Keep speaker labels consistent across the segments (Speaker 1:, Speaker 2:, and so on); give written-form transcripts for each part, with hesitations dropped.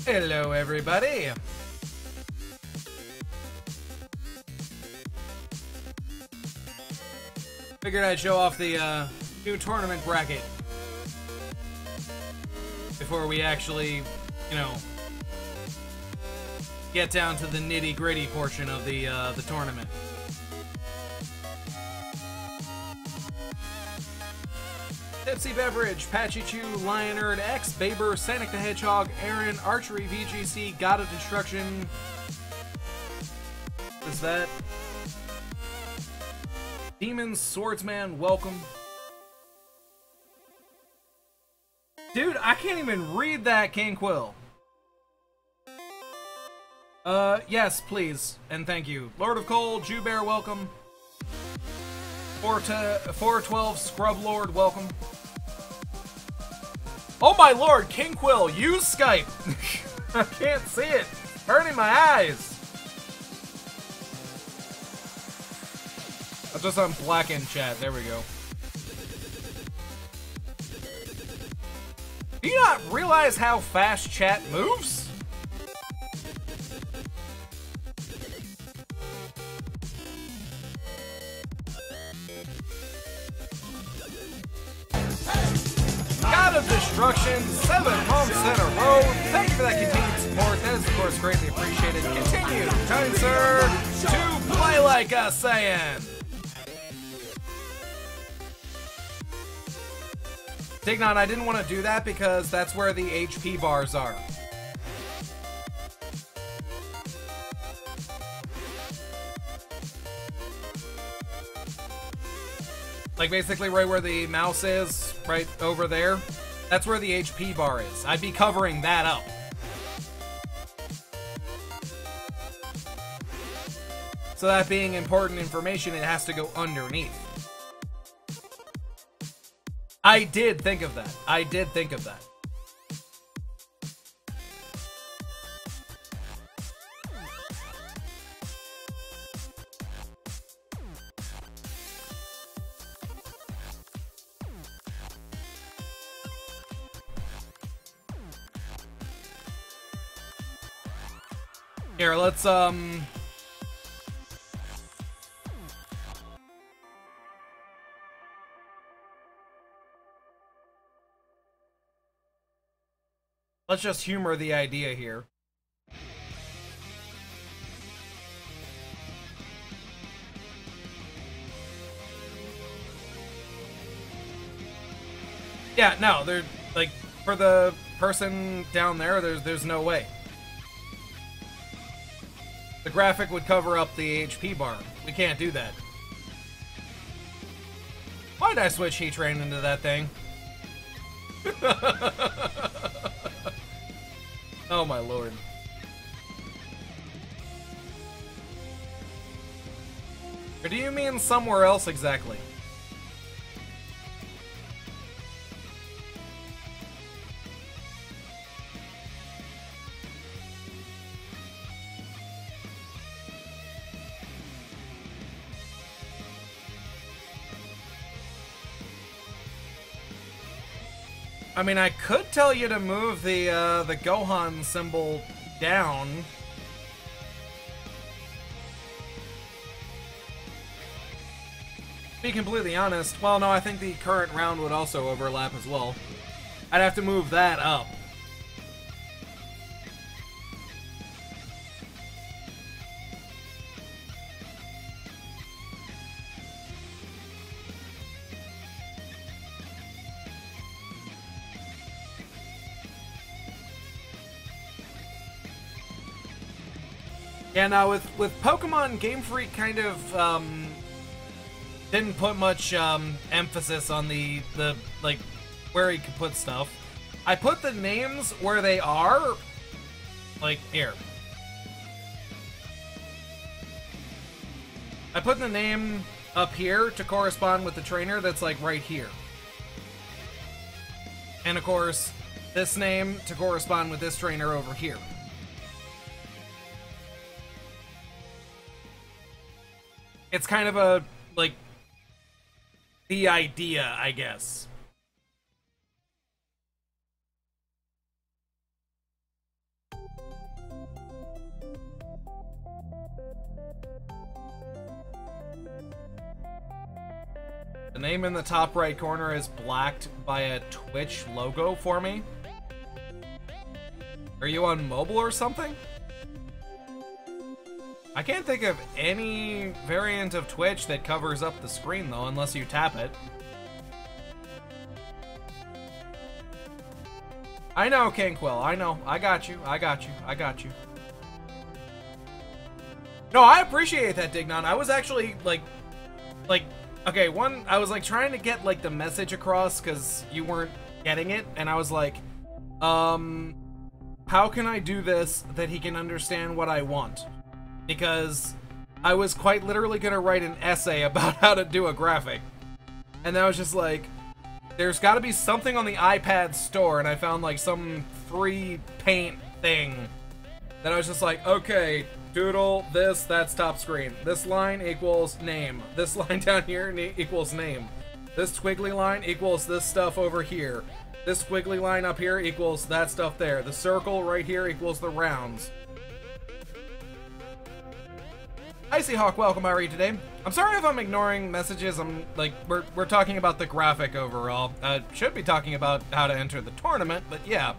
Speaker 1: Hello, everybody. Figured I'd show off the new tournament bracket before we actually, you know, get down to the nitty-gritty portion of the tournament. Tipsy Beverage, Patchy Chew, Lionerd, X, Baber, Sonic the Hedgehog, Aaron, Archery, VGC, God of Destruction. What is that? Demons, Swordsman, welcome. Dude, I can't even read that, King Quill. Yes, please, and thank you. Lord of Coal, Jew Bear, welcome. 412, Scrub Lord, welcome. Oh my lord, King Quill, use Skype! I can't see it. It's hurting my eyes. I'll just unblack in chat. There we go. Do you not realize how fast chat moves? God of Destruction, 7 months in a row. Thank you for that continued support. That is, of course, greatly appreciated. Continue, time, sir, to play like a Saiyan. Dignon, I didn't want to do that because that's where the HP bars are. Like basically right where the mouse is, right over there. That's where the HP bar is. I'd be covering that up. So that being important information, it has to go underneath. I did think of that. I did think of that. Here, let's just humor the idea here. Yeah, no, they're like for the person down there, there's no way. The graphic would cover up the HP bar. We can't do that. Why did I switch Heat Train into that thing? Oh my lord. Or do you mean somewhere else exactly? I mean, I could tell you to move the Gohan symbol down. To be completely honest, well, no, I think the current round would also overlap as well. I'd have to move that up. Yeah, now with Pokemon, Game Freak kind of didn't put much emphasis on the like where he could put stuff. I put the names where they are, like here. I put the name up here to correspond with the trainer that's like right here. And of course, this name to correspond with this trainer over here. It's kind of a, like, the idea, I guess. The name in the top right corner is blacked by a Twitch logo for me. Are you on mobile or something? I can't think of any variant of Twitch that covers up the screen though, unless you tap it. I know, Kingquill, I know. I got you, I got you, I got you. No, I appreciate that, Dignon. I was actually, like, okay, I was, like, trying to get, like, the message across, because you weren't getting it, and I was like, how can I do this that he can understand what I want? Because I was quite literally gonna write an essay about how to do a graphic. And I was just like, there's gotta be something on the iPad store, and I found, like, some free paint thing that I was just like, okay, doodle this, that's top screen. This line equals name. This line down here equals name. This squiggly line equals this stuff over here. This squiggly line up here equals that stuff there. The circle right here equals the rounds. Icy Hawk, welcome, how are you today? I'm sorry if I'm ignoring messages. I'm like, we're talking about the graphic overall. Should be talking about how to enter the tournament, but yeah.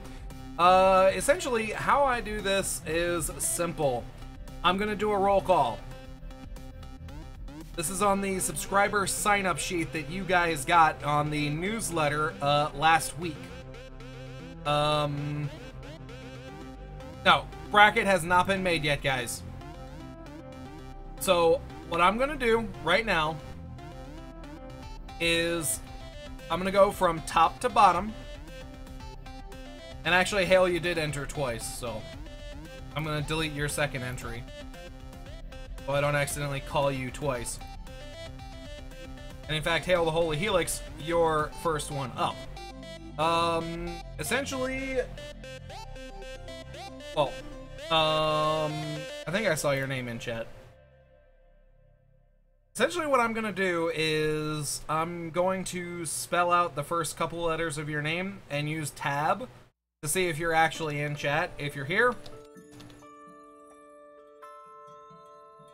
Speaker 1: Essentially, how I do this is simple. I'm gonna do a roll call. This is on the subscriber sign-up sheet that you guys got on the newsletter last week. No, bracket has not been made yet, guys. So, what I'm gonna do right now is I'm gonna go from top to bottom. And actually, Hale, you did enter twice, so I'm gonna delete your second entry, so I don't accidentally call you twice. And in fact, Hail the Holy Helix, your first one up. Essentially, well, I think I saw your name in chat. Essentially what I'm gonna do is I'm going to spell out the first couple letters of your name and use tab to see if you're actually in chat. If you're here,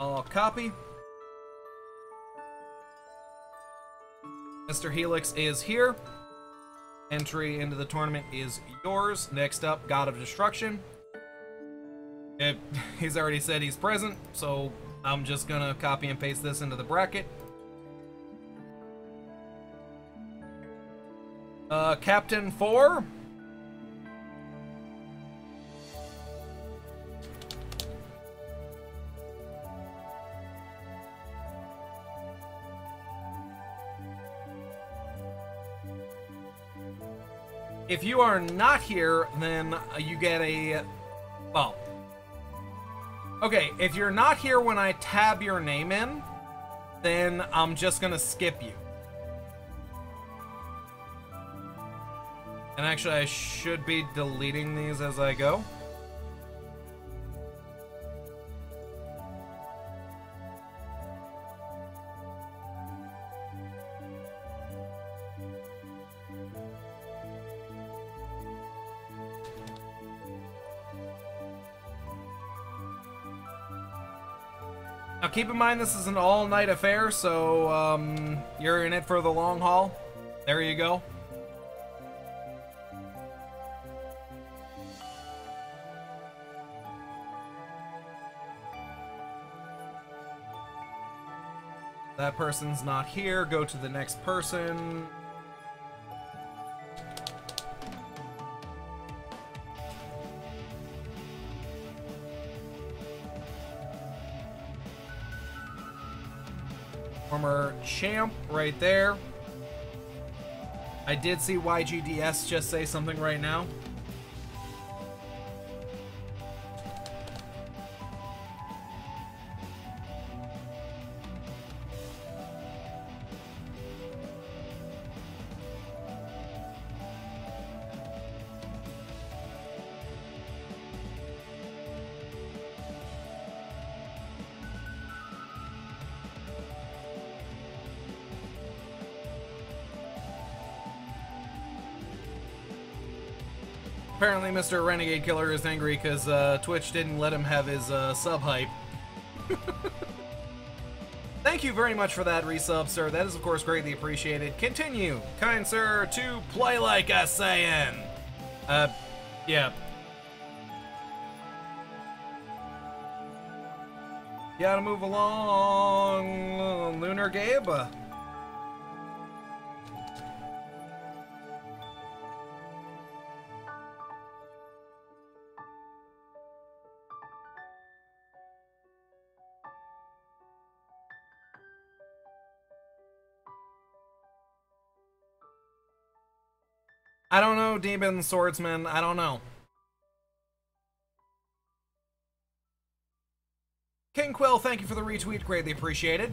Speaker 1: I'll copy. Mr. Helix is here. Entry into the tournament is yours. Next up, God of Destruction. He's already said he's present, so I'm just gonna copy and paste this into the bracket. Captain 4. If you are not here, then you get a, well, okay, if you're not here when I tab your name in, then I'm just gonna skip you. And actually, I should be deleting these as I go. Now keep in mind this is an all-night affair, so you're in it for the long haul. There you go. That person's not here. Go to the next person. Former champ right there. I did see YGDS just say something right now. Apparently Mr. Renegade Killer is angry because Twitch didn't let him have his sub hype. Thank you very much for that resub, sir. That is, of course, greatly appreciated. Continue, kind sir, to play like a Saiyan. Yeah. Gotta move along, Lunar Gabe. I don't know, Demon Swordsman. I don't know. King Quill, thank you for the retweet. Greatly appreciated.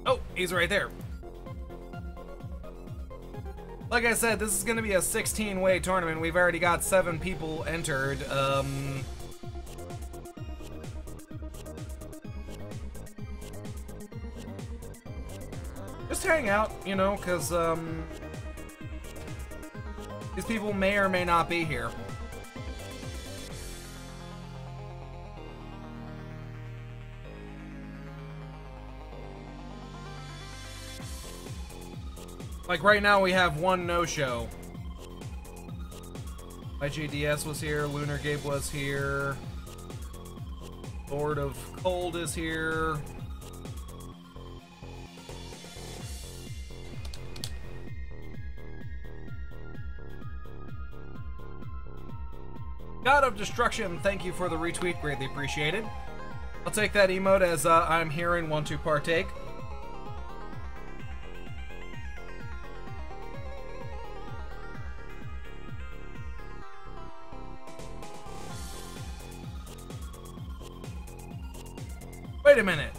Speaker 1: Oh, he's right there. Like I said, this is going to be a 16-way tournament. We've already got 7 people entered. Just hang out, you know, because these people may or may not be here. Like right now we have 1 no-show. My GDS was here, Lunar Gabe was here, Lord of Cold is here. God of Destruction, thank you for the retweet, greatly appreciated. I'll take that emote as I'm here and want to partake. Wait a minute.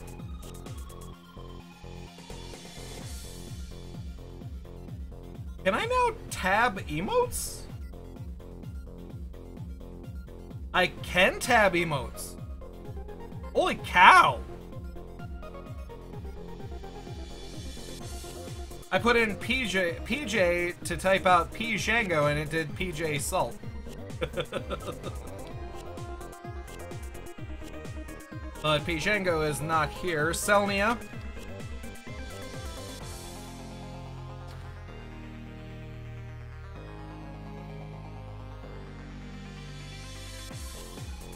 Speaker 1: Can I now tab emotes? I can tab emotes. Holy cow. I put in PJ to type out P Shango and it did PJ Salt. But P Shango is not here. Selnia.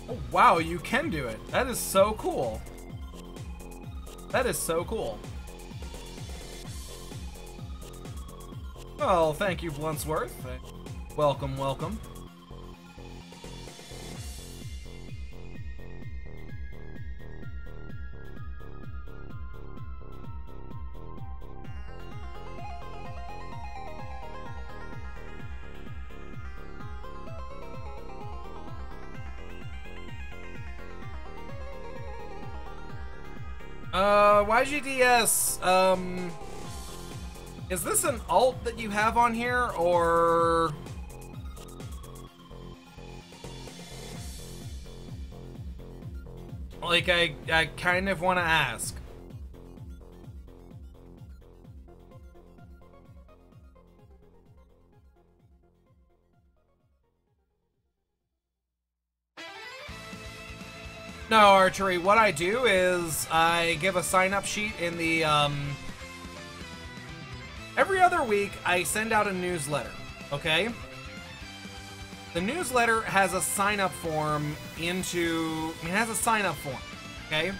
Speaker 1: Oh, wow, you can do it. That is so cool. That is so cool. Well, thank you, Bluntsworth. Welcome, welcome. YGDS, is this an alt that you have on here, or... Like, I kind of want to ask. No, Archery, what I do is I give a sign-up sheet in the, every other week I send out a newsletter, okay? The newsletter has a sign-up form has a sign-up form, okay?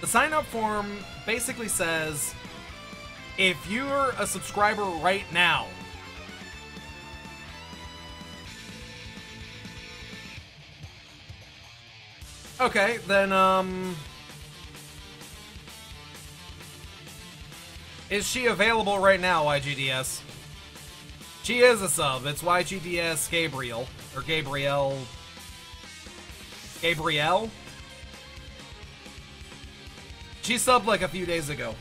Speaker 1: The sign-up form basically says, if you're a subscriber right now, okay, then, is she available right now, YGDS? She is a sub. It's YGDS Gabriel. Or Gabrielle. Gabrielle? She subbed like a few days ago.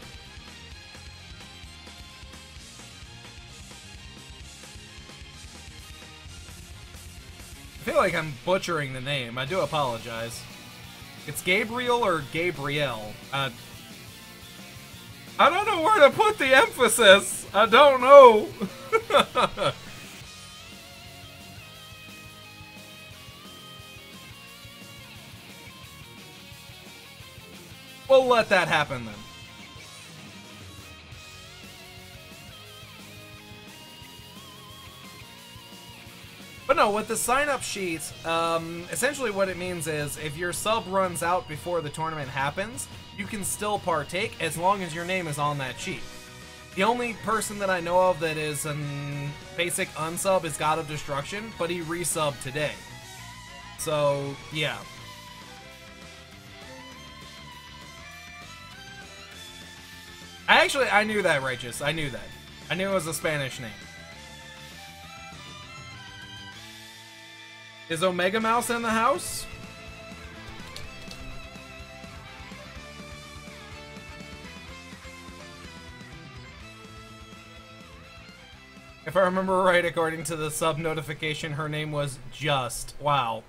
Speaker 1: I feel like I'm butchering the name. I do apologize. It's Gabriel or Gabrielle. I don't know where to put the emphasis. I don't know. we'll let that happen then. But no, with the sign-up sheet, essentially what it means is if your sub runs out before the tournament happens, you can still partake as long as your name is on that sheet. The only person that I know of that is an basic unsub is God of Destruction, but he resubbed today. So, yeah. I knew that, Righteous. I knew that. I knew it was a Spanish name. Is Omega Mouse in the house? If I remember right, according to the sub notification, her name was Just. Wow.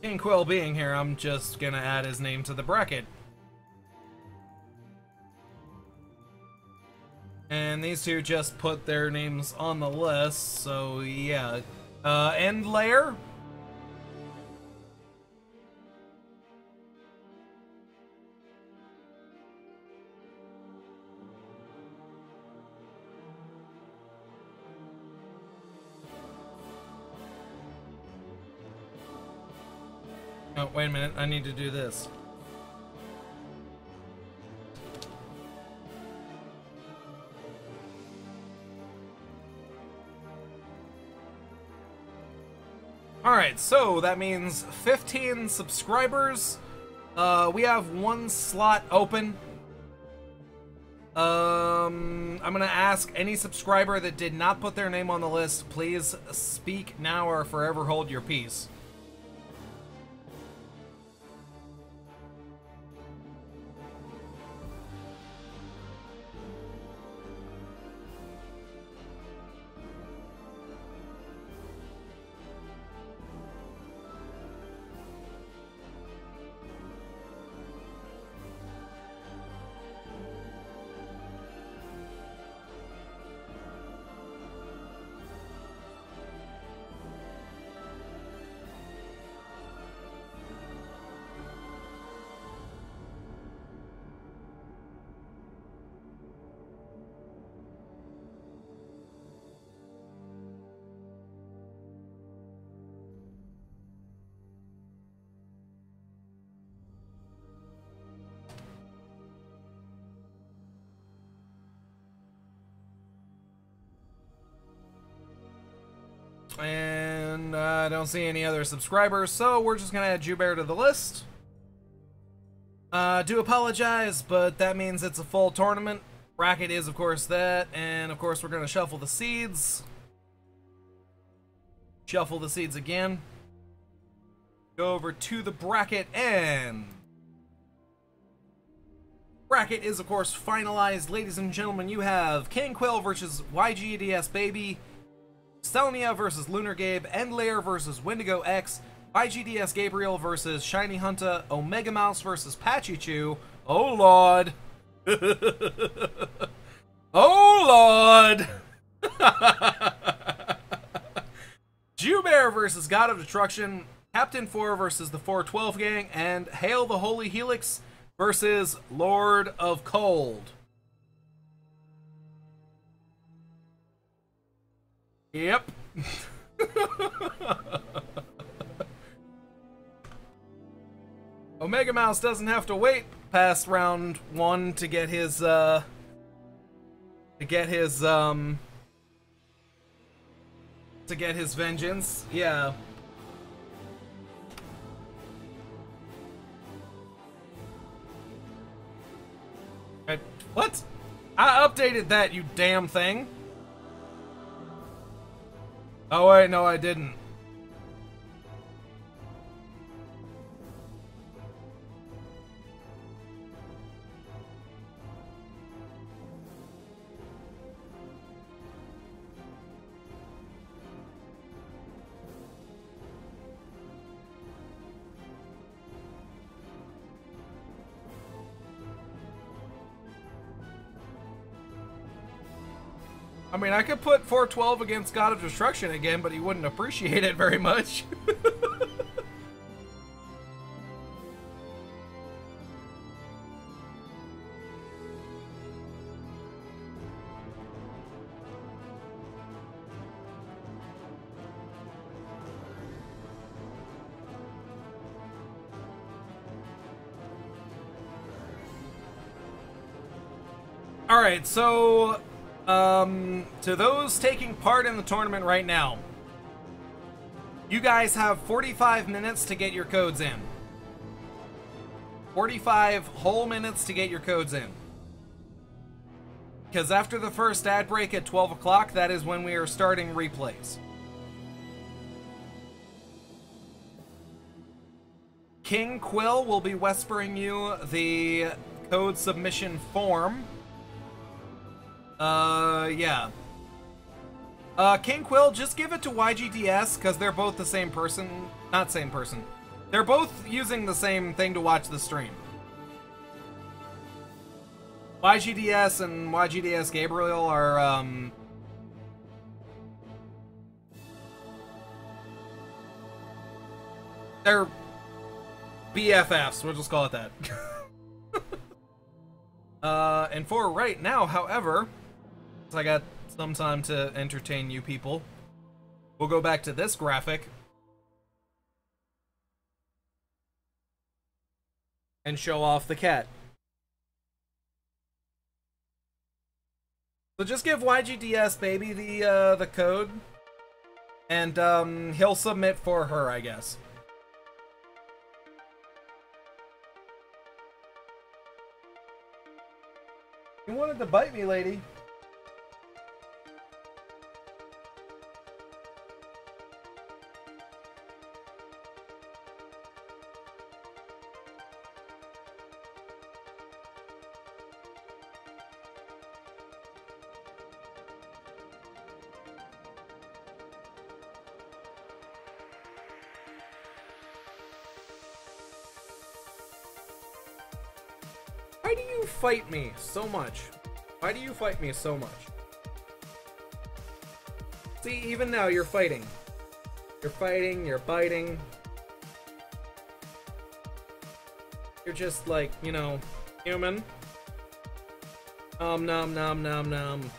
Speaker 1: King Quill being here, I'm just gonna add his name to the bracket. And these two just put their names on the list, so yeah. End layer? Oh, wait a minute, I need to do this. Alright, so that means 15 subscribers. We have one slot open. I'm gonna ask any subscriber that did not put their name on the list, please speak now or forever hold your peace. And I don't see any other subscribers, so we're just gonna add Jubear to the list. Do apologize, but that means it's a full tournament. Bracket is, of course, that, and of course we're gonna shuffle the seeds. Shuffle the seeds again. Go over to the bracket, and bracket is, of course, finalized. Ladies and gentlemen, you have King Quill versus YGDS Baby, Stelnia versus Lunar Gabe, Endlayer versus Windigox, YGDS Gabriel versus ShinyHunta, Omega Mouse versus Pachichu. Oh lord. Oh lord. Jubear versus God of Destruction, Captain 4 versus the 412 gang, and Hail the Holy Helix versus Lord of Cold. Yep. Omega Mouse doesn't have to wait past round 1 to get his vengeance. Yeah. What? I updated that, you damn thing. Oh wait, no I didn't. I mean, I could put 412 against God of Destruction again, but he wouldn't appreciate it very much. Alright, so... to those taking part in the tournament right now, you guys have 45 minutes to get your codes in. 45 whole minutes to get your codes in. Because after the first ad break at 12 o'clock, that is when we are starting replays. King Quill will be whispering you the code submission form. Yeah. King Quill, just give it to YGDS, because they're both the same person. Not same person. They're both using the same thing to watch the stream. YGDS and YGDS Gabriel are, they're BFFs, we'll just call it that. And for right now, however, I got some time to entertain you people, we'll go back to this graphic and show off the cat. So just give YGDS baby the code, and he'll submit for her, I guess. You wanted to bite me, lady. Why do you fight me so much? Why do you fight me so much? See, even now you're fighting. You're fighting, you're biting. You're just like, you know, human. Nom nom nom nom.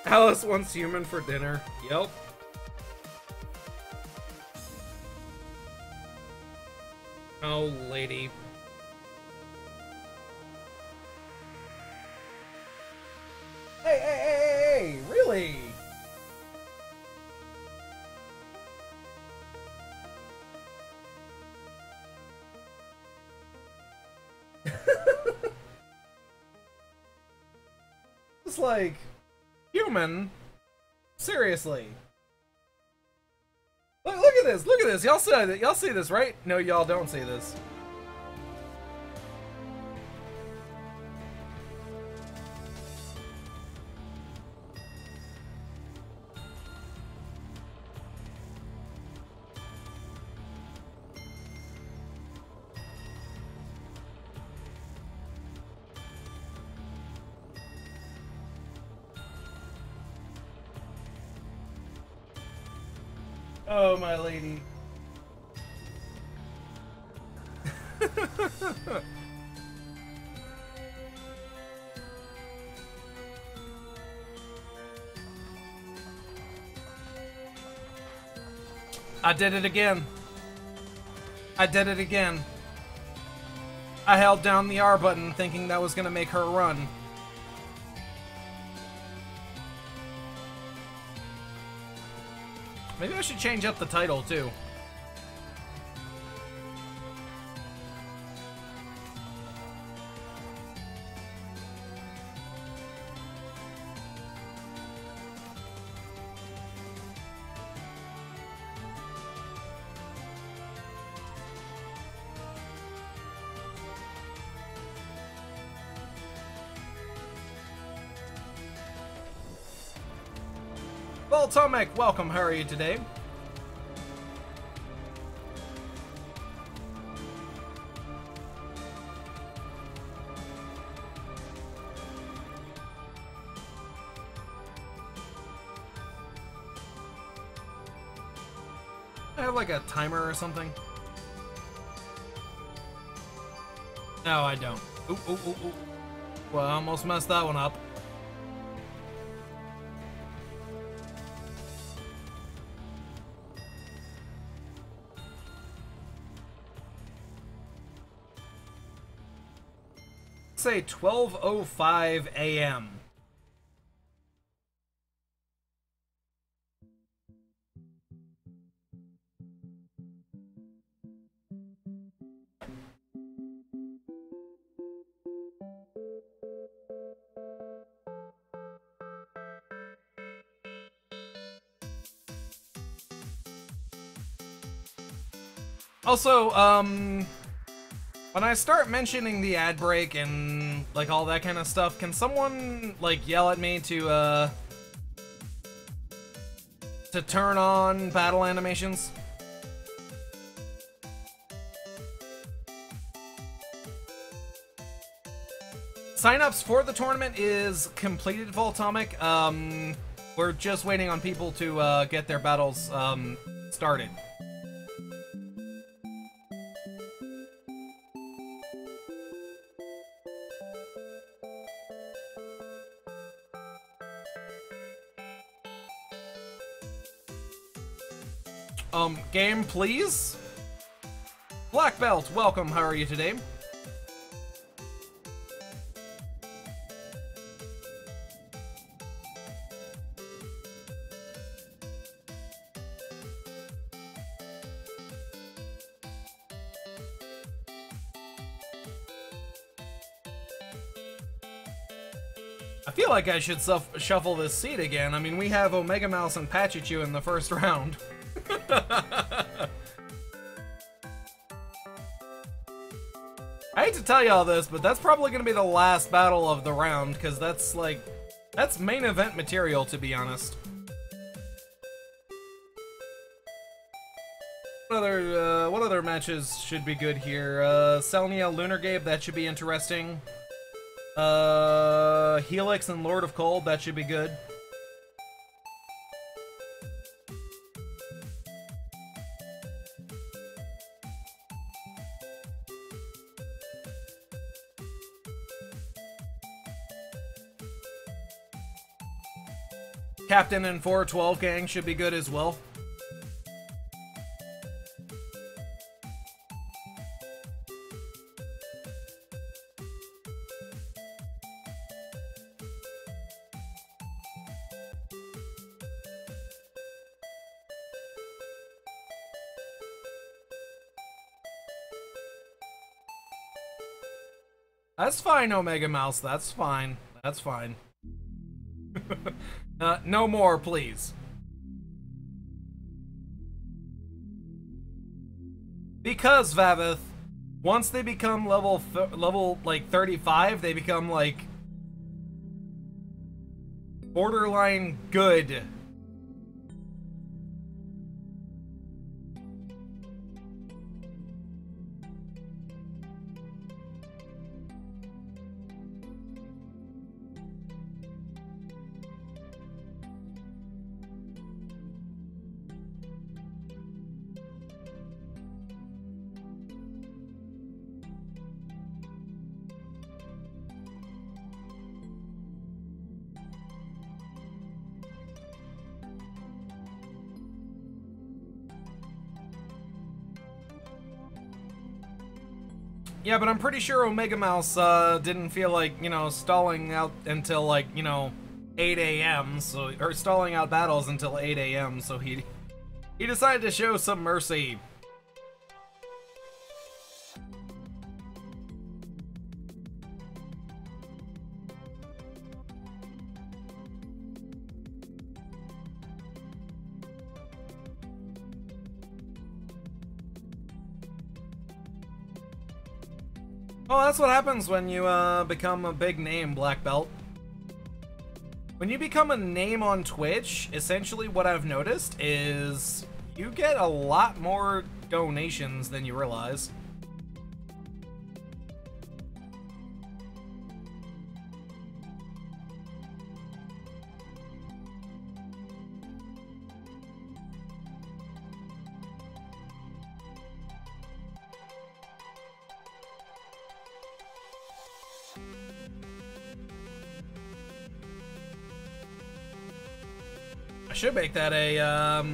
Speaker 1: Alice wants human for dinner. Yep. Oh, lady. Hey, really? It's like... Human? Seriously? Look at this! Look at this! Y'all see this, right? No, y'all don't see this. Oh, my lady. I did it again. I did it again. I held down the R button thinking that was gonna make her run. Maybe I should change up the title too. Well, Tomek, welcome. How are you today? I have like a timer or something. No, I don't. Ooh, ooh, ooh, ooh. Well, I almost messed that one up. Say 12:05 a.m. Also, when I start mentioning the ad break and, like, all that kind of stuff, can someone, like, yell at me to turn on battle animations? Sign-ups for the tournament is completed, Voltomic. We're just waiting on people to, get their battles, started. Game, please? Black Belt, welcome, how are you today? I feel like I should shuffle this seat again. I mean, we have Omega Mouse and Pachichu in the first round. I hate to tell you all this, but that's probably going to be the last battle of the round, because that's, like, that's main event material, to be honest. What other matches should be good here? Selnia, Lunar Gabe, that should be interesting. Helix and Lord of Cold, that should be good. Captain and 412 gang should be good as well. That's fine, Omega Mouse. That's fine. That's fine. No more, please. Because, Vavith, once they become level like 35, they become like borderline good. Yeah, but I'm pretty sure Omega Mouse didn't feel like, you know, stalling out until like, you know, 8 a.m. So, or stalling out battles until 8 a.m. So he decided to show some mercy. Well, that's what happens when you become a big name, Black Belt. When you become a name on Twitch, essentially what I've noticed is you get a lot more donations than you realize. I should make that a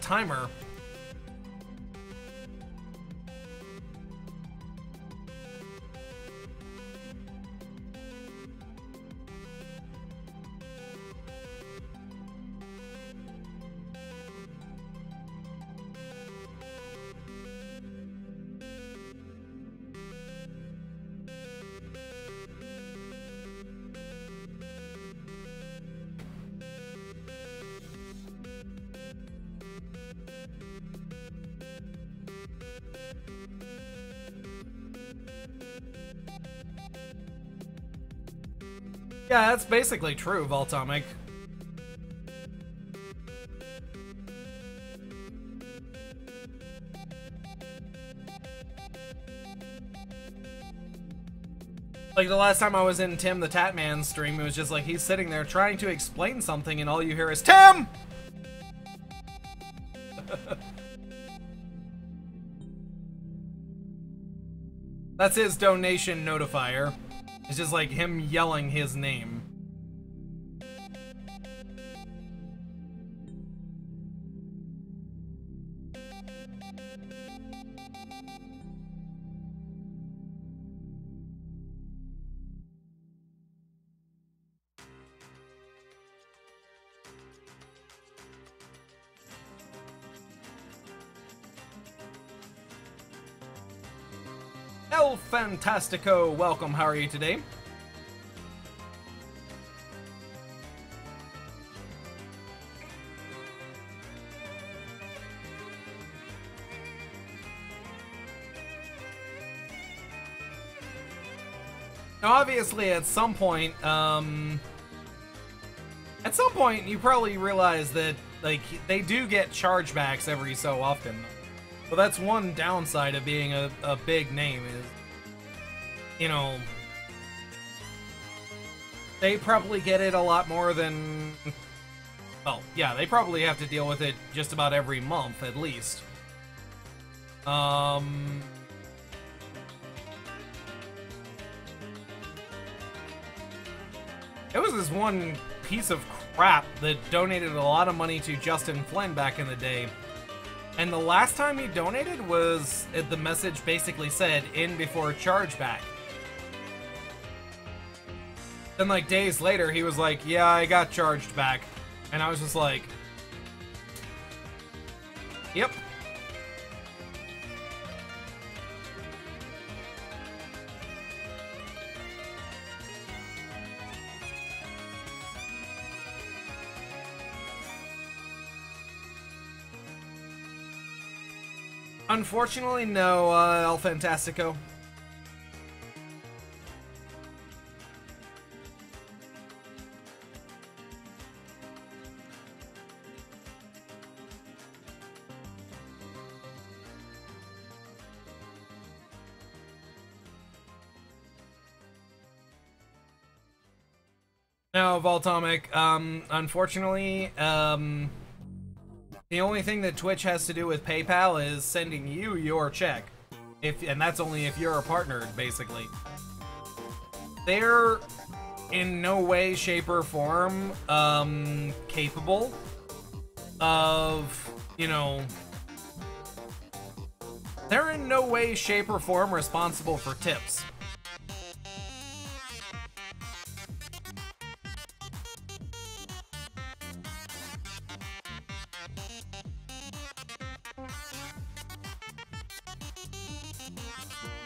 Speaker 1: timer. Yeah, that's basically true, Voltomic. Like, the last time I was in Tim the Tatman's stream, it was just like, he's sitting there trying to explain something, and all you hear is, Tim! That's his donation notifier. It's just like him yelling his name. El Fantastico, welcome, how are you today? Now, obviously, at some point you probably realize that, like, they do get chargebacks every so often. So that's one downside of being a big name is, you know, they probably get it a lot more than, well, yeah, they probably have to deal with it just about every month, at least. It was this one piece of crap that donated a lot of money to Justin Flynn back in the day. And the last time he donated was, the message basically said, in before chargeback. Then like days later, he was like, yeah, I got charged back. And I was just like, yep. Unfortunately, no, El Fantastico. No, Voltomic, unfortunately, the only thing that Twitch has to do with PayPal is sending you your check. And that's only if you're a partner, basically. They're in no way, shape, or form capable of, you know, They're in no way, shape, or form responsible for tips.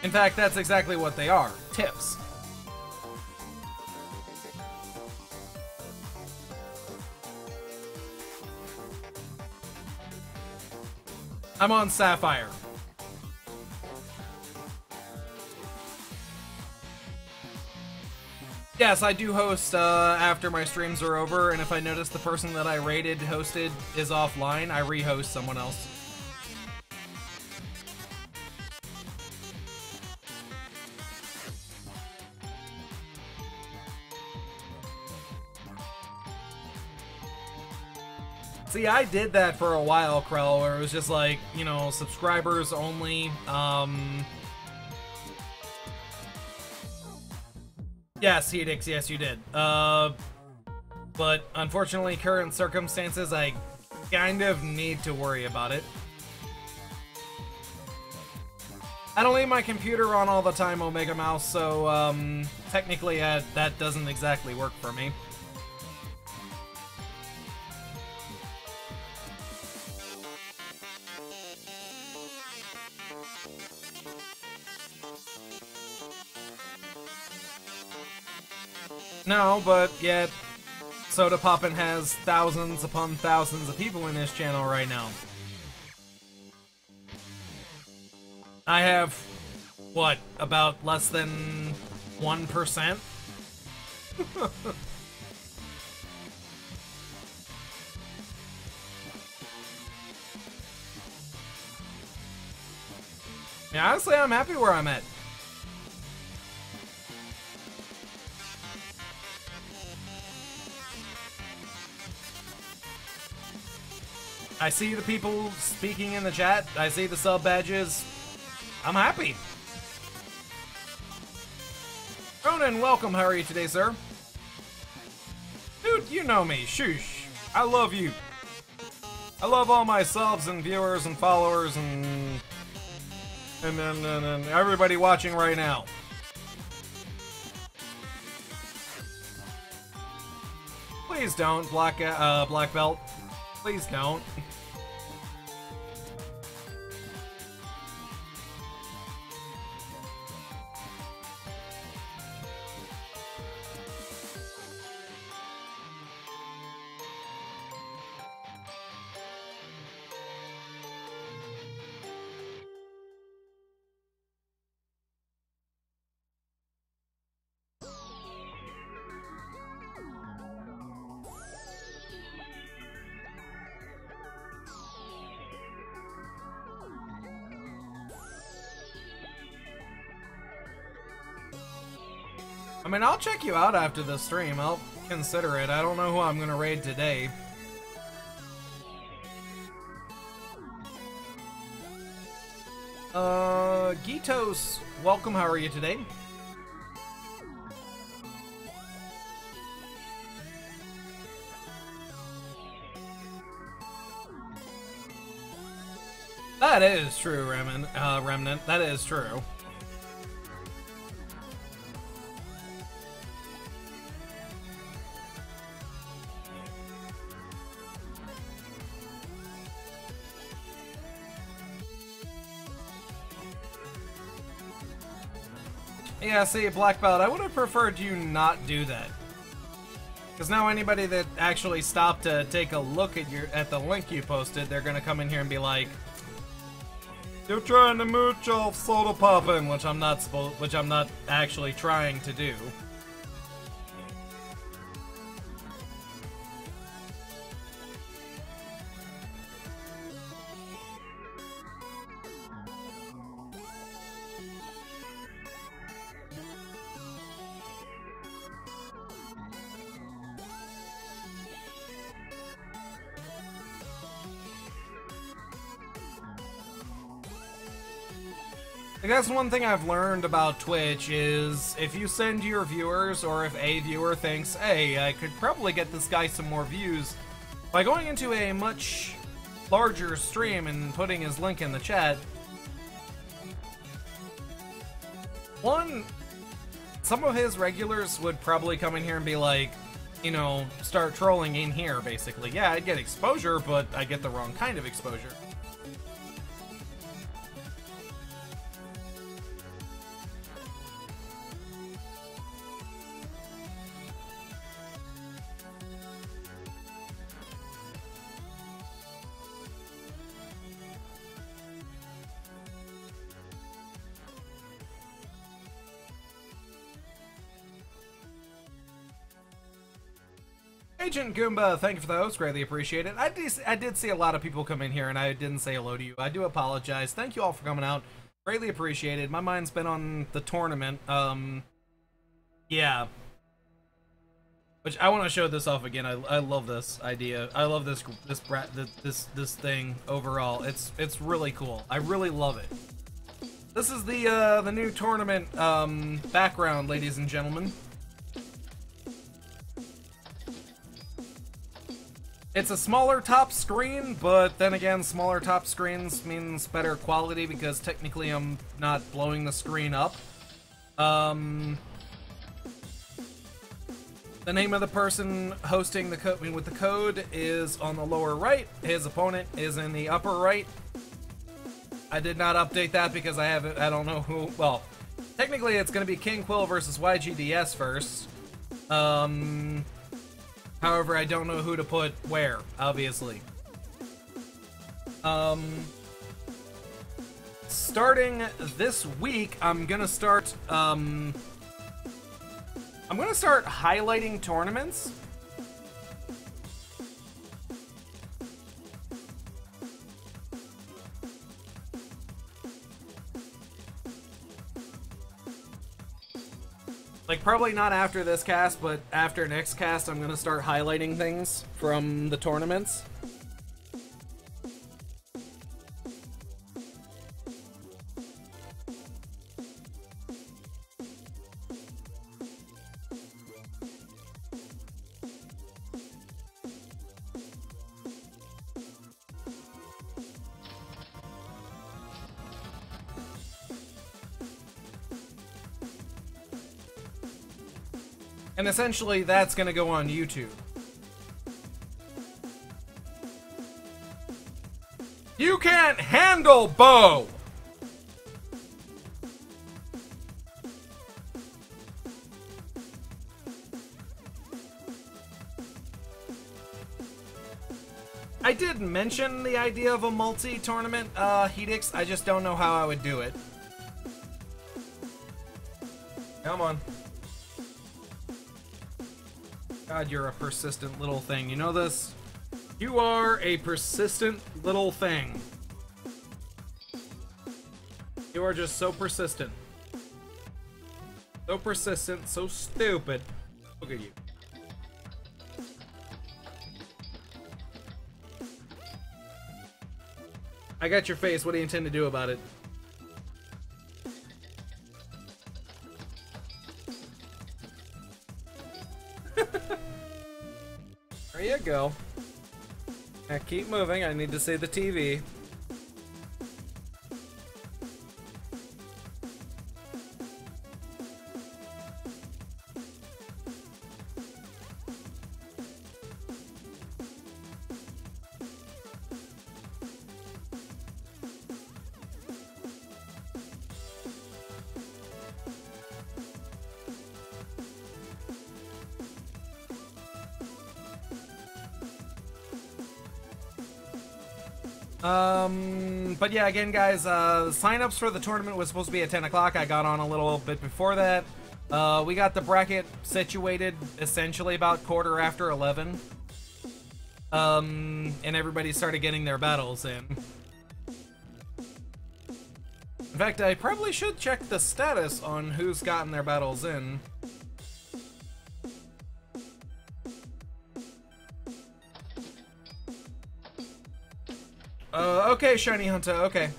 Speaker 1: In fact, that's exactly what they are, tips. I'm on Sapphire. Yes, I do host after my streams are over, and if I notice the person that I rated hosted is offline, I re-host someone else. See, I did that for a while, Krell, where it was just like, you know, subscribers only. Yes, Hedix, yes, you did. But unfortunately, current circumstances, I kind of need to worry about it. I don't leave my computer on all the time, Omega Mouse, so technically that doesn't exactly work for me. No, but yet, Soda Poppin' has thousands upon thousands of people in his channel right now. I have, what, about less than 1%? Yeah, honestly, I'm happy where I'm at. I see the people speaking in the chat. I see the sub badges. I'm happy. Ronan, welcome. How are you today, sir? Dude, you know me. Shoosh. I love you. I love all my subs and viewers and followers and everybody watching right now. Please don't, Black Belt. Please don't. I mean, I'll check you out after the stream. I'll consider it. I don't know who I'm gonna raid today. Gitos, welcome. How are you today? That is true, Remnant. That is true. Yeah, see, Black Belt, I would have preferred you not do that. Because now anybody that actually stopped to take a look at the link you posted, they're gonna come in here and be like, "You're trying to mooch off Soda Poppin'," which I'm not actually trying to do. I guess one thing I've learned about Twitch is if you send your viewers, or if a viewer thinks, hey, I could probably get this guy some more views by going into a much larger stream and putting his link in the chat, One, some of his regulars would probably come in here and be like, you know, start trolling in here, basically. Yeah, I'd get exposure, but I get the wrong kind of exposure. Agent Goomba, thank you for the host. Greatly appreciate it. I did see a lot of people come in here, and I didn't say hello to you. I do apologize. Thank you all for coming out. Greatly appreciated. My mind's been on the tournament. Yeah. Which I want to show this off again. I love this idea. I love this thing overall. It's really cool. I really love it. This is the new tournament background, ladies and gentlemen. It's a smaller top screen, but then again, smaller top screens means better quality because technically I'm not blowing the screen up. The name of the person hosting the code with the code is on the lower right. His opponent is in the upper right. I did not update that because I don't know who. Well, technically it's going to be King Quill versus YGDS first. However, I don't know who to put where, obviously. Starting this week, I'm gonna start highlighting tournaments. Like, probably not after this cast, but after next cast, I'm gonna start highlighting things from the tournaments. And essentially, that's gonna go on YouTube. You can't handle Bo! I did mention the idea of a multi-tournament Hedix, I just don't know how I would do it. Come on. God, you're a persistent little thing. You know this? You are a persistent little thing. You are just so persistent. So persistent, so stupid. Look at you. I got your face. What do you intend to do about it? There you go. Now keep moving. I need to see the TV. But yeah, again, guys, sign-ups for the tournament was supposed to be at 10 o'clock. I got on a little bit before that. We got the bracket situated essentially about 11:15. And everybody started getting their battles in. In fact, I probably should check the status on who's gotten their battles in. Okay, ShinyHunta, okay.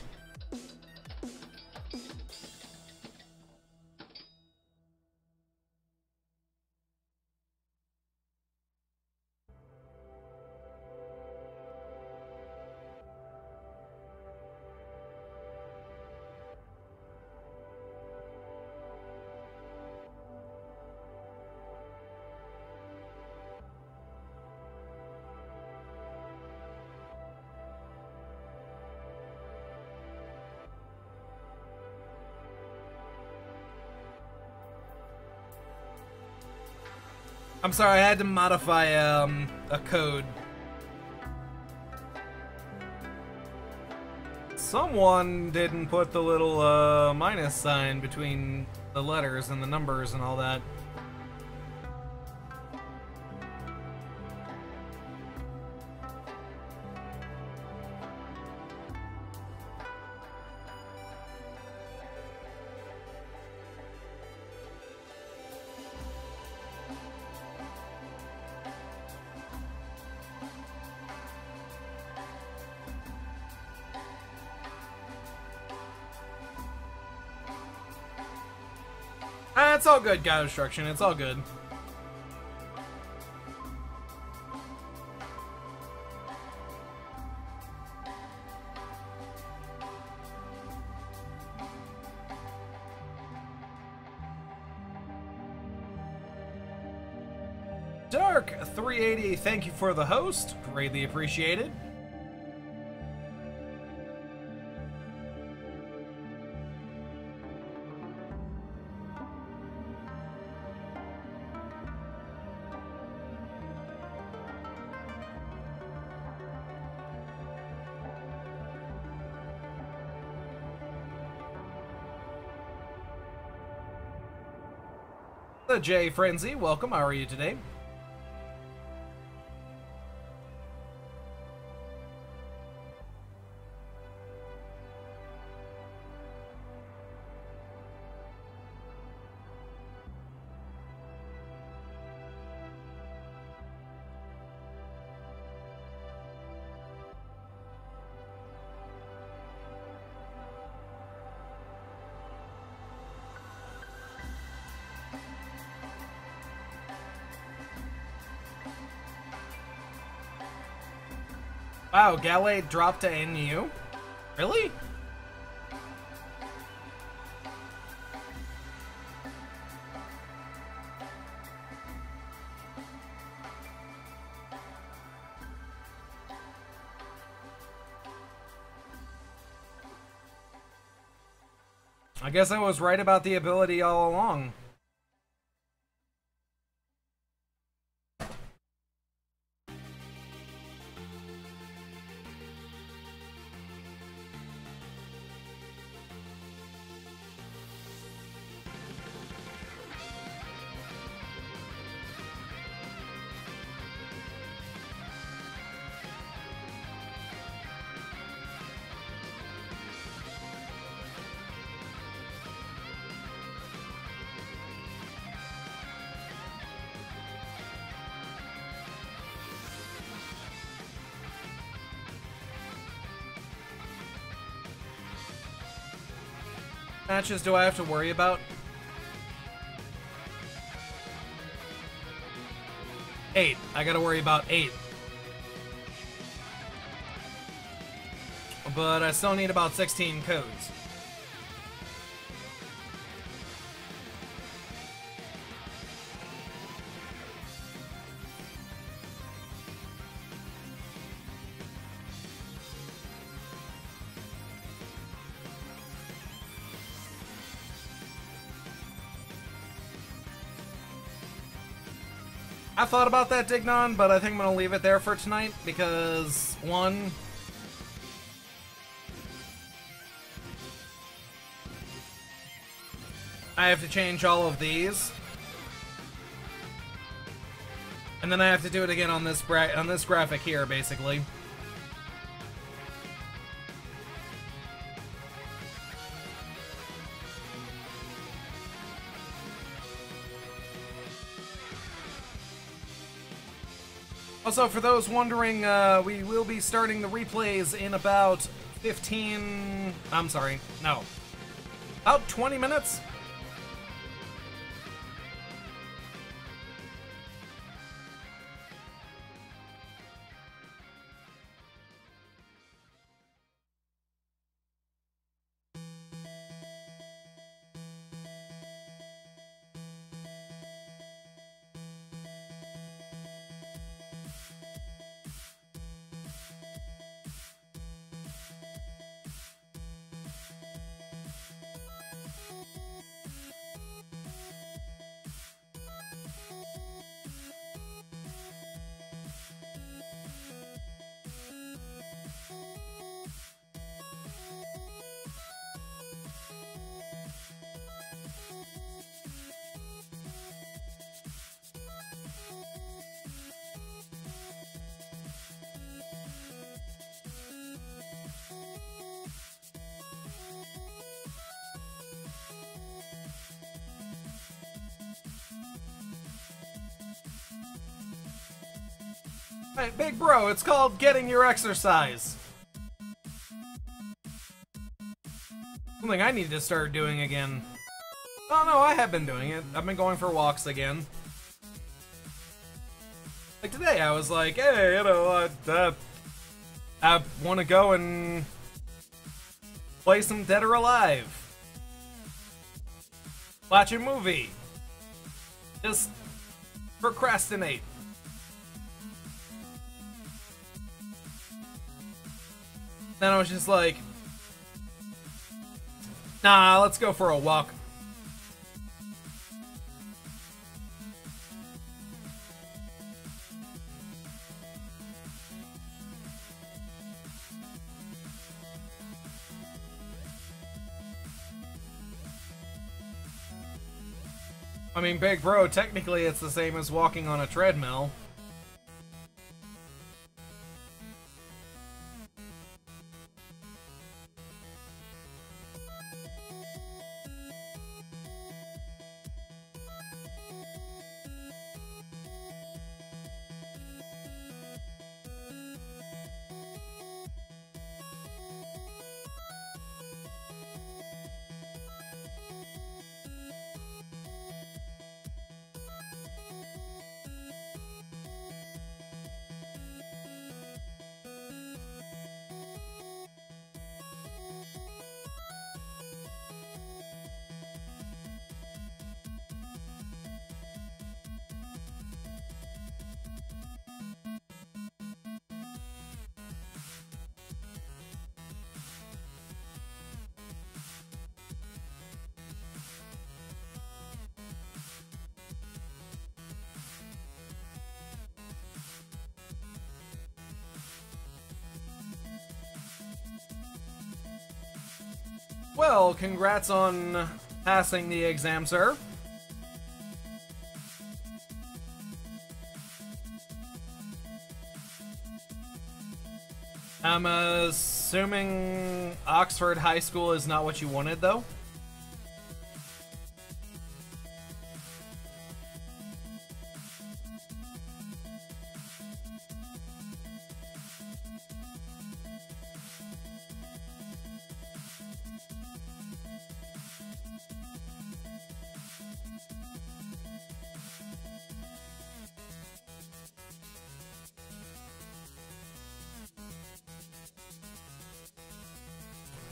Speaker 1: I'm sorry, I had to modify a code. Someone didn't put the little minus sign between the letters and the numbers and all that. It's all good, God Destruction. It's all good. Dark 380, thank you for the host. Greatly appreciated. The J Frenzy, welcome. How are you today? Wow, Gallade dropped to NU? Really? I guess I was right about the ability all along. Matches do I have to worry about? 8. I gotta worry about 8. But I still need about 16 codes. I thought about that, Dignon, but I think I'm gonna leave it there for tonight because, one, I have to change all of these, and then I have to do it again on this graphic here, basically. Also, for those wondering, we will be starting the replays in about 15... I'm sorry, no. About 20 minutes? Hey, big bro, it's called getting your exercise. Something I need to start doing again. Oh no, I have been doing it. I've been going for walks again. Like today, I was like, hey, you know, I want to go and play some Dead or Alive. Watch a movie. Just procrastinate. Then I was just like, nah, let's go for a walk. I mean, big bro, technically it's the same as walking on a treadmill. Well, congrats on passing the exam, sir. I'm assuming Oxford High School is not what you wanted, though?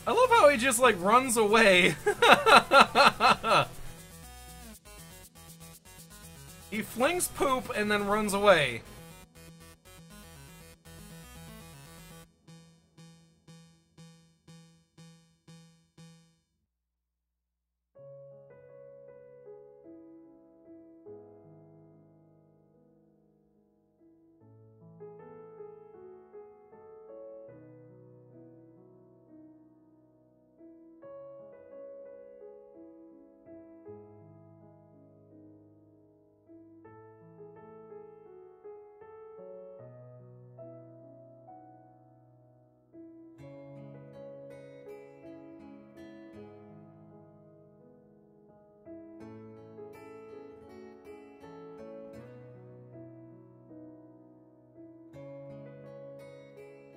Speaker 1: I love how he just, like, runs away. He flings poop and then runs away.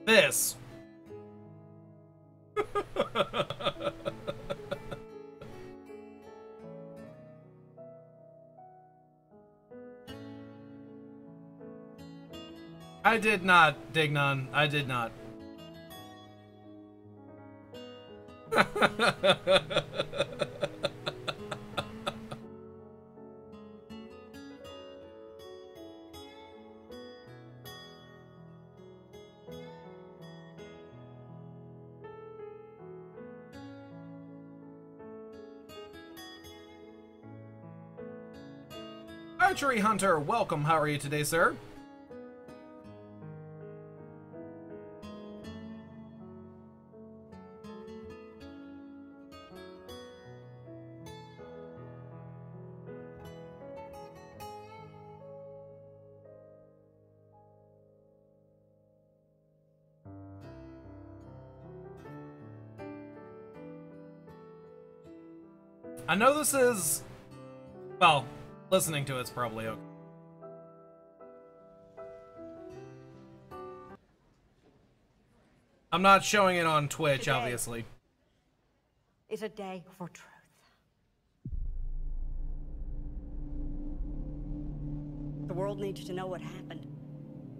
Speaker 1: This. I did not, Dignon. I did not. Archery Hunter, welcome. How are you today, sir? I know this is... well, listening to it's probably okay. I'm not showing it on Twitch, obviously.
Speaker 2: Is a day for truth. The world needs to know what happened,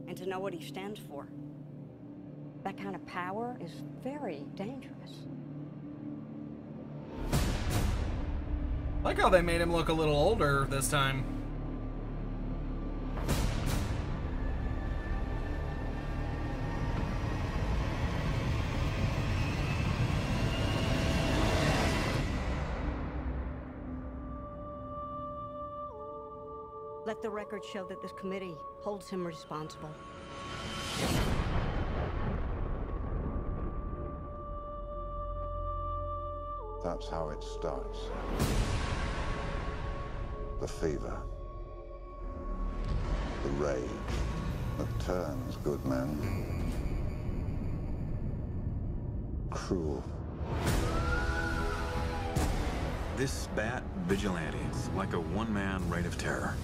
Speaker 2: and to know what he stands for. That kind of power is very dangerous.
Speaker 1: I like how they made him look a little older this time.
Speaker 2: Let the record show that this committee holds him responsible.
Speaker 3: That's how it starts. The fever. The rage that turns good men cruel.
Speaker 4: This Bat vigilante is like a one-man reign of terror.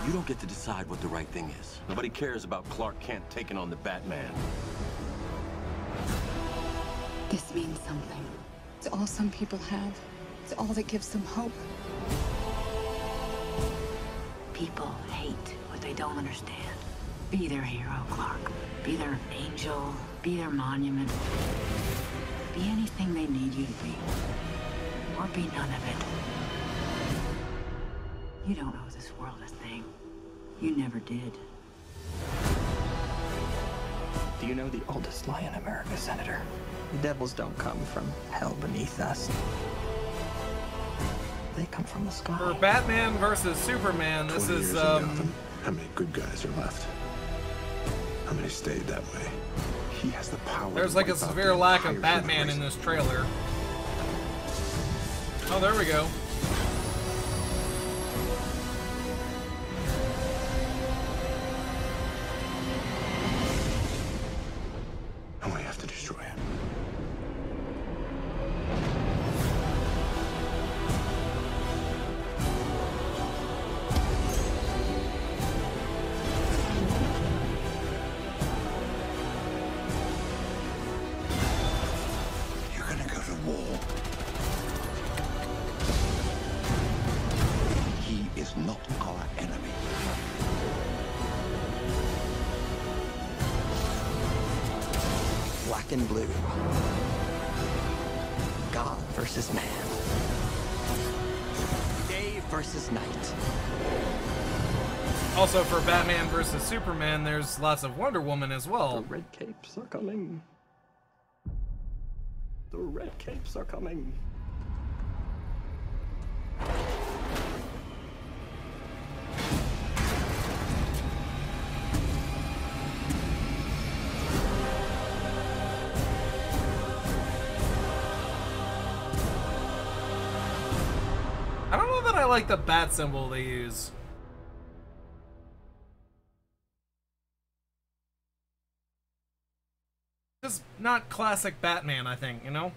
Speaker 5: You don't get to decide what the right thing is. Nobody cares about Clark Kent taking on the Batman.
Speaker 6: This means something. It's all some people have. It's all that gives them hope.
Speaker 7: People hate what they don't understand. Be their hero, Clark. Be their angel. Be their monument. Be anything they need you to be. Or be none of it. You don't owe this world a thing. You never did.
Speaker 8: Do you know the oldest lie in America, Senator? The devils don't come from hell beneath us. They come from the sky.
Speaker 1: For Batman versus Superman, this is
Speaker 9: How many good guys are left? How many stayed that way? He has the power.
Speaker 1: There's like a severe lack of Batman in this trailer. Oh, there we go.
Speaker 9: And we have to destroy him.
Speaker 3: You're gonna go to war. He is not our enemy.
Speaker 8: Black and blue. God versus man. Day versus night.
Speaker 1: Also, for Batman versus Superman, there's lots of Wonder Woman as well.
Speaker 8: The red capes are coming. The red capes are coming.
Speaker 1: I don't know that I like the bat symbol they use. Just not classic Batman, I think, you know?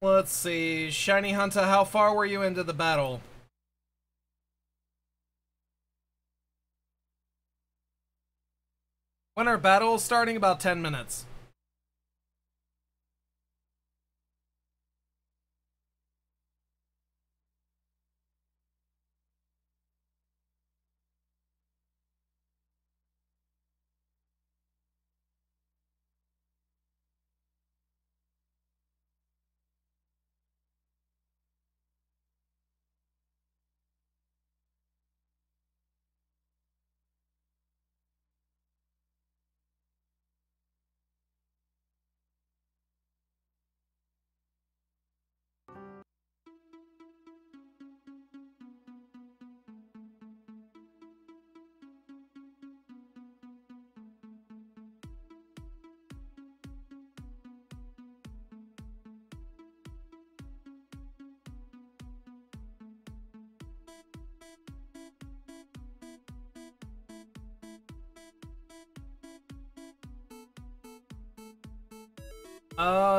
Speaker 1: Let's see. ShinyHunta, how far were you into the battle? When are battles starting? About 10 minutes.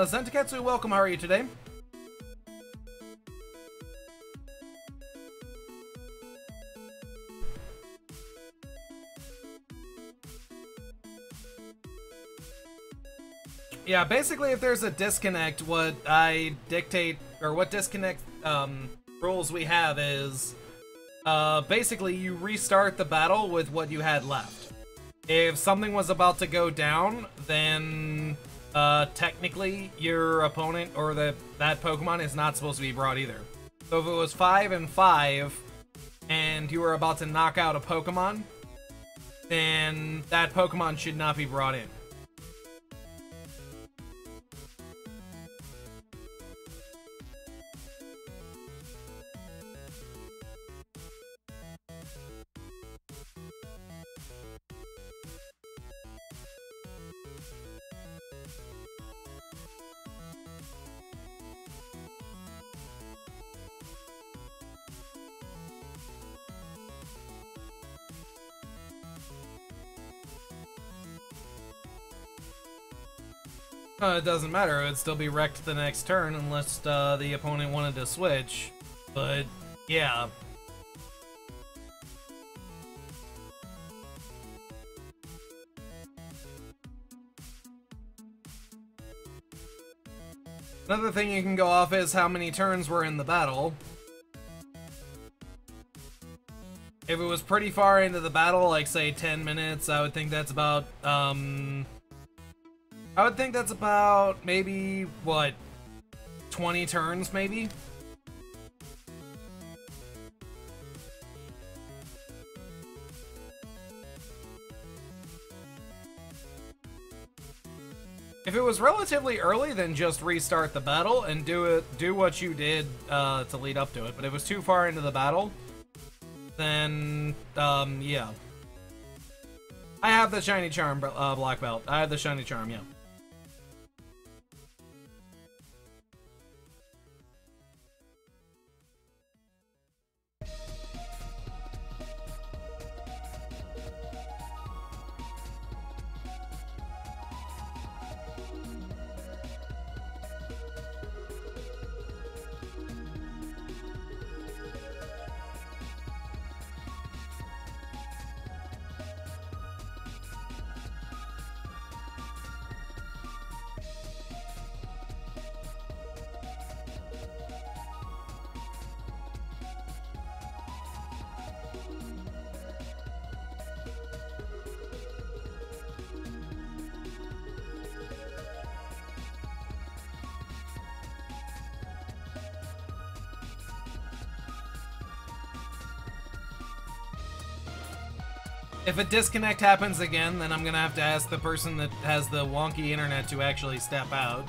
Speaker 1: Zentaketsu, welcome, how are you today? Yeah, basically if there's a disconnect, what I dictate, or what disconnect rules we have is, basically you restart the battle with what you had left. If something was about to go down, then technically your opponent or that Pokemon is not supposed to be brought either. So if it was 5 and 5, and you were about to knock out a Pokemon, then that Pokemon should not be brought in. It doesn't matter, it would still be wrecked the next turn unless the opponent wanted to switch. But, yeah. Another thing you can go off is how many turns were in the battle. If it was pretty far into the battle, like say 10 minutes, I would think that's about, maybe, what, 20 turns, maybe? If it was relatively early, then just restart the battle and do what you did to lead up to it. But if it was too far into the battle, then, yeah. I have the Shiny Charm, Black Belt. I have the Shiny Charm, yeah. If a disconnect happens again, then I'm gonna have to ask the person that has the wonky internet to actually step out.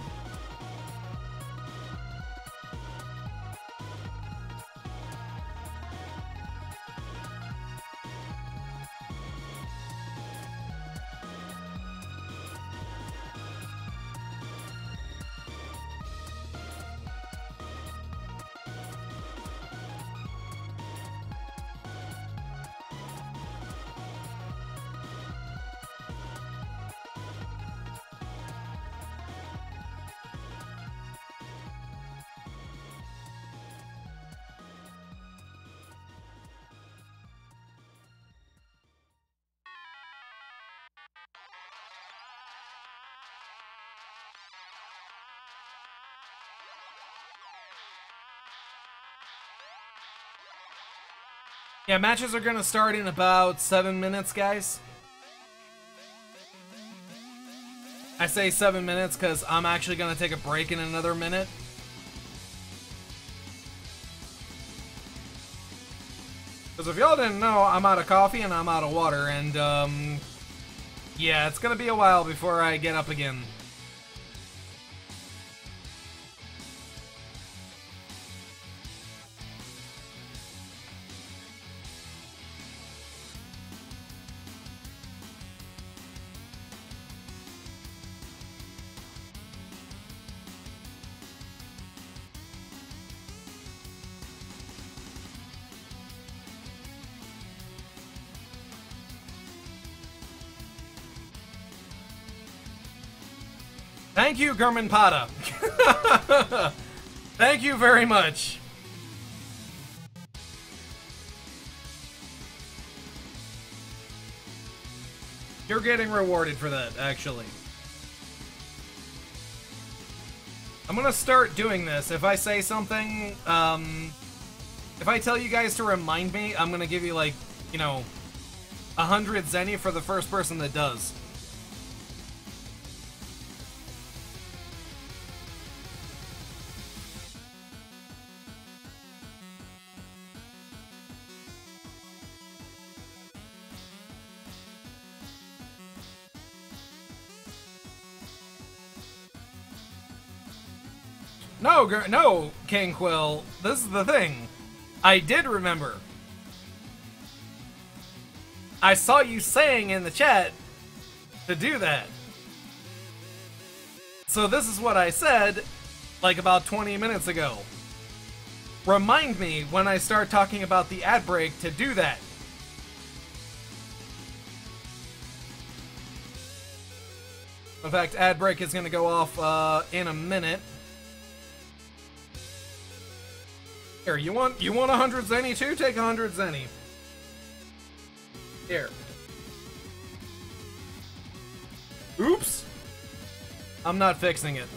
Speaker 1: Yeah, matches are gonna start in about 7 minutes, guys. I say 7 minutes because I'm actually gonna take a break in another minute. Because if y'all didn't know, I'm out of coffee and I'm out of water, and yeah, it's gonna be a while before I get up again. Thank you, Gurman Pata. Thank you very much. You're getting rewarded for that, actually. I'm gonna start doing this. If I say something, if I tell you guys to remind me, I'm gonna give you, like, you know, 100 zenny for the first person that does. No, no, King Quill. This is the thing. I did remember. I saw you saying in the chat to do that. So this is what I said, like, about 20 minutes ago. Remind me when I start talking about the ad break to do that. In fact, ad break is going to go off in a minute. Here, you want 100 zenny too? Take 100 zenny. Here. Oops. I'm not fixing it.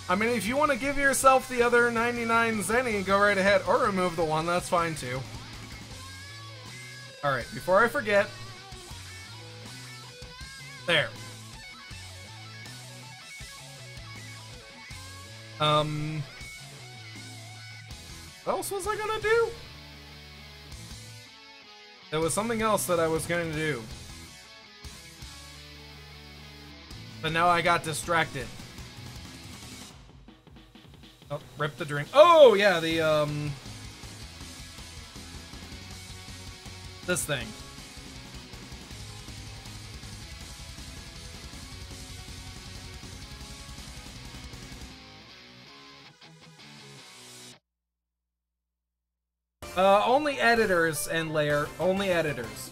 Speaker 1: I mean, if you want to give yourself the other 99 zenny, go right ahead, or remove the one, that's fine too. Alright, before I forget. There. What else was I gonna do? There was something else that I was going to do. But now I got distracted. Oh, rip the drink. Oh, yeah, the, this thing. Only editors and layer. Only editors.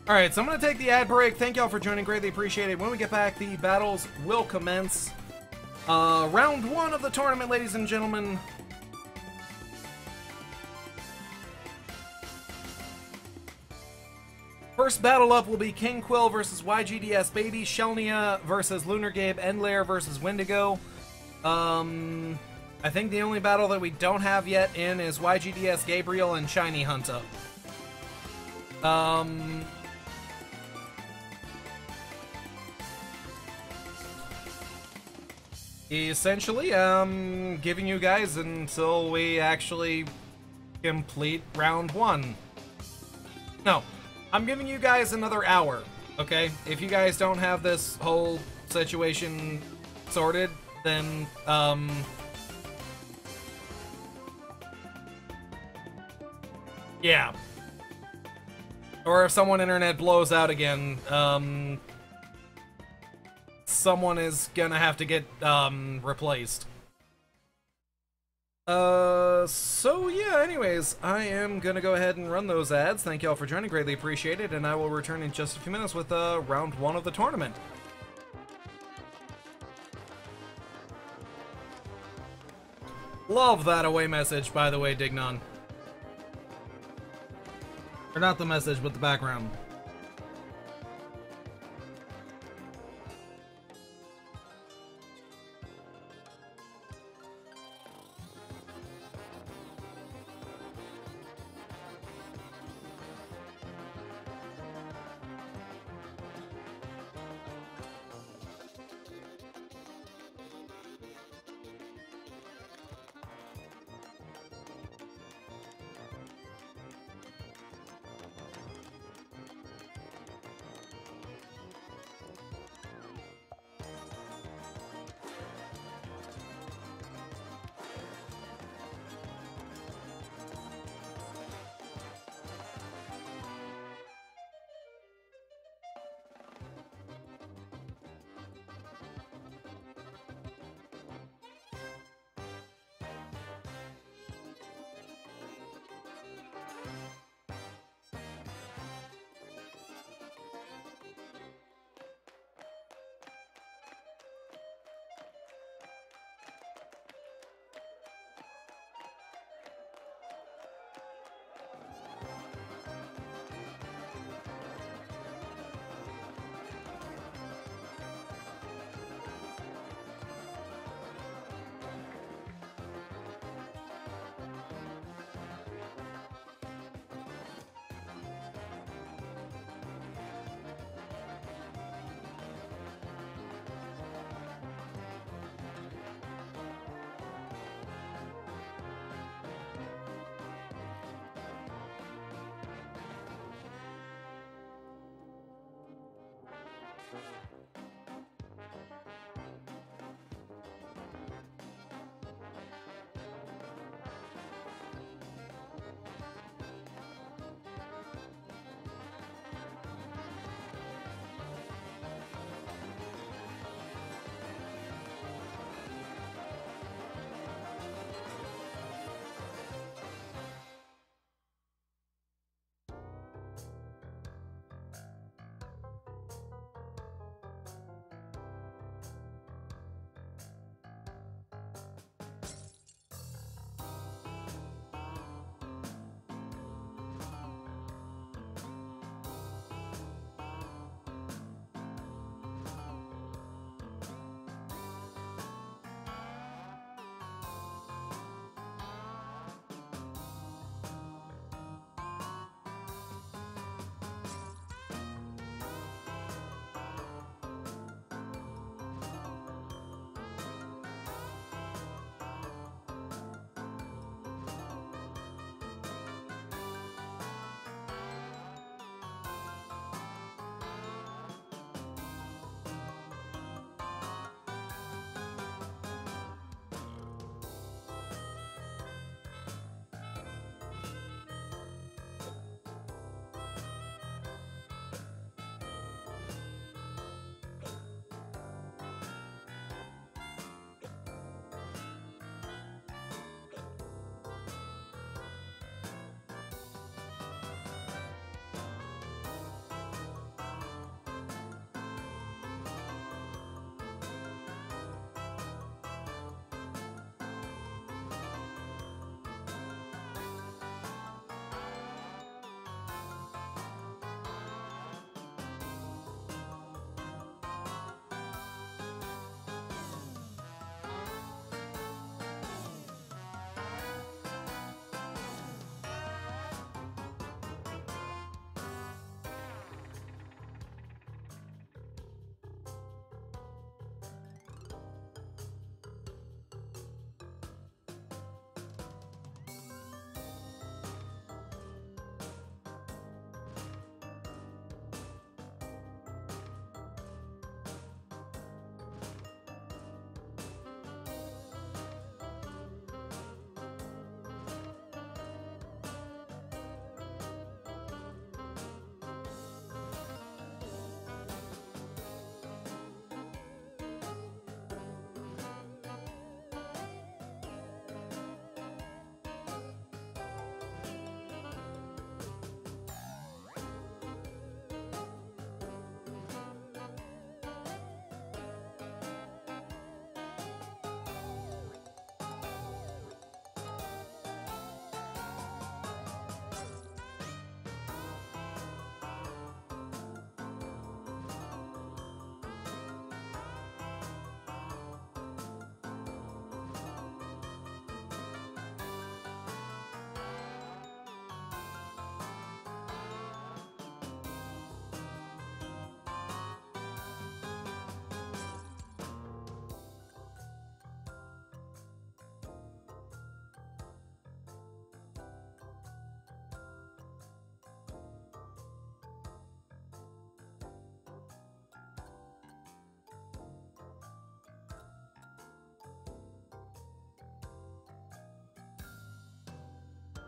Speaker 1: Alright, so I'm going to take the ad break. Thank y'all for joining. Greatly appreciated. When we get back, the battles will commence. Round 1 of the tournament, ladies and gentlemen. First battle up will be King Quill versus YGDS Baby, ShinyHunta versus Lunar Gabe, Endlayer versus Windigo. I think the only battle that we don't have yet in is YGDS Gabriel and ShinyHunta. Essentially, giving you guys until we actually complete round 1. No. I'm giving you guys another hour, okay? If you guys don't have this whole situation sorted, then, yeah. Or if someone internet blows out again, someone is gonna have to get, replaced. So yeah, anyways, I am gonna go ahead and run those ads. Thank y'all for joining, greatly appreciated, and I will return in just a few minutes with, round 1 of the tournament. Love that away message, by the way, Dignon. Or not the message, but the background.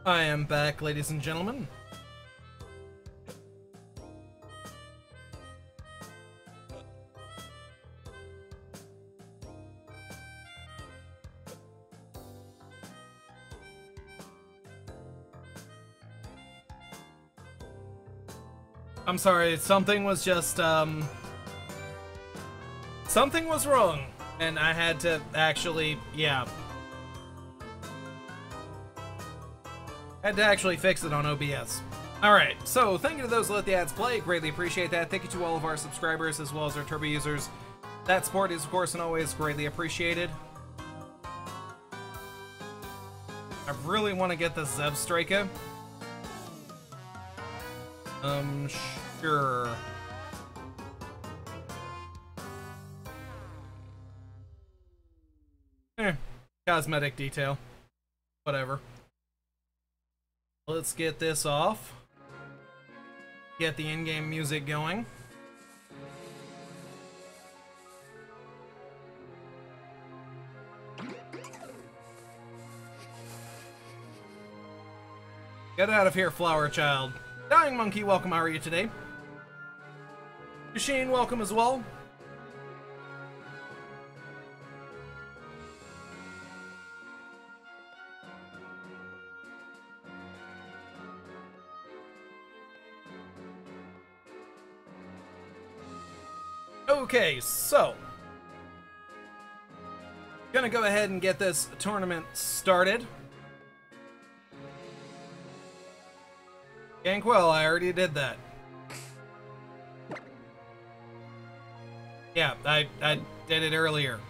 Speaker 1: I am back, ladies and gentlemen. I'm sorry, something was just, something was wrong, and I had to actually, yeah. Had to actually fix it on OBS. Alright, so thank you to those who let the ads play, greatly appreciate that. Thank you to all of our subscribers as well as our Turbo users. That support is, of course, and always greatly appreciated. I really want to get the Zev Striker. Sure. Cosmetic detail. Whatever. Let's get this off. Get the in-game music going. Get out of here, flower child. Dying Monkey, welcome. How are you today? Shane, welcome as well. Okay, so gonna go ahead and get this tournament started. Ganquil, I already did that. Yeah, I did it earlier.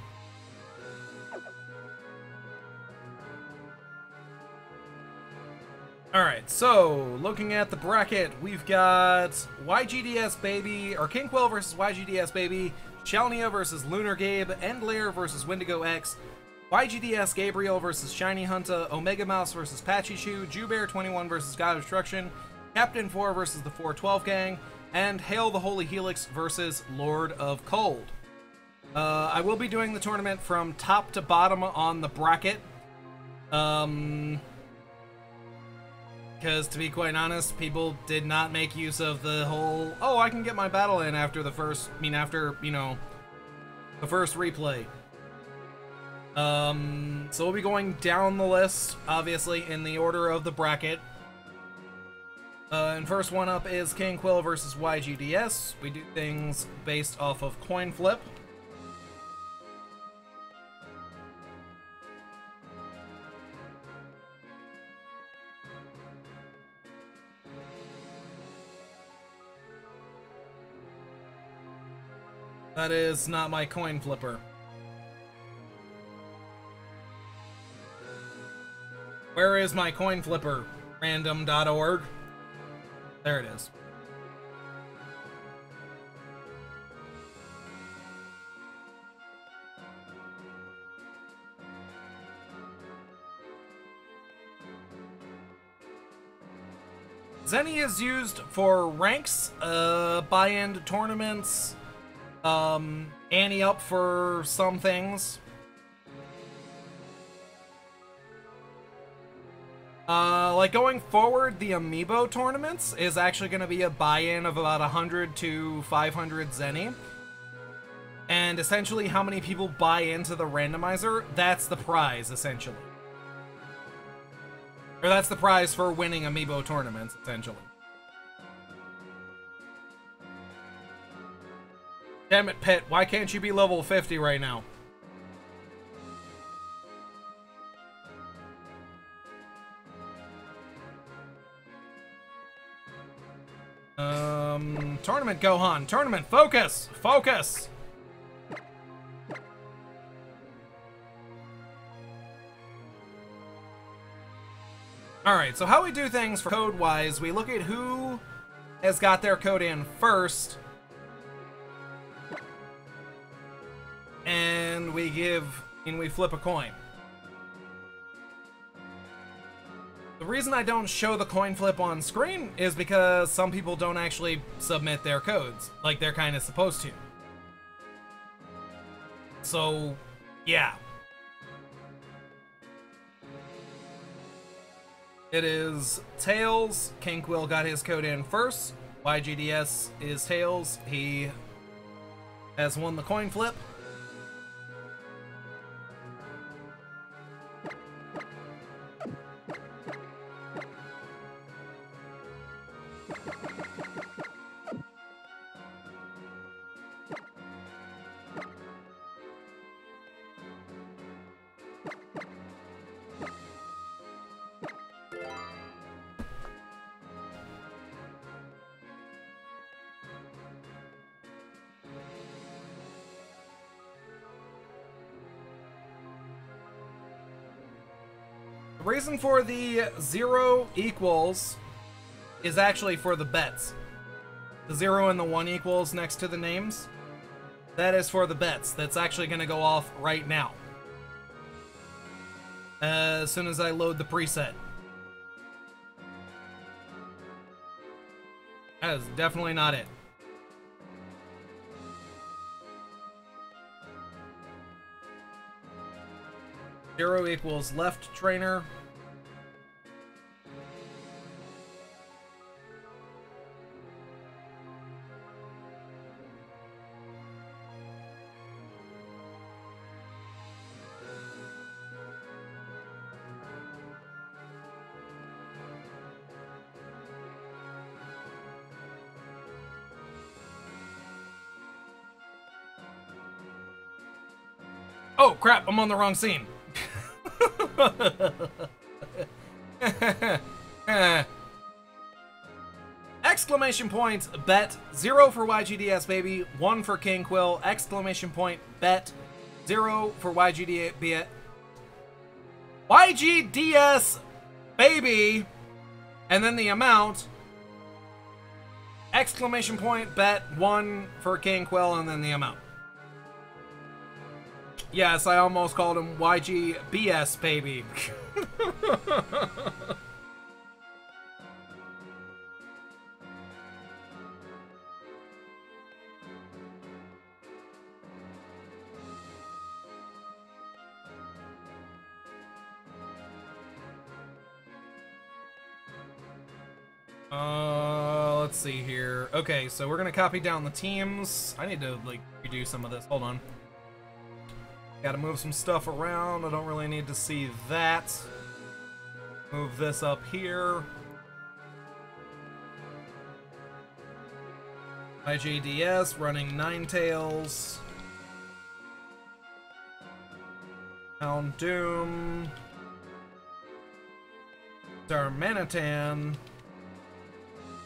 Speaker 1: Alright, so looking at the bracket, we've got YGDS Baby, or Kinquill versus YGDS Baby, Shalnia versus Lunar Gabe, Endlayer versus Windigox, YGDS Gabriel versus ShinyHunta, Omega Mouse versus Patchy-Chew, Jewbear21 versus God of Destruction, Captain 4 versus the 412 Gang, and Hail the Holy Helix versus Lord of Cold. I will be doing the tournament from top to bottom on the bracket. Because, to be quite honest, people did not make use of the whole, oh, I can get my battle in after the first, after, you know, the first replay. So we'll be going down the list, obviously, in the order of the bracket. And first one up is Kinquill versus YGDS. We do things based off of coin flip. That is not my coin flipper. Where is my coin flipper? Random.org. There it is. Zenny is used for ranks, buy-in tournaments, ante up for some things. Like going forward, the Amiibo tournaments is actually going to be a buy-in of about 100 to 500 Zenny. And essentially how many people buy into the randomizer, that's the prize, essentially. Or that's the prize for winning Amiibo tournaments, essentially. Damn it, Pit, why can't you be level 50 right now? Tournament Gohan, tournament, focus! Focus! Alright, so how we do things for code-wise, we look at who has got their code in first, and we flip a coin. The reason I don't show the coin flip on screen is because some people don't actually submit their codes, like they're kind of supposed to. So, yeah. It is Tails. Kinquill got his code in first. YGDS is Tails. He has won the coin flip. The reason for the 0 equals is actually for the bets. The 0 and the 1 equals next to the names. That is for the bets. That's actually going to go off right now. As soon as I load the preset. That is definitely not it. Zero equals left trainer. Oh, crap, I'm on the wrong scene. Exclamation point, bet. 0 for YGDS, baby. 1 for King Quill. Exclamation point, bet. 0 for YGDS, baby. And then the amount. Exclamation point, bet. 1 for King Quill, and then the amount. Yes, I almost called him YGBS, baby. Let's see here. Okay, so we're gonna copy down the teams. I need to, like, redo some of this. Hold on. Gotta move some stuff around. I don't really need to see that. Move this up here. IJDS running Ninetales. Hound Doom. Darmanitan.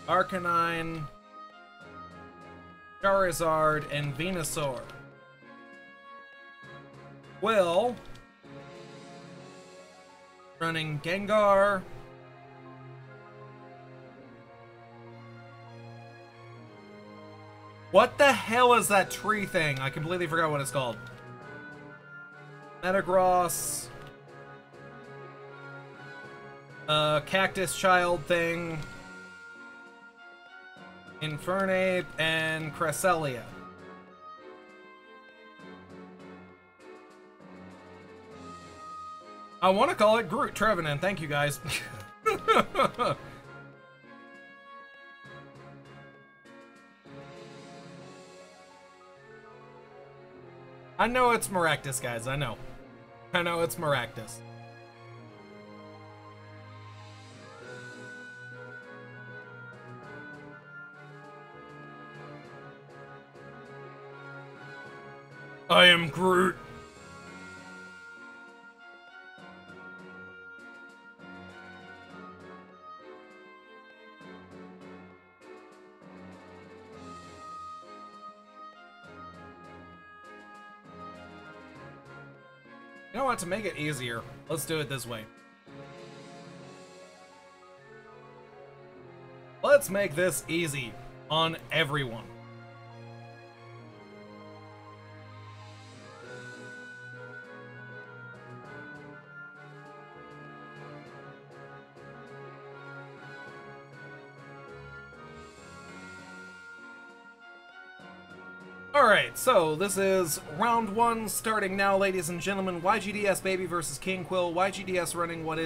Speaker 1: Arcanine. Charizard, and Venusaur. Will. Running Gengar. What the hell is that tree thing? I completely forgot what it's called. Metagross. Cactus Child thing. Infernape and Cresselia. I want to call it Groot Trevenant. Thank you, guys. I know it's Maractus, guys. I know. I know it's Maractus. I am Groot. You know what, to make it easier, let's do it this way. Let's make this easy on everyone. Alright, so this is round 1 starting now, ladies and gentlemen. YGDS baby versus King Quill. YGDS running what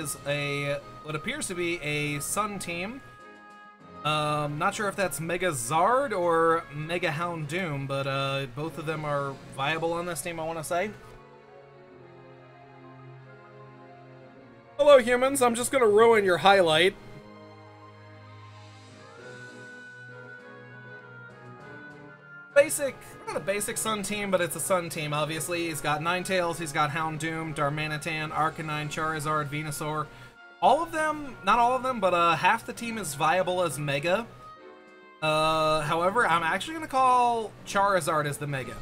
Speaker 1: appears to be a Sun team. Not sure if that's Mega Zard or Mega Houndoom, but both of them are viable on this team, I want to say. Hello humans, I'm just gonna ruin your highlight. Not a basic Sun team, but it's a Sun team, obviously. He's got Ninetales, he's got Houndoom, Darmanitan, Arcanine, Charizard, Venusaur. All of them, not all of them, but half the team is viable as Mega. However, I'm actually going to call Charizard as the Mega.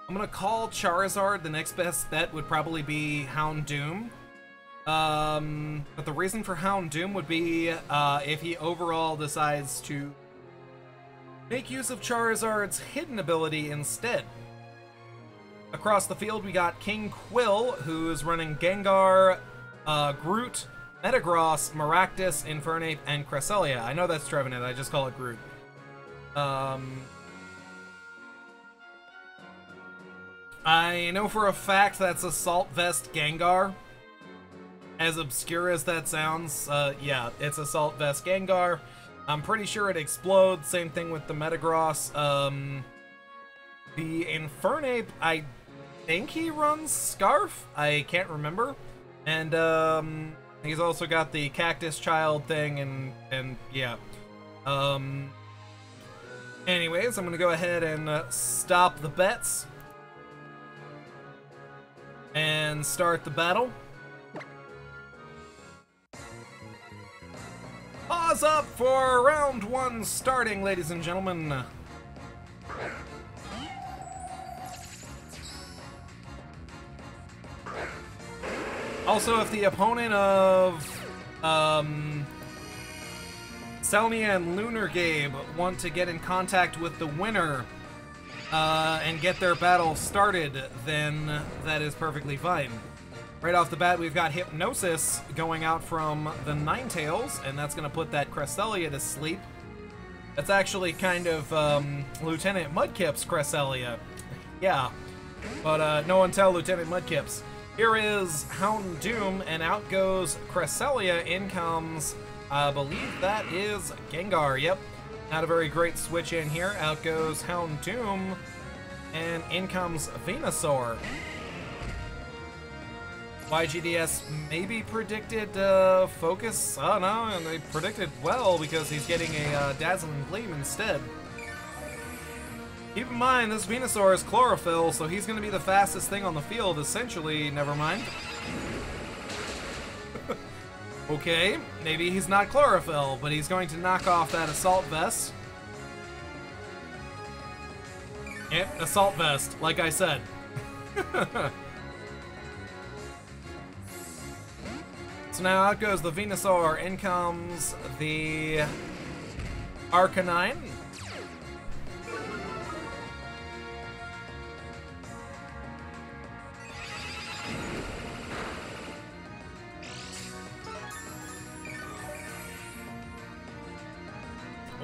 Speaker 1: I'm going to call Charizard. The next best bet would probably be Houndoom. But the reason for Houndoom would be if he overall decides to make use of Charizard's hidden ability instead. Across the field, we got King Quill, who is running Gengar, Groot, Metagross, Maractus, Infernape, and Cresselia. I know that's Trevenant, I just call it Groot. I know for a fact that's Assault Vest Gengar. As obscure as that sounds, yeah, it's Assault Vest Gengar. I'm pretty sure it explodes. Same thing with the Metagross. The Infernape, I think he runs Scarf. I can't remember. And he's also got the Cactus Child thing, and yeah. Anyways, I'm gonna go ahead and stop the bets. and start the battle. Pause up for round 1 starting, ladies and gentlemen. Also, if the opponent of Selnia and Lunar Gabe want to get in contact with the winner and get their battle started, then that is perfectly fine. Right off the bat, we've got Hypnosis going out from the Ninetales, and that's going to put that Cresselia to sleep. That's actually kind of Lieutenant Mudkip's Cresselia. Yeah, but no one tell Lieutenant Mudkips. Here is Hound Doom, and out goes Cresselia. In comes, I believe that is Gengar. Yep, not a very great switch in here. Out goes Hound Doom, and in comes Venusaur. YGDS maybe predicted Focus. I don't know, and they predicted well because he's getting a Dazzling Gleam instead. Keep in mind, this Venusaur is Chlorophyll, so he's going to be the fastest thing on the field, essentially. Never mind. Okay, maybe he's not Chlorophyll, but he's going to knock off that Assault Vest. Yep, Assault Vest, like I said. So now out goes the Venusaur, in comes the Arcanine.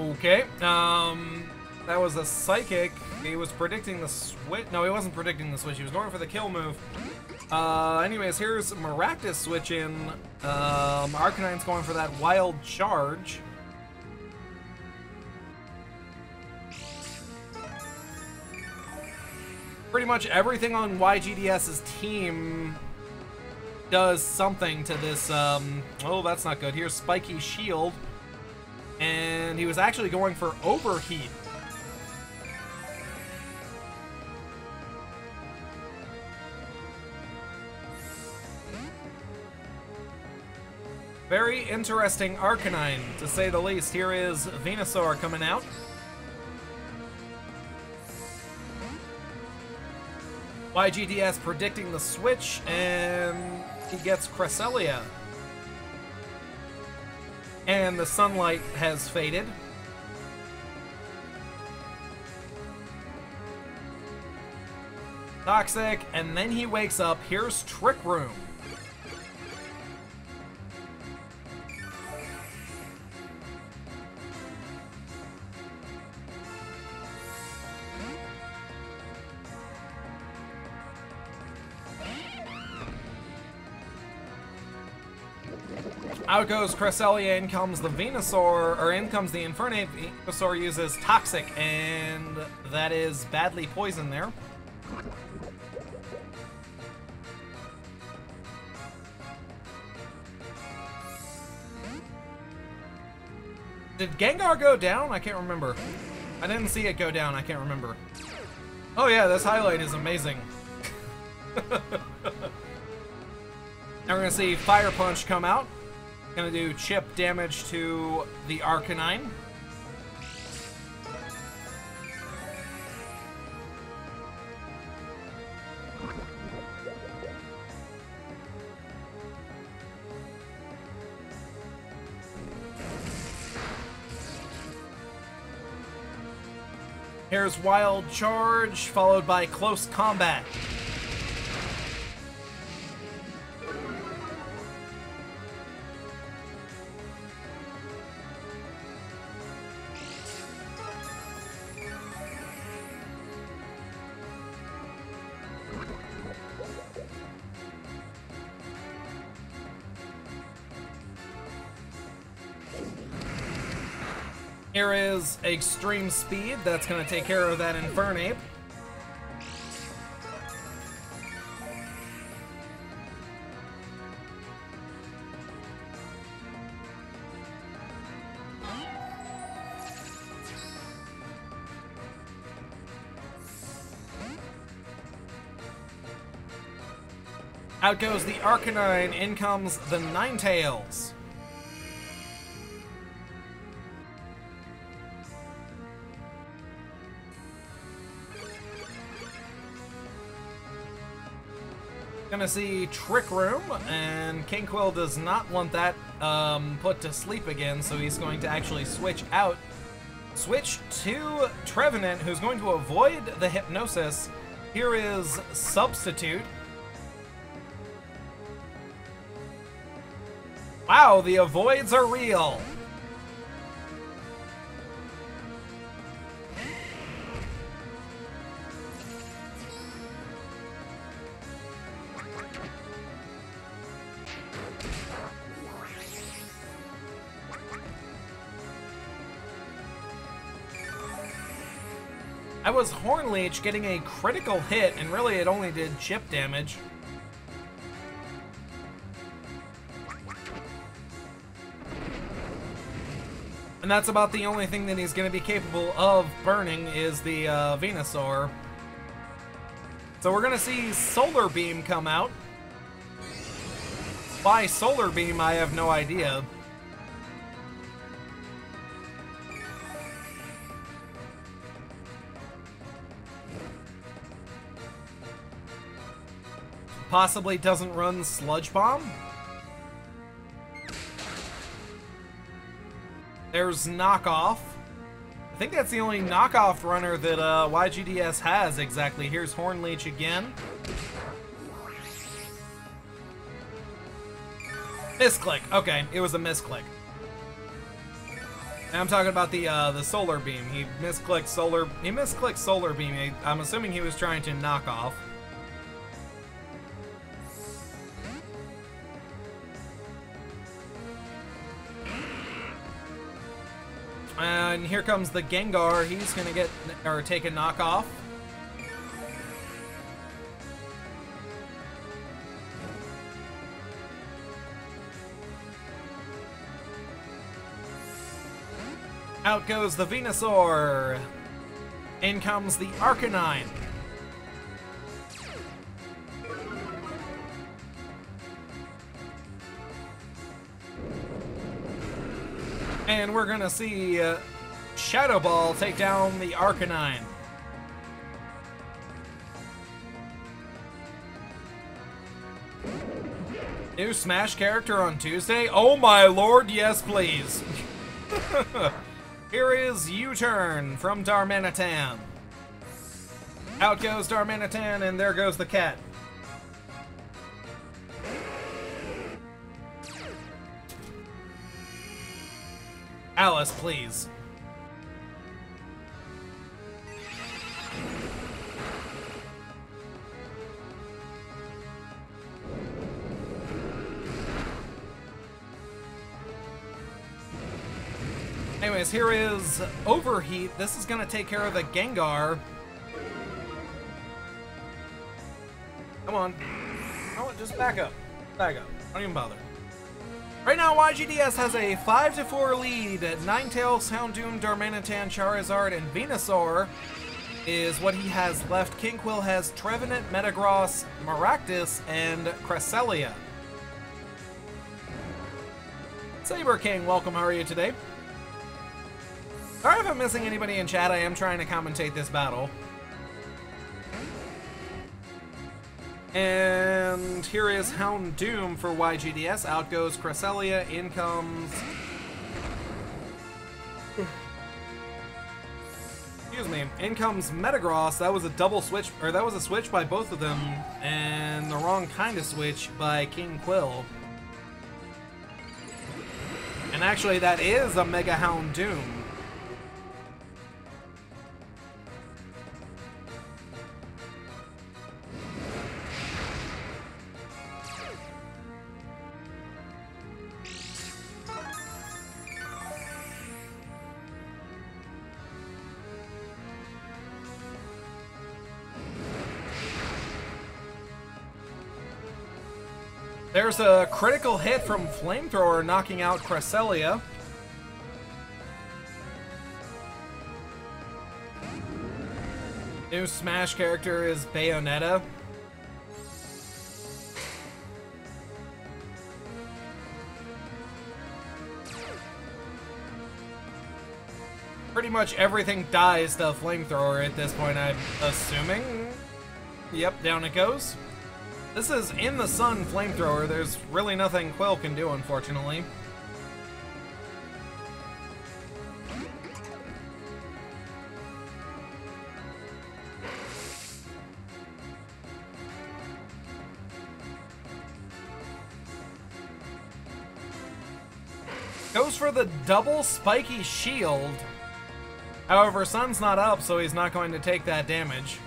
Speaker 1: Okay, that was a Psychic. He was predicting the switch. No, he wasn't predicting the switch. He was going for the kill move. Anyways, here's Maractus switch in. Arcanine's going for that Wild Charge. Pretty much everything on YGDS's team does something to this. Oh, that's not good. Here's Spiky Shield. And he was actually going for Overheat. Very interesting Arcanine, to say the least. Here is Venusaur coming out. YGDS predicting the switch, and he gets Cresselia. And the sunlight has faded. Toxic, and then he wakes up. Here's Trick Room. Out goes Cresselia, in comes the Venusaur, or in comes the Infernape. Venusaur uses Toxic, and that is badly poisoned there. Did Gengar go down? I can't remember. I didn't see it go down, I can't remember. Oh yeah, this highlight is amazing. Now we're gonna see Fire Punch come out. Gonna do chip damage to the Arcanine. Here's Wild Charge, followed by Close Combat. Here is Extreme Speed. That's going to take care of that Infernape. Out goes the Arcanine, in comes the Ninetales. Gonna see Trick Room, and King Quill does not want that put to sleep again, so he's going to actually switch out. Switch to Trevenant, who's going to avoid the Hypnosis. Here is Substitute. Wow, the avoids are real. I was Hornleech getting a critical hit, and really it only did chip damage. And that's about the only thing that he's going to be capable of burning is the Venusaur. So we're going to see Solar Beam come out. Why Solar Beam, I have no idea. Possibly doesn't run Sludge Bomb. There's Knockoff. I think that's the only knockoff runner that YGDS has exactly. Here's Hornleech again. Misclick. Okay, it was a misclick. And I'm talking about the Solar Beam. He misclicked Solar Beam. I'm assuming he was trying to knock off. And here comes the Gengar. He's gonna get or take a knockoff. Out goes the Venusaur. In comes the Arcanine. And we're gonna see Shadow Ball take down the Arcanine. New Smash character on Tuesday? Oh my lord, yes please. Here is U-Turn from Darmanitan. Out goes Darmanitan, and there goes the cat. Alice, please. Anyways, here is Overheat. This is going to take care of the Gengar. Come on. Oh, just back up. Back up. Don't even bother. Right now, YGDS has a 5-4 lead. Ninetales, Houndoom, Darmanitan, Charizard, and Venusaur is what he has left. King Quill has Trevenant, Metagross, Maractus, and Cresselia. Saber King, welcome. How are you today? Sorry if I'm missing anybody in chat. I am trying to commentate this battle. And here is Houndoom for YGDS. Out goes Cresselia. In comes... Excuse me. In comes Metagross. That was a double switch, or that was a switch by both of them, and the wrong kind of switch by King Quill. And actually, that is a Mega Houndoom. There's a critical hit from Flamethrower, knocking out Cresselia. New Smash character is Bayonetta. pretty much everything dies to flamethrower at this point, I'm assuming. Yep, down it goes. This is in the sun flamethrower. There's really nothing Quill can do, unfortunately. Goes for the double spiky shield. However, Sun's not up, so he's not going to take that damage.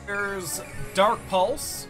Speaker 1: There's Dark Pulse.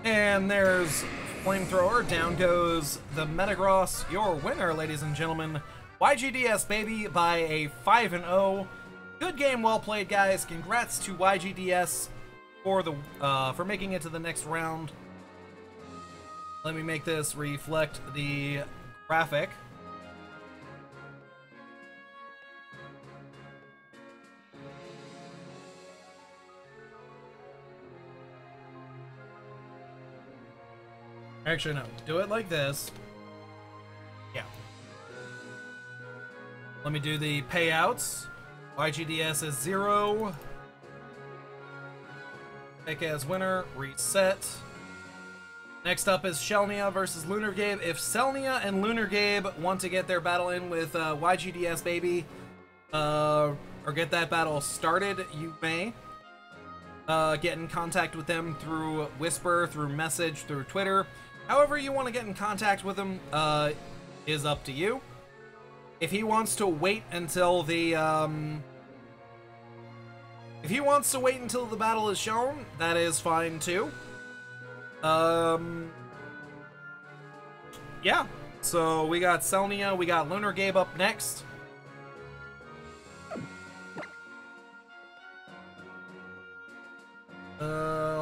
Speaker 1: And there's Flamethrower. Down goes the Metagross, your winner, ladies and gentlemen. YGDS, baby, by a 5-0. Good game, well played, guys. Congrats to YGDS for making it to the next round. Let me make this reflect the graphic. Actually, no. Do it like this. Yeah. Let me do the payouts. YGDS is 0. Pick as winner. Reset. Next up is Shelnia versus Lunar Gabe. If Selnia and Lunar Gabe want to get their battle in with YGDS, baby, or get that battle started, you may get in contact with them through Whisper, through message, through Twitter. However you want to get in contact with him is up to you. If he wants to wait until the battle is shown, that is fine too. Yeah. So we got Selnia, we got Lunar Gabe up next.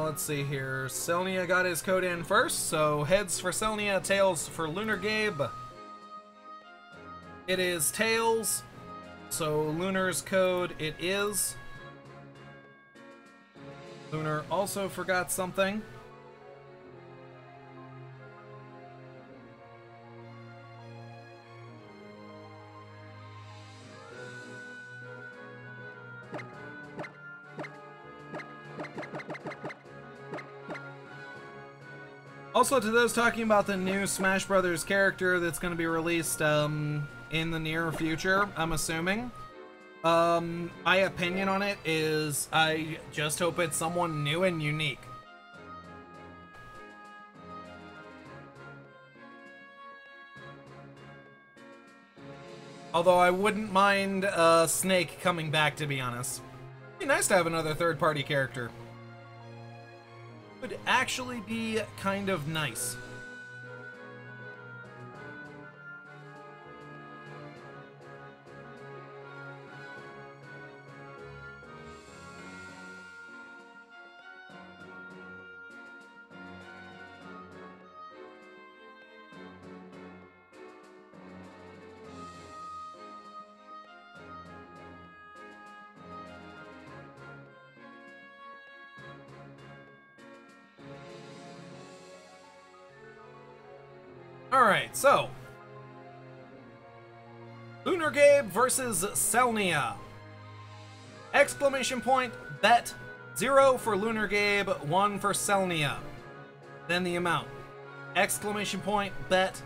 Speaker 1: Let's see here. Selnia got his code in first, so heads for Selnia, tails for Lunar Gabe. It is tails, so Lunar's code it is. Lunar also forgot something. Also, to those talking about the new Smash Brothers character that's going to be released in the near future, I'm assuming. My opinion on it is I just hope it's someone new and unique. Although I wouldn't mind Snake coming back, to be honest. It'd be nice to have another third-party character. Would actually be kind of nice. Alright, so Lunar Gabe versus Selnia. Exclamation point, bet 0 for Lunar Gabe, 1 for Selnia. Then the amount. Exclamation point, bet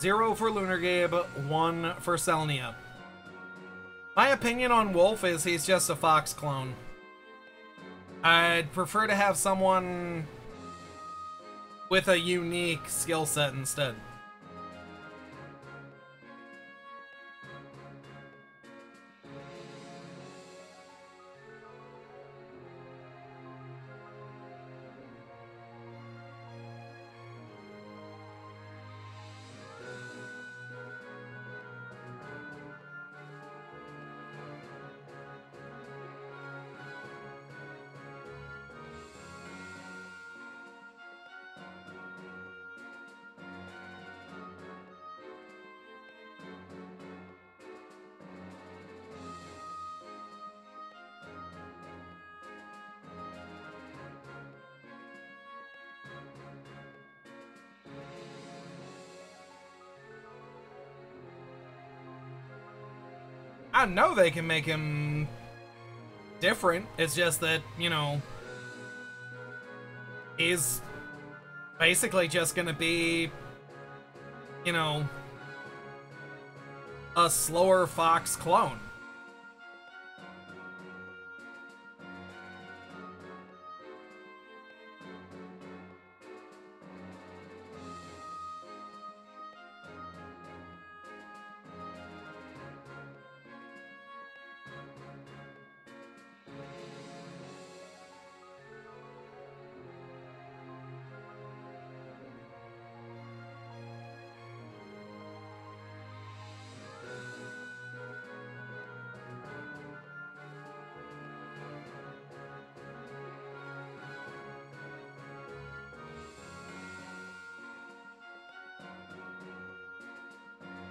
Speaker 1: 0 for Lunar Gabe, 1 for Selnia. My opinion on Wolf is he's just a Fox clone. I'd prefer to have someone with a unique skill set instead. I know they can make him different. It's just that, you know, he's basically just gonna be, you know, a slower Fox clone.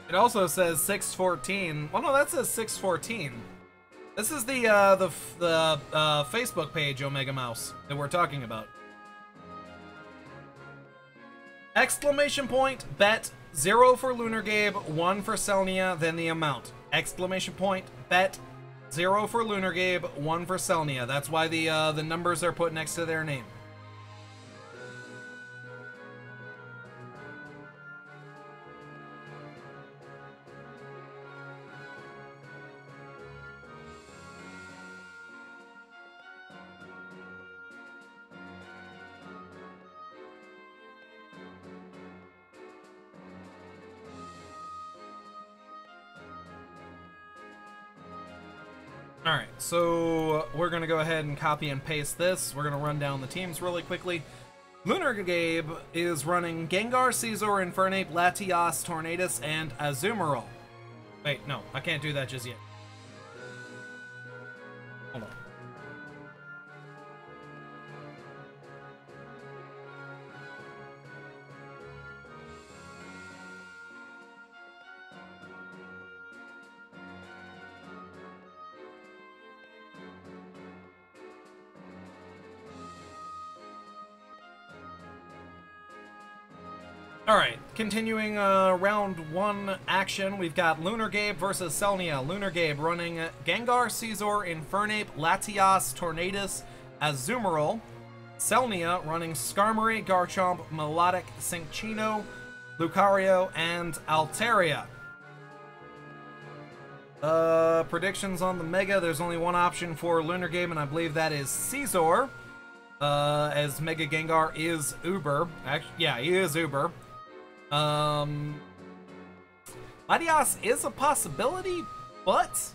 Speaker 1: It also says 614. Well, no, that says 614. This is the Facebook page, Omega Mouse, that we're talking about. Exclamation point, bet 0 for Lunar Gabe, 1 for Selnia, then the amount. Exclamation point, bet 0 for Lunar Gabe, 1 for Selnia. That's why the numbers are put next to their name. Alright, so we're going to go ahead and copy and paste this. We're going to run down the teams really quickly. Lunar Gabe is running Gengar, Caesar, Infernape, Latias, Tornadus, and Azumarill. Wait, no, I can't do that just yet. Hold on. Alright, continuing round 1 action, we've got Lunar Gabe versus Selnia. Lunar Gabe running Gengar, Caesar, Infernape, Latias, Tornadus, Azumarill. Selnia running Skarmory, Garchomp, Melodic, Cinccino, Lucario, and Altaria. Predictions on the Mega, there's only one option for Lunar Gabe, and I believe that is Caesar. As Mega Gengar is Uber. Actually, yeah, he is Uber. Latias is a possibility, but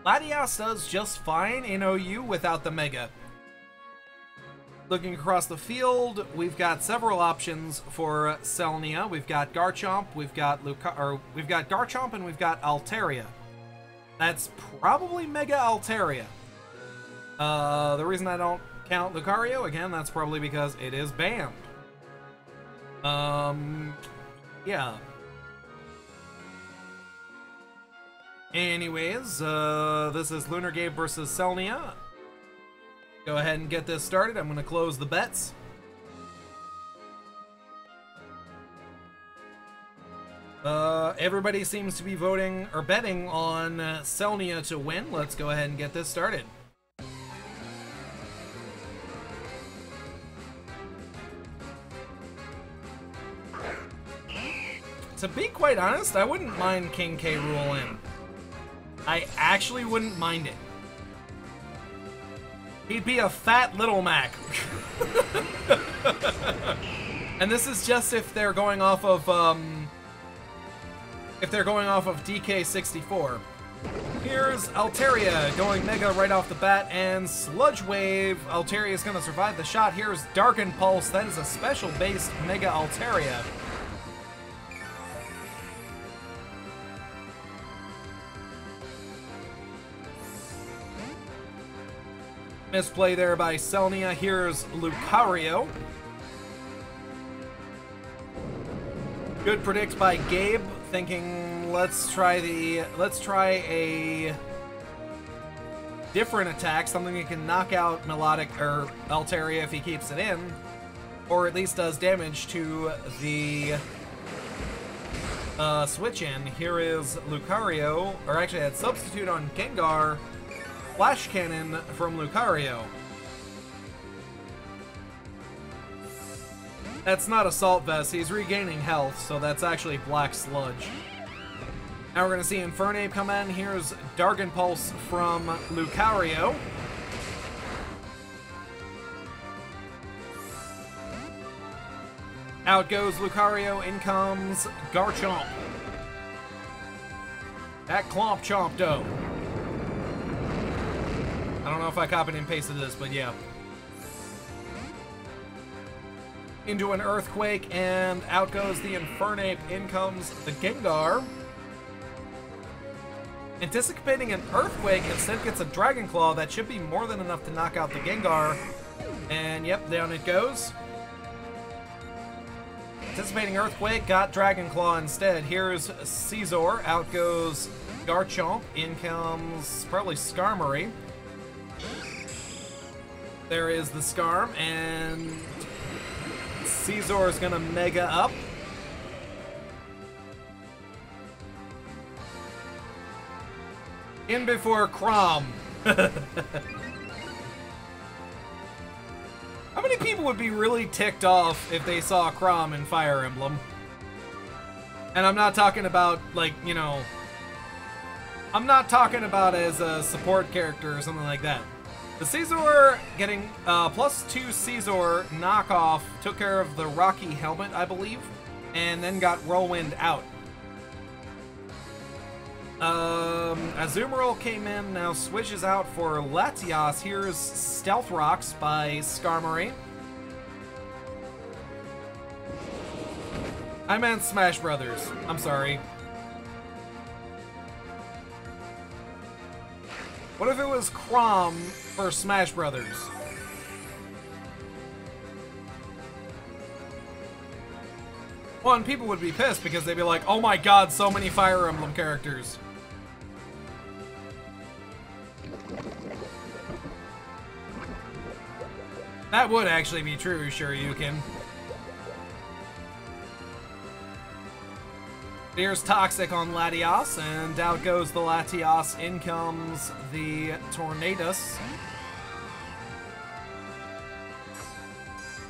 Speaker 1: Latias does just fine in OU without the Mega. Looking across the field, we've got several options for Selnia. We've got Garchomp, we've got Garchomp, and we've got Altaria. That's probably Mega Altaria. The reason I don't count Lucario, again, that's probably because it is banned. Yeah. Anyways, this is Lunar Gabe versus Selnia. Go ahead and get this started. I'm going to close the bets. Everybody seems to be voting or betting on Selnia to win. Let's go ahead and get this started. To be quite honest, I wouldn't mind King K. Rool in. I actually wouldn't mind it. He'd be a fat little Mac. And this is just if they're going off of DK64. Here's Altaria going Mega right off the bat, and Sludge Wave. Altaria is going to survive the shot. Here's Darken Pulse. That is a special based Mega Altaria. Misplay there by Selnia. Here's Lucario. Good predict by Gabe, thinking let's try a different attack, something that can knock out Melodic or Altaria if he keeps it in, or at least does damage to the switch in. Here is Lucario, or actually I had substitute on Gengar. Flash Cannon from Lucario. That's not Assault Vest, he's regaining health, so that's actually Black Sludge. Now we're going to see Infernape come in. Here's Darken Pulse from Lucario. Out goes Lucario, in comes Garchomp. That Clomp Chomp dough. I don't know if I copied and pasted this, but yeah. Into an Earthquake, and out goes the Infernape. In comes the Gengar. Anticipating an Earthquake, instead gets a Dragon Claw. That should be more than enough to knock out the Gengar. And yep, down it goes. Anticipating Earthquake, got Dragon Claw instead. Here's Caesar. Out goes Garchomp. In comes probably Skarmory. There is the Skarm, and Caesar is gonna Mega up. In before Chrom. How many people would be really ticked off if they saw Chrom in Fire Emblem? And I'm not talking about, like, you know, I'm not talking about as a support character or something like that. The Caesar getting +2 Caesar knockoff took care of the Rocky helmet, I believe, and then got Whirlwind out. Azumarill came in, now switches out for Latias. Here's Stealth Rocks by Skarmory. I meant Smash Brothers. I'm sorry. What if it was Chrom for Smash Brothers? One, people would be pissed because they'd be like, oh my god, so many Fire Emblem characters. That would actually be true, Shoryuken. Here's Toxic on Latias, and out goes the Latias. In comes the Tornadus.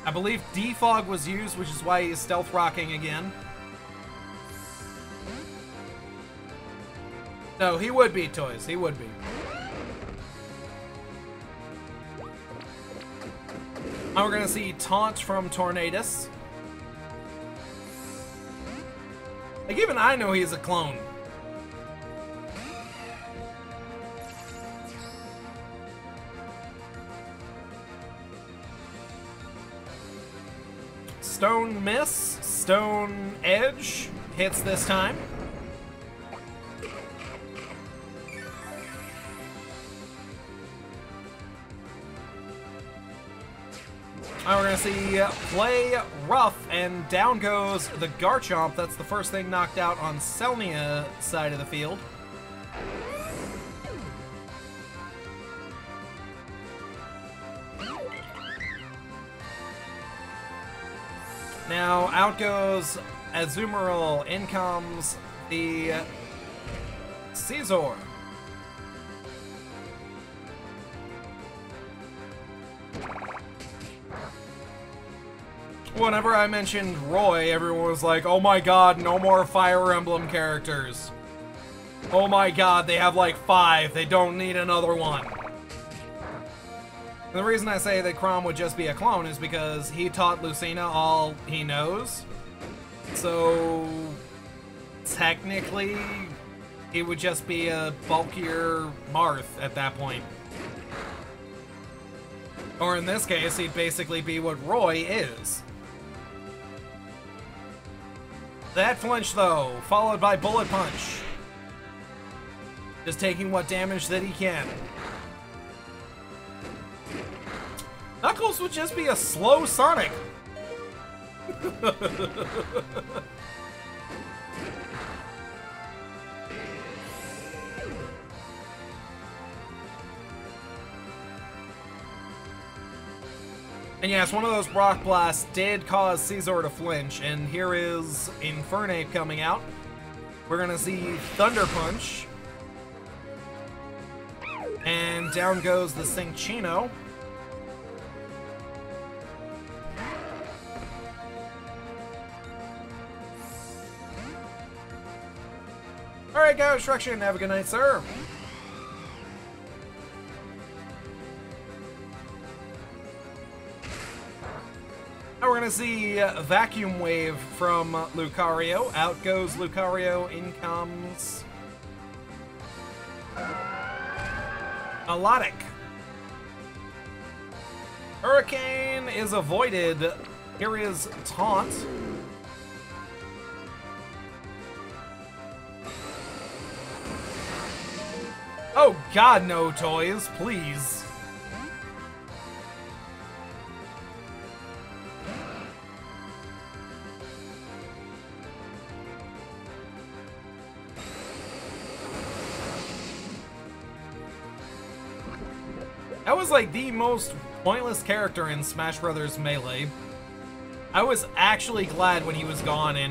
Speaker 1: I believe Defog was used, which is why he's stealth rocking again. No, he would be, Toys. He would be. Now we're gonna see Taunt from Tornadus. Like, even I know he's a clone. Stone Miss, Stone Edge hits this time. Now we're gonna see Play Rough, and down goes the Garchomp. That's the first thing knocked out on Selnia's side of the field. Now out goes Azumarill. In comes the Caesar. Whenever I mentioned Roy, everyone was like, oh my god, no more Fire Emblem characters. Oh my god, they have like 5, they don't need another one. And the reason I say that Chrom would just be a clone is because he taught Lucina all he knows. So, technically, he would just be a bulkier Marth at that point. Or in this case, he'd basically be what Roy is. That flinch, though, followed by Bullet Punch. Just taking what damage that he can. Knuckles would just be a slow Sonic. And yes, one of those Rock Blasts did cause Caesar to flinch, and here is Infernape coming out. We're gonna see Thunder Punch. And down goes the Cinccino. Alright, go Destruction. Have a good night, sir. Now we're gonna see Vacuum Wave from Lucario. Out goes Lucario, in comes Melodic. Hurricane is avoided. Here is Taunt. Oh god, no toys, please. That was like the most pointless character in Smash Bros. Melee. I was actually glad when he was gone in,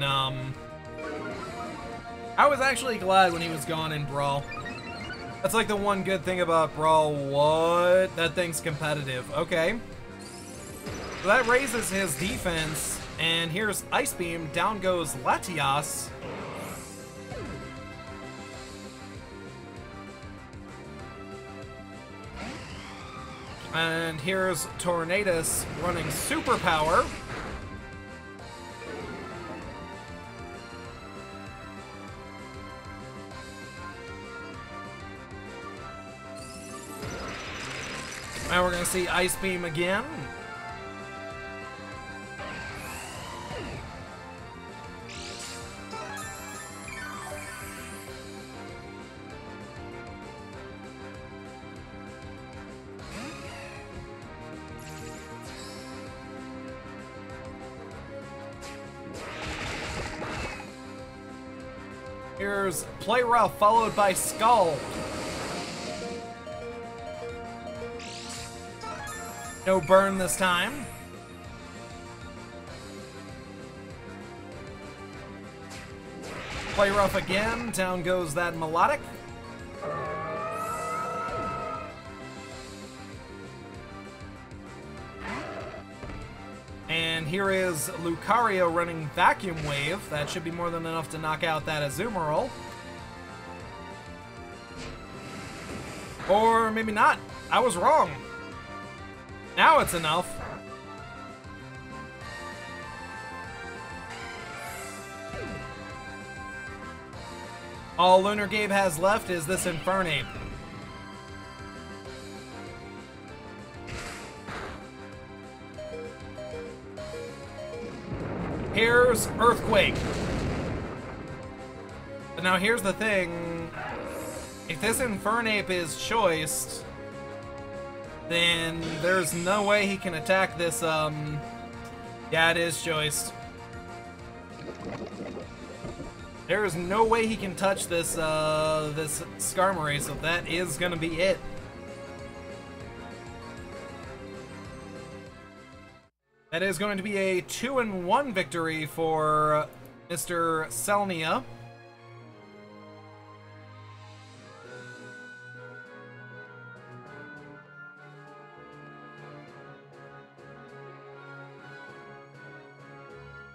Speaker 1: Brawl. That's like the one good thing about Brawl. What? That thing's competitive. Okay. So that raises his defense, and here's Ice Beam. Down goes Latias. And here's Tornadus running Superpower. Now we're gonna see Ice Beam again. Here's Play Rough, followed by Skull. No burn this time. Play Rough again. Down goes that Melodic. And here is Lucario running Vacuum Wave. That should be more than enough to knock out that Azumarill. Or maybe not. I was wrong. Now it's enough. All Lunar Gabe has left is this Infernape. Here's Earthquake. But now here's the thing. If this Infernape is choiced, then there's no way he can attack this, yeah, it is choiced. There is no way he can touch this, this Skarmory, so that is gonna be it. That is going to be a 2-1 victory for Mr. Selnia.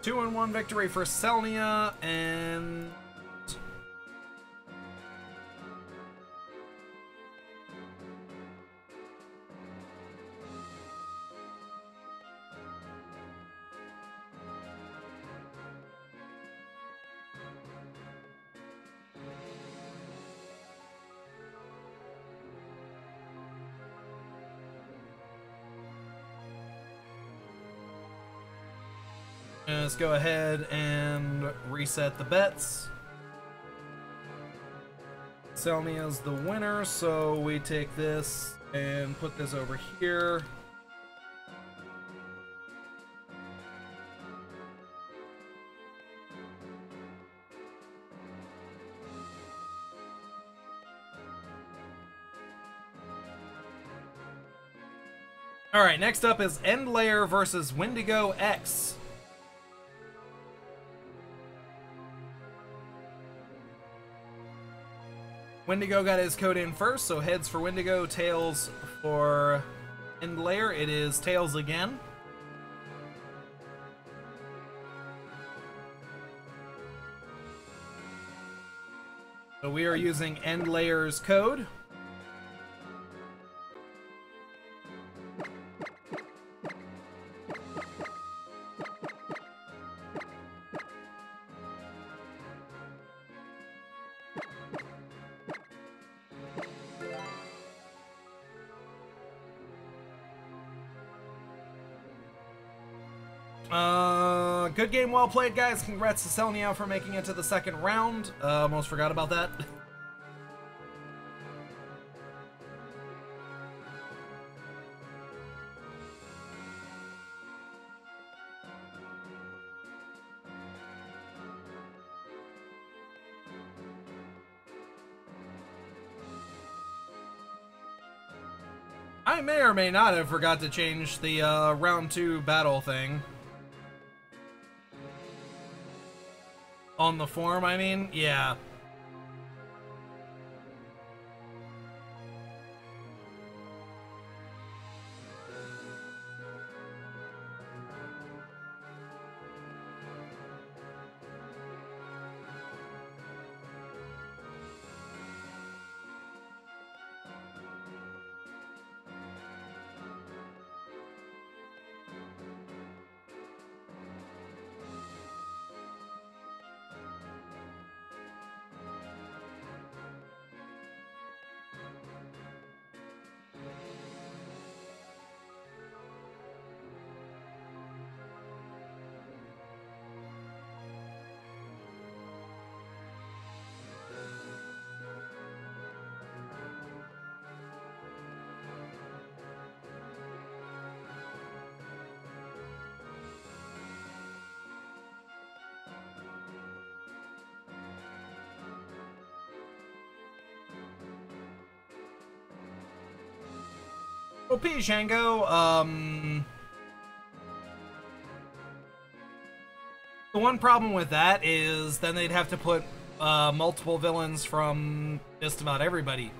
Speaker 1: Two and one victory for Selnia, and let's go ahead and reset the bets. Selnia's the winner, so we take this and put this over here. Alright, next up is End Layer versus Windigox. Windigo got his code in first, so heads for Windigo, tails for End Layer. It is tails again. So we are using End Layer's code. Good game, well played, guys. Congrats to Selnia for making it to the second round. Almost forgot about that. I may or may not have forgot to change the round 2 battle thing. On the forum, I mean? Yeah. OP Shango, the one problem with that is then they'd have to put multiple villains from just about everybody.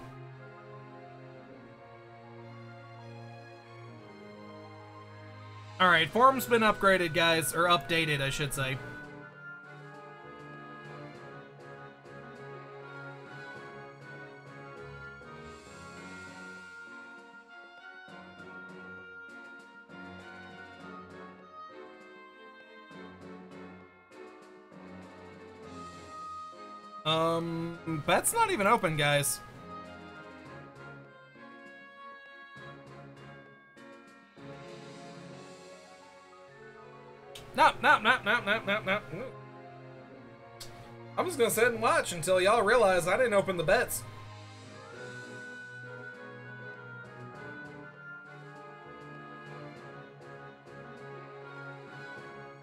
Speaker 1: Alright, forum's been upgraded, guys, or updated, I should say. Bet's not even open, guys. No. I'm just gonna sit and watch until y'all realize I didn't open the bets.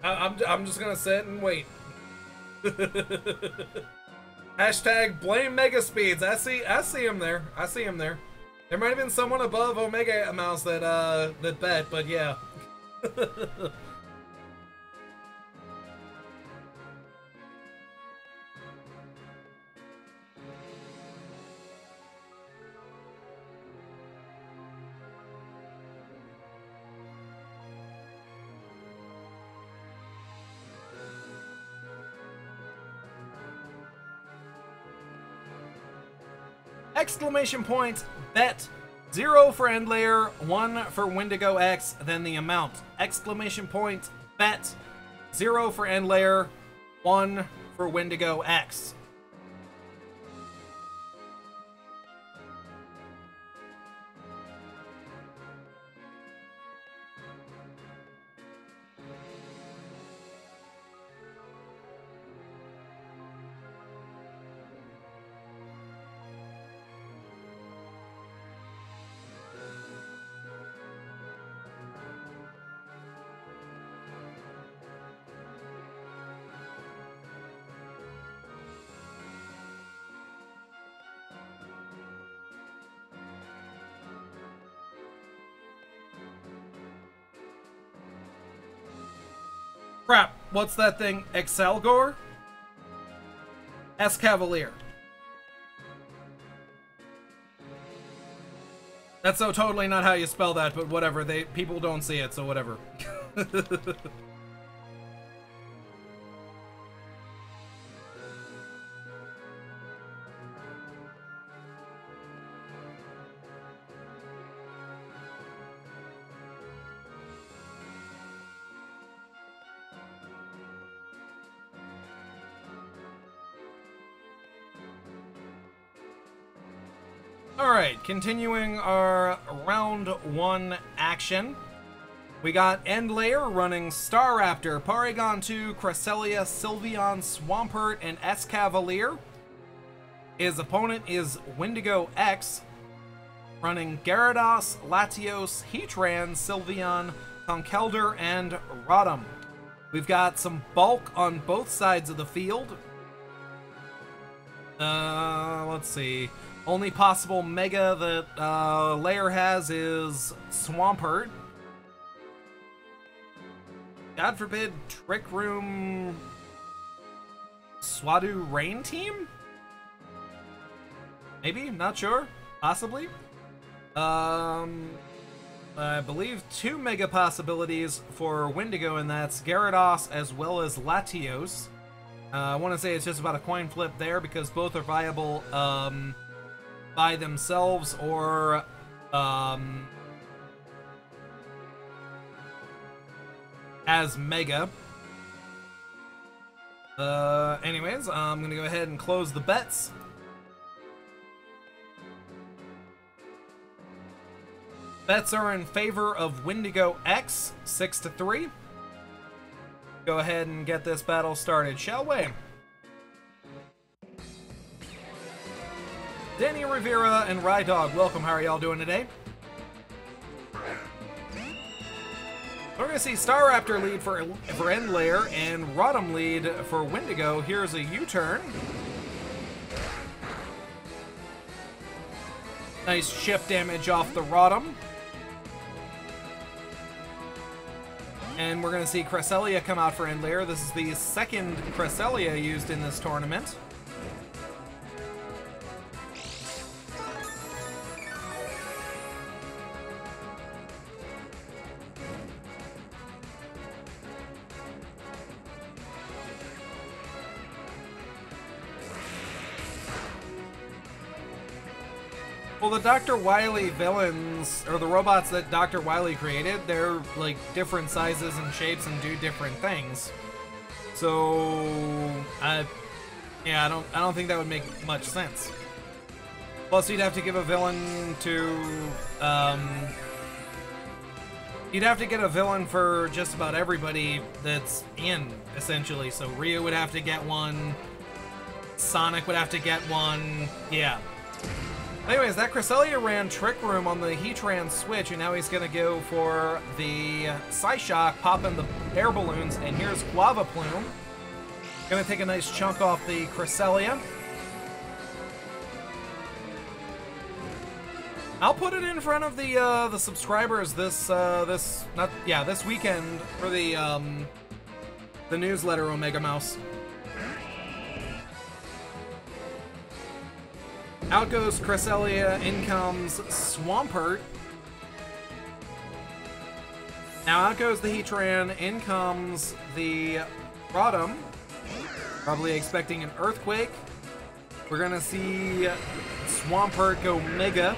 Speaker 1: I'm just gonna sit and wait. Hashtag blame Mega Speeds. I see him there. I see him there. There might have been someone above Omega Mouse that that bet, but yeah. Exclamation point, bet. 0 for end layer, 1 for Windigo X, then the amount. Exclamation point, bet. 0 for end layer, 1 for Windigo X. Crap, what's that thing? Excelgor? Escavalier. That's so totally not how you spell that, but whatever. People don't see it, so whatever. Alright, continuing our round 1 action. We got End Layer running Staraptor, Porygon 2, Cresselia, Sylveon, Swampert, and Escavalier. His opponent is Windigo X, running Gyarados, Latios, Heatran, Sylveon, Conkeldurr, and Rotom. We've got some bulk on both sides of the field. Let's see. Only possible Mega that Layer has is Swampert. God forbid, Trick Room Swadu Rain Team? Maybe? Not sure. Possibly. I believe 2 Mega possibilities for Windigo, and that's Gyarados as well as Latios. I want to say it's just about a coin flip there because both are viable by themselves or as Mega. Anyways, I'm going to go ahead and close the bets. Bets are in favor of Windigo X, 6-3. Go ahead and get this battle started, shall we? Danny Rivera and Rydog, welcome. How are y'all doing today? We're going to see Staraptor lead for End Layer and Rotom lead for Windigo. Here's a U-turn. Nice chip damage off the Rotom. And we're going to see Cresselia come out for End Layer. This is the second Cresselia used in this tournament. Well, the Dr. Wily villains, or the robots that Dr. Wily created, they're like different sizes and shapes and do different things. So, yeah, I don't think that would make much sense. Plus, you'd have to give a villain to, you'd have to get a villain for just about everybody that's in, essentially. So Ryu would have to get one, Sonic would have to get one, yeah. Anyways, that Cresselia ran Trick Room on the Heatran switch, and now he's going to go for the Psyshock, popping the air balloons, and here's Guava Plume. Going to take a nice chunk off the Cresselia. I'll put it in front of the subscribers this weekend for the newsletter, Omega Mouse. Out goes Cresselia, in comes Swampert. Now out goes the Heatran, in comes the Rotom. Probably expecting an Earthquake. We're gonna see Swampert go Mega.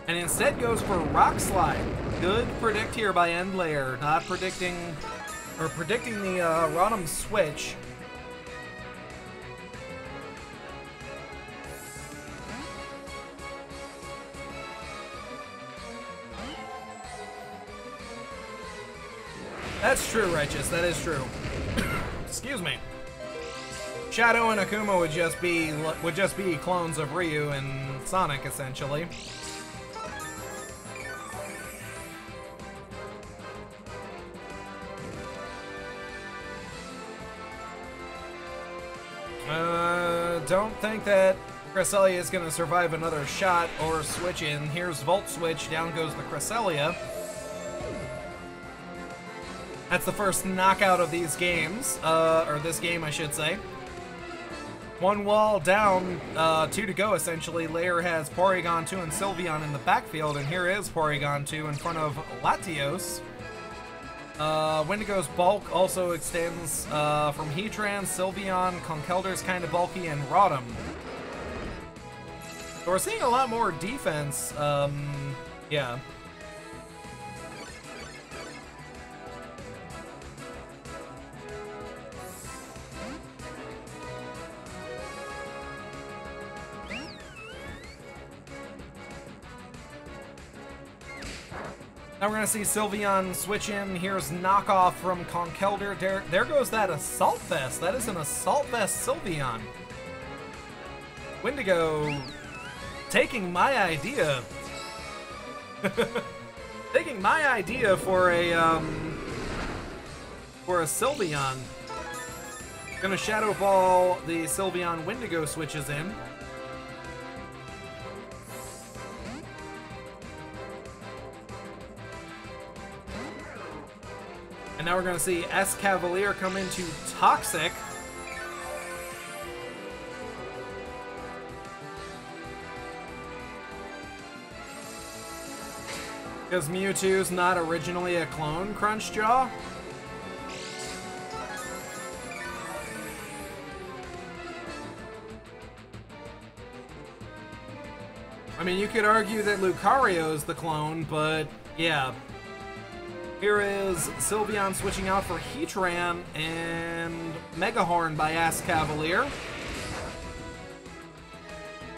Speaker 1: And instead goes for Rock Slide. Good predict here by End Layer. Not predicting, or predicting the Rotom switch. That's true, Righteous. That is true. Excuse me. Shadow and Akuma would just be clones of Ryu and Sonic, essentially. Don't think that Cresselia is going to survive another shot or switch in. Here's Volt Switch. Down goes the Cresselia. That's the first knockout of these games, or this game, I should say. One wall down, 2 to go, essentially. Layer has Porygon 2 and Sylveon in the backfield, and here is Porygon 2 in front of Latios. Windigo's bulk also extends from Heatran, Sylveon, Conkeldur's kind of bulky, and Rotom. So we're seeing a lot more defense, yeah. Now we're going to see Sylveon switch in. Here's knockoff from Conkeldurr. There goes that Assault Vest. That is an Assault Vest Sylveon. Windigo taking my idea. Taking my idea for a Sylveon. Gonna Shadow Ball the Sylveon. Windigo switches in. And now we're going to see Escavalier come into Toxic. Because Mewtwo's not originally a clone, Crunchjaw. I mean, you could argue that Lucario's the clone, but yeah. Here is Sylveon switching out for Heatran and Megahorn by Escavalier.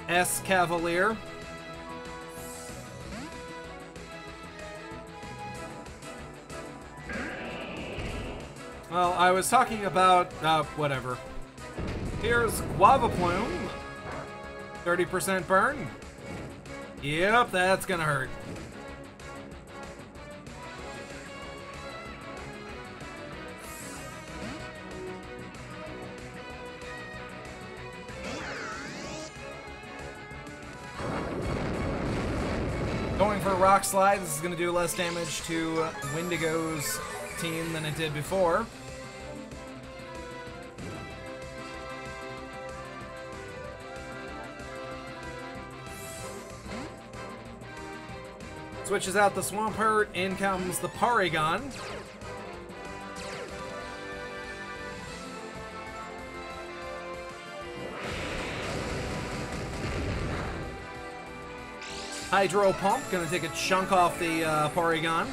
Speaker 1: Escavalier. Well, I was talking about, whatever. Here's Guava Plume. 30% burn. Yep, that's gonna hurt. Going for Rock Slide. This is going to do less damage to Windigo's team than it did before. Switches out the Swampert. In comes the Porygon. Hydro Pump, gonna take a chunk off the Porygon.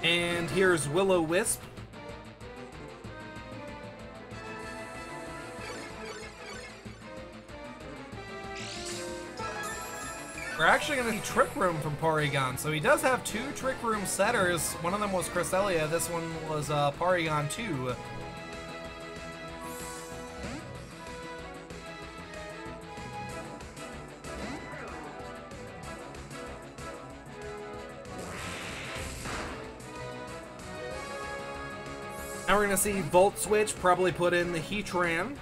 Speaker 1: And here's Will-O-Wisp. We're actually gonna see Trick Room from Porygon, so he does have 2 Trick Room setters. One of them was Cresselia, this one was Porygon 2. Now we're going to see Volt Switch probably put in the Heatran.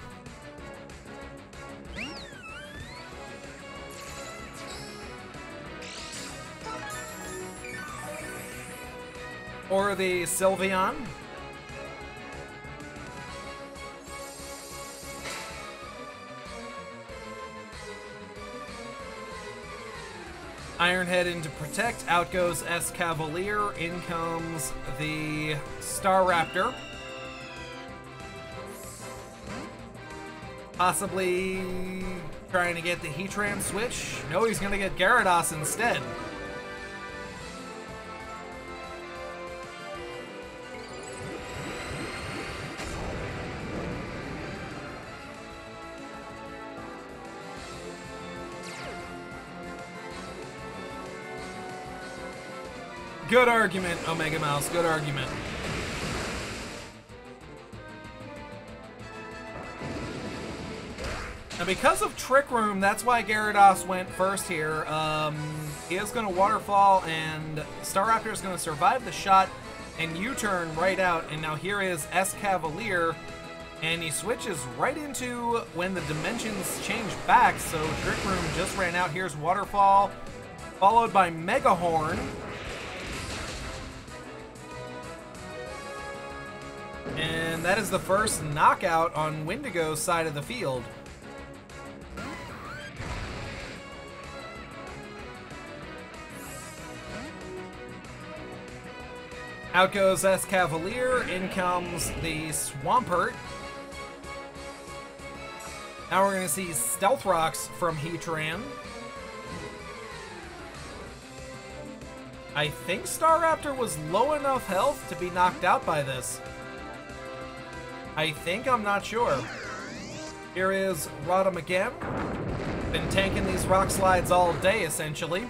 Speaker 1: Or the Sylveon. Ironhead in to protect. Out goes S Cavalier. In comes the Star Raptor. Possibly trying to get the Heatran switch. No, he's going to get Gyarados instead. Good argument, Omega Mouse. Good argument. Now, because of Trick Room, that's why Gyarados went first here. He is going to Waterfall, and Staraptor is going to survive the shot and U-turn right out. And now here is S Cavalier, and he switches right into when the dimensions change back. So Trick Room just ran out. Here's Waterfall, followed by Mega Horn. And that is the first knockout on Windigo's side of the field. Out goes S Cavalier, in comes the Swampert. Now we're going to see Stealth Rocks from Heatran. I think Staraptor was low enough health to be knocked out by this. I think, I'm not sure. Here is Rotom again. Been tanking these rock slides all day, essentially.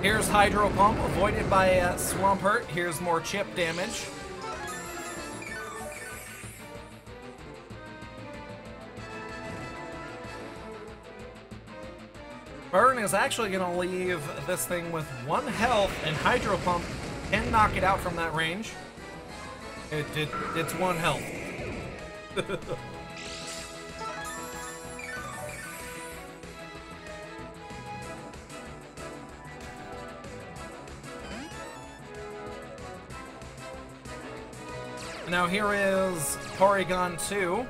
Speaker 1: Here's Hydro Pump, avoided by Swampert. Here's more chip damage. Burn is actually going to leave this thing with 1 health, and Hydro Pump can knock it out from that range. It's 1 health. Now here is Porygon 2.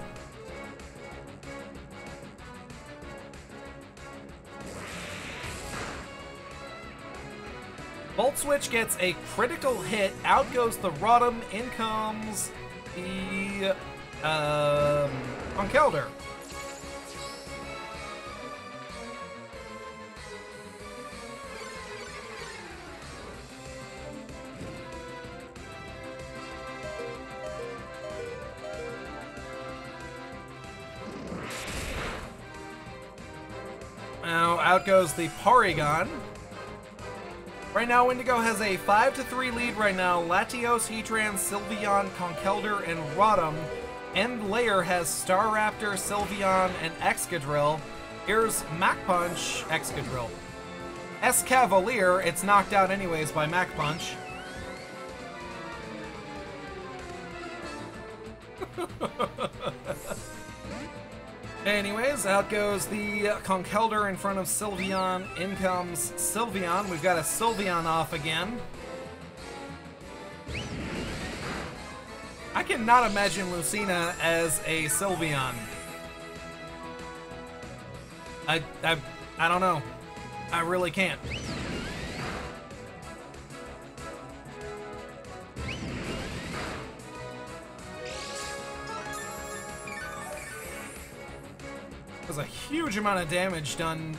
Speaker 1: Volt Switch gets a critical hit. Out goes the Rotom. In comes the Conkeldurr. Now out goes the Porygon. Right now, Windigo has a 5-3 lead right now. Latios, Heatran, Sylveon, Conkeldurr, and Rotom. End layer has Staraptor, Sylveon, and Excadrill. Here's Mach Punch, Excadrill. S Cavalier, it's knocked out anyways by Mach Punch. Anyways, out goes the Conkeldurr in front of Sylveon. In comes Sylveon. We've got a Sylveon off again. I cannot imagine Lucina as a Sylveon. I don't know. I really can't. There's a huge amount of damage done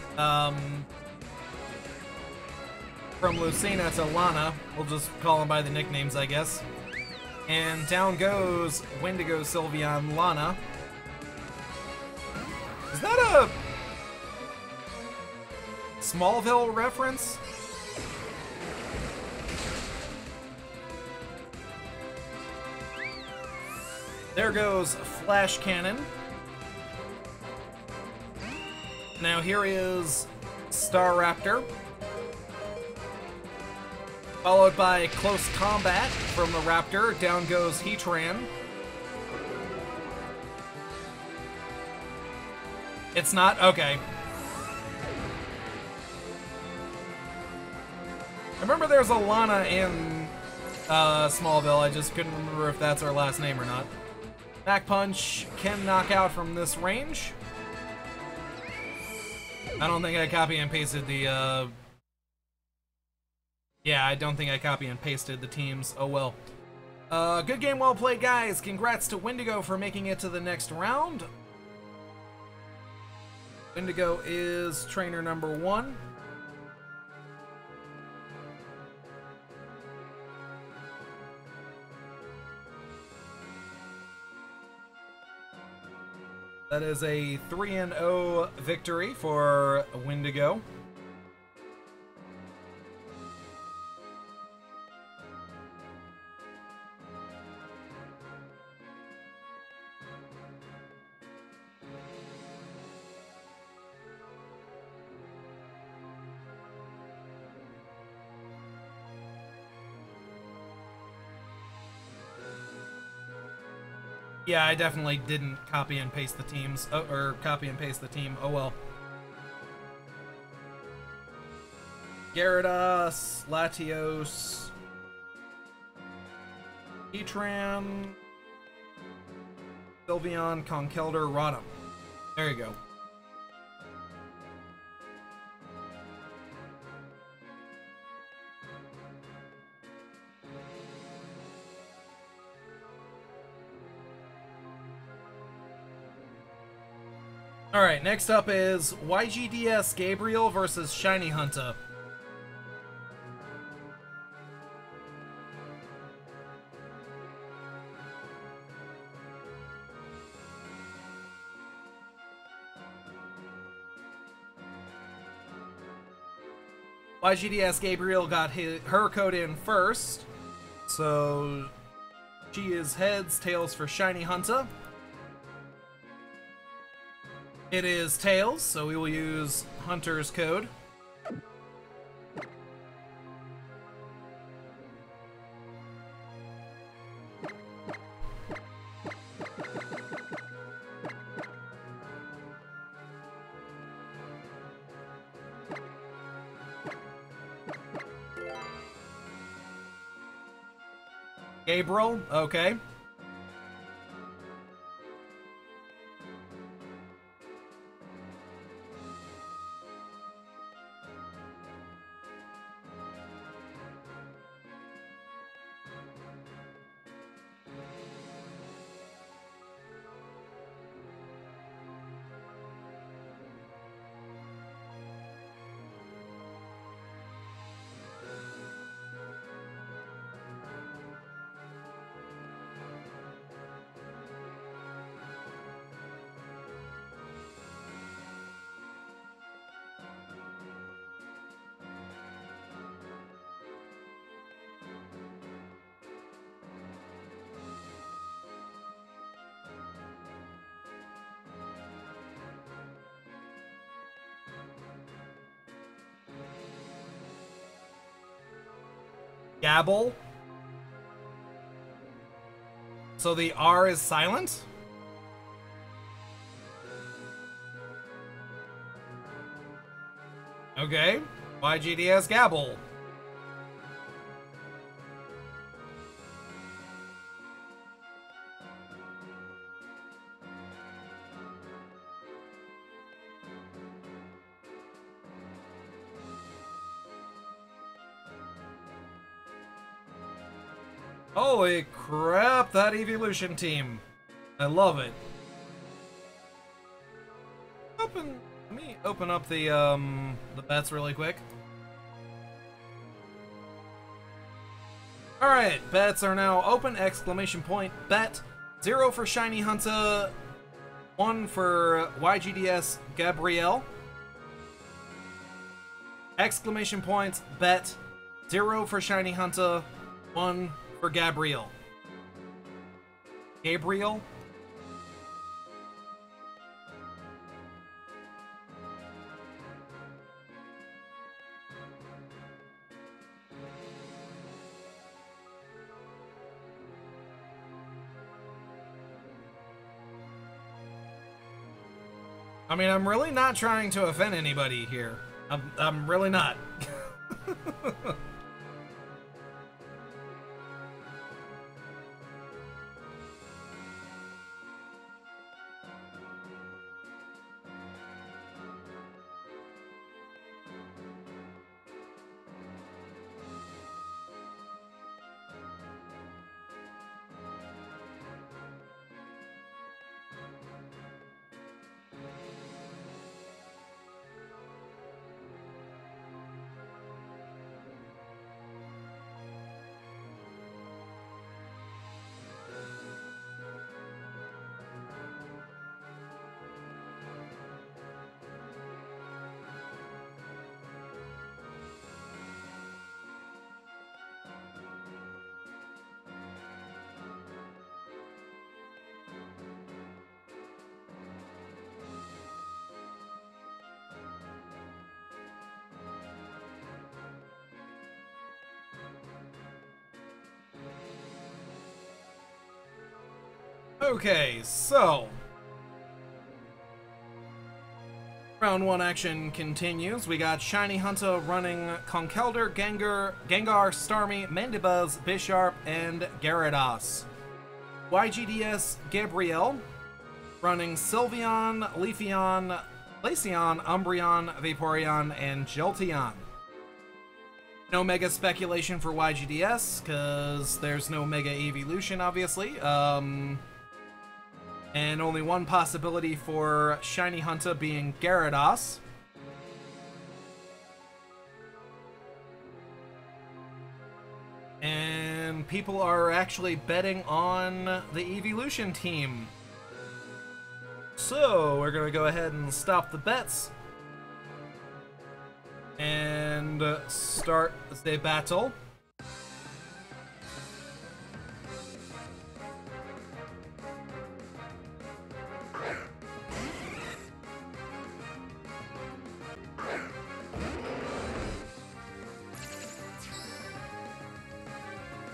Speaker 1: from Lucina to Lana. We'll just call them by the nicknames, I guess. And down goes Windigo, Sylveon, Lana. Is that a Smallville reference? There goes Flash Cannon. Now here is Staraptor, followed by Close Combat from the Raptor. Down goes Heatran. It's not? Okay. remember there's a Lana in Smallville. I just couldn't remember if that's her last name or not. Back punch can knock out from this range. I don't think I copy and pasted the, yeah, I don't think I copy and pasted the teams. Oh well. Good game, well played, guys. Congrats to Windigo for making it to the next round. Windigo is trainer number 1. That is a 3-0 victory for Windigo. Yeah, I definitely didn't copy and paste the teams, or copy and paste the team. Oh well. Gyarados, Latios, Heatran, Sylveon, Conkeldurr, Rotom. There you go. Alright, next up is YGDS Gabriel versus ShinyHunta. YGDS Gabriel got her code in first, so she is heads, tails for ShinyHunta. It is tails, so we will use Hunter's code. Gabriel, okay. Gabble. So the R is silent? Okay. YGDS Gabble. Holy crap, that evolution team. I love it. Let me open up the bets really quick. Alright, bets are now open, exclamation point, bet. 0 for ShinyHunta, 1 for YGDS Gabrielle. Exclamation points, bet. 0 for ShinyHunta, 1 for Gabriel. Gabriel? I mean, I'm really not trying to offend anybody here. I'm really not. Okay, so round 1 action continues. We got ShinyHunta running Conkeldurr, Gengar, Starmie, Mandibuzz, Bisharp, and Gyarados. YGDS Gabrielle running Sylveon, Leafeon, Glaceon, Umbreon, Vaporeon, and Jolteon. No Mega speculation for YGDS, because there's no Mega Evolution, obviously. And only one possibility for ShinyHunta being Gyarados. And people are actually betting on the Evolution team. So, we're gonna go ahead and stop the bets. And start the battle.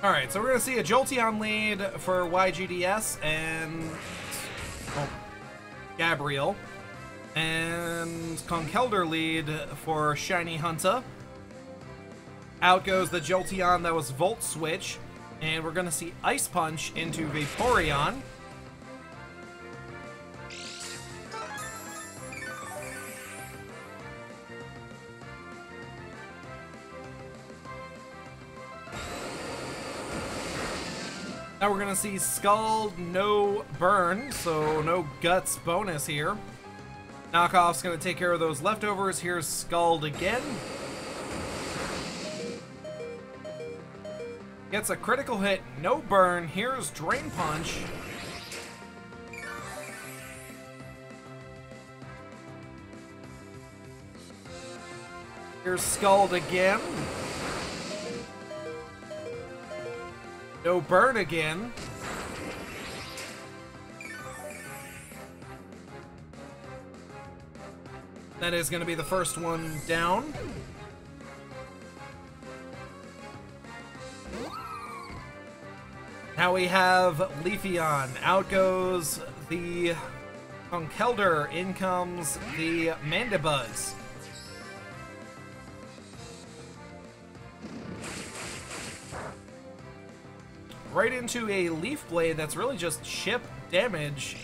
Speaker 1: Alright, so we're going to see a Jolteon lead for YGDS and Gabrielle, and Conkeldurr lead for ShinyHunta. Out goes the Jolteon that was Volt Switch, and we're going to see Ice Punch into Vaporeon. Now we're gonna see Scald, no burn, so no guts bonus here. Knockoff's gonna take care of those leftovers. Here's Scald again. Gets a critical hit, no burn. Here's Drain Punch. Here's Scald again. No burn again. That is going to be the first one down. Now we have Leafeon. Out goes the Conkeldurr. In comes the Mandibuzz. Right into a Leaf Blade that's really just chip damage.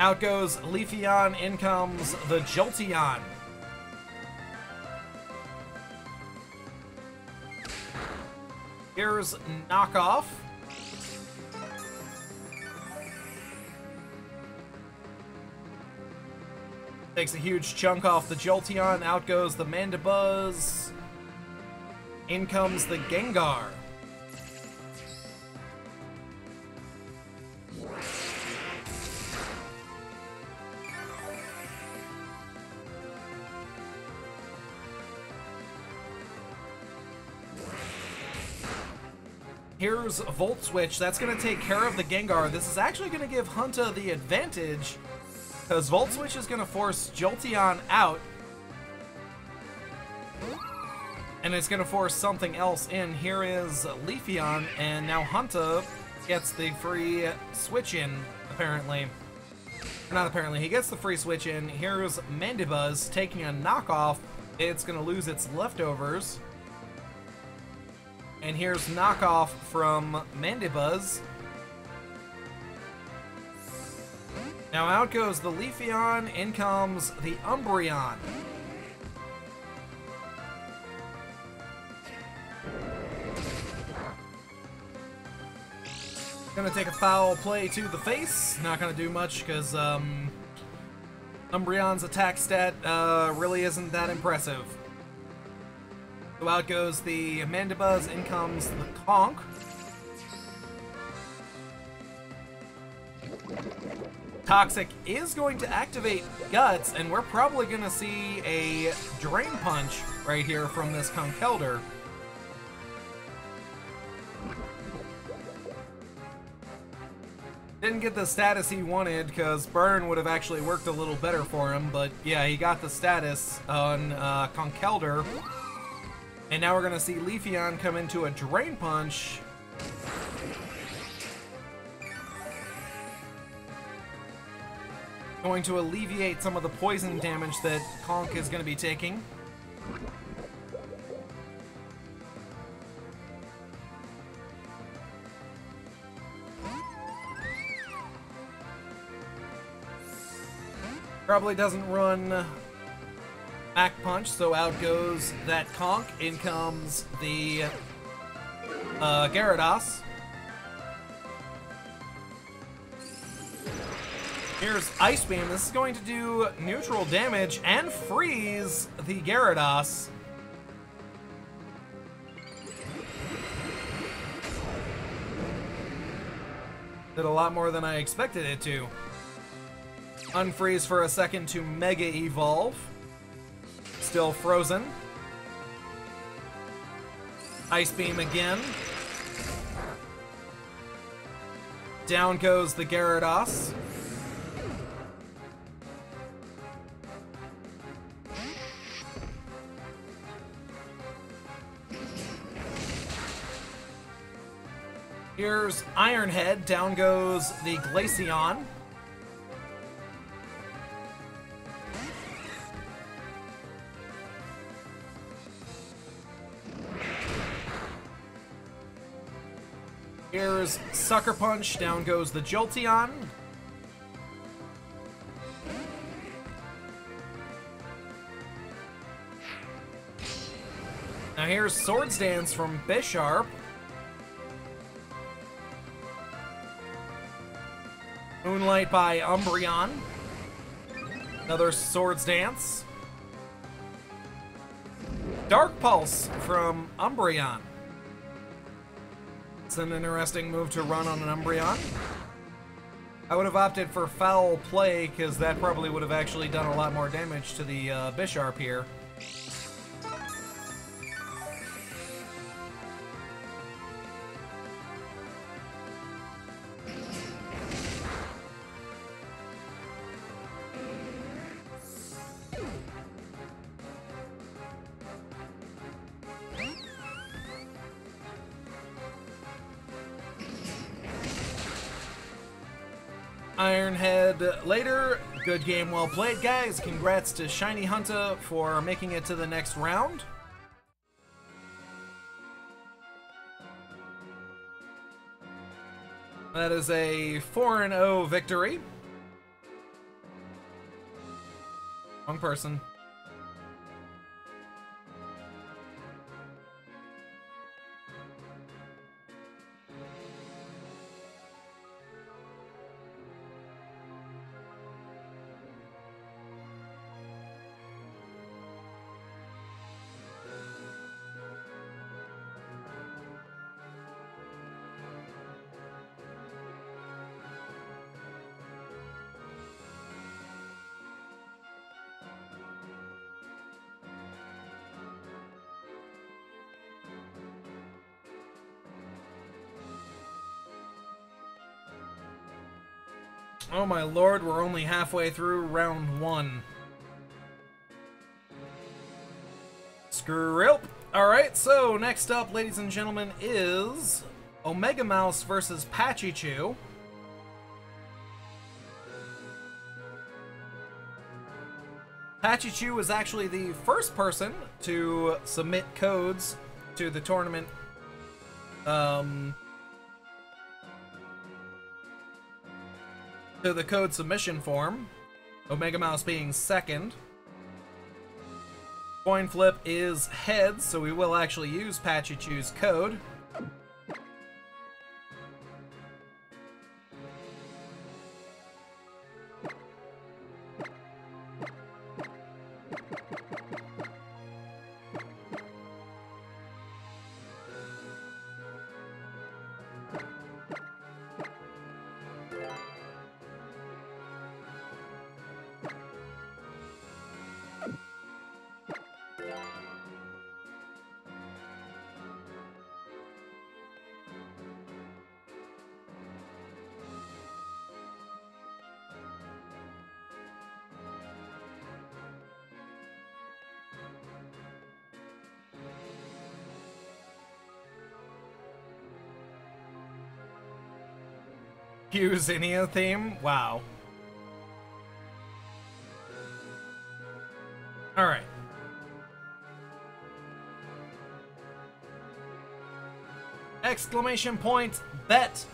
Speaker 1: Out goes Leafeon, in comes the Jolteon. Here's Knockoff. Takes a huge chunk off the Jolteon. Out goes the Mandibuzz. In comes the Gengar. Here's Volt Switch. That's going to take care of the Gengar. This is actually going to give Hunta the advantage, because Volt Switch is going to force Jolteon out, and it's going to force something else in. Here is Leafeon, and now Hunta gets the free switch in, apparently. Not apparently, he gets the free switch in. Here's Mandibuzz taking a knockoff. It's going to lose its leftovers. And here's Knockoff from Mandibuzz. Now out goes the Leafeon, in comes the Umbreon. Gonna take a foul play to the face. Not gonna do much because Umbreon's attack stat really isn't that impressive. So out goes the Mandibuzz, in comes the Conk. Toxic is going to activate Guts, and we're probably going to see a Drain Punch right here from this Conkeldurr. didn't get the status he wanted, because Burn would have actually worked a little better for him, but yeah, he got the status on Conkeldurr. And now we're going to see Leafeon come into a Drain Punch. Going to alleviate some of the poison damage that Conk is going to be taking. Probably doesn't run Mach Punch, so out goes that Conk. In comes the Gyarados. Here's Ice Beam. This is going to do neutral damage and freeze the Gyarados. Did a lot more than I expected it to. Unfreeze for a second to Mega Evolve. Still frozen. Ice Beam again. Down goes the Gyarados. Here's Iron Head. Down goes the Glaceon. Here's Sucker Punch. Down goes the Jolteon. Now here's Swords Dance from Bisharp. Moonlight by Umbreon. Another Swords Dance. Dark Pulse from Umbreon. It's an interesting move to run on an Umbreon. I would have opted for Foul Play, because that probably would have actually done a lot more damage to the Bisharp here. Ironhead later. Good game, well played, guys. Congrats to ShinyHunta for making it to the next round. That is a 4-0 victory. Wrong person. Oh my lord, we're only halfway through round 1. Screw. Alright, so next up, ladies and gentlemen, is Omega Mouse versus Pachirisu. Pachirisu was actually the first person to submit codes to the tournament. To the code submission form, Omega Mouse being second. Coin flip is heads, so we will actually use Pachirisu's code. Use Zinnia theme? Wow. Alright. Exclamation point, bet.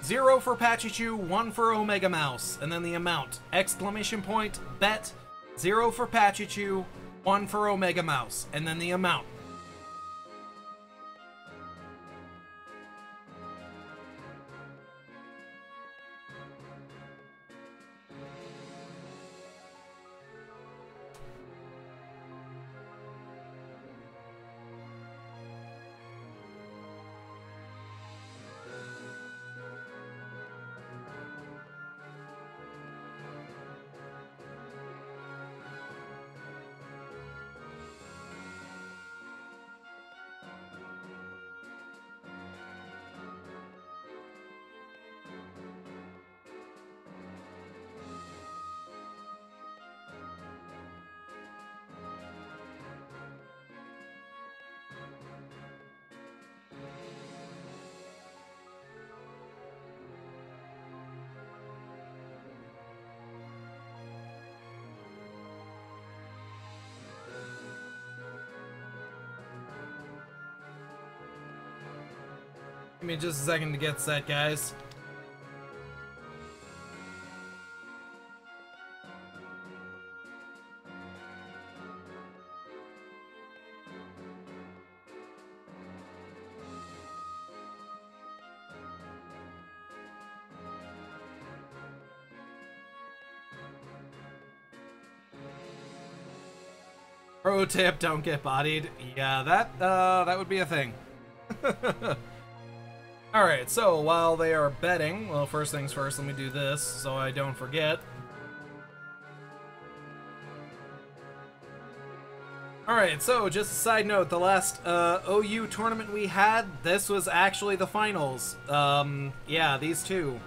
Speaker 1: 0 for Pachichu, 1 for Omega Mouse, and then the amount. Exclamation point, bet. 0 for Pachichu, 1 for Omega Mouse, and then the amount. Give me just a second to get set, guys. Pro tip, don't get bodied. Yeah, that would be a thing. Alright, so while they are betting, well, first things first, let me do this so I don't forget. Alright, so just a side note, the last OU tournament we had, this was actually the finals. Yeah, these two.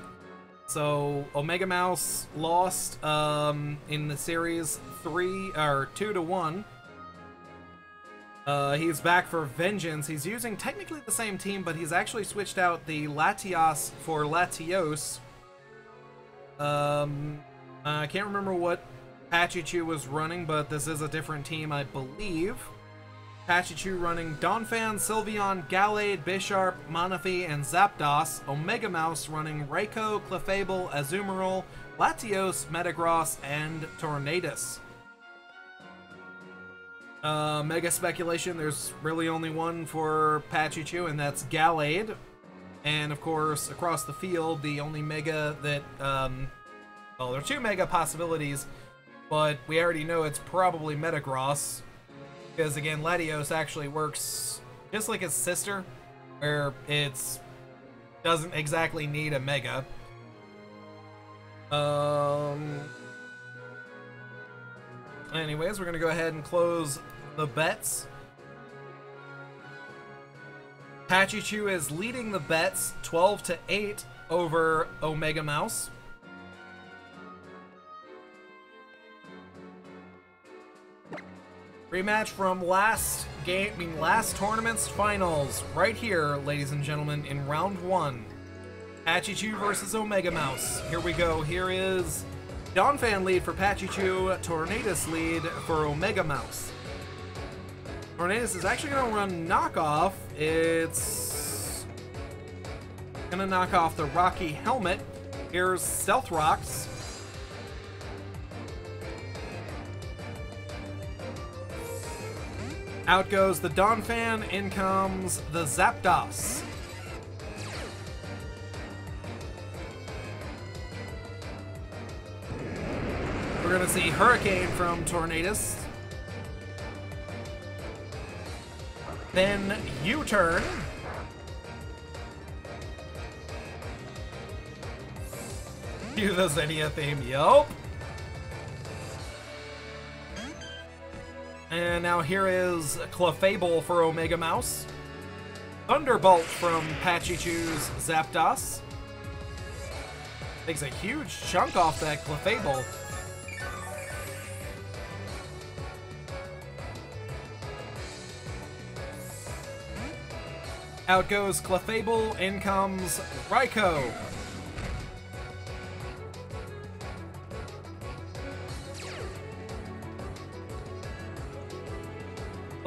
Speaker 1: So, Omega Mouse lost in the series 2-1. He's back for Vengeance. He's using technically the same team, but he's actually switched out the Latios for Latios. I can't remember what Pachichu was running, but this is a different team, I believe. Pachichu running Donphan, Sylveon, Gallade, Bisharp, Manaphy, and Zapdos. Omega Mouse running Raikou, Clefable, Azumarill, Latios, Metagross, and Tornadus. Mega speculation, there's really only one for Pachichu, and that's Gallade. And of course, across the field, the only Mega that, well, there are two Mega possibilities, but we already know it's probably Metagross. Because again, Latios actually works just like his sister, where it's doesn't exactly need a Mega. Anyways, we're gonna go ahead and close the bets. Pachichu is leading the bets 12-8 over Omega Mouse. Rematch from last tournament's finals, right here, ladies and gentlemen, in round 1. Pachichu versus Omega Mouse. Here we go. Here is Donphan lead for Pachichu, Tornadus lead for Omega Mouse. Tornadus is actually going to run knockoff. It's going to knock off the Rocky Helmet. Here's Stealth Rocks. Out goes the Donphan, in comes the Zapdos. We're gonna see Hurricane from Tornadus. Then U-turn. Cue the Xenia theme, yup. And now here is Clefable for Omega Mouse. Thunderbolt from Pachichu's Zapdos. Takes a huge chunk off that Clefable. Out goes Clefable, in comes Raikou.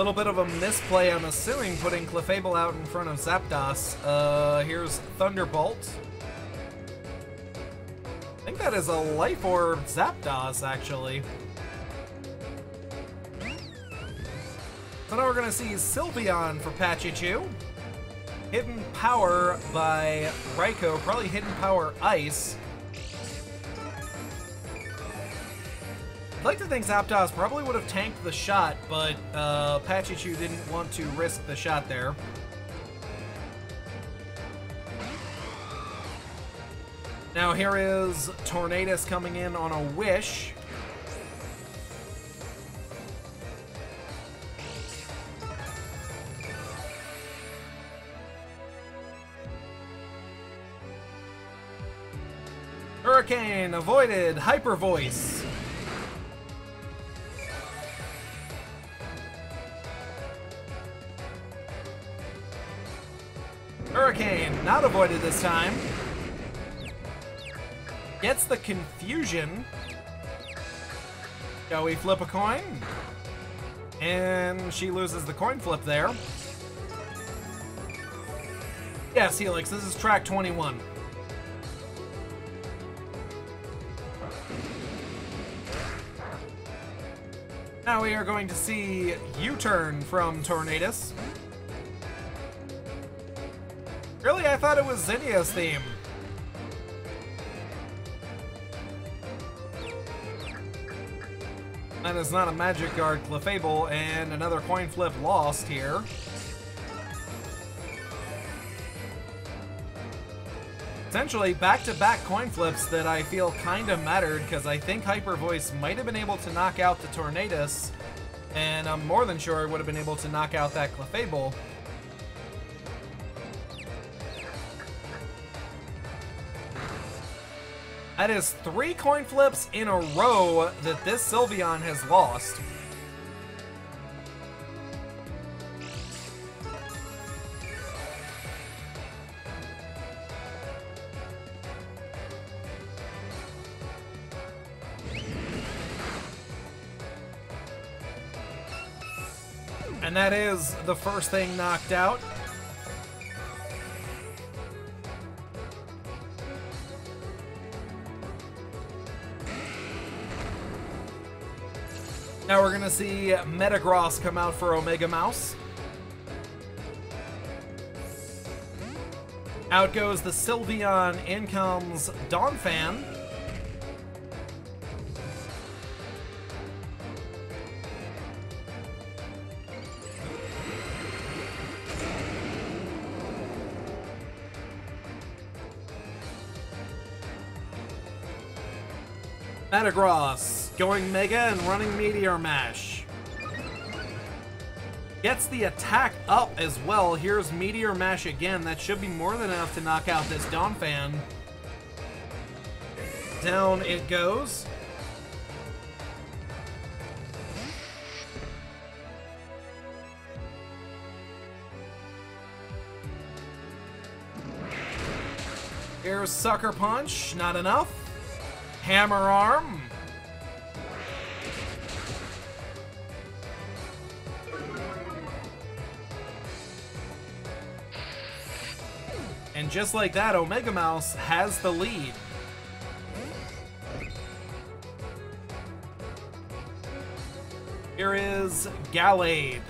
Speaker 1: Little bit of a misplay, I'm assuming, putting Clefable out in front of Zapdos. Here's Thunderbolt. I think that is a Life Orb Zapdos, actually. So now we're gonna see Sylveon for Pachirisu. Hidden Power by Raikou, probably Hidden Power Ice. I'd like to think Zapdos probably would have tanked the shot, but Pachirisu didn't want to risk the shot there. Now here is Tornadus coming in on a Wish. Hurricane avoided. Hyper Voice. Hurricane not avoided this time. Gets the Confusion. Shall we flip a coin? And she loses the coin flip there. Yes, Helix, this is track 21. Now we are going to see U-turn from Tornadus. Really? I thought it was Zinnia's theme. That is not a Magic Guard Clefable, and another coin flip lost here. Essentially, back-to-back coin flips that I feel kinda mattered, because I think Hyper Voice might have been able to knock out the Tornadus, and I'm more than sure it would have been able to knock out that Clefable. That is 3 coin flips in a row that this Sylveon has lost. And that is the first thing knocked out. Now we're gonna see Metagross come out for Omega Mouse. Out goes the Sylveon, in comes Donphan. Metagross going Mega and running Meteor Mash. Gets the attack up as well. Here's Meteor Mash again. That should be more than enough to knock out this Donphan. Down it goes. Here's Sucker Punch. Not enough. Hammer Arm. And just like that, Omega Mouse has the lead. Here is Gallade.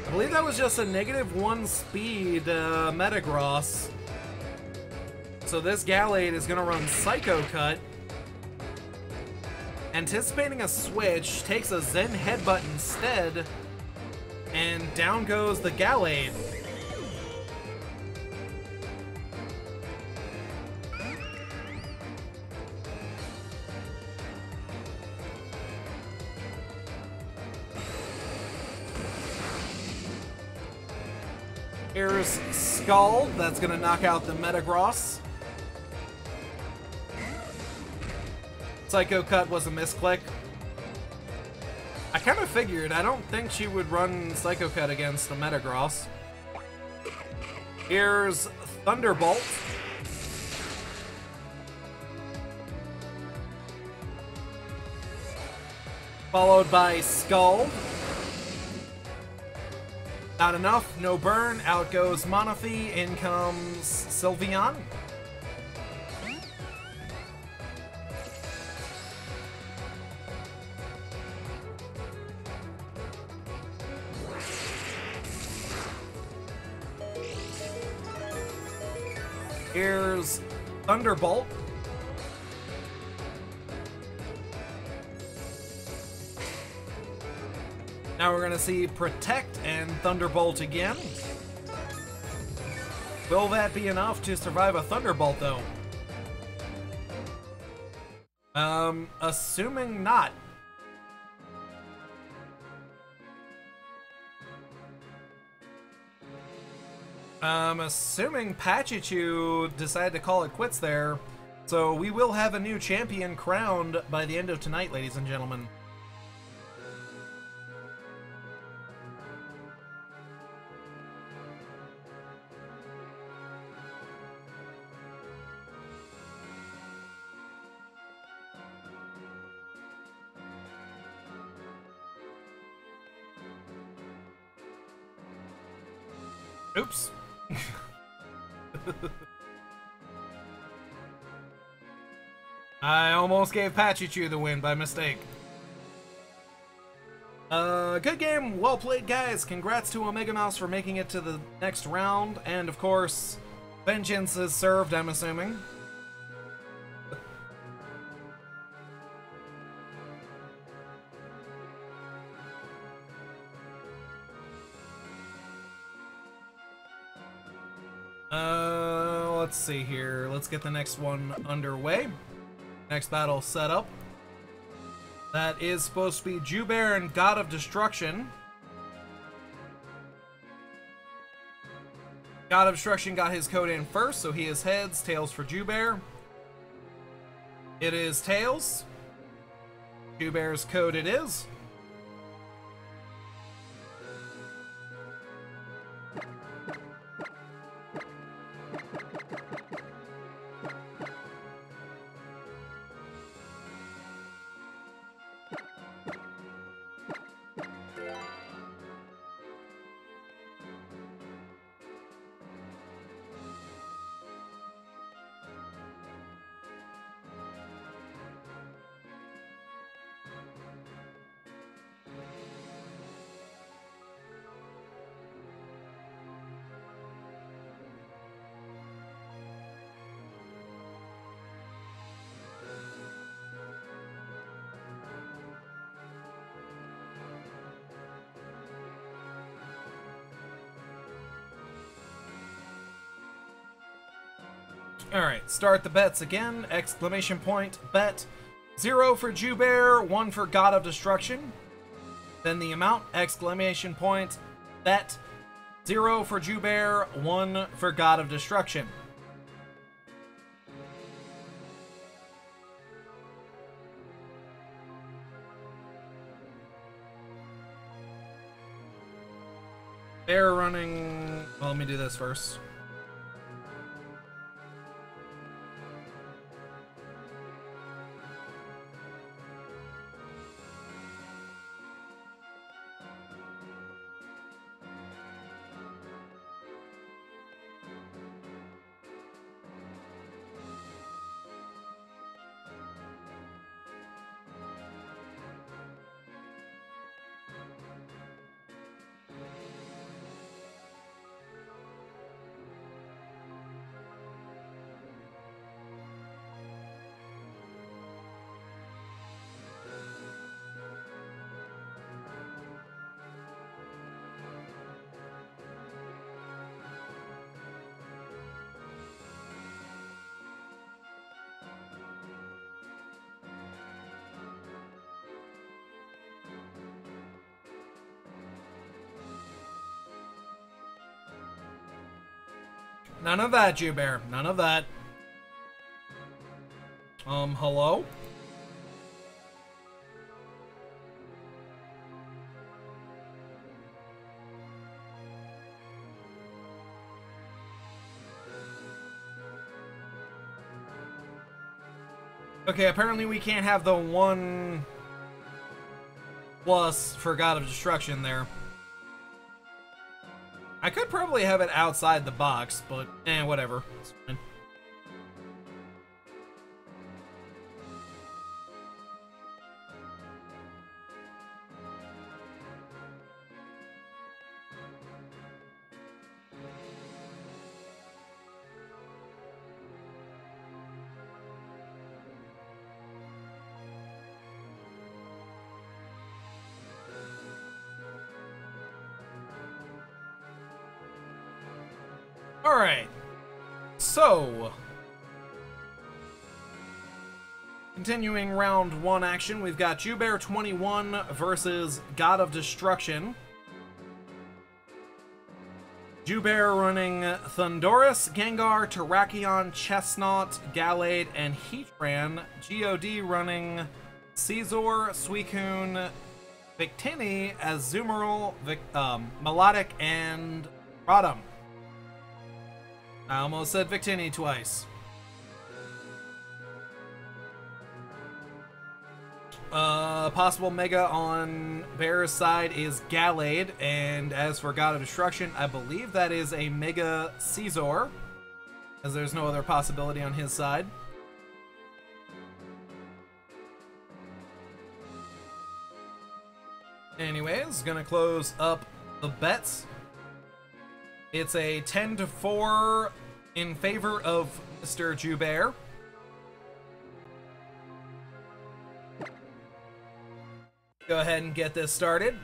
Speaker 1: I believe that was just a -1 speed Metagross. So this Gallade is going to run Psycho Cut. Anticipating a switch, takes a Zen Headbutt instead, and down goes the Gallade. Here's Scald, that's going to knock out the Metagross. Psycho Cut was a misclick. I kind of figured. I don't think she would run Psycho Cut against the Metagross. Here's Thunderbolt. Followed by Skull. Not enough, no burn. Out goes Monophy. In comes Sylveon. Here's Thunderbolt. Now we're going to see Protect and Thunderbolt again. Will that be enough to survive a Thunderbolt, though? Assuming not. Assuming Pachichu decided to call it quits there. So we will have a new champion crowned by the end of tonight, ladies and gentlemen. Oops. I almost gave Pachichu the win by mistake. Good game. Well played, guys. Congrats to Omega Mouse for making it to the next round. And, of course, vengeance is served, I'm assuming. Let's see here. Let's get the next one underway. Next battle set up. That is supposed to be Jubear and God of Destruction. God of Destruction got his code in first, so he is heads. Tails for Jubear. It is tails. Jubear's code it is. Alright, start the bets again. Exclamation point, bet. 0 for Jubear, 1 for God of Destruction. Then the amount, exclamation point, bet. 0 for Jubear, 1 for God of Destruction. They're running... Well, let me do this first. None of that, Jubear. None of that. Hello? Okay, apparently we can't have the one... plus for God of Destruction there. I could probably have it outside the box, but whatever. It's fine. Alright, so continuing round 1 action, we've got Jubear 21 versus God of Destruction. Jubear running Thundoris, Gengar, Terrakion, Chestnut, Gallade, and Heatran. God running Caesar, Suicune, Victini, Azumarill, Melodic, and Rotom. I almost said Victini twice. Possible Mega on Bear's side is Gallade, and as for God of Destruction, I believe that is a Mega Caesar, as there's no other possibility on his side. Anyways, gonna close up the bets. It's a 10-4 in favor of Mr. Jubear. Go ahead and get this started.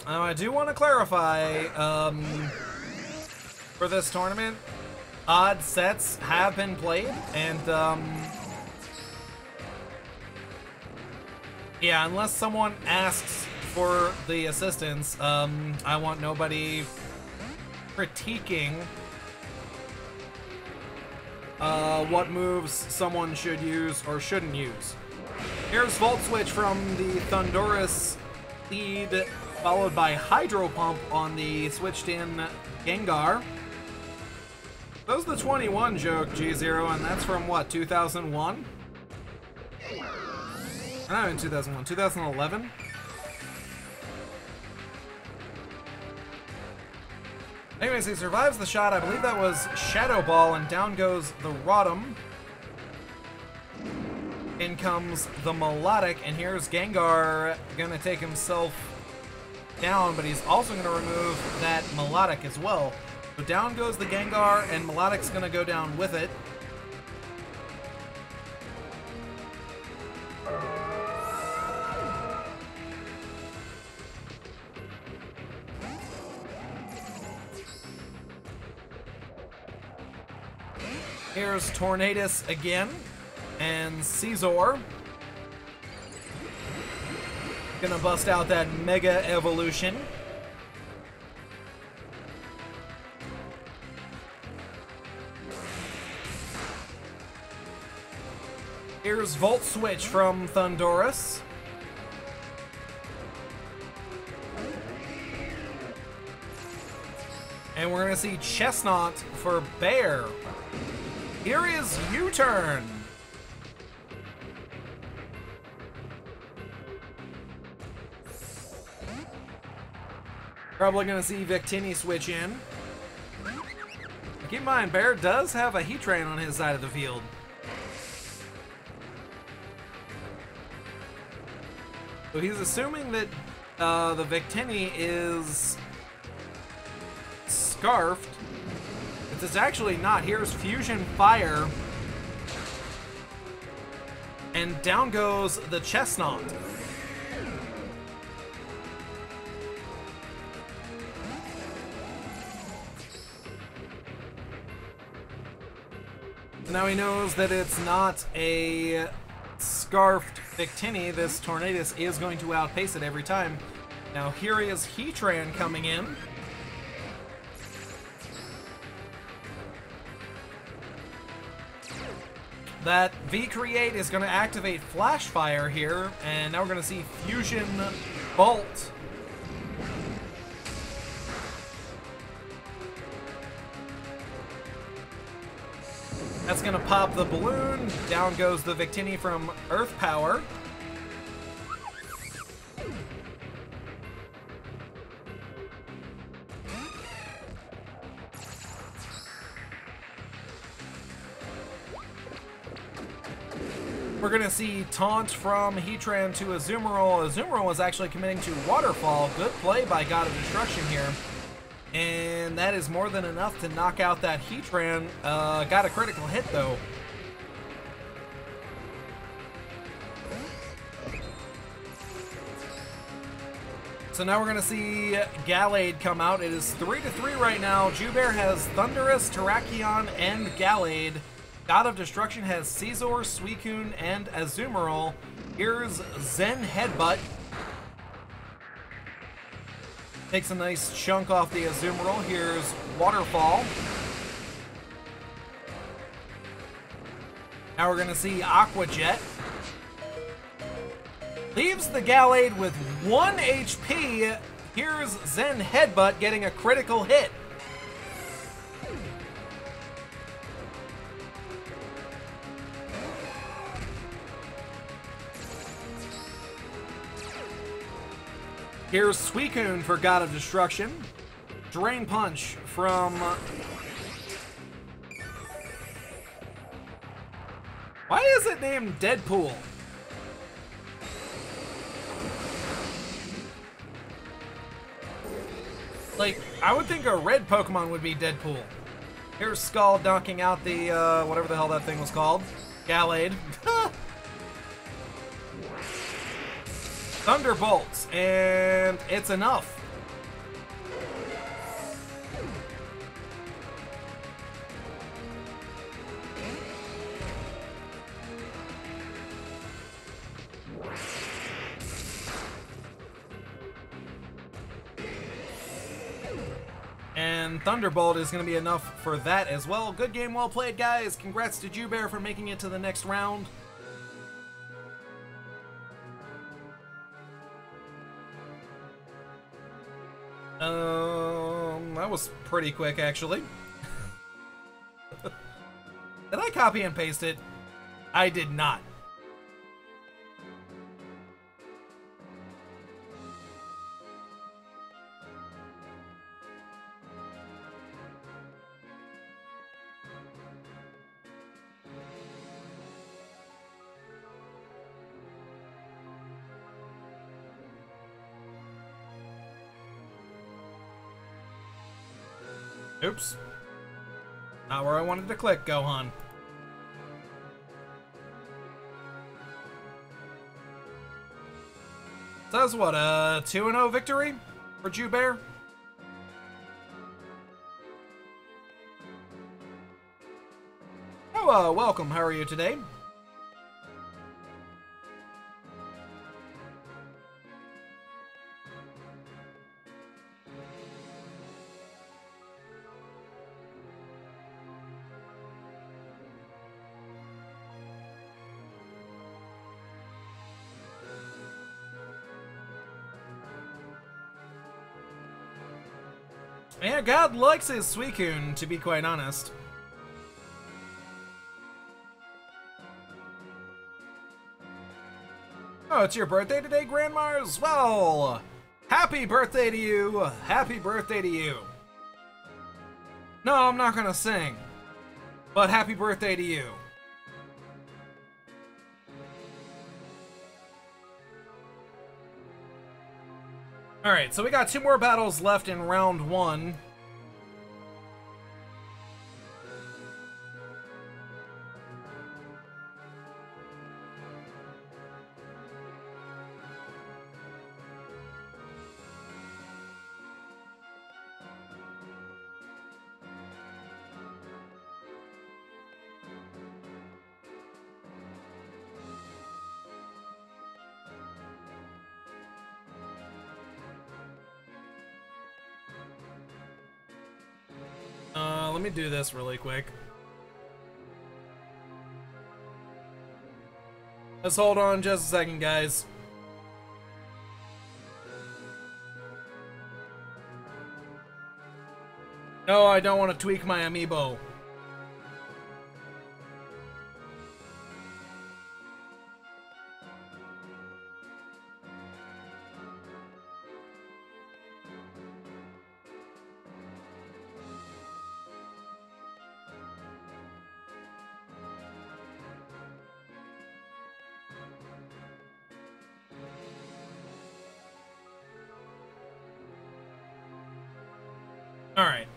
Speaker 1: I do want to clarify, for this tournament, odd sets have been played, and yeah, unless someone asks for the assistance, I want nobody critiquing what moves someone should use or shouldn't use. Here's Volt Switch from the Thundoris lead, followed by Hydro Pump on the switched in Gengar. That was the 21 joke, G0, and that's from what, 2001? Not in 2001, 2011? Anyways, he survives the shot. I believe that was Shadow Ball, and down goes the Rotom. In comes the Melodic, and here's Gengar gonna take himself down, but he's also gonna remove that Melodic as well. So down goes the Gengar, and Melodic's gonna go down with it. Here's Tornadus again, and Caesar. Gonna bust out that Mega Evolution. Here's Volt Switch from Thundoris. And we're gonna see Chestnut for Bear. Here is U-Turn. Probably gonna see Victini switch in. Keep in mind, Bear does have a Heatran on his side of the field. So he's assuming that the Victini is scarfed. It's actually not. Here's Fusion Fire. And down goes the Chestnut. Now he knows that it's not a scarfed Victini. This Tornadus is going to outpace it every time. Now here is Heatran coming in. That V-Create is going to activate Flash Fire here, and now we're going to see Fusion Bolt. That's gonna pop the balloon. Down goes the Victini from Earth Power. We're gonna see Taunt from Heatran to Azumarill. Azumarill is actually committing to Waterfall. Good play by God of Destruction here. And that is more than enough to knock out that Heatran. Got a critical hit though. So now we're gonna see Gallade come out. It is 3-3 right now. Jubear has Thundurus, Terrakion, and Gallade. God of Destruction has Caesar, Suicune, and Azumarill. Here's Zen Headbutt. Takes a nice chunk off the Azumarill. Here's Waterfall. Now we're going to see Aqua Jet. Leaves the Gallade with 1 HP. Here's Zen Headbutt getting a critical hit. Here's Suicune for God of Destruction. Drain Punch from... Why is it named Deadpool? Like, I would think a red Pokemon would be Deadpool. Here's Skull knocking out the, whatever the hell that thing was called. Gallade. Thunderbolts, and it's enough. And Thunderbolt is going to be enough for that as well. Good game, well played, guys. Congrats to Jubear for making it to the next round. That was pretty quick, actually. Did I copy and paste it? I did not. Oops. Not where I wanted to click, Gohan. So that's what, a 2-0 victory for Jubear? Oh, welcome. How are you today? Yeah, God likes his Suicune, to be quite honest. Oh, it's your birthday today, Grandmars? Well, happy birthday to you. Happy birthday to you. No, I'm not gonna sing. But happy birthday to you. Alright, so we got 2 more battles left in round 1. Let me do this really quick. Let's hold on just a second, guys. No, I don't want to tweak my amiibo. Alright.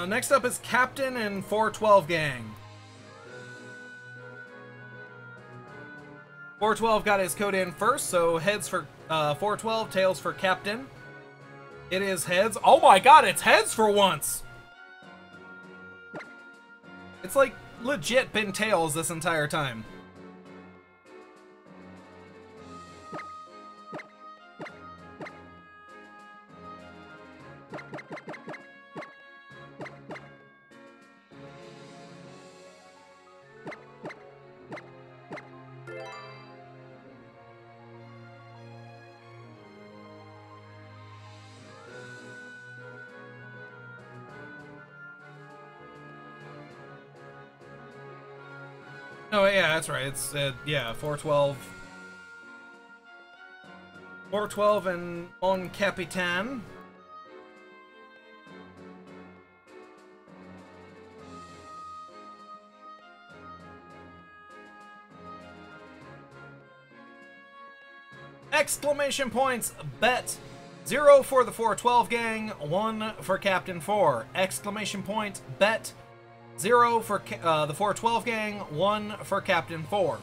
Speaker 1: Next up is Captain and 412 Gang. 412 got his code in first, so heads for 412, tails for Captain. It is heads. Oh my god, it's heads for once! It's like legit been tails this entire time. Oh yeah, that's right. It's yeah, 412. 412 and Mon Capitan. Exclamation points, bet. 0 for the 412 gang, 1 for Captain 4. Exclamation point, bet. 0 for the 412 gang, 1 for Captain 4.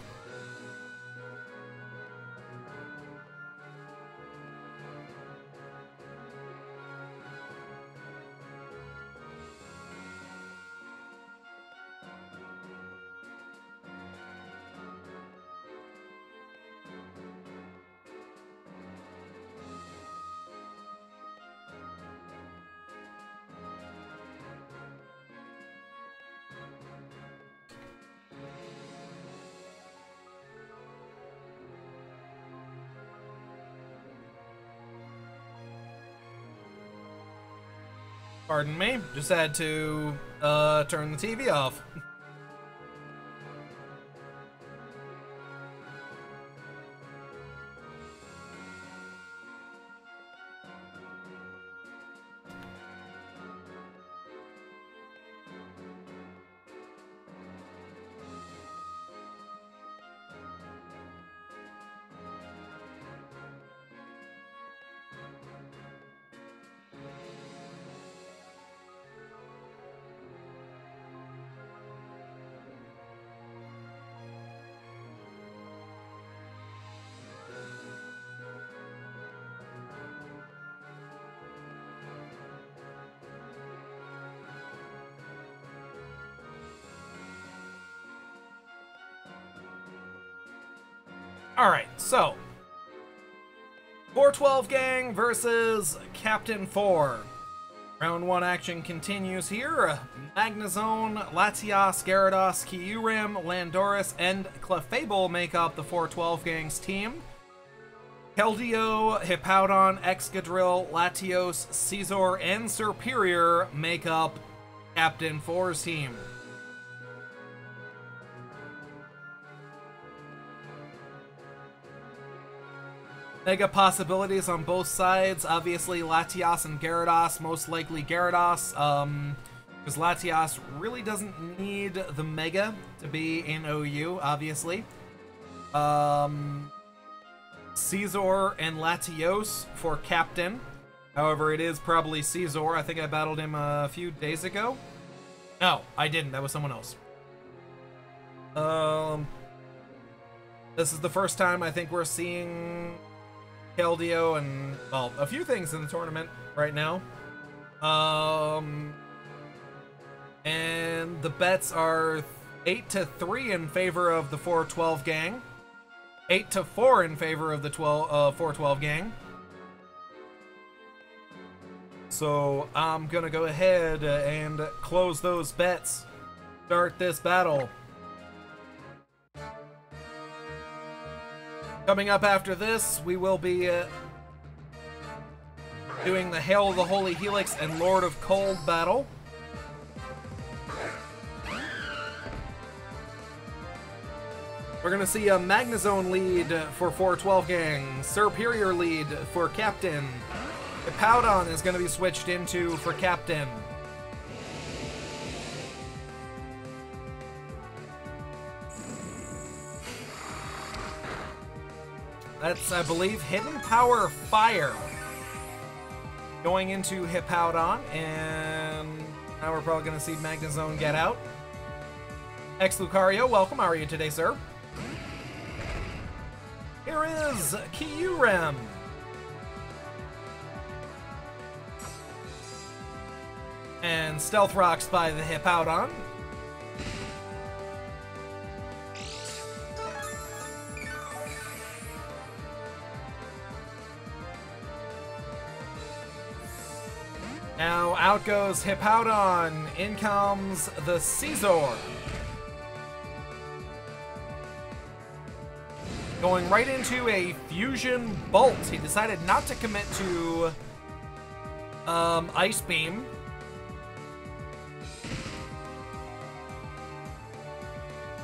Speaker 1: Pardon me, just had to turn the TV off. Alright, so 412 gang versus Captain 4. Round 1 action continues here. Magnezone, Latias, Gyarados, Kyurem, Landorus, and Clefable make up the 412 gang's team. Keldeo, Hippowdon, Excadrill, Latios, Caesar, and Serperior make up Captain 4's team. Mega possibilities on both sides. Obviously, Latias and Gyarados. Most likely Gyarados, because Latias really doesn't need the Mega to be in OU, obviously. Caesar and Latios for Captain. However, it is probably Caesar. I think I battled him a few days ago. No, I didn't. That was someone else. This is the first time I think we're seeing Keldeo and, well, a few things in the tournament right now. And the bets are 8-3 in favor of the 412 gang. 8-4 in favor of the 412 gang. So I'm gonna go ahead and close those bets. Start this battle. Coming up after this, we will be doing the Hail of the Holy Helix and Lord of Cold battle. We're going to see a Magnezone lead for 412 gang, Serperior lead for Captain. Hippowdon is going to be switched into for Captain. That's, I believe, Hidden Power Fire. Going into Hippowdon, and now we're probably going to see Magnezone get out. Ex Lucario, welcome. How are you today, sir? Here is Kyurem. And Stealth Rocks by the Hippowdon. Now out goes Hippowdon. In comes the Scizor. Going right into a Fusion Bolt. He decided not to commit to Ice Beam.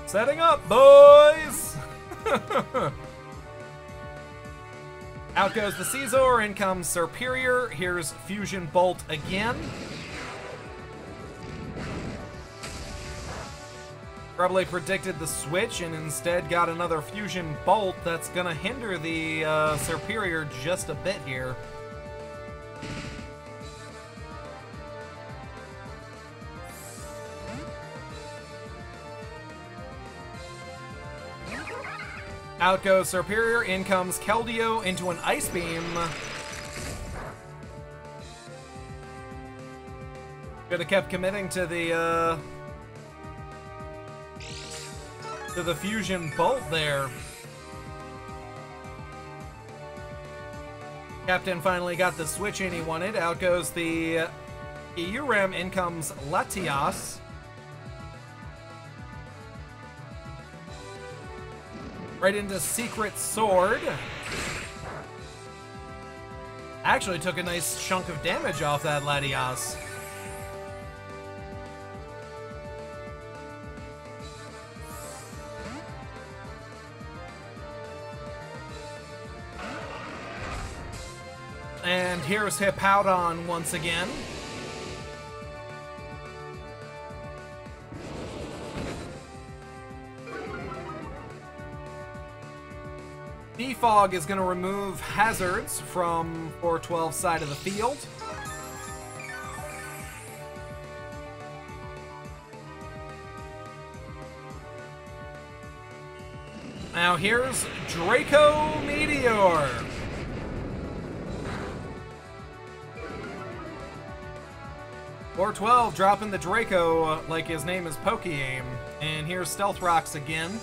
Speaker 1: Setting up, boys! Out goes the Scizor, in comes Serperior. Here's Fusion Bolt again. Probably predicted the switch and instead got another Fusion Bolt that's gonna hinder the Serperior just a bit here. Out goes Serperior, in comes Keldeo into an Ice Beam. Could have kept committing to the Fusion Bolt there. Captain finally got the switch in he wanted. Out goes the Kyurem, in comes Latias. Right into Secret Sword. Actually took a nice chunk of damage off that Latias. And here's Hippowdon once again. Defog is going to remove hazards from 412's side of the field. Now here's Draco Meteor. .412 dropping the Draco like his name is Poke-Aim. And here's Stealth Rocks again.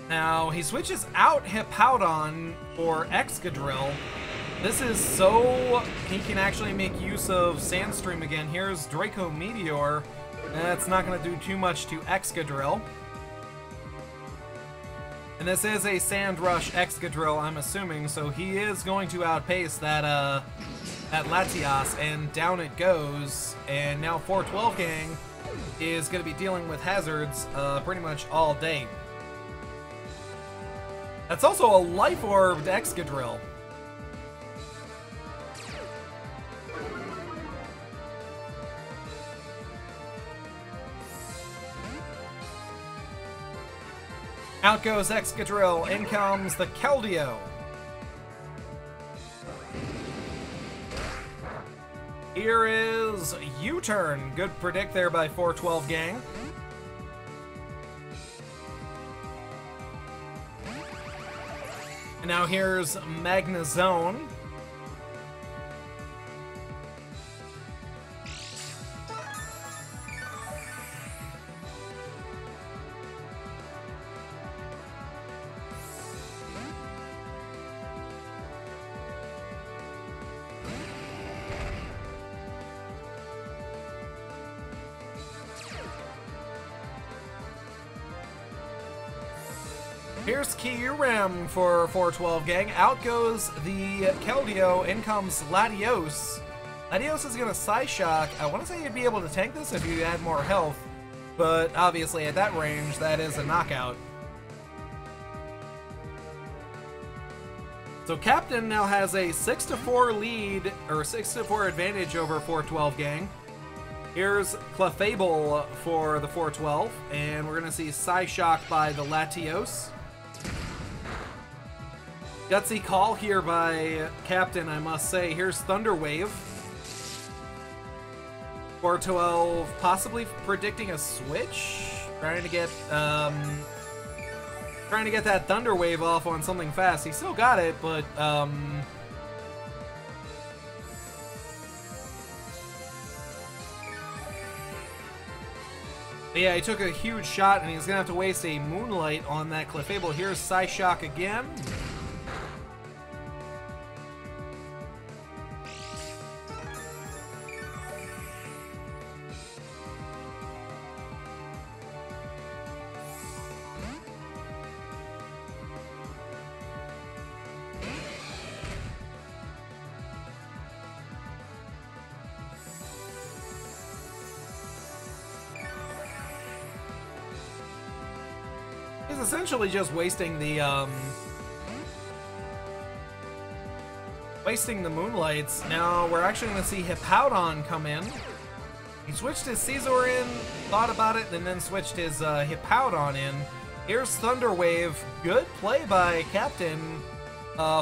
Speaker 1: Now, he switches out Hippowdon for Excadrill. This is so he can actually make use of Sandstream again. Here's Draco Meteor. That's not going to do too much to Excadrill. And this is a Sand Rush Excadrill, I'm assuming, so he is going to outpace that Latias, and down it goes. And now 412 gang is going to be dealing with hazards pretty much all day. That's also a Life Orbed Excadrill. Out goes Excadrill, in comes the Keldeo. Here is U-Turn. Good predict there by 412 gang. And now here's Magnezone. Here's Kyurem for 412 gang. Out goes the Keldeo. In comes Latios. Latios is going to Psyshock. I want to say you'd be able to tank this if you had more health, but obviously at that range, that is a knockout. So Captain now has a 6-4 lead, or 6-4 advantage over 412 gang. Here's Clefable for the 412, and we're gonna see Psyshock by the Latios. Gutsy call here by Captain, I must say. Here's Thunderwave. 412 possibly predicting a switch, trying to get that Thunderwave off on something fast. He still got it, but yeah, he took a huge shot, and he's gonna have to waste a Moonlight on that Clefable. Here's Psyshock again. He's essentially just wasting the Moonlights. Now we're actually going to see Hippowdon come in. He switched his Caesar in, thought about it, and then switched his Hippowdon in. Here's Thunderwave. Good play by Captain,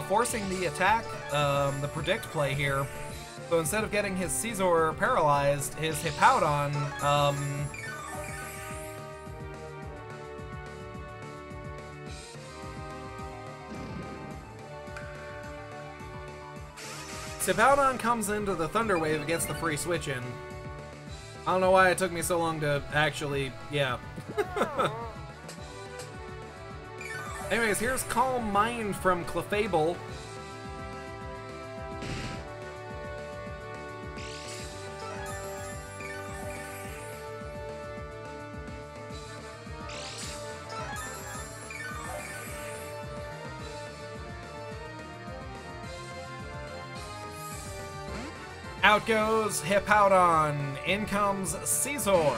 Speaker 1: forcing the attack, the predict play here. So instead of getting his Caesar paralyzed, his Hippowdon, Hippowdon comes into the Thunderwave and gets the free switch in. I don't know why it took me so long to actually, yeah. Anyways, here's Calm Mind from Clefable. Out goes Hippowdon. In comes Caesar.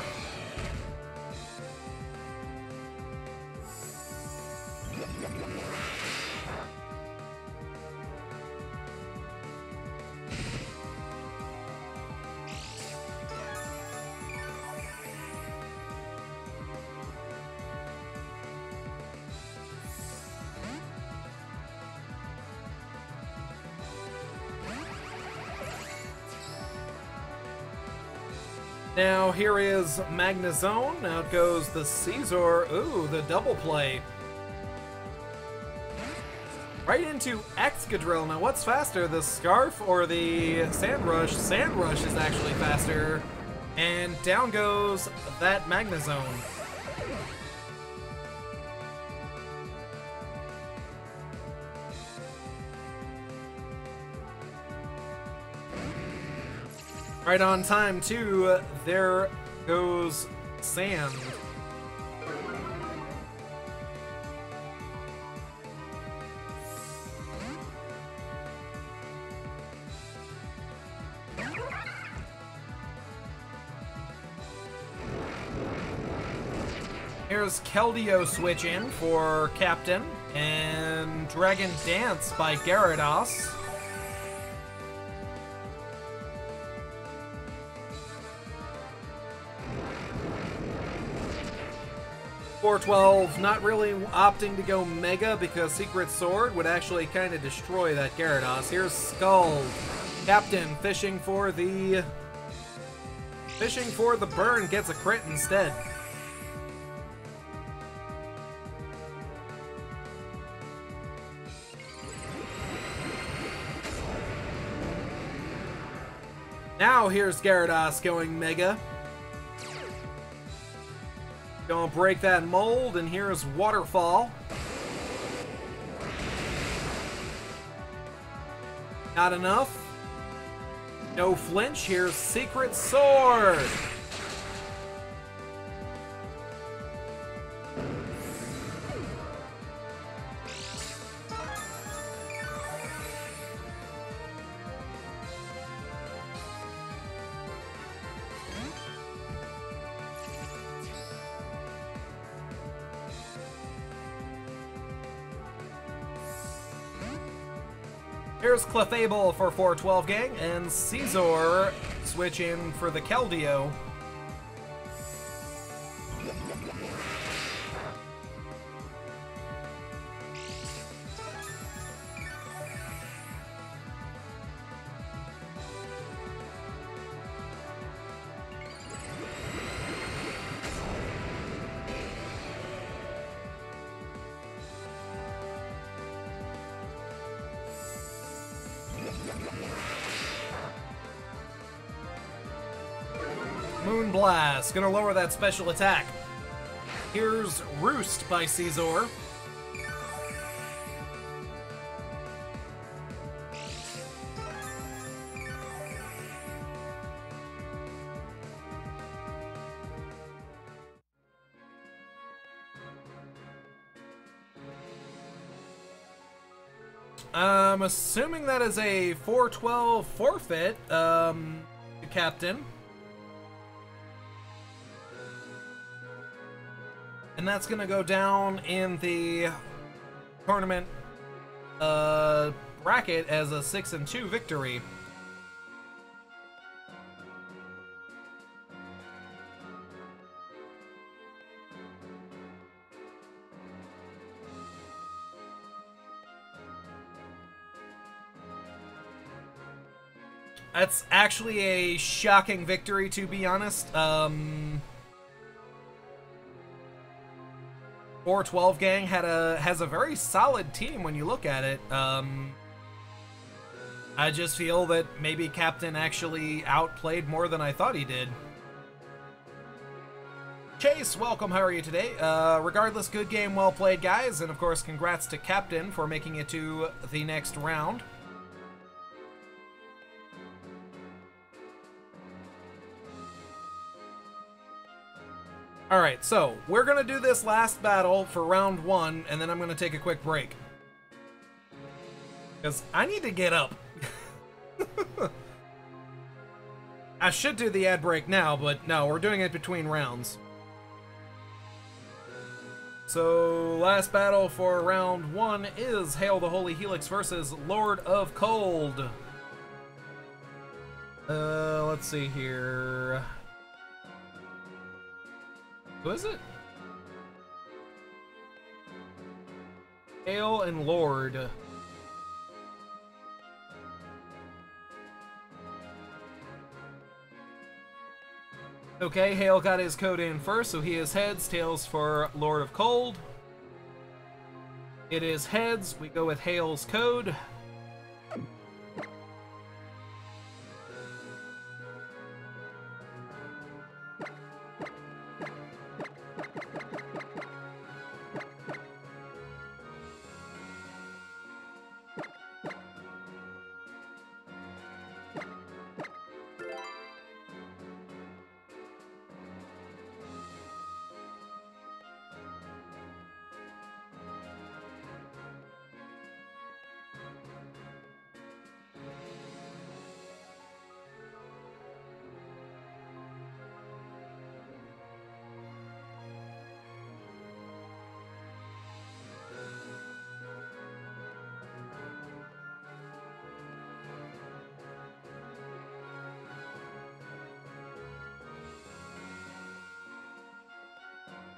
Speaker 1: Now here is Magnezone. Out goes the Caesar. Ooh, the double play. Right into Excadrill. Now what's faster, the Scarf or the Sand Rush? Sand Rush is actually faster. And down goes that Magnezone. Right on time, too. There goes Sand. Here's Keldeo switch in for Captain, and Dragon Dance by Gyarados. 412 not really opting to go Mega because Secret Sword would actually kind of destroy that Gyarados. Here's Skull. Captain fishing for the burn, gets a crit instead. Now here's Gyarados going Mega. Gonna break that mold, and here's Waterfall. Not enough. No flinch. Here's Secret Sword. Here's Clefable for 412 gang, and Caesar switch in for the Keldeo. Moonblast, gonna lower that special attack. Here's Roost by Caesar. I'm assuming that is a 412 forfeit, Captain. And that's gonna go down in the tournament bracket as a 6-2 victory. That's actually a shocking victory, to be honest. 412 gang has a very solid team when you look at it. I just feel that maybe Captain actually outplayed more than I thought he did. Chase, welcome. How are you today? Regardless, good game, well played, guys, and of course, congrats to Captain for making it to the next round. Alright, so we're gonna do this last battle for round 1, and then I'm gonna take a quick break. Because I need to get up. I should do the ad break now, but no, we're doing it between rounds. So, last battle for round 1 is Hail the Holy Helix versus Lord of Cold. Let's see here. Who is it? Hail and Lord. Okay, Hail got his code in first, so he is heads, tails for Lord of Cold. It is heads, we go with Hail's code.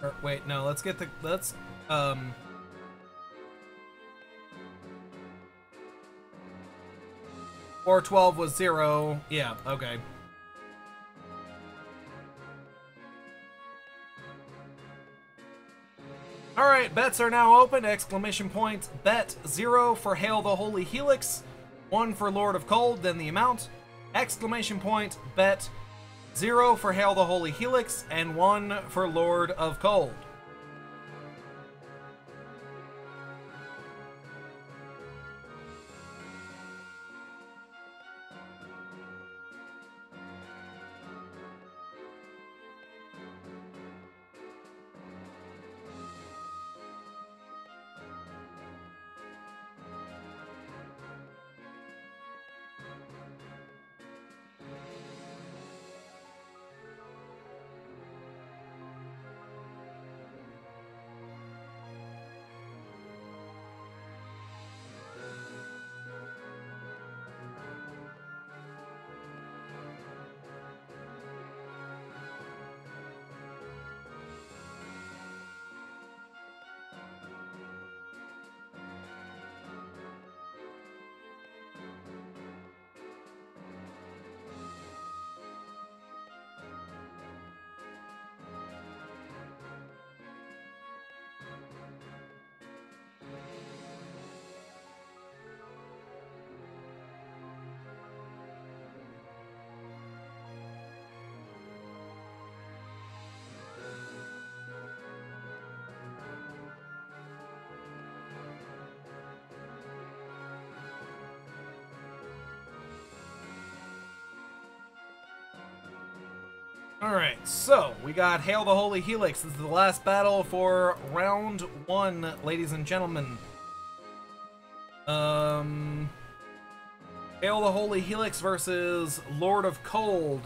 Speaker 1: Or, wait, no, let's get the, let's, 412 was 0, yeah, okay. Alright, bets are now open, exclamation point, bet 0 for Hail the Holy Helix, 1 for Lord of Cold, then the amount, exclamation point, bet 0 for Hail the Holy Helix, and 1 for Lord of Cold. Alright, so we got Hail the Holy Helix. This is the last battle for round 1, ladies and gentlemen. Hail the Holy Helix versus Lord of Cold.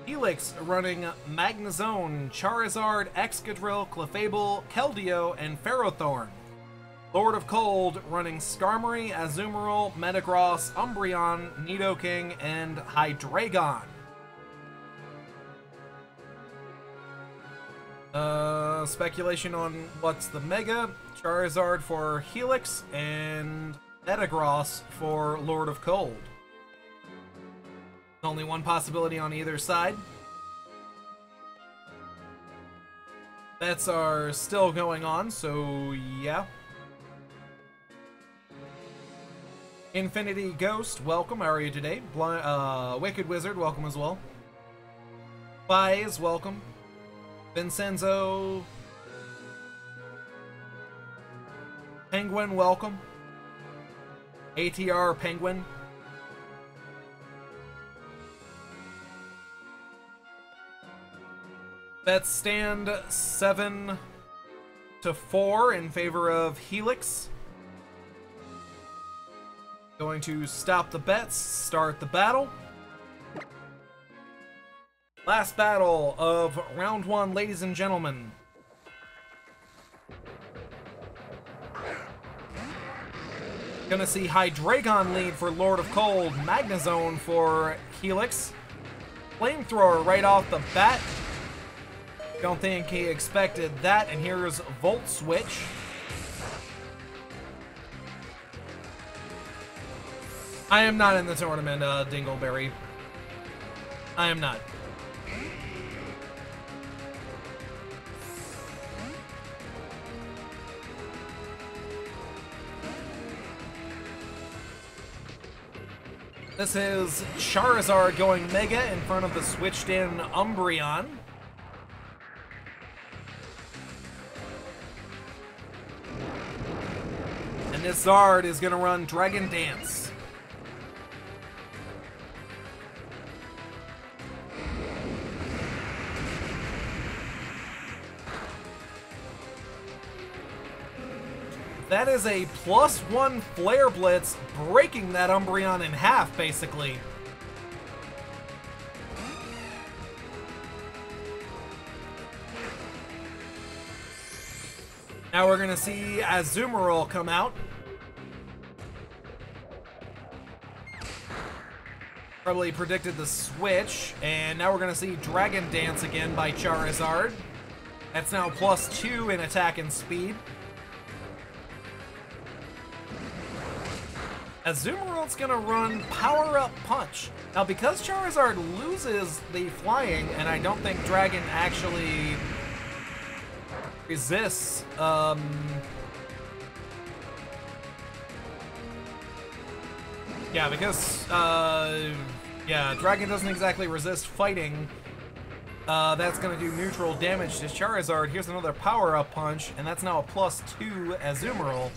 Speaker 1: Helix running Magnezone, Charizard, Excadrill, Clefable, Keldeo, and Ferrothorn. Lord of Cold running Skarmory, Azumarill, Metagross, Umbreon, Nidoking, and Hydreigon. Speculation on what's the Mega. Charizard for Helix, and Metagross for Lord of Cold. Only one possibility on either side. Bets are still going on, so yeah. Infinity Ghost, welcome. How are you today? Wicked Wizard, welcome as well. Fies, welcome. Vincenzo. Penguin, welcome. ATR Penguin. Bets stand 7-4 in favor of Helix. Going to stop the bets, start the battle. Last battle of round 1, ladies and gentlemen. Gonna see Hydreigon lead for Lord of Cold, Magnezone for Helix. Flamethrower right off the bat. Don't think he expected that, and here's Volt Switch. I am not in the tournament, Dingleberry. I am not. This is Charizard going Mega in front of the switched-in Umbreon. And this Zard is going to run Dragon Dance. That is a +1 Flare Blitz, breaking that Umbreon in half, basically. Now we're gonna see Azumarill come out. Probably predicted the switch, and now we're gonna see Dragon Dance again by Charizard. That's now +2 in attack and speed. Azumarill's gonna run Power Up Punch. Now, because Charizard loses the flying, and I don't think Dragon actually resists, yeah, because, yeah, Dragon doesn't exactly resist fighting. That's gonna do neutral damage to Charizard. Here's another Power Up Punch, and that's now a +2 Azumarill.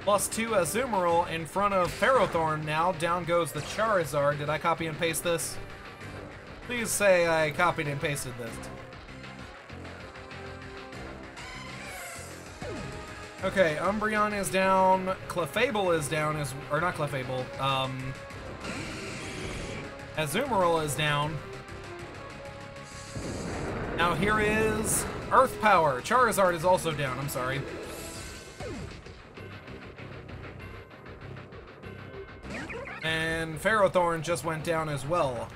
Speaker 1: +2 Azumarill in front of Ferrothorn now. Down goes the Charizard. Did I copy and paste this? Please say I copied and pasted this. Okay, Umbreon is down. Clefable is down, or not Clefable. Azumarill is down. Now here is Earth Power. Charizard is also down, I'm sorry. And Ferrothorn just went down as well.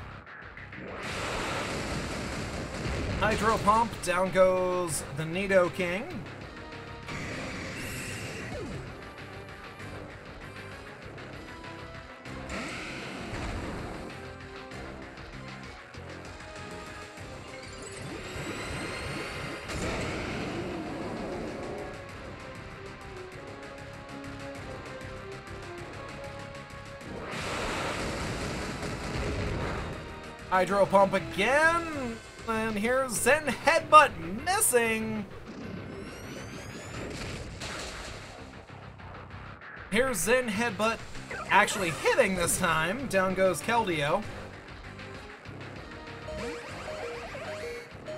Speaker 1: Hydro Pump, down goes the Nidoking. Hydro Pump again, and here's Zen Headbutt missing. Here's Zen Headbutt actually hitting this time. Down goes Keldeo.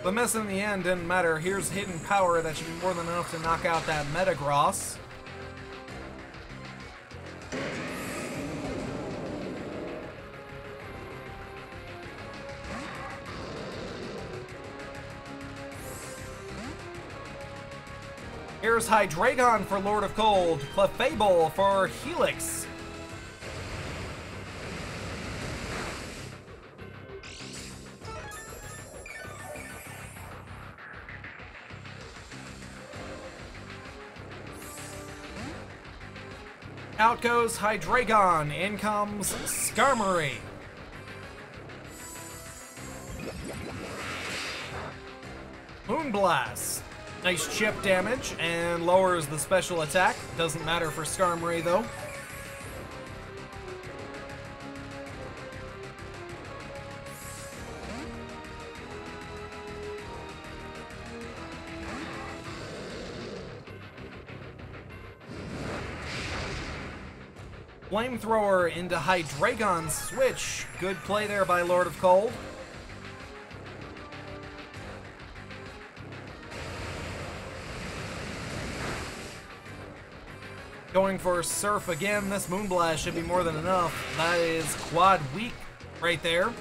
Speaker 1: The miss in the end didn't matter. Here's hidden power that should be more than enough to knock out that Metagross. Here's Hydreigon for Lord of Cold, Clefable for Helix. Out goes Hydreigon, in comes Skarmory. Moonblast. Nice chip damage and lowers the special attack. Doesn't matter for Skarmory though. Flamethrower into Hydreigon switch. Good play there by Lord of Cold. Going for Surf again. This Moonblast should be more than enough. That is quad weak right there.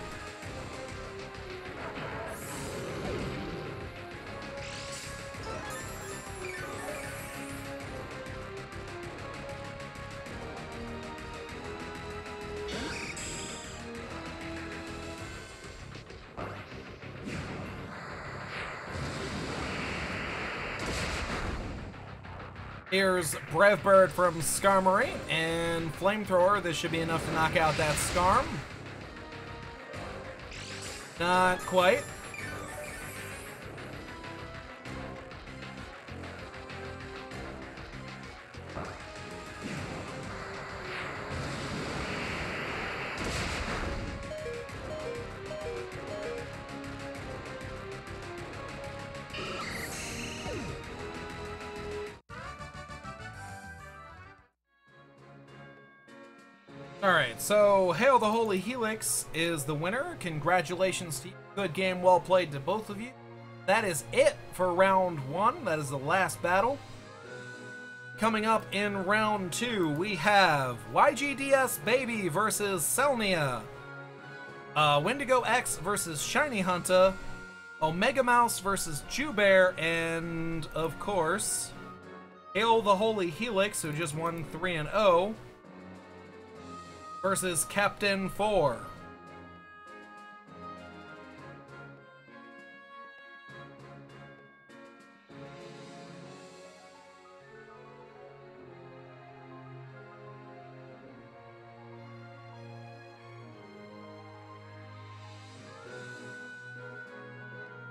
Speaker 1: Here's Brave Bird from Skarmory and Flamethrower. This should be enough to knock out that Skarm. Not quite. Alright, so Hail the Holy Helix is the winner. Congratulations to you. Good game, well played to both of you. That is it for round 1. That is the last battle. Coming up in round 2, we have YGDS Baby versus Selnia. Windigox versus ShinyHunta. Omega Mouse versus Jubear. And, of course, Hail the Holy Helix, who just won 3-0. Versus Captain 4.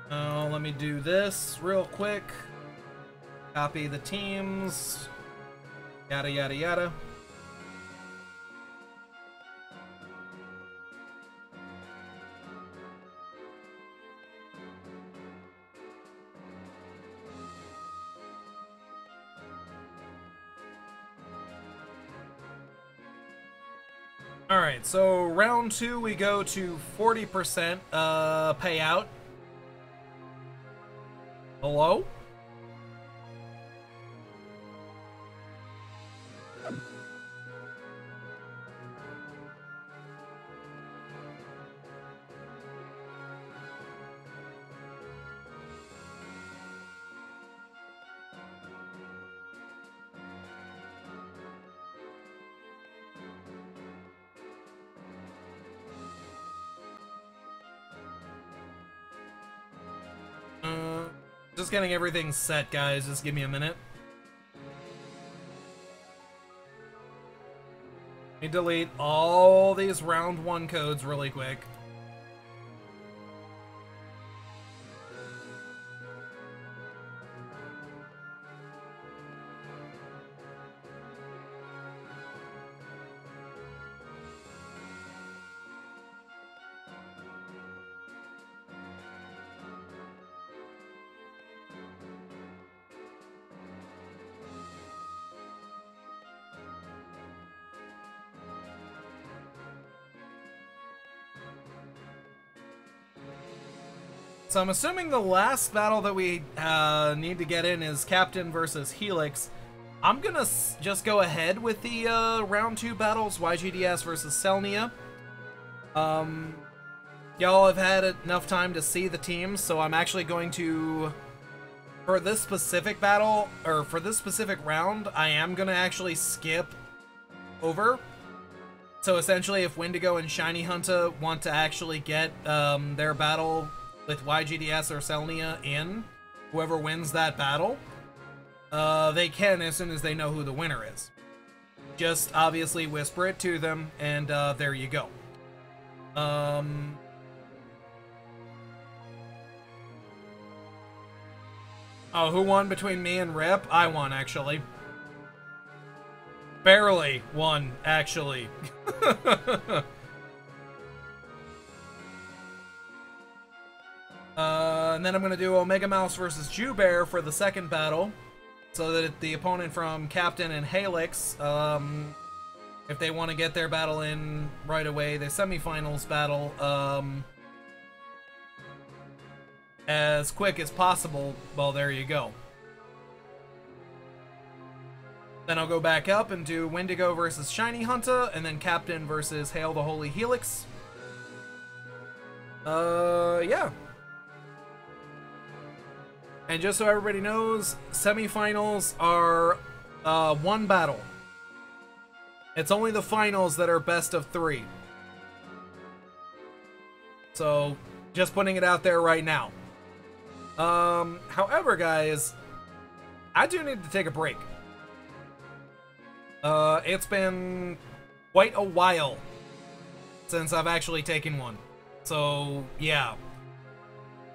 Speaker 1: Let me do this real quick. Copy the teams. Yada yada yada. Alright, so round 2 we go to 40% payout. Hello? Just getting everything set, guys. Just give me a minute. Let me delete all these round 1 codes really quick. So I'm assuming the last battle that we need to get in is Captain versus Helix. I'm gonna just go ahead with the round 2 battles, YGDS versus Selnia. Y'all have had enough time to see the teams, so I'm actually going to, for this specific battle, or for this specific round, I am gonna actually skip over. So essentially, if Windigo and ShinyHunta want to actually get their battle with YGDS or Selnia in, whoever wins that battle, they can as soon as they know who the winner is. Just obviously whisper it to them, and there you go. Oh, who won between me and Rip? I won, actually. Barely won, actually. And then I'm going to do Omega Mouse versus Jewbear for the second battle, so that the opponent from Captain and Helix, if they want to get their battle in right away, the semifinals battle, as quick as possible, well, there you go. Then I'll go back up and do Windigo versus ShinyHunta, and then Captain versus Hail the Holy Helix. Yeah. And just so everybody knows, semifinals are one battle. It's only the finals that are best of 3. So, just putting it out there right now. However, guys, I do need to take a break. It's been quite a while since I've actually taken one. So, yeah.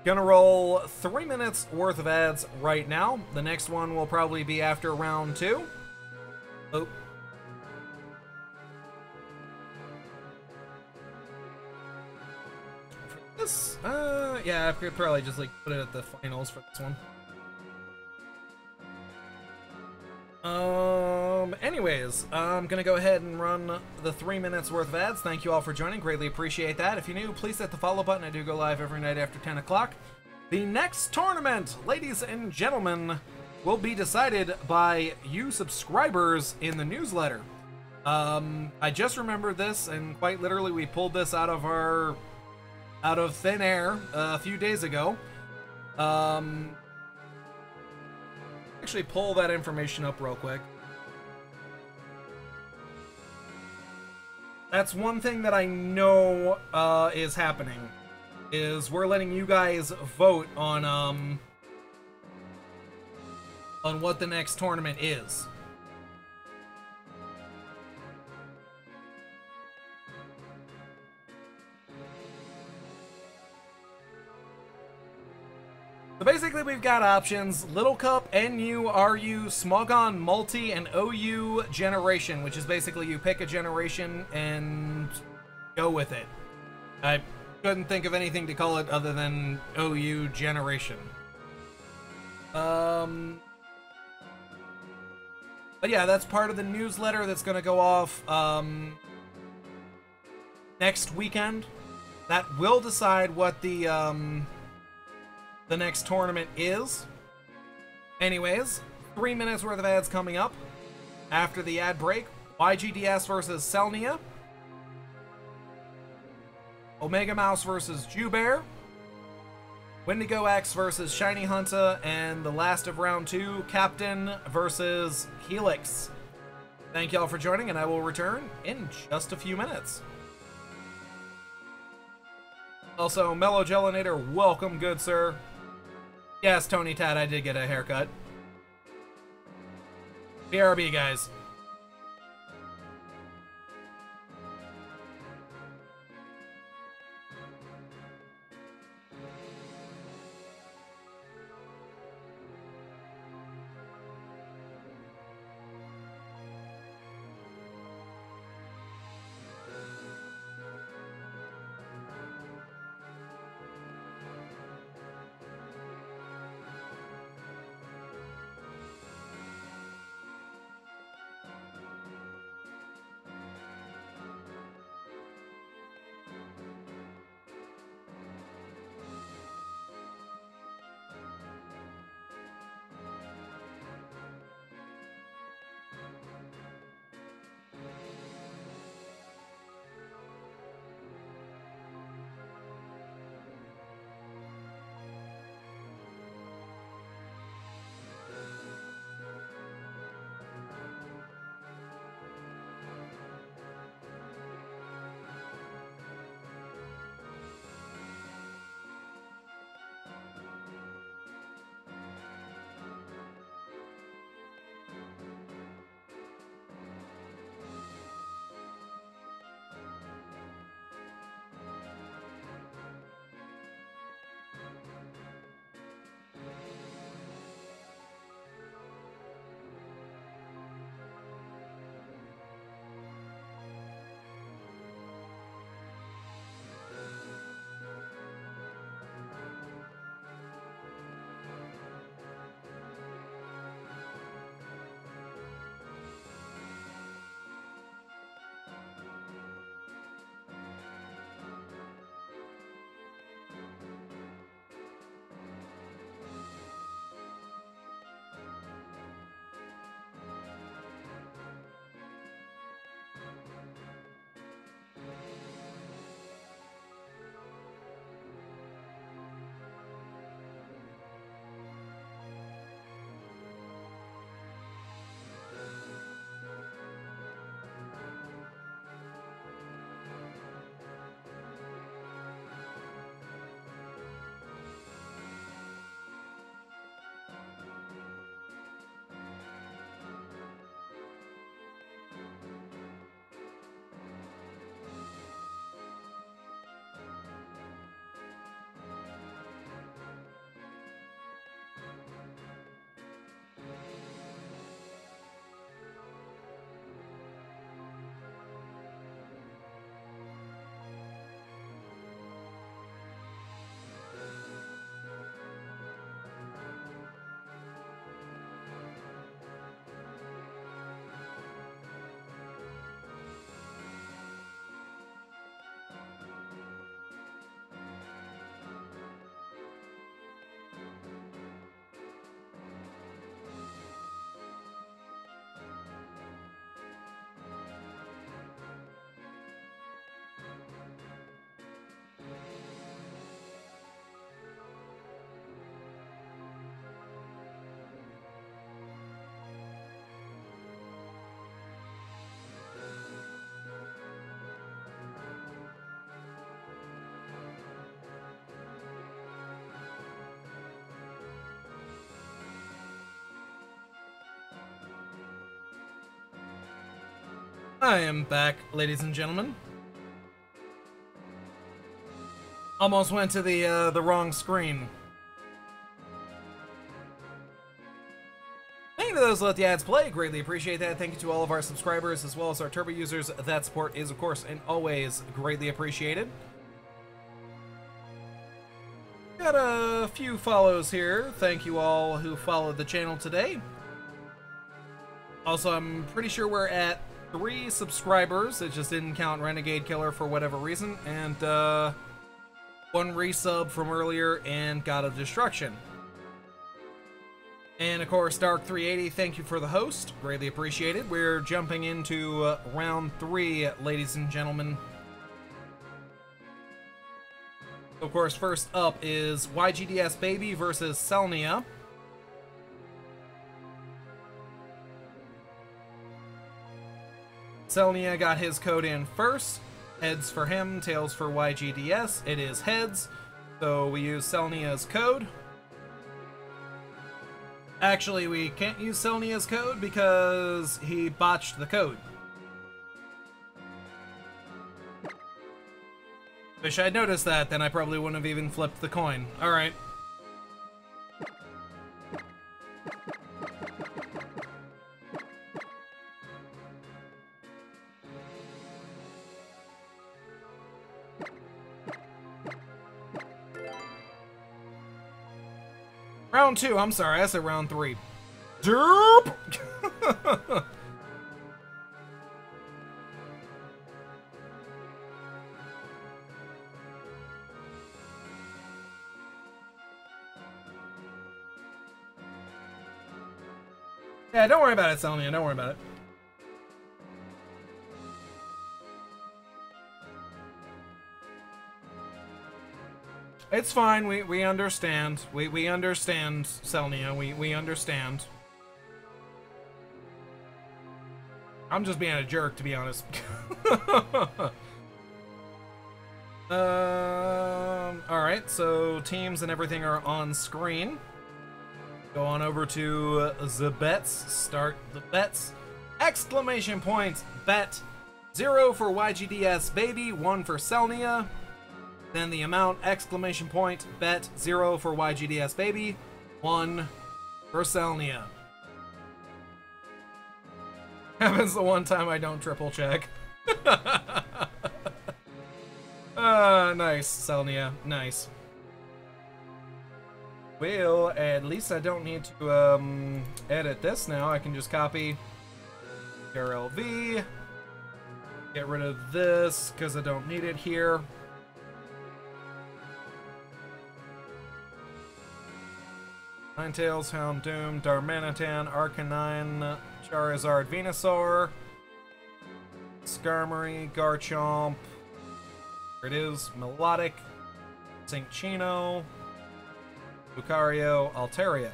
Speaker 1: Gonna roll 3 minutes worth of ads right now. The next one will probably be after round 2. Oh. For this, yeah, I could probably just like put it at the finals for this one. Anyways, I'm gonna go ahead and run the 3 minutes worth of ads. Thank you all for joining, greatly appreciate that. If you're new, please hit the follow button. I do go live every night after 10 o'clock. The next tournament, ladies and gentlemen, will be decided by you subscribers in the newsletter. I just remembered this, and quite literally we pulled this out of thin air a few days ago. Actually pull that information up real quick. That's one thing that I know is happening, is we're letting you guys vote on what the next tournament is. So basically we've got options: Little Cup, NU, RU, Smogon, Multi, and OU Generation, which is basically you pick a generation and go with it. I couldn't think of anything to call it other than OU Generation. But yeah, that's part of the newsletter that's going to go off next weekend. That will decide what the next tournament is. Anyways, 3 minutes worth of ads coming up. After the ad break, YGDS versus Selnia, Omega Mouse versus Jewbear, Windigox versus ShinyHunta, and the last of round 2, Captain versus Helix. Thank y'all for joining, and I will return in just a few minutes. Also, Mellow Gelinator, welcome, good sir. Yes, Tony Tad, I did get a haircut. BRB, guys. I am back, ladies and gentlemen. Almost went to the wrong screen. Thank you to those who let the ads play. Greatly appreciate that. Thank you to all of our subscribers as well as our Turbo users. That support is, of course, and always greatly appreciated. Got a few follows here. Thank you all who followed the channel today. Also, I'm pretty sure we're at 3 subscribers. It just didn't count Renegade Killer for whatever reason. And 1 resub from earlier and God of Destruction. And of course, Dark380, thank you for the host. Greatly appreciated. We're jumping into round 3, ladies and gentlemen. Of course, first up is YGDS Baby versus Selnia. Selnia got his code in first. Heads for him, tails for YGDS. It is heads, so we use Selnia's code. Actually, we can't use Selnia's code because he botched the code. Wish I'd noticed that, then I probably wouldn't have even flipped the coin. Alright. Round 2, I'm sorry, I said round 3. Derp! Yeah, don't worry about it, Selnia, don't worry about it. It's fine, we understand. We understand, Selnia, we understand. I'm just being a jerk, to be honest. Alright, so teams and everything are on screen. Go on over to the bets. Start the bets. Exclamation points, bet. 0 for YGDS Baby, 1 for Selnia. Then the amount, exclamation point, bet. 0 for YGDS Baby, 1 for Selnia. Happens the one time I don't triple check. Nice, Selnia, nice. Well, at least I don't need to edit this now. I can just copy RLV, get rid of this because I don't need it here. Ninetales, Houndoom, Darmanitan, Arcanine, Charizard, Venusaur, Skarmory, Garchomp, there it is, Melodic, Cinccino, Lucario, Altaria.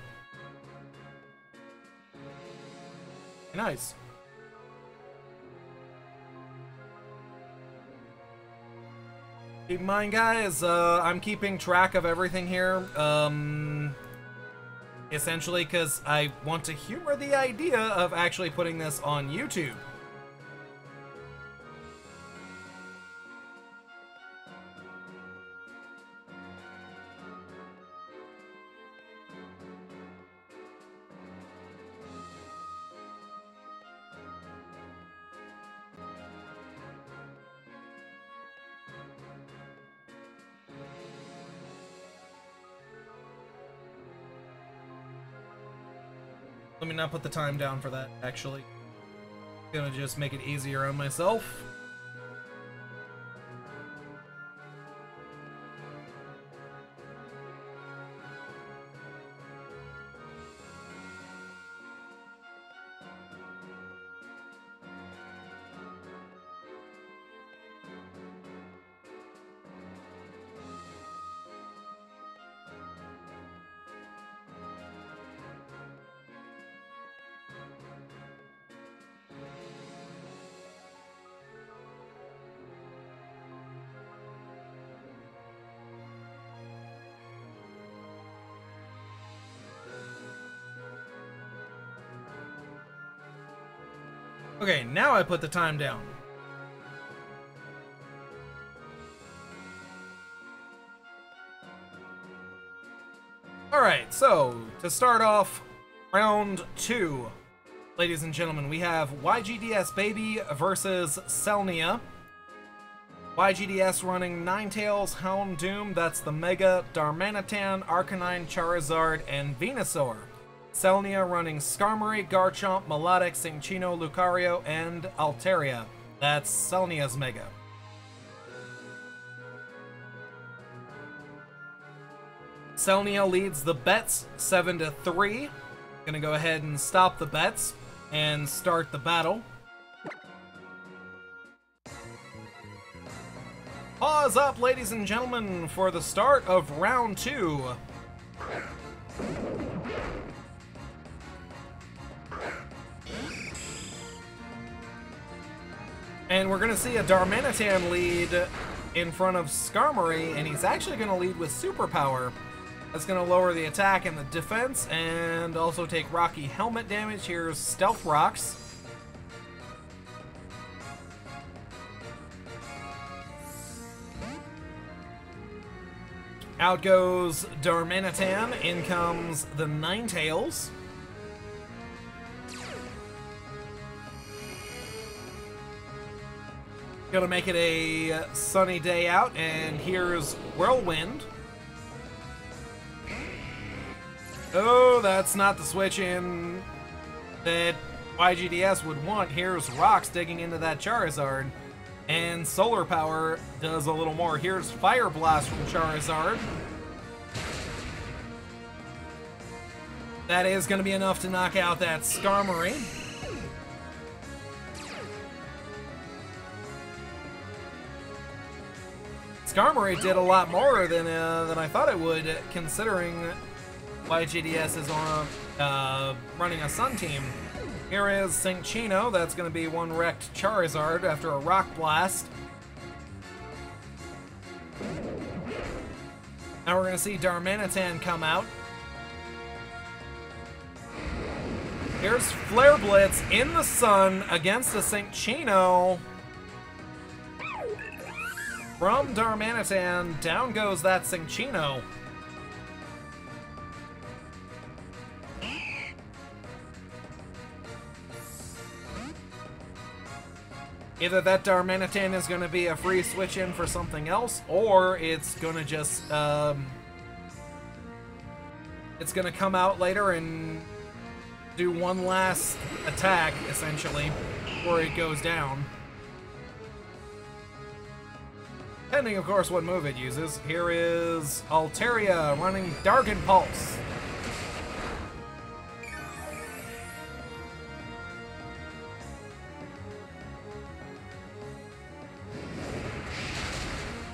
Speaker 1: Nice. Keep in mind, guys, I'm keeping track of everything here, essentially because I want to humor the idea of actually putting this on YouTube. Let me not put the time down for that, actually. Gonna just make it easier on myself. Okay, now I put the time down. Alright, so to start off round 2, ladies and gentlemen, we have YGDS Baby versus Selnia. YGDS running Ninetales, Houndoom, that's the Mega, Darmanitan, Arcanine, Charizard, and Venusaur. Selnia running Skarmory, Garchomp, Melodic, Cinccino, Lucario, and Altaria. That's Selnia's Mega. Selnia leads the bets 7-3. Gonna go ahead and stop the bets and start the battle. Pause up, ladies and gentlemen, for the start of round 2. And we're gonna see a Darmanitan lead in front of Skarmory, and he's actually gonna lead with Superpower. That's going to lower the attack and the defense, and also take Rocky Helmet damage. Here's Stealth Rocks. Out goes Darmanitan, in comes the Ninetales. Gonna make it a sunny day out, and here's Whirlwind. Oh, that's not the switch in that YGDS would want. Here's Rocks digging into that Charizard. And Solar Power does a little more. Here's Fire Blast from Charizard. That is going to be enough to knock out that Skarmory. Skarmory did a lot more than I thought it would, considering YGDS is on running a Sun team. Here is Cinccino. That's going to be one wrecked Charizard after a Rock Blast. Now we're going to see Darmanitan come out. Here's Flare Blitz in the sun against the Cinccino. From Darmanitan, down goes that Cinccino. Either that Darmanitan is going to be a free switch in for something else, or it's going to just, it's going to come out later and do one last attack, essentially, before it goes down. Depending, of course, what move it uses. Here is Altaria running Dargon Pulse.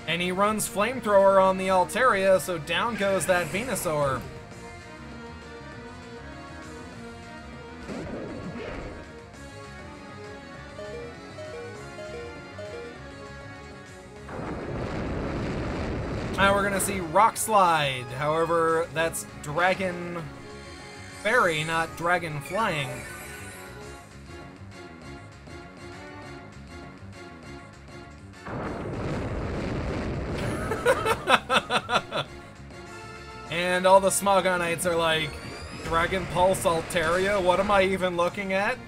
Speaker 1: And he runs Flamethrower on the Altaria, so down goes that Venusaur. Now we're gonna see Rock Slide. However, that's Dragon Fairy, not Dragon Flying. And all the Smogonites are like, Dragon Pulse Altaria? What am I even looking at?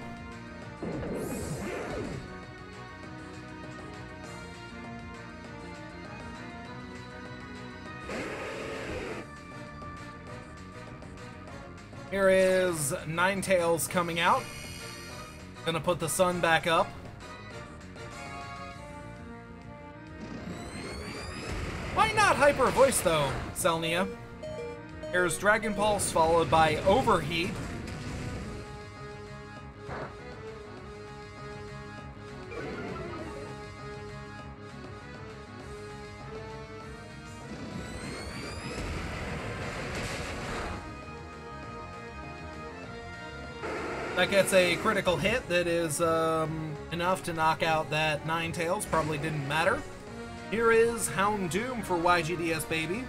Speaker 1: Here is Ninetales coming out. Gonna put the sun back up. Why not Hyper Voice though, Selnia? Here's Dragon Pulse followed by Overheat. That gets a critical hit that is enough to knock out that Ninetales. Probably didn't matter. Here is Houndoom for YGDS Baby.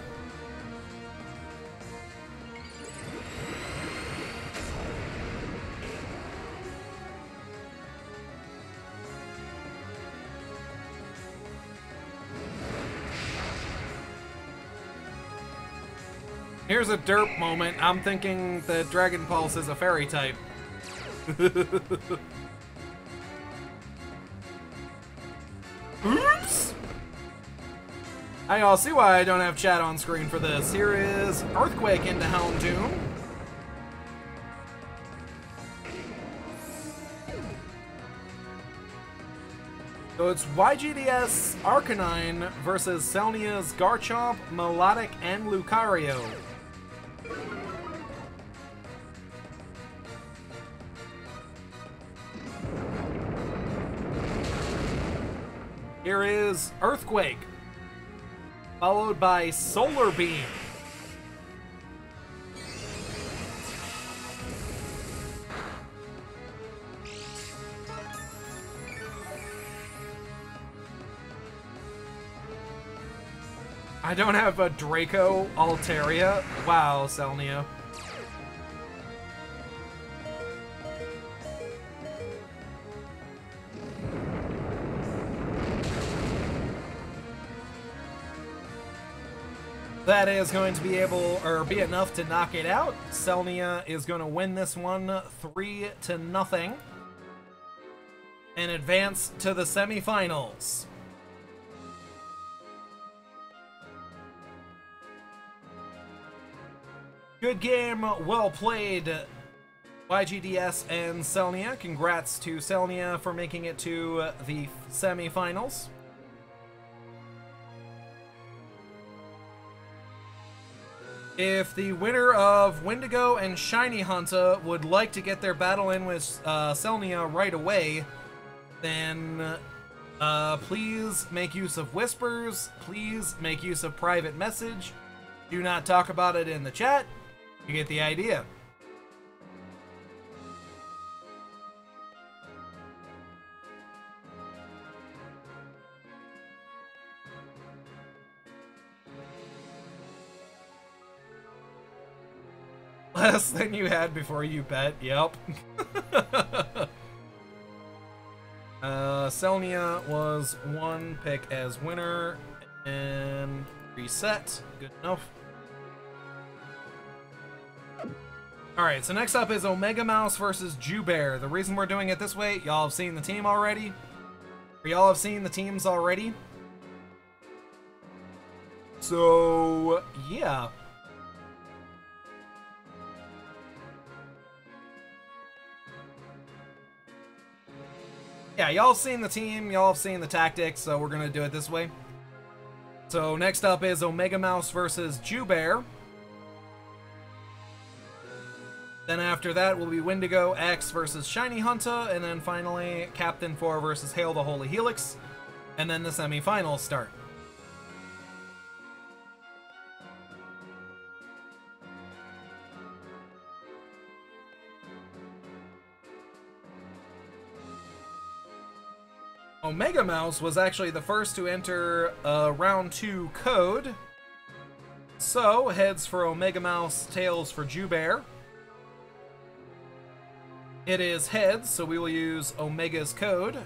Speaker 1: Here's a derp moment. I'm thinking that Dragon Pulse is a fairy type. Oops! I'll see why I don't have chat on screen for this. Here is Earthquake into Houndoom. So it's YGDS Arcanine versus Selnia's Garchomp, Melodic, and Lucario. Here is Earthquake, followed by Solar Beam. I don't have a Draco Altaria. Wow, Selnia. That is going to be able, or be enough to knock it out. Selnia is going to win this one 3-0 and advance to the semifinals. Good game, well played, YGDS and Selnia. Congrats to Selnia for making it to the semifinals. If the winner of Windigo and ShinyHunta would like to get their battle in with Selnia right away, then please make use of whispers, please make use of private message. Do not talk about it in the chat. You get the idea. Less than you had before you bet. Yep. Selnia was one pick as winner and reset. Good enough. Alright, so next up is Omega Mouse versus Jubear. The reason we're doing it this way, y'all have seen the team already? Or y'all have seen the teams already? So, yeah. Yeah, y'all have seen the team, y'all have seen the tactics, so we're gonna do it this way. So next up is Omega Mouse versus Jubear. Then after that will be Windigo X versus ShinyHunta, and then finally Captain 4 versus Hail the Holy Helix, and then the semifinals start. Omega Mouse was actually the first to enter round 2 code. So, heads for Omega Mouse, tails for Jubear. It is heads, so we will use Omega's code.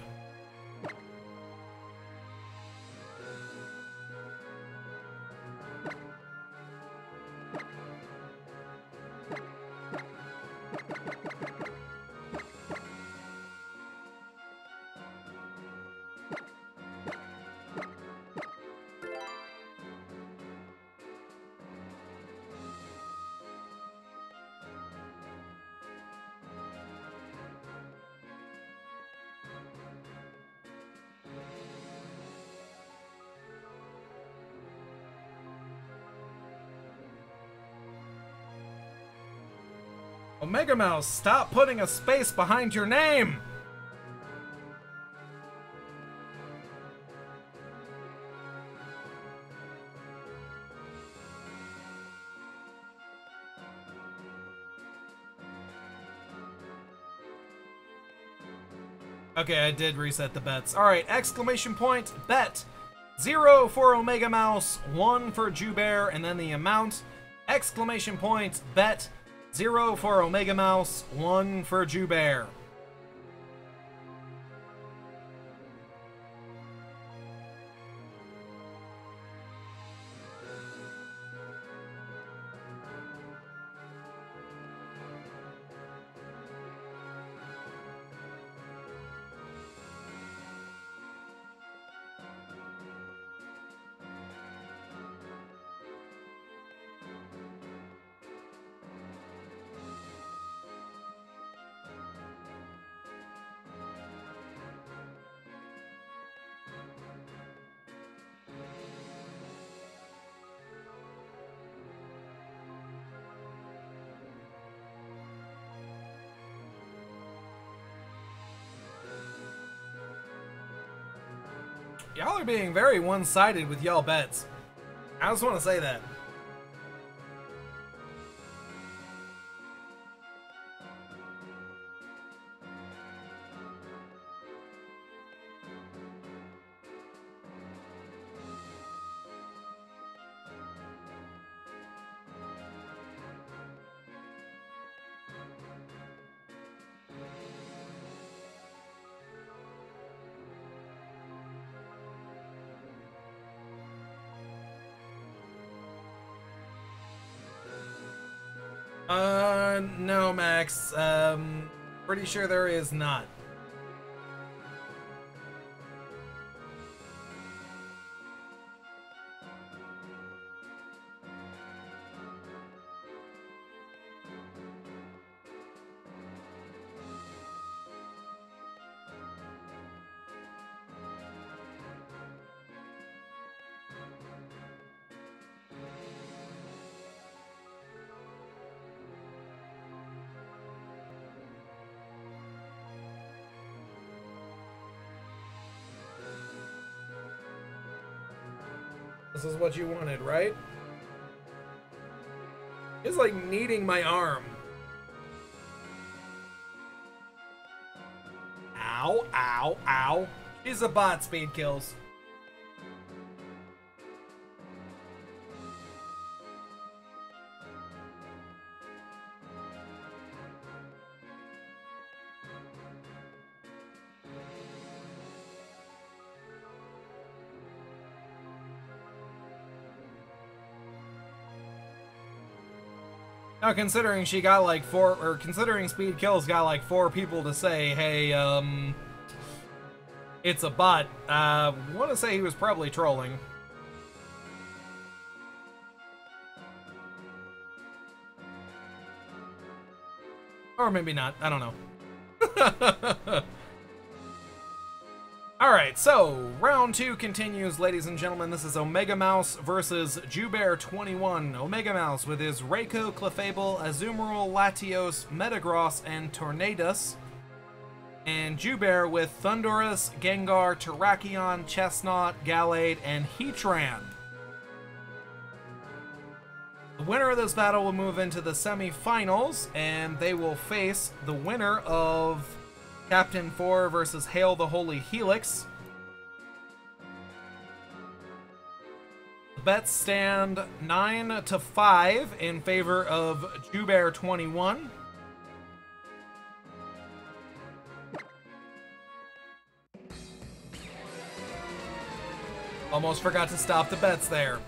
Speaker 1: Omega Mouse, stop putting a space behind your name! Okay, I did reset the bets. Alright, exclamation point, bet. 0 for Omega Mouse, 1 for Jubear, and then the amount. Exclamation point, bet. 0 for Omega Mouse, 1 for Jubear. Y'all are being very one-sided with y'all bets. I just want to say that. No, Max. Pretty sure there is not. This is what you wanted, right? It's like kneading my arm. Ow, ow, ow. She's a bot, speed kills. Now, considering she got like considering Speed Kills got like 4 people to say, hey, it's a bot, I want to say he was probably trolling. Or maybe not, I don't know. Alright, so, round 2 continues, ladies and gentlemen. This is Omega Mouse versus Jubear21. Omega Mouse with his Reiko, Clefable, Azumarill, Latios, Metagross, and Tornadus. And Jubear with Thundurus, Gengar, Terrakion, Chestnut, Gallade, and Heatran. The winner of this battle will move into the semi-finals, and they will face the winner of Captain 4 versus Hail the Holy Helix. The bets stand 9-5 in favor of Jubear21. Almost forgot to stop the bets there.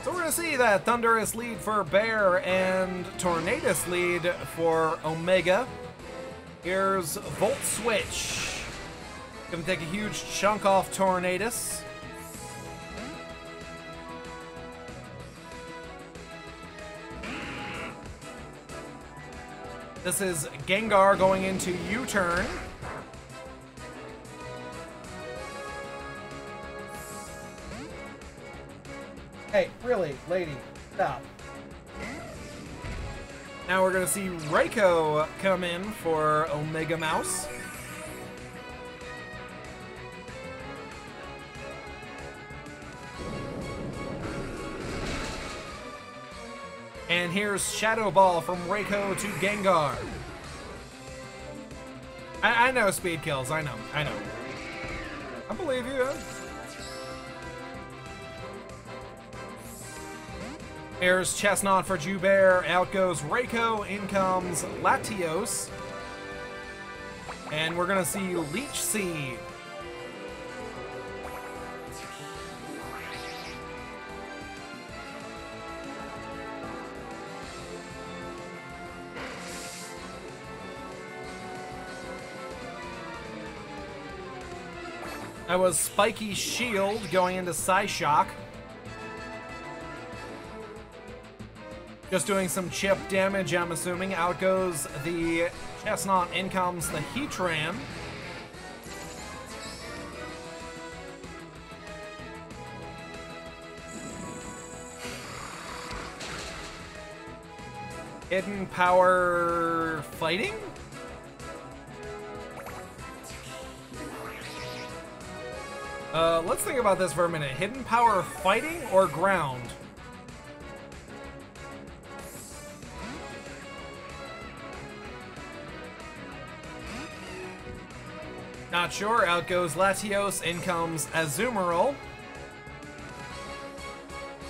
Speaker 1: So we're going to see that Thundurus lead for Bear and Tornadus lead for Omega. Here's Volt Switch. Gonna take a huge chunk off Tornadus. This is Gengar going into U-turn. Hey, really, lady, stop. Now we're gonna see Reiko come in for Omega Mouse. And here's Shadow Ball from Reiko to Gengar. I know Speed Kills, I know. I believe you. Here's Chestnut for Jubear, out goes Reiko, in comes Latios. And we're gonna see Leech Seed. That was Spiky Shield going into Psyshock. Just doing some chip damage, I'm assuming. Out goes the Chestnut, in comes the Heatran. Hidden Power Fighting? Let's think about this for a minute. Hidden power fighting or ground? Not sure. Out goes Latios. In comes Azumarill.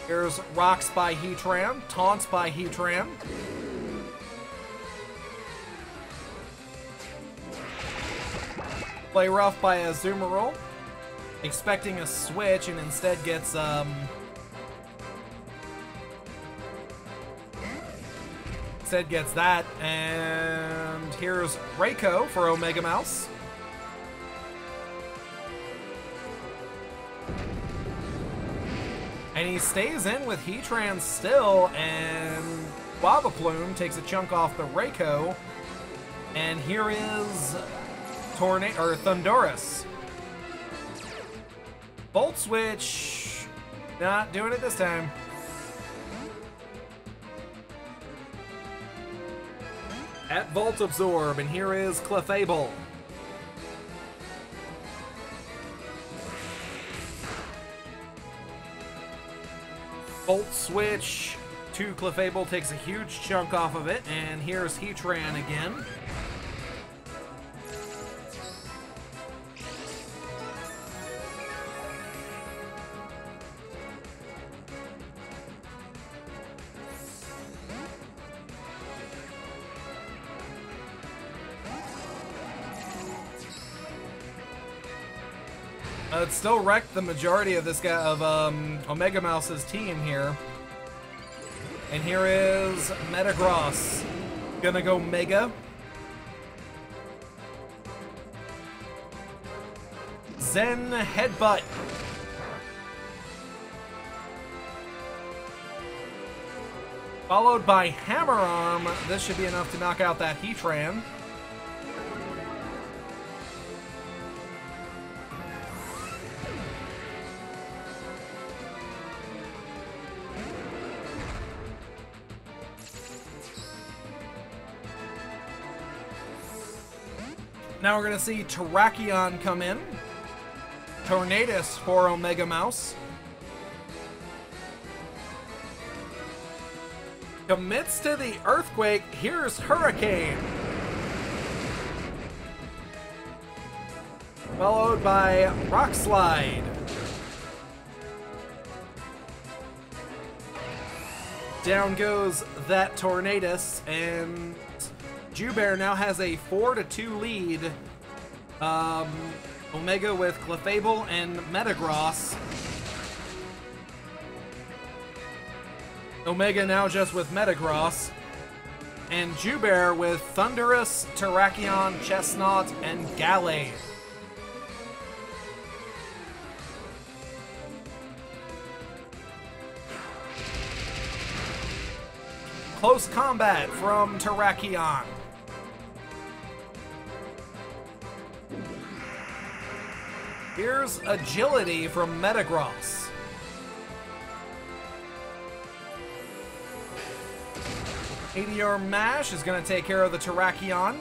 Speaker 1: Here's Rocks by Heatran. Taunts by Heatran. Play rough by Azumarill. Expecting a switch and instead gets, Instead gets that. And here's Reiko for Omega Mouse. And he stays in with Heatran still, and Lava Plume takes a chunk off the Reiko. And here is Thunderous. Volt Switch, not doing it this time. At Volt Absorb, and here is Clefable. Volt Switch to Clefable takes a huge chunk off of it, and here's Heatran again. It still wrecked the majority of this guy of Omega Mouse's team here. And here is Metagross. Gonna go Mega. Zen Headbutt. Followed by Hammer Arm. This should be enough to knock out that Heatran. Now we're going to see Terrakion come in. Tornadus for Omega Mouse. Commits to the Earthquake. Here's Hurricane. Followed by Rock Slide. Down goes that Tornadus, and Jubear now has a 4-2 lead. Omega with Clefable and Metagross. Omega now just with Metagross. And Jubear with Thunderous, Terrakion, Chestnut, and Gallade. Close combat from Terrakion. Here's Agility from Metagross. Meteor Mash is going to take care of the Terrakion.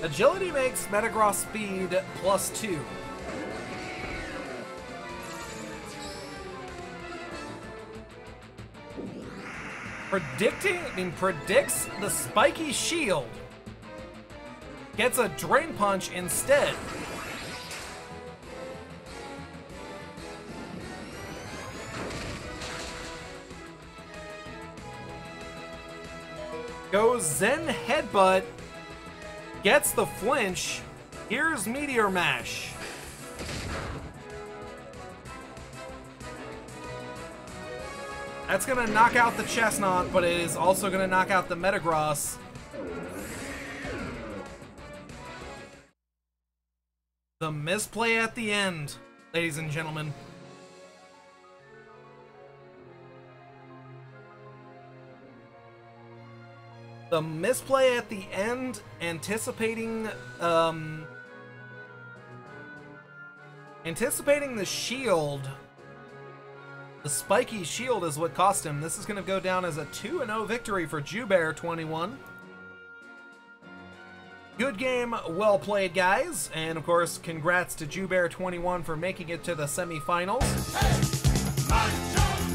Speaker 1: Agility makes Metagross speed +2. Predicts the spiky shield. Gets a Drain Punch instead. Goes Zen Headbutt. Gets the flinch. Here's Meteor Mash. That's going to knock out the Chestnut, but it is also going to knock out the Metagross. The misplay at the end, ladies and gentlemen. The misplay at the end, anticipating the shield. The spiky shield is what cost him. This is going to go down as a 2-0 victory for Jubear 21. Good game, well played, guys. And of course, congrats to JewBear21 for making it to the semifinals.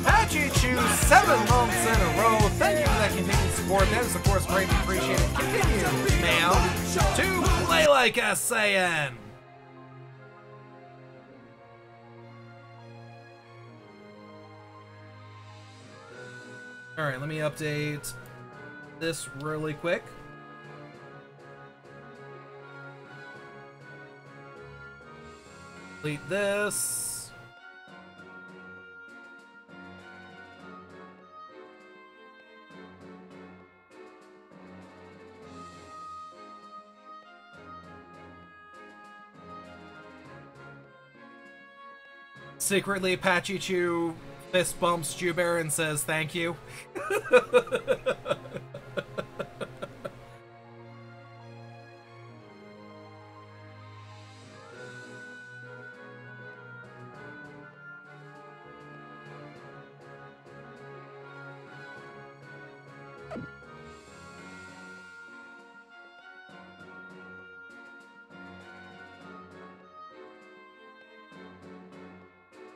Speaker 1: Patchy Chew, 7 months in a row. Thank you for that continued support. That is, of course, greatly appreciated. Continue, ma'am, to play like a Saiyan. Alright, let me update this really quick. Delete this. Secretly, Patchy Chew fist bumps JewBear and says thank you.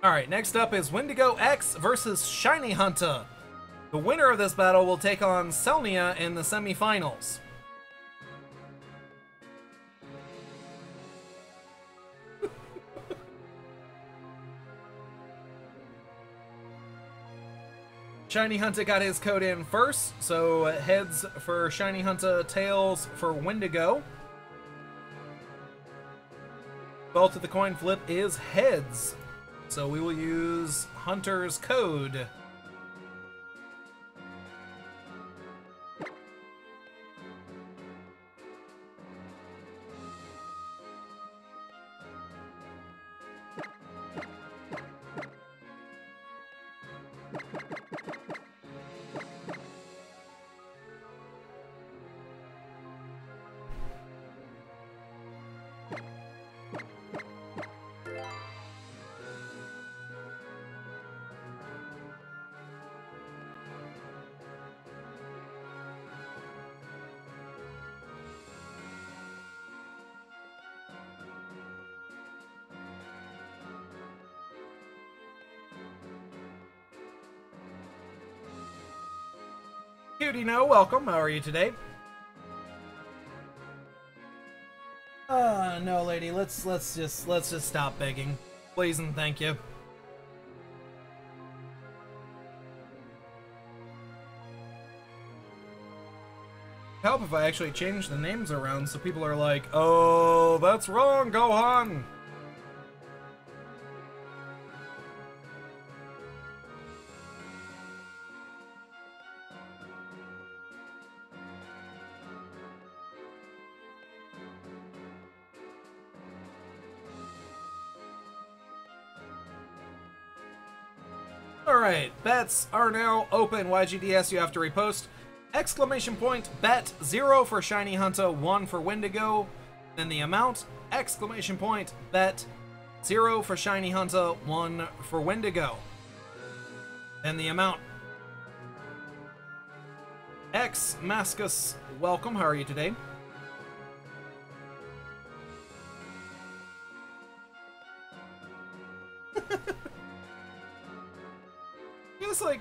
Speaker 1: Alright, next up is Windigox versus ShinyHunta. The winner of this battle will take on Selnia in the semifinals. ShinyHunta got his code in first, so heads for ShinyHunta, tails for Windigo. Result of the coin flip is heads. So we will use Hunter's code. Cutie No, welcome. How are you today? No, lady. Let's just stop begging, please and thank you. Help if I actually change the names around so people are like, oh, that's wrong, Gohan. Alright, bets are now open. YGDS, you have to repost. Exclamation point, bet 0 for ShinyHunta, 1 for Windigo. Then the amount, exclamation point, bet 0 for ShinyHunta, 1 for Windigo. Then the amount. X Mascus, welcome. How are you today? Just like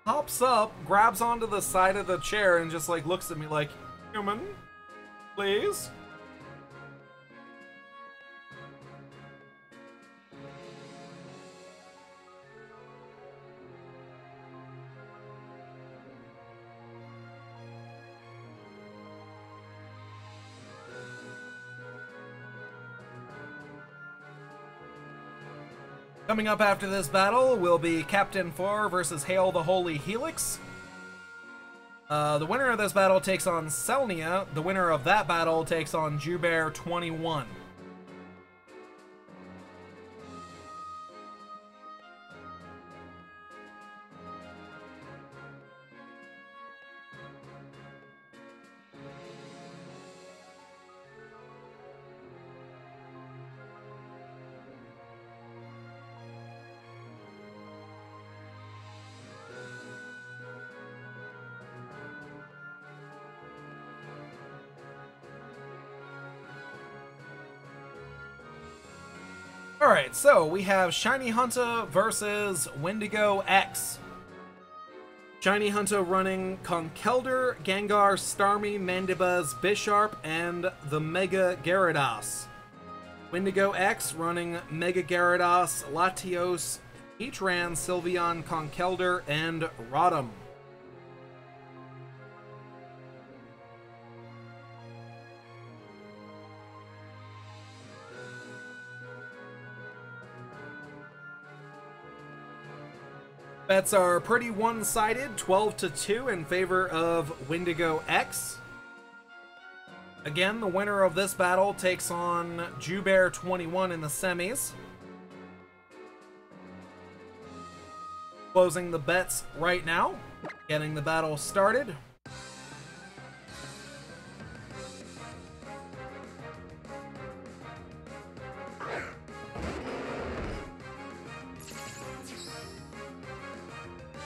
Speaker 1: hops up, grabs onto the side of the chair, and just like looks at me like, human, please. Coming up after this battle will be Captain 4 versus Hail the Holy Helix. The winner of this battle takes on Selnia. The winner of that battle takes on JewBear21. Alright, so we have ShinyHunta versus Windigox. ShinyHunta running Conkeldurr, Gengar, Starmie, Mandibuzz, Bisharp, and the Mega Gyarados. Windigox running Mega Gyarados, Latios, Heatran, Sylveon, Conkeldurr, and Rotom. Bets are pretty one-sided, 12-2 in favor of Windigox. Again, the winner of this battle takes on Jubear21 in the semis. Closing the bets right now, getting the battle started.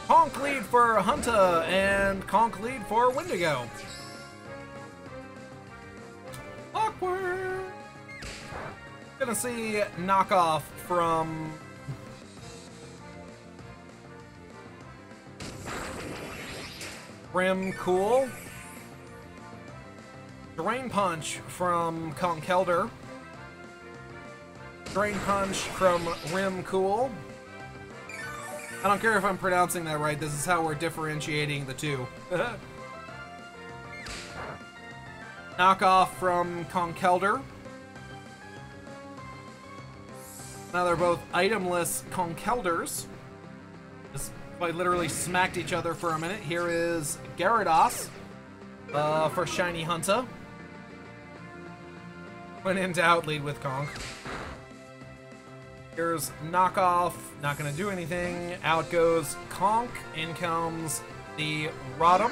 Speaker 1: Conk lead for Hunta and Conk lead for Windigo. Awkward. Gonna see knockoff from Rim Cool. Drain Punch from Conkeldurr. Drain Punch from Rim Cool. I don't care if I'm pronouncing that right, this is how we're differentiating the two. Knockoff from Conkeldurr. Now they're both itemless Conkeldurrs. Just quite literally smacked each other for a minute. Here is Gyarados for ShinyHunta. When in doubt, lead with Conk. Here's knockoff, not gonna do anything. Out goes Conk, in comes the Rotom.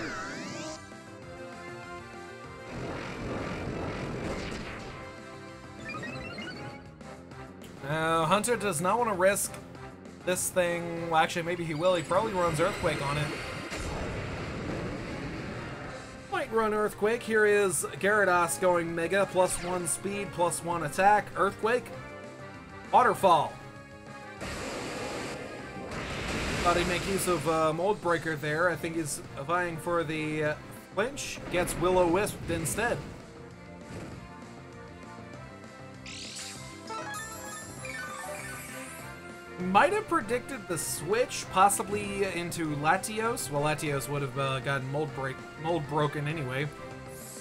Speaker 1: Now, Hunter does not want to risk this thing. Well, actually, maybe he will. He probably runs Earthquake on it. Might run Earthquake. Here is Gyarados going Mega, +1 speed, +1 attack. Earthquake. Waterfall. Thought he'd make use of Mold Breaker there. I think he's vying for the flinch. Gets Will-O-Wisp instead. Might have predicted the switch, possibly into Latios. Well, Latios would have gotten mold broken anyway.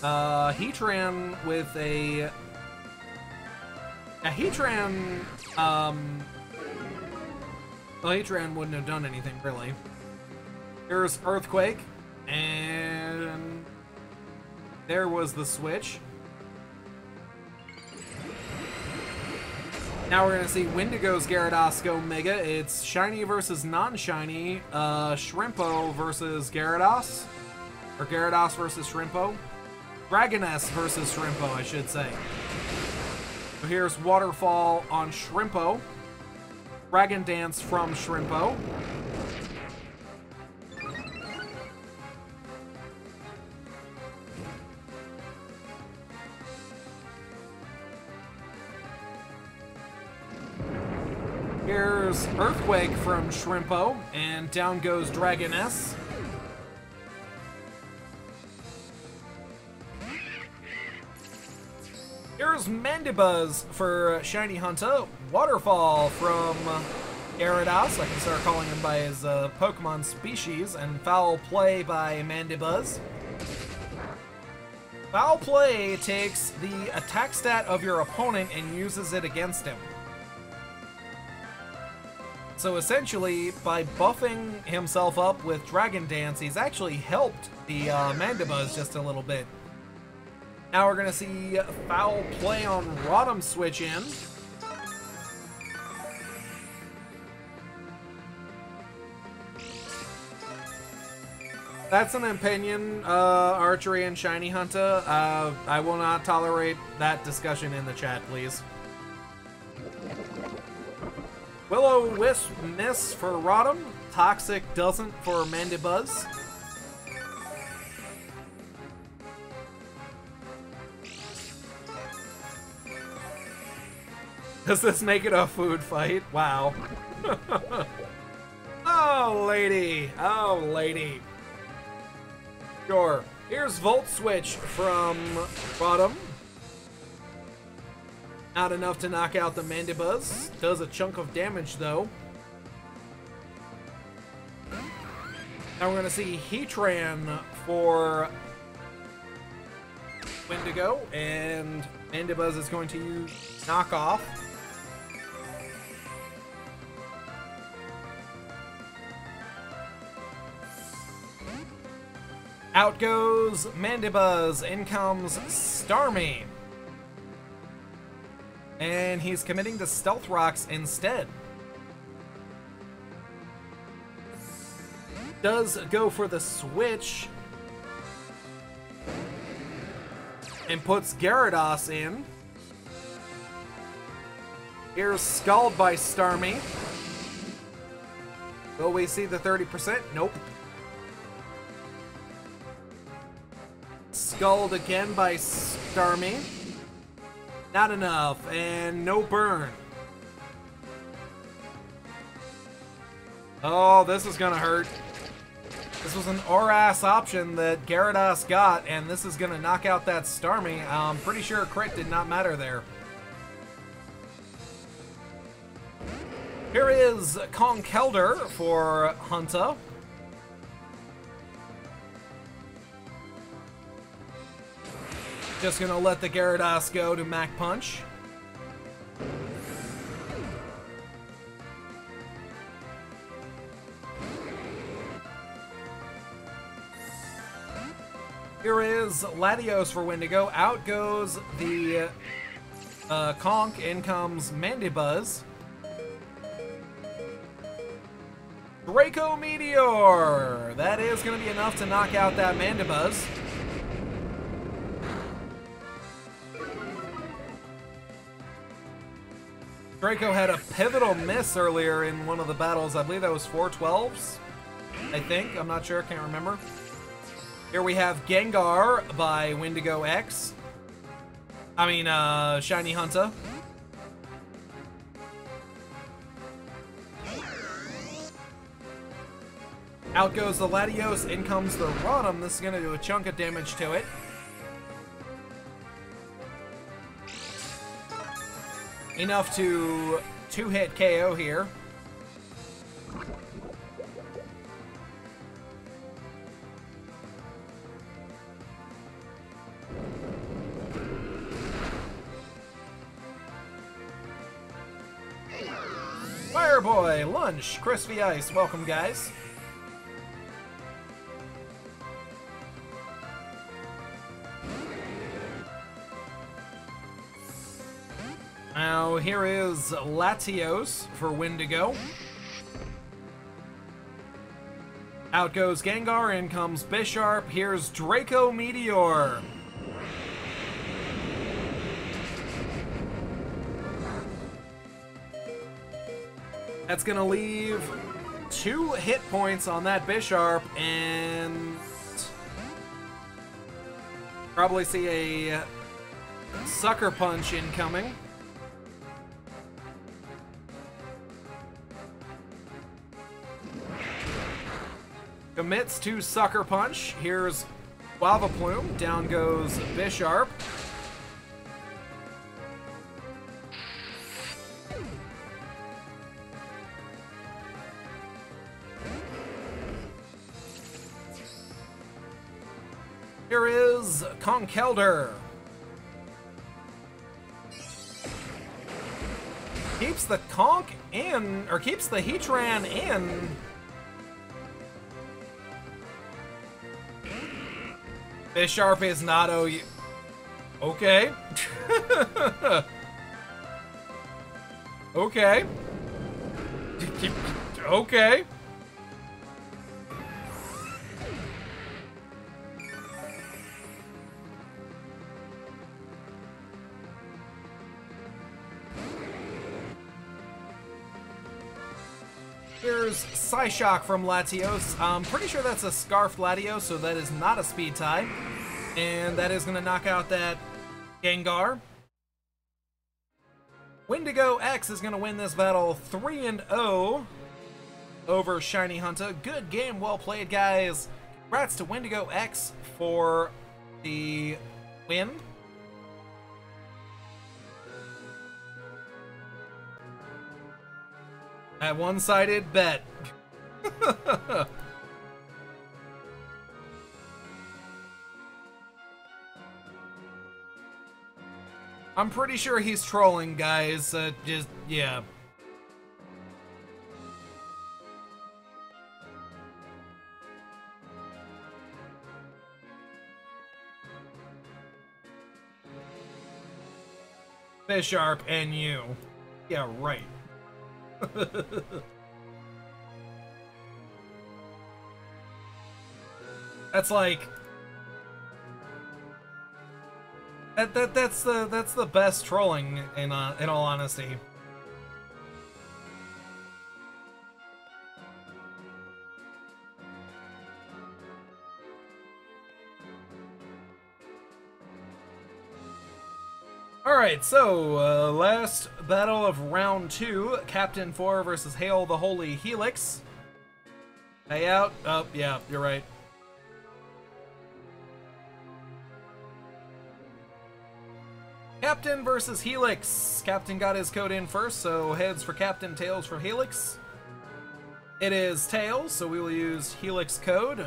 Speaker 1: Heatran with a Heatran. Well, Heatran wouldn't have done anything really. Here's Earthquake, and there was the switch. Now we're going to see Windigo's Gyarados go Mega. It's shiny versus non-shiny. Shrimpo versus Gyarados. Or Gyarados versus Shrimpo. Dragoness versus Shrimpo, I should say. So here's Waterfall on Shrimpo. Dragon Dance from Shrimpo. Here's Earthquake from Shrimpo, and down goes Dragoness. Here's Mandibuzz for ShinyHunta, Waterfall from Gyarados. I can start calling him by his Pokemon species, and Foul Play by Mandibuzz. Foul Play takes the attack stat of your opponent and uses it against him. So essentially, by buffing himself up with Dragon Dance, he's actually helped the Mandibuzz just a little bit. Now we're going to see Foul Play on Rotom switch in. That's an opinion, Archery and ShinyHunta. I will not tolerate that discussion in the chat, please. Will-O-Wisp miss for Rotom. Toxic doesn't for Mandibuzz. Does this make it a food fight? Wow. Oh, lady. Oh, lady. Sure. Here's Volt Switch from Bottom. Not enough to knock out the Mandibuzz. Does a chunk of damage, though. Now we're going to see Heatran for Windigo, and Mandibuzz is going to use Knock Off. Out goes Mandibuzz, in comes Starmie. And he's committing to Stealth Rocks instead. Does go for the switch. And puts Gyarados in. Here's Scald by Starmie. Will we see the 30%? Nope. Scald again by Starmie. Not enough, and no burn. Oh, this is gonna hurt. This was an or-ass option that Gyarados got, and this is gonna knock out that Starmie. I'm pretty sure crit did not matter there. Here is Conkeldurr for Hunta. Just gonna let the Gyarados go to Mach Punch. Here is Latios for Windigo. Out goes the Conk. In comes Mandibuzz. Draco Meteor! That is gonna be enough to knock out that Mandibuzz. Draco had a pivotal miss earlier in one of the battles. I believe that was 412s. I think. I'm not sure. Can't remember. Here we have Gengar by Windigo X. I mean, ShinyHunta. Out goes the Latios. In comes the Rotom. This is going to do a chunk of damage to it. Enough to two-hit KO here. Fireboy, Lunch, Crispy Ice, welcome guys. Now, here is Latios for Windigo. Out goes Gengar, in comes Bisharp. Here's Draco Meteor. That's gonna leave 2 hit points on that Bisharp, and probably see a Sucker Punch incoming. Commits to Sucker Punch. Here's Lava Plume. Down goes Bisharp. Here is Conkeldurr. Keeps the Conk in, or keeps the Heatran in. Bisharp is not OU. Okay. Okay. Okay. Here's Psyshock from Latios. I'm pretty sure that's a Scarfed Latios, so that is not a speed tie. And that is going to knock out that Gengar. Windigox is going to win this battle 3-0 over ShinyHunta. Good game, well played, guys. Congrats to Windigox for the win. That one-sided bet. I'm pretty sure he's trolling, guys. Just, yeah. Bisharp and you. Yeah, right. That's like that's the best trolling in all honesty. Alright, so, last battle of round 2, Captain 4 versus Hail the Holy Helix. Pay out? Oh, yeah, you're right. Captain versus Helix. Captain got his code in first, so heads for Captain, tails for Helix. It is tails, so we will use Helix code.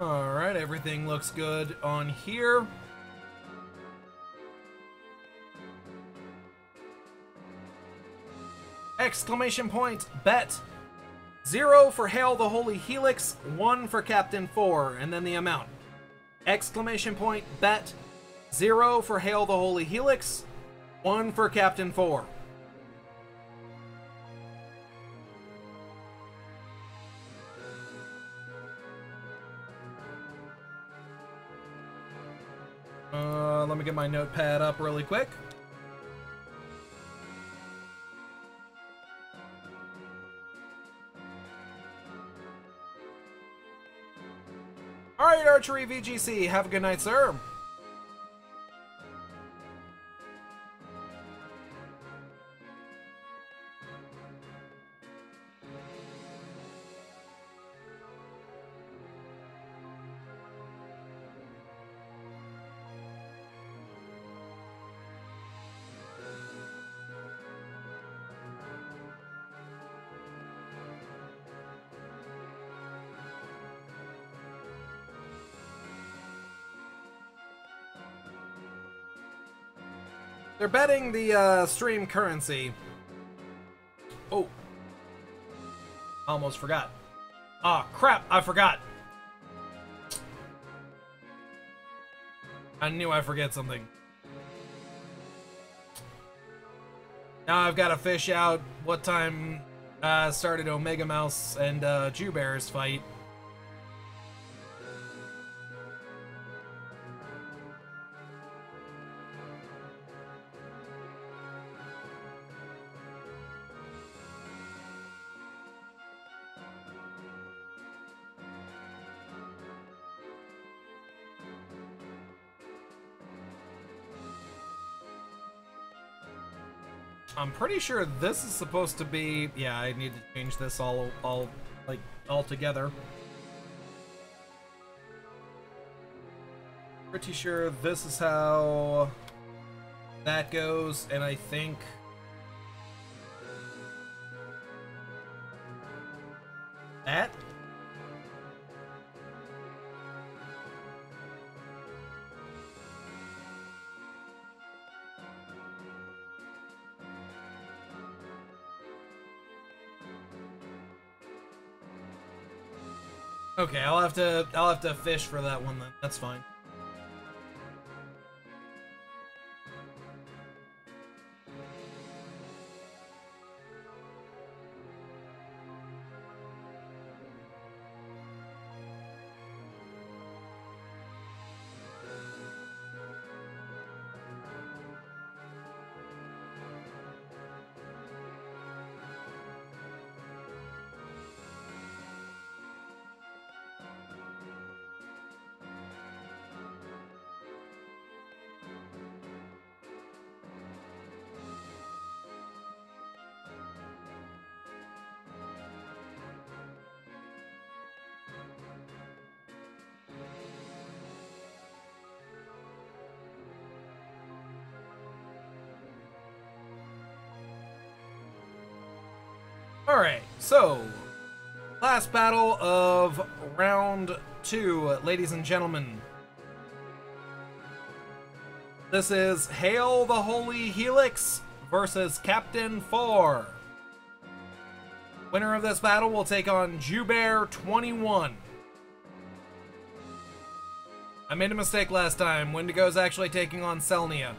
Speaker 1: Alright, everything looks good on here. Exclamation point, bet. 0 for Hail the Holy Helix, 1 for Captain 4, and then the amount. Exclamation point, bet. 0 for Hail the Holy Helix, 1 for Captain 4. Let me get my notepad up really quick. Alright, Archery VGC, have a good night, sir. They're betting the stream currency. Oh. Almost forgot. Ah, crap, I forgot. I knew I'd forget something. Now I've got to fish out what time started Omega Mouse and Jew Bear's fight. I'm pretty sure this is supposed to be... Yeah, I need to change this all together. Pretty sure this is how that goes, and I think... that? Okay, I'll have to fish for that one then. That's fine. Alright, so last battle of round 2, ladies and gentlemen. This is Hail the Holy Helix versus Captain 4. Winner of this battle will take on Jubear 21. I made a mistake last time. Windigo's actually taking on Selnia.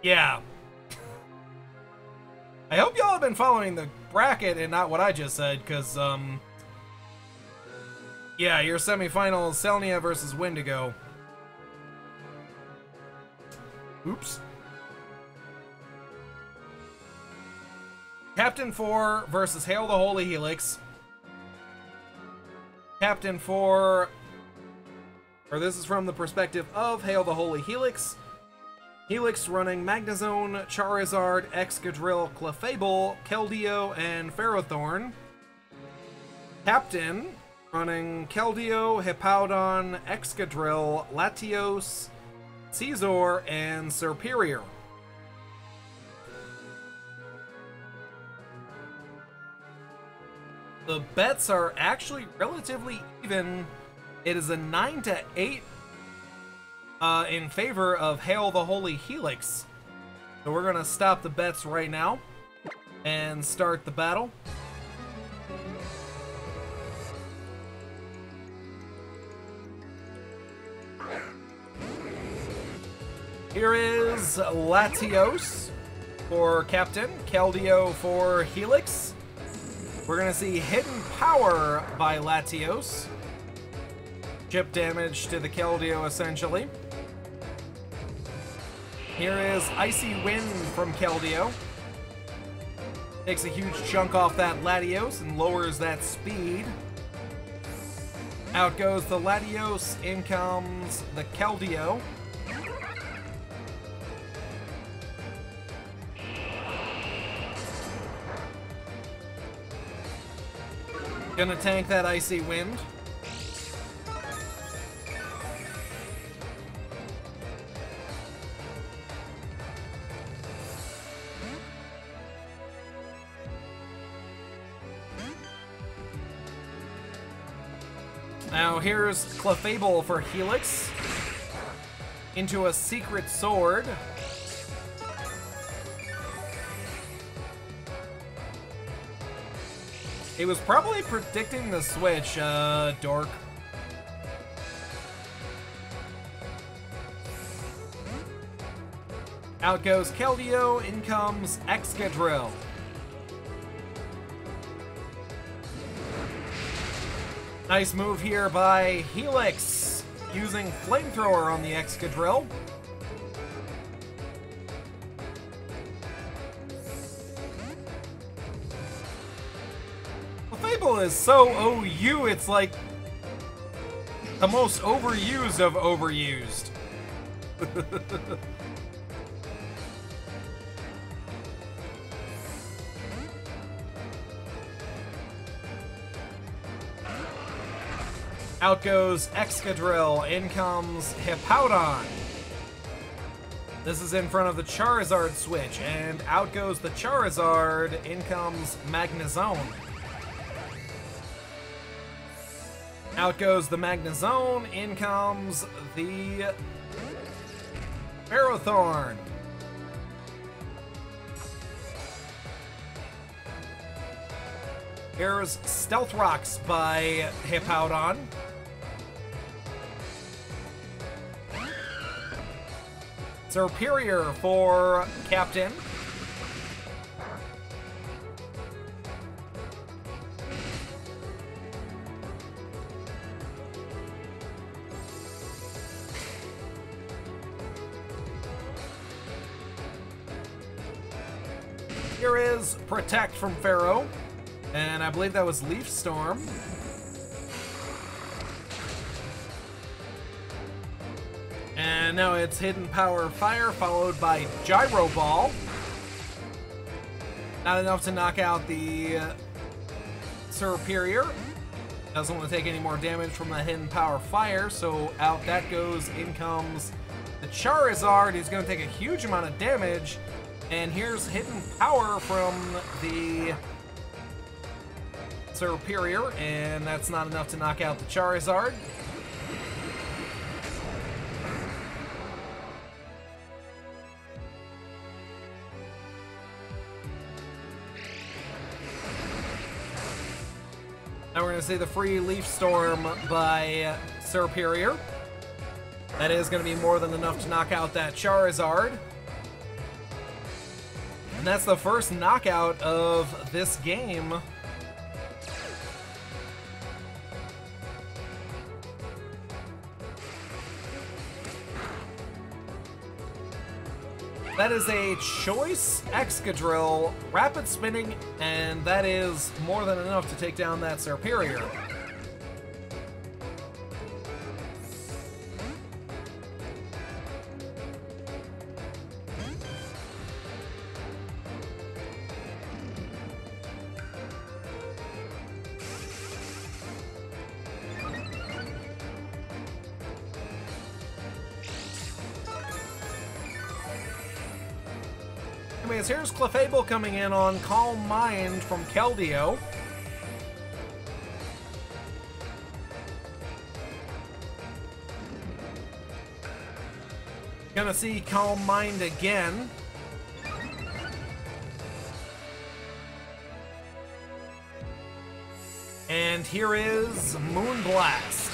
Speaker 1: Yeah. I hope y'all have been following the bracket and not what I just said, because, yeah, your semifinal, Selnia versus Windigo. Oops. Captain 4 versus Hail the Holy Helix. Captain 4, or this is from the perspective of Hail the Holy Helix. Helix running Magnezone, Charizard, Excadrill, Clefable, Keldeo, and Ferrothorn. Captain running Keldeo, Hippowdon, Excadrill, Latios, Scizor, and Serperior. The bets are actually relatively even. It is a 9-8 in favor of Hail the Holy Helix. So we're gonna stop the bets right now and start the battle. Here is Latios for Captain, Keldeo for Helix. We're gonna see Hidden Power by Latios. Chip damage to the Keldeo, essentially. Here is Icy Wind from Keldeo. Takes a huge chunk off that Latios and lowers that speed. Out goes the Latios, in comes the Keldeo. Gonna tank that Icy Wind. Now here's Clefable for Helix. Into a Secret Sword. He was probably predicting the switch, dork. Out goes Keldeo, in comes Excadrill. Nice move here by Helix, using Flamethrower on the Excadrill. Fable is so OU, it's like the most overused of overused. Out goes Excadrill, in comes Hippowdon. This is in front of the Charizard switch, and out goes the Charizard, in comes Magnezone. Out goes the Magnezone, in comes the Ferrothorn. Here's Stealth Rocks by Hippowdon. Superior for Captain. Here is Protect from Pharaoh, and I believe that was Leaf Storm. And now it's Hidden Power Fire, followed by Gyro Ball. Not enough to knock out the Superior. Doesn't want to take any more damage from the Hidden Power Fire, so out that goes. In comes the Charizard. He's going to take a huge amount of damage. And here's Hidden Power from the Superior, and that's not enough to knock out the Charizard. Now we're going to see the free Leaf Storm by Superior. That is going to be more than enough to knock out that Charizard. And that's the first knockout of this game. That is a Choice Excadrill, Rapid Spinning, and that is more than enough to take down that Superior. Anyways, here's Clefable coming in on Calm Mind from Keldeo. Gonna see Calm Mind again. And here is Moonblast.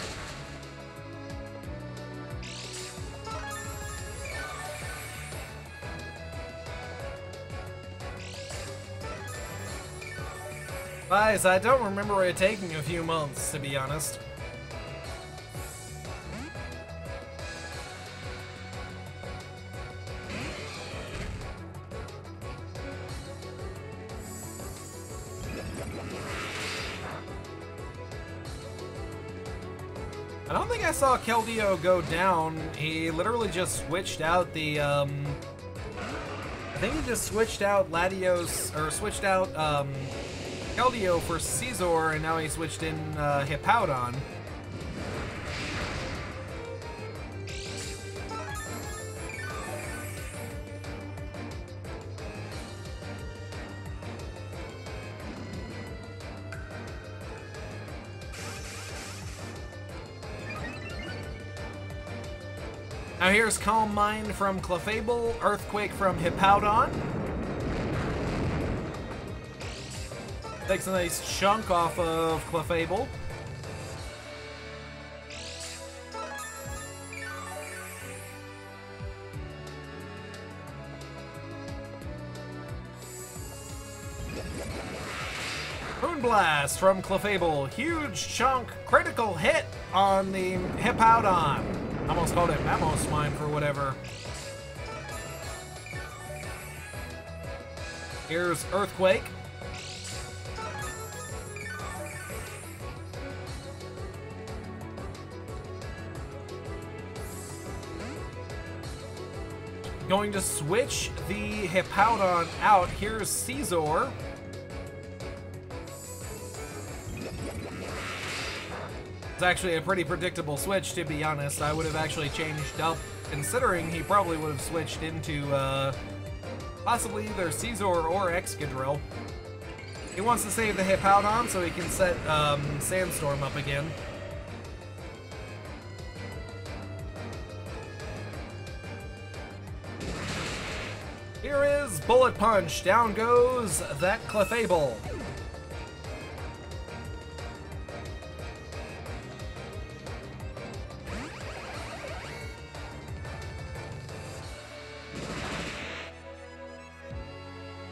Speaker 1: Guys, I don't remember it taking a few months, to be honest. I don't think I saw Keldeo go down. He literally just switched out the, I think he just switched out Latios, or switched out, Keldeo for Scizor, and now he switched in Hippowdon. Now here's Calm Mind from Clefable, Earthquake from Hippowdon. Takes a nice chunk off of Clefable. Moonblast from Clefable. Huge chunk, critical hit on the Hippowdon. Almost called it Mamoswine for whatever. Here's Earthquake. Going to switch the Hippowdon out. Here's Scizor. It's actually a pretty predictable switch, to be honest. I would have actually changed up, considering he probably would have switched into possibly either Scizor or Excadrill. He wants to save the Hippowdon so he can set Sandstorm up again. Here is Bullet Punch. Down goes that Clefable.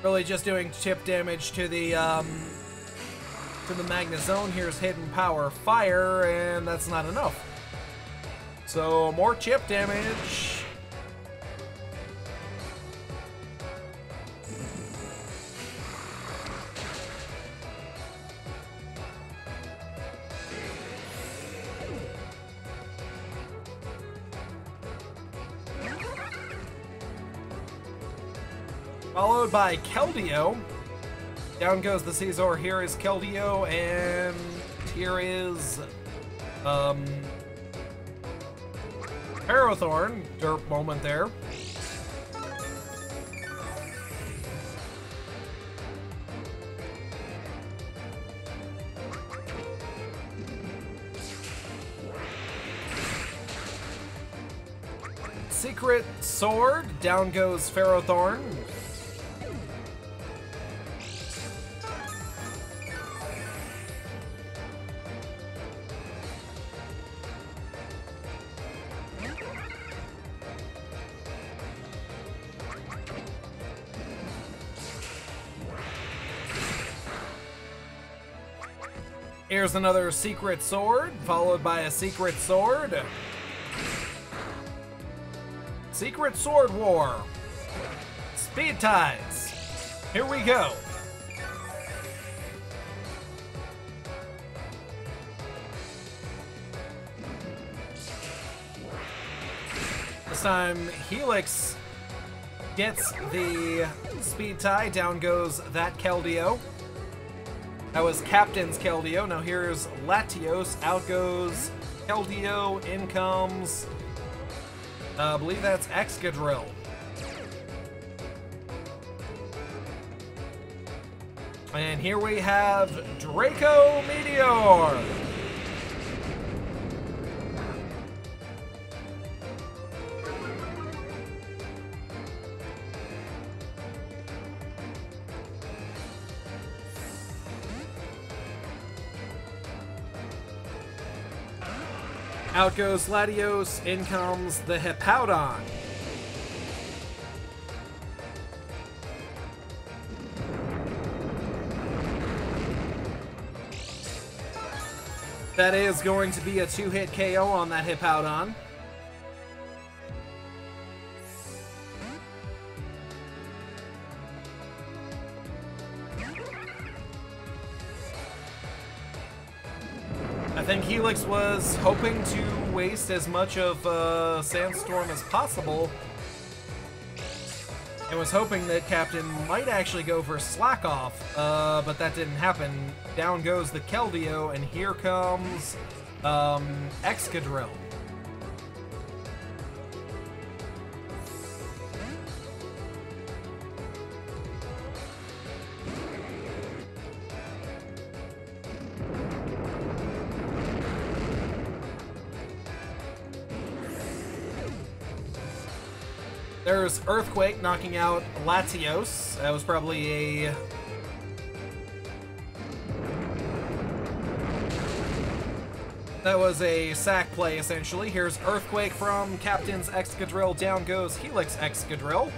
Speaker 1: Really just doing chip damage to the Magna Zone. Here's Hidden Power Fire, and that's not enough. So more chip damage. Followed by Keldeo. Down goes the Caesar. Here is Keldeo, and here is Parathorn. Derp moment there. Secret Sword. Down goes Ferrothorn. Here's another Secret Sword, followed by a Secret Sword. Secret Sword War. Speed ties. Here we go. This time, Helix gets the speed tie. Down goes that Keldeo. That was Captain's Keldeo. Now here's Latios. Out goes Keldeo. In comes, I believe that's Excadrill. And here we have Draco Meteor. Out goes Latios, in comes the Hippowdon. That is going to be a 2-hit KO on that Hippowdon. I think Helix was hoping to waste as much of Sandstorm as possible, and was hoping that Captain might actually go for Slack Off, but that didn't happen. Down goes the Keldeo, and here comes Excadrill. There's Earthquake knocking out Latios. That was probably a... That was a sack play, essentially. Here's Earthquake from Captain's Excadrill. Down goes Helix Excadrill.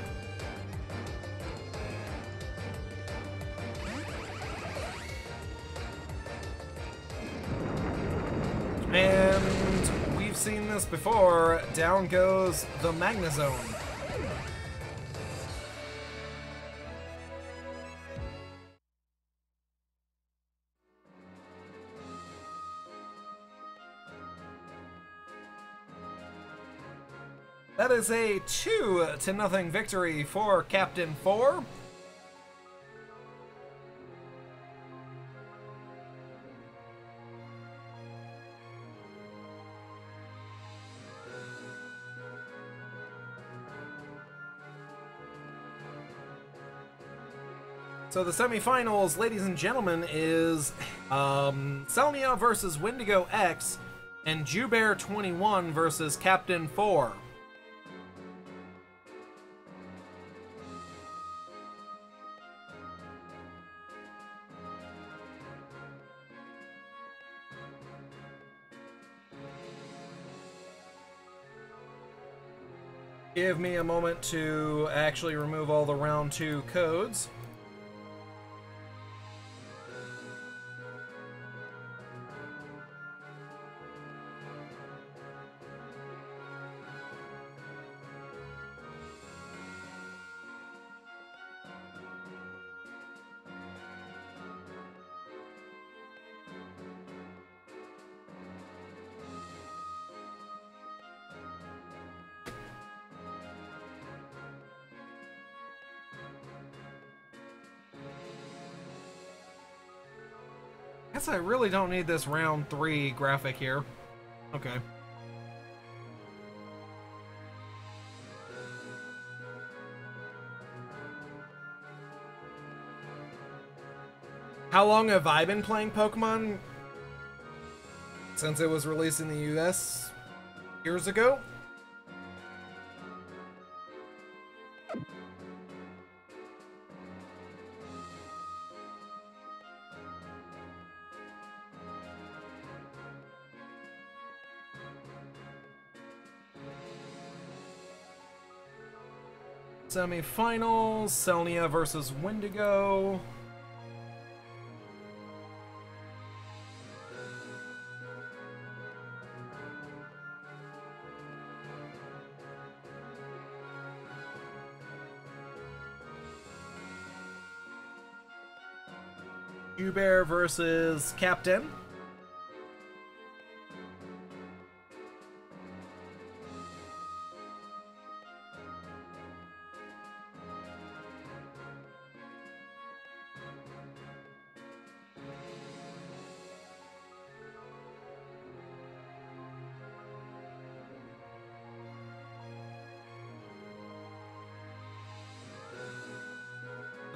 Speaker 1: And we've seen this before. Down goes the Magnezone. That is a 2-0 victory for Captain 4. So the semifinals, ladies and gentlemen, is Selnia versus Windigo X and Jubear 21 versus Captain 4. Give me a moment to actually remove all the round 2 codes. Guess I really don't need this round 3 graphic here. Okay. How long have I been playing Pokemon? Since it was released in the US years ago? Semi-finals, Selnia versus Windigo. Bear versus Captain.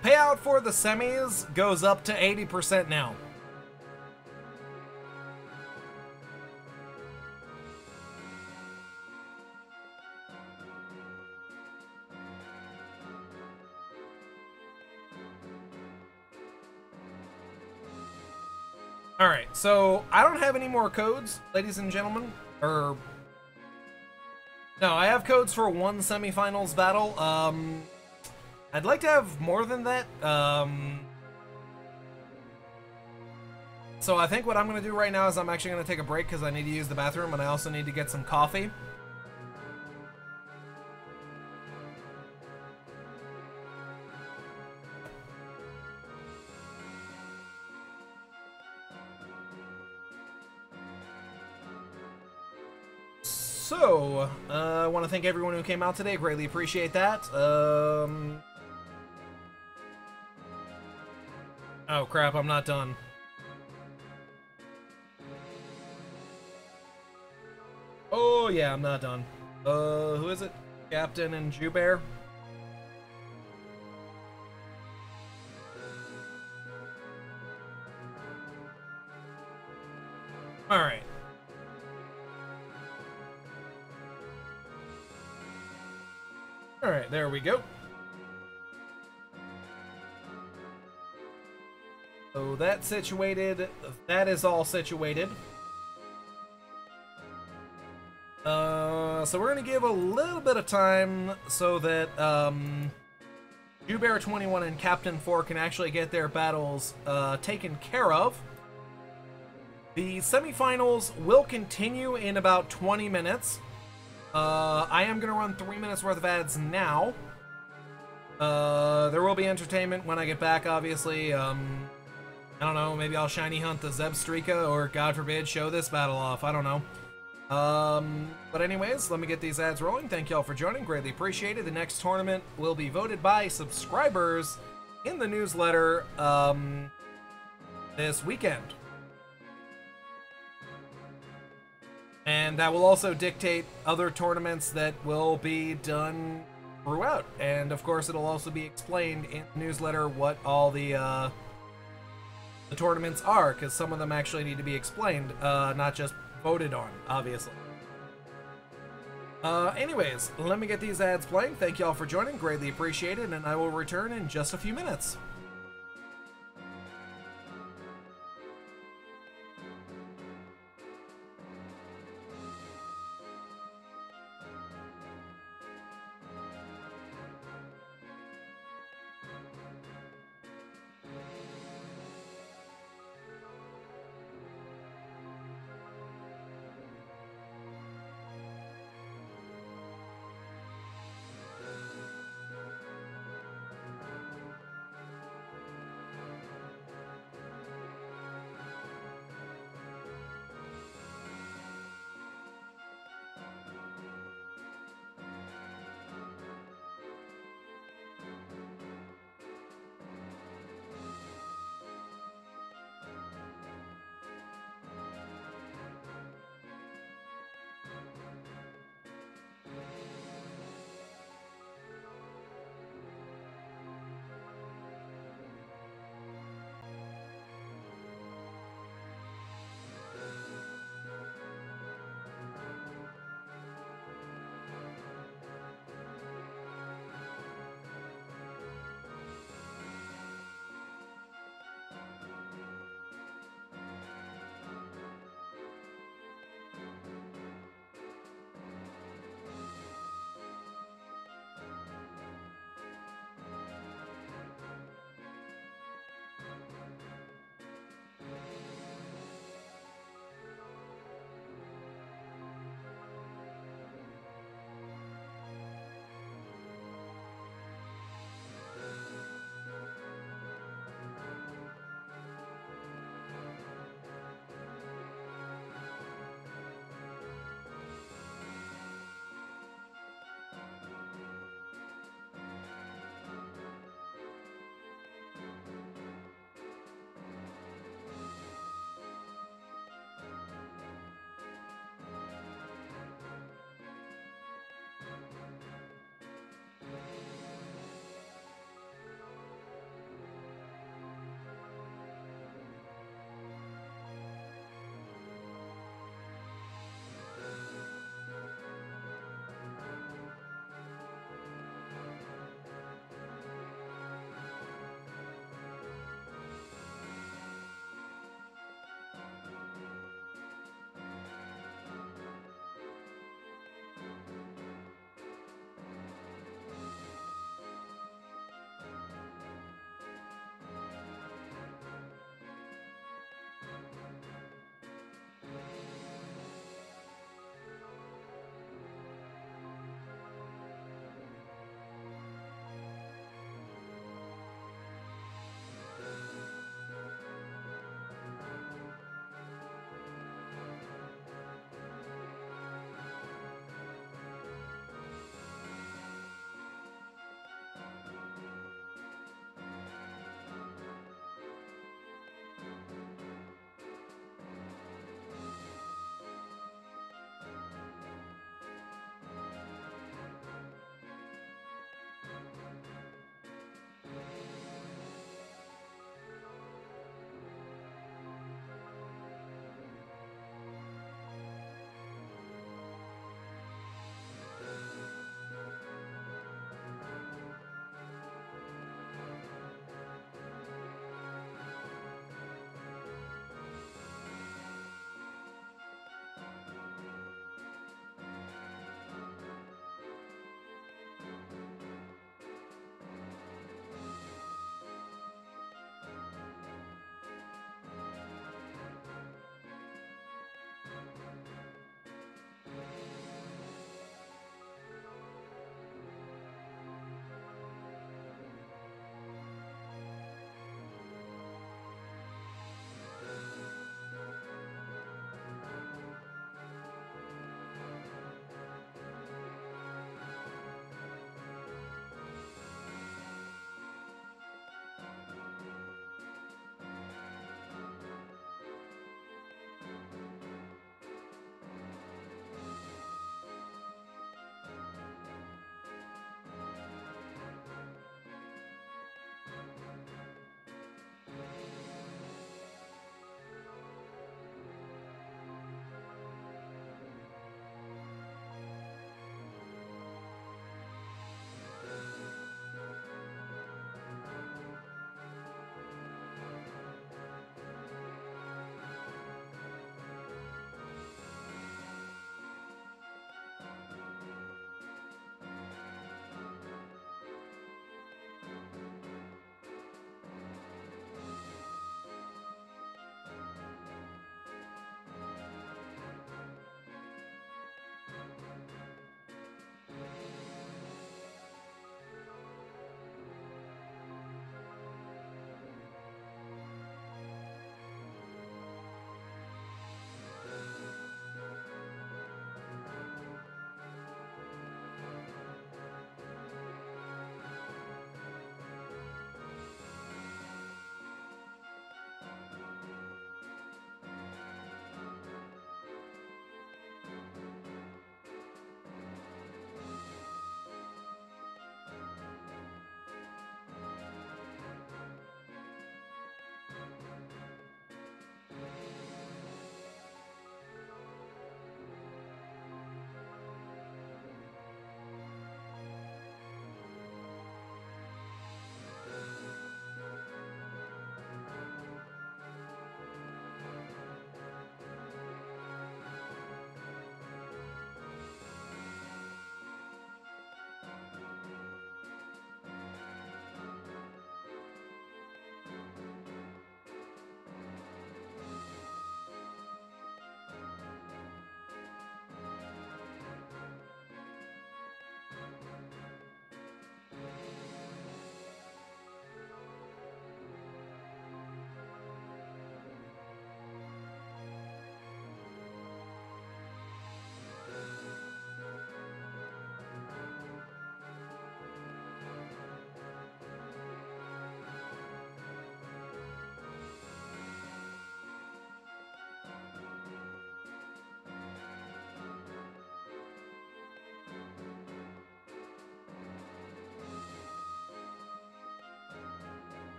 Speaker 1: Payout for the semis goes up to 80% now. Alright, so I don't have any more codes, ladies and gentlemen. No, I have codes for one semifinals battle. I'd like to have more than that. So I think what I'm going to do right now is I'm actually going to take a break because I need to use the bathroom and I also need to get some coffee. So, I want to thank everyone who came out today. Greatly appreciate that. Oh crap, I'm not done. Oh yeah, I'm not done. Who is it? Captain and Jubear? Alright. Alright, there we go. So that's situated. That is all situated. So we're going to give a little bit of time so that Jubear 21 and Captain 4 can actually get their battles taken care of. The semifinals will continue in about 20 minutes. I am going to run 3 minutes worth of ads now. There will be entertainment when I get back, obviously. I don't know, maybe I'll ShinyHunta the Zebstrika, or God forbid, show this battle off. I don't know. But anyways, let me get these ads rolling. Thank y'all for joining. Greatly appreciated. The next tournament will be voted by subscribers in the newsletter this weekend. And that will also dictate other tournaments that will be done throughout. And of course, it'll also be explained in the newsletter what all the tournaments are, because some of them actually need to be explained, not just voted on, obviously. Anyways, let me get these ads playing. Thank y'all for joining. Greatly appreciated, and I will return in just a few minutes.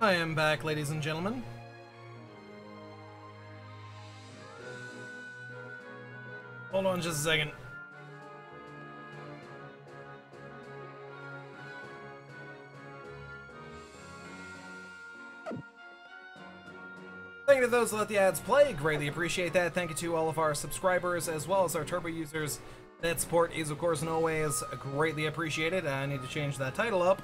Speaker 1: I am back, ladies and gentlemen. Hold on just a second. Thank you to those who let the ads play. Greatly appreciate that. Thank you to all of our subscribers as well as our Turbo users that support is, of course, and always greatly appreciated. I need to change that title up.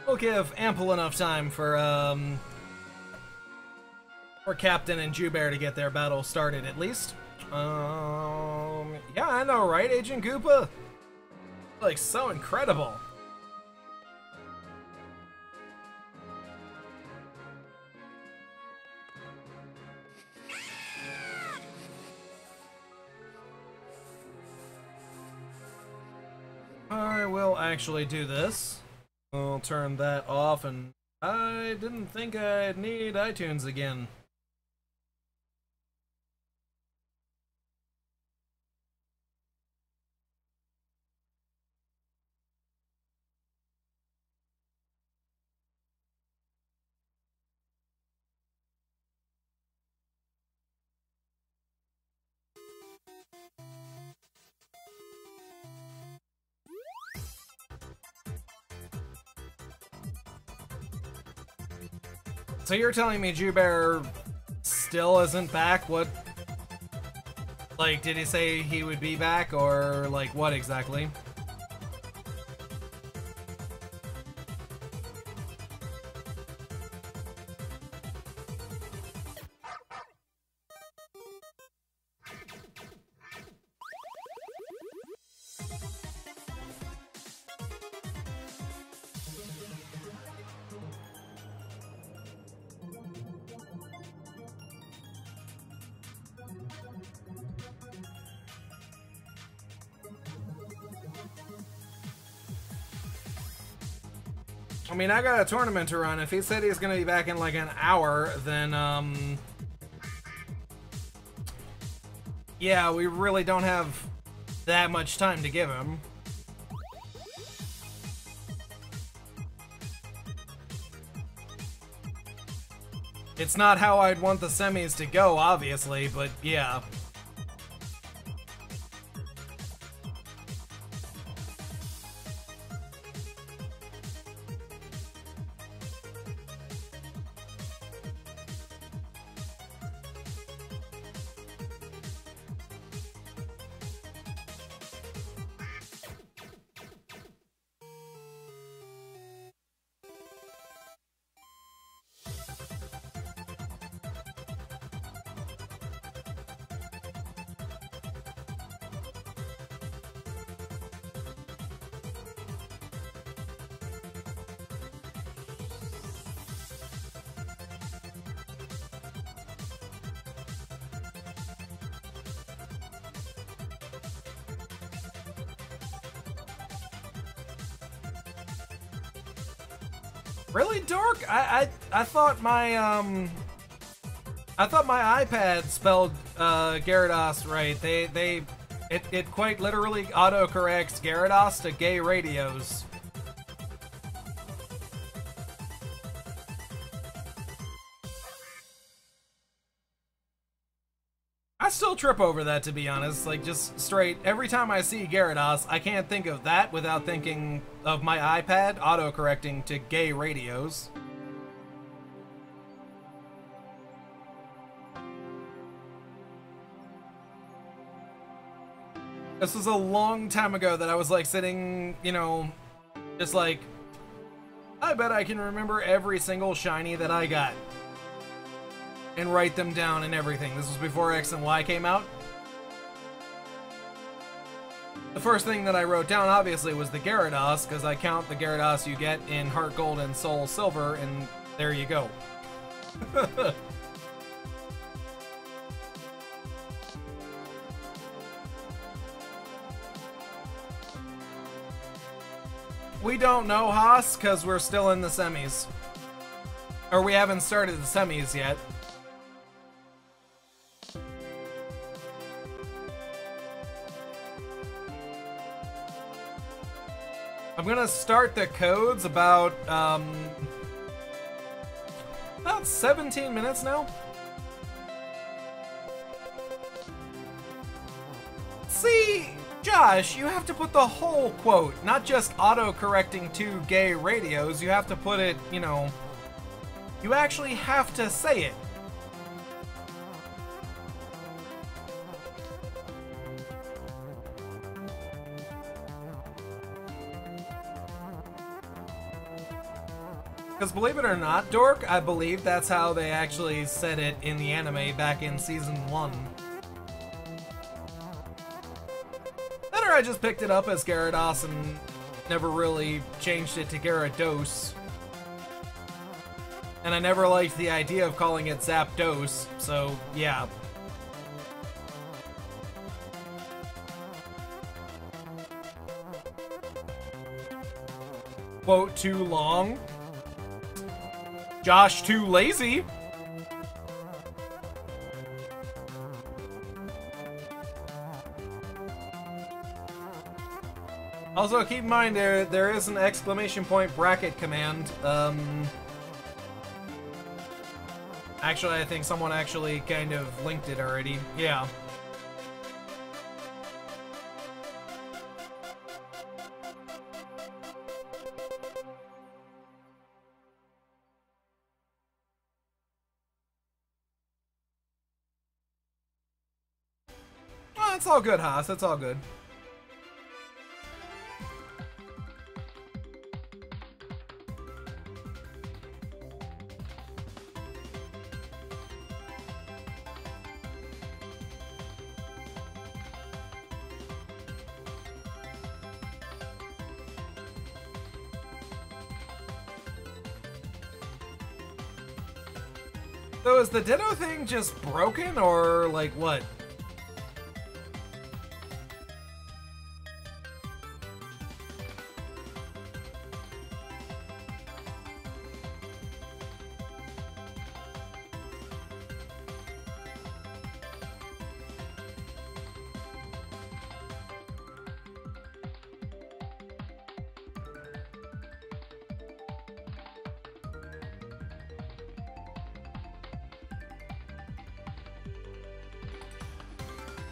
Speaker 1: We'll give ample enough time for Captain and Jubear to get their battle started, at least. Yeah, I know, right, Agent Koopa? Like, so incredible. I will actually do this. I'll turn that off, and I didn't think I'd need iTunes again. So you're telling me Jubear still isn't back? What? Like, did he say he would be back, or like what exactly? I mean, I got a tournament to run. If he said he's gonna be back in like an hour, then yeah, we really don't have that much time to give him. It's not how I'd want the semis to go, obviously, but yeah. Really, Dork? I thought my iPad spelled Gyarados right. It quite literally autocorrects Gyarados to gay radios. I still trip over that, to be honest. Like, just straight, every time I see Gyarados, I can't think of that without thinking of my iPad autocorrecting to gay radios. This was a long time ago that I was like sitting, you know, just like, I bet I can remember every single shiny that I got and write them down and everything. This was before X and Y came out. The first thing that I wrote down, obviously, was the Gyarados, because I count the Gyarados you get in Heart Gold and Soul Silver, and there you go. We don't know, Haas, because we're still in the semis. Or we haven't started the semis yet. I'm gonna start the codes about 17 minutes now. See, Josh, you have to put the whole quote, not just auto-correcting to gay radios. You have to put it, you know, you actually have to say it. Because believe it or not, Dork, I believe that's how they actually said it in the anime back in season 1. Then or I just picked it up as Gyarados and never really changed it to Gyarados. And I never liked the idea of calling it Zapdos, so yeah. Quote too long. Josh too lazy. Also, keep in mind there is an exclamation point bracket command. Actually, I think someone actually kind of linked it already. Yeah. Oh, it's all good, Haas. It's all good. So is the Ditto thing just broken, or like what?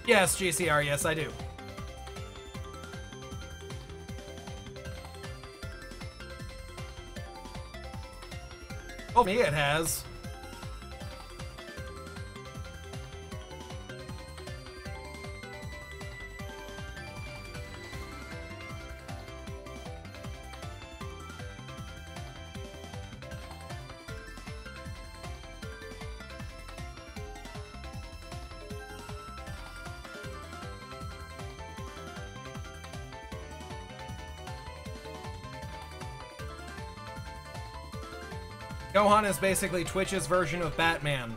Speaker 1: Yes, GCR, yes, I do. Oh, me, it has. Gohan is basically Twitch's version of Batman.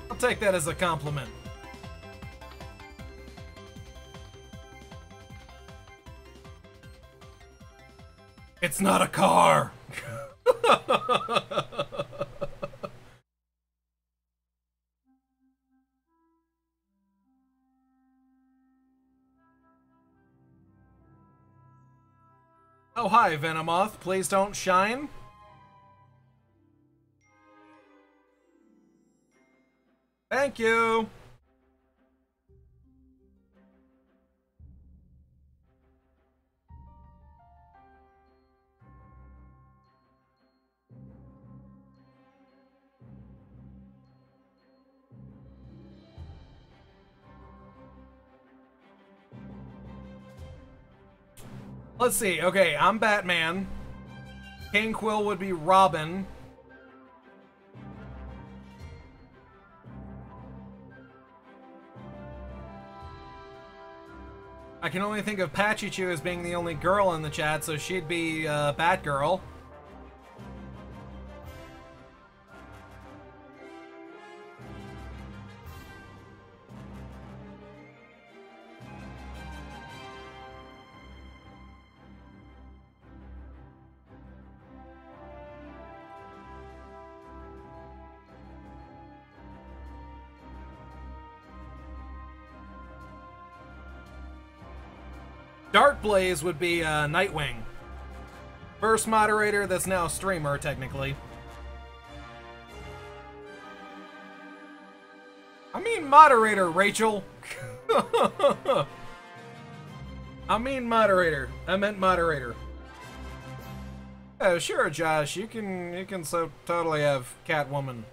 Speaker 1: I'll take that as a compliment. It's not a car! Oh, hi, Venomoth. Please don't shine. Thank you. Let's see. Okay, I'm Batman. King Quill would be Robin. I can only think of Pachichu as being the only girl in the chat, so she'd be Batgirl. Darkblaze would be Nightwing. First moderator that's now a streamer, technically. I mean moderator, Rachel. I mean moderator. I meant moderator. Oh, sure, Josh. You can so totally have Catwoman.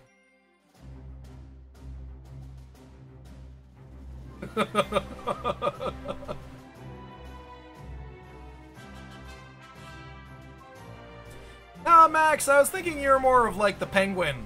Speaker 1: Nah, Max, I was thinking you're more of like the Penguin.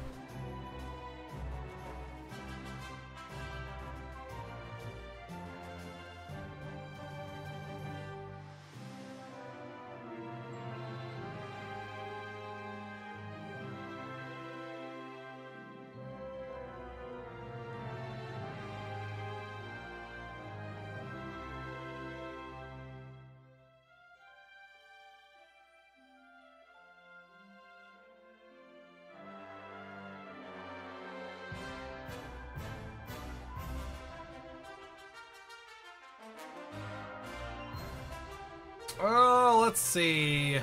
Speaker 1: Oh, let's see.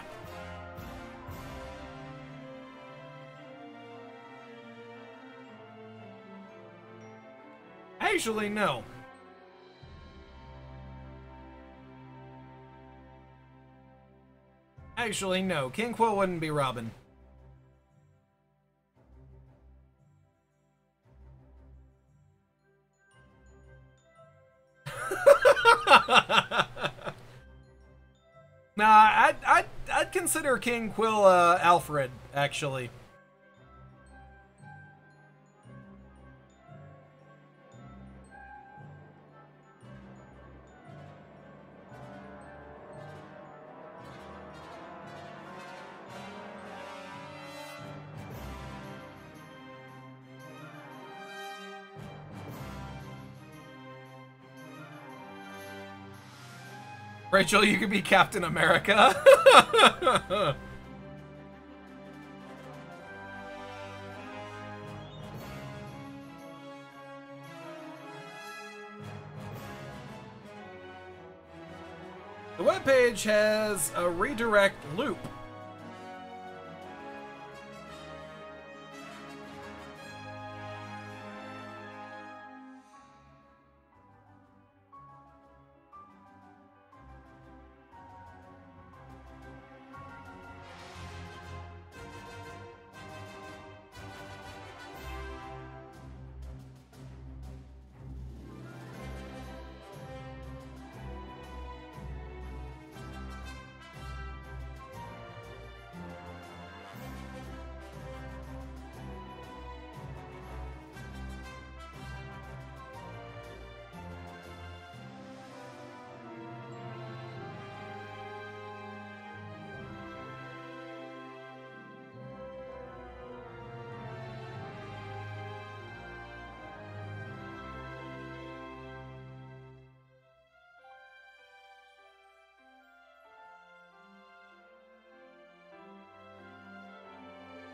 Speaker 1: Actually, no. Actually, no. King Quill wouldn't be Robin. Nah, I'd consider King Quill Alfred, actually. Rachel, you could be Captain America. The webpage has a redirect loop.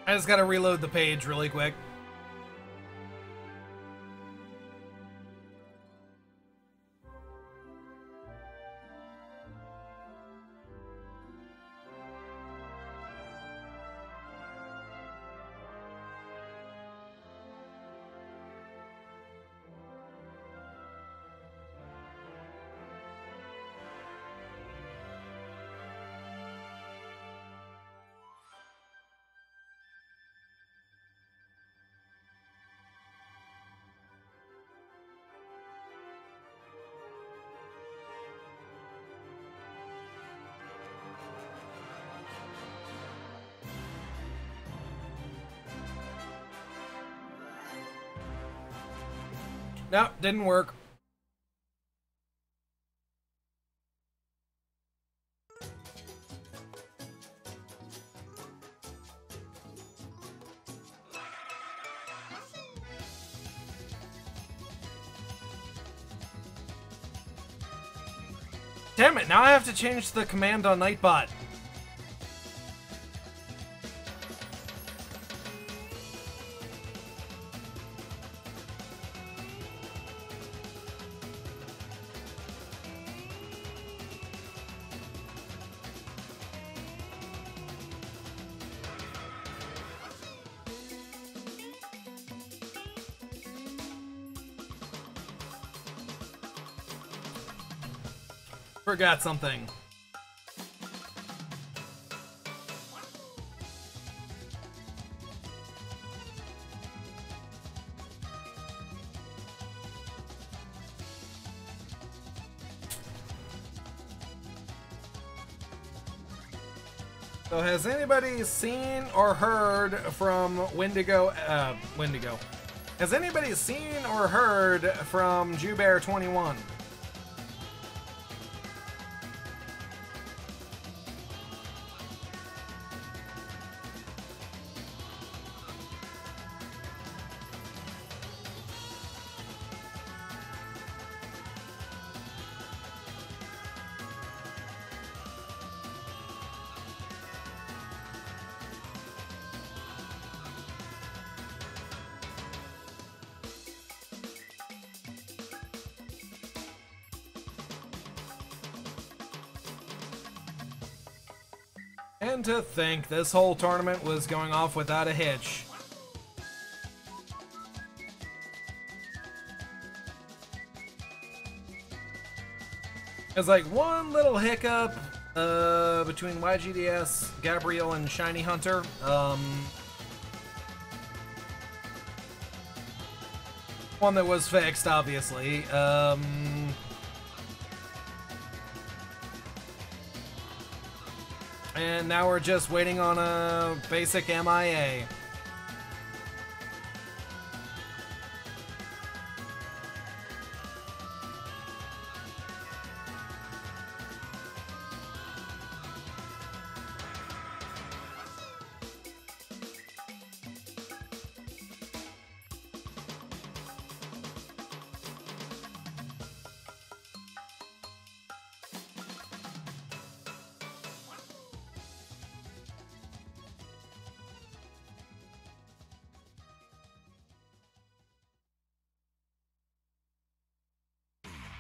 Speaker 1: I just gotta reload the page really quick. No, didn't work. Damn it, now I have to change the command on Nightbot. Forgot something. So has anybody seen or heard from Windigo? Has anybody seen or heard from Jewbear21? And to think this whole tournament was going off without a hitch. There's like one little hiccup between YGDS, Gabriel, and ShinyHunta. One that was fixed, obviously. And now we're just waiting on a basic MIA.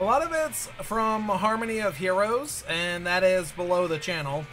Speaker 1: A lot of it's from Harmony of Heroes, and that is below the channel.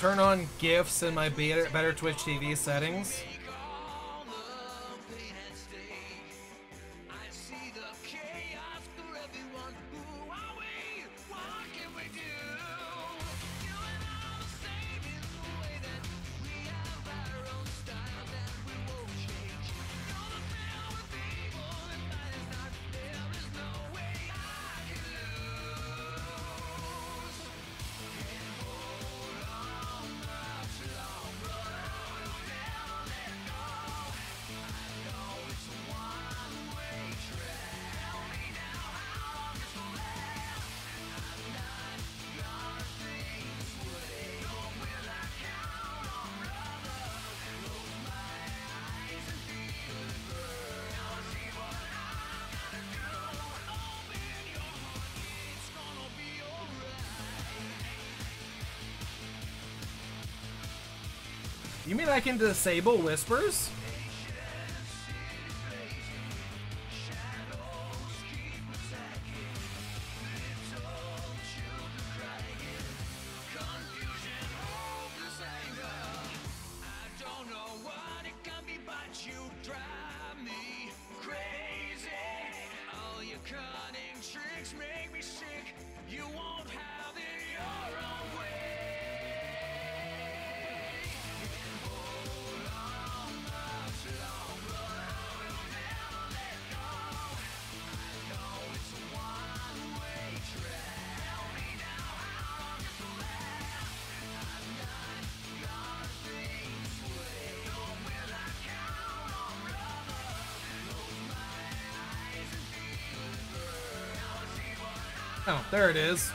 Speaker 1: Turn on GIFs in my Better Twitch TV settings. You mean I can disable whispers? Oh, there it is.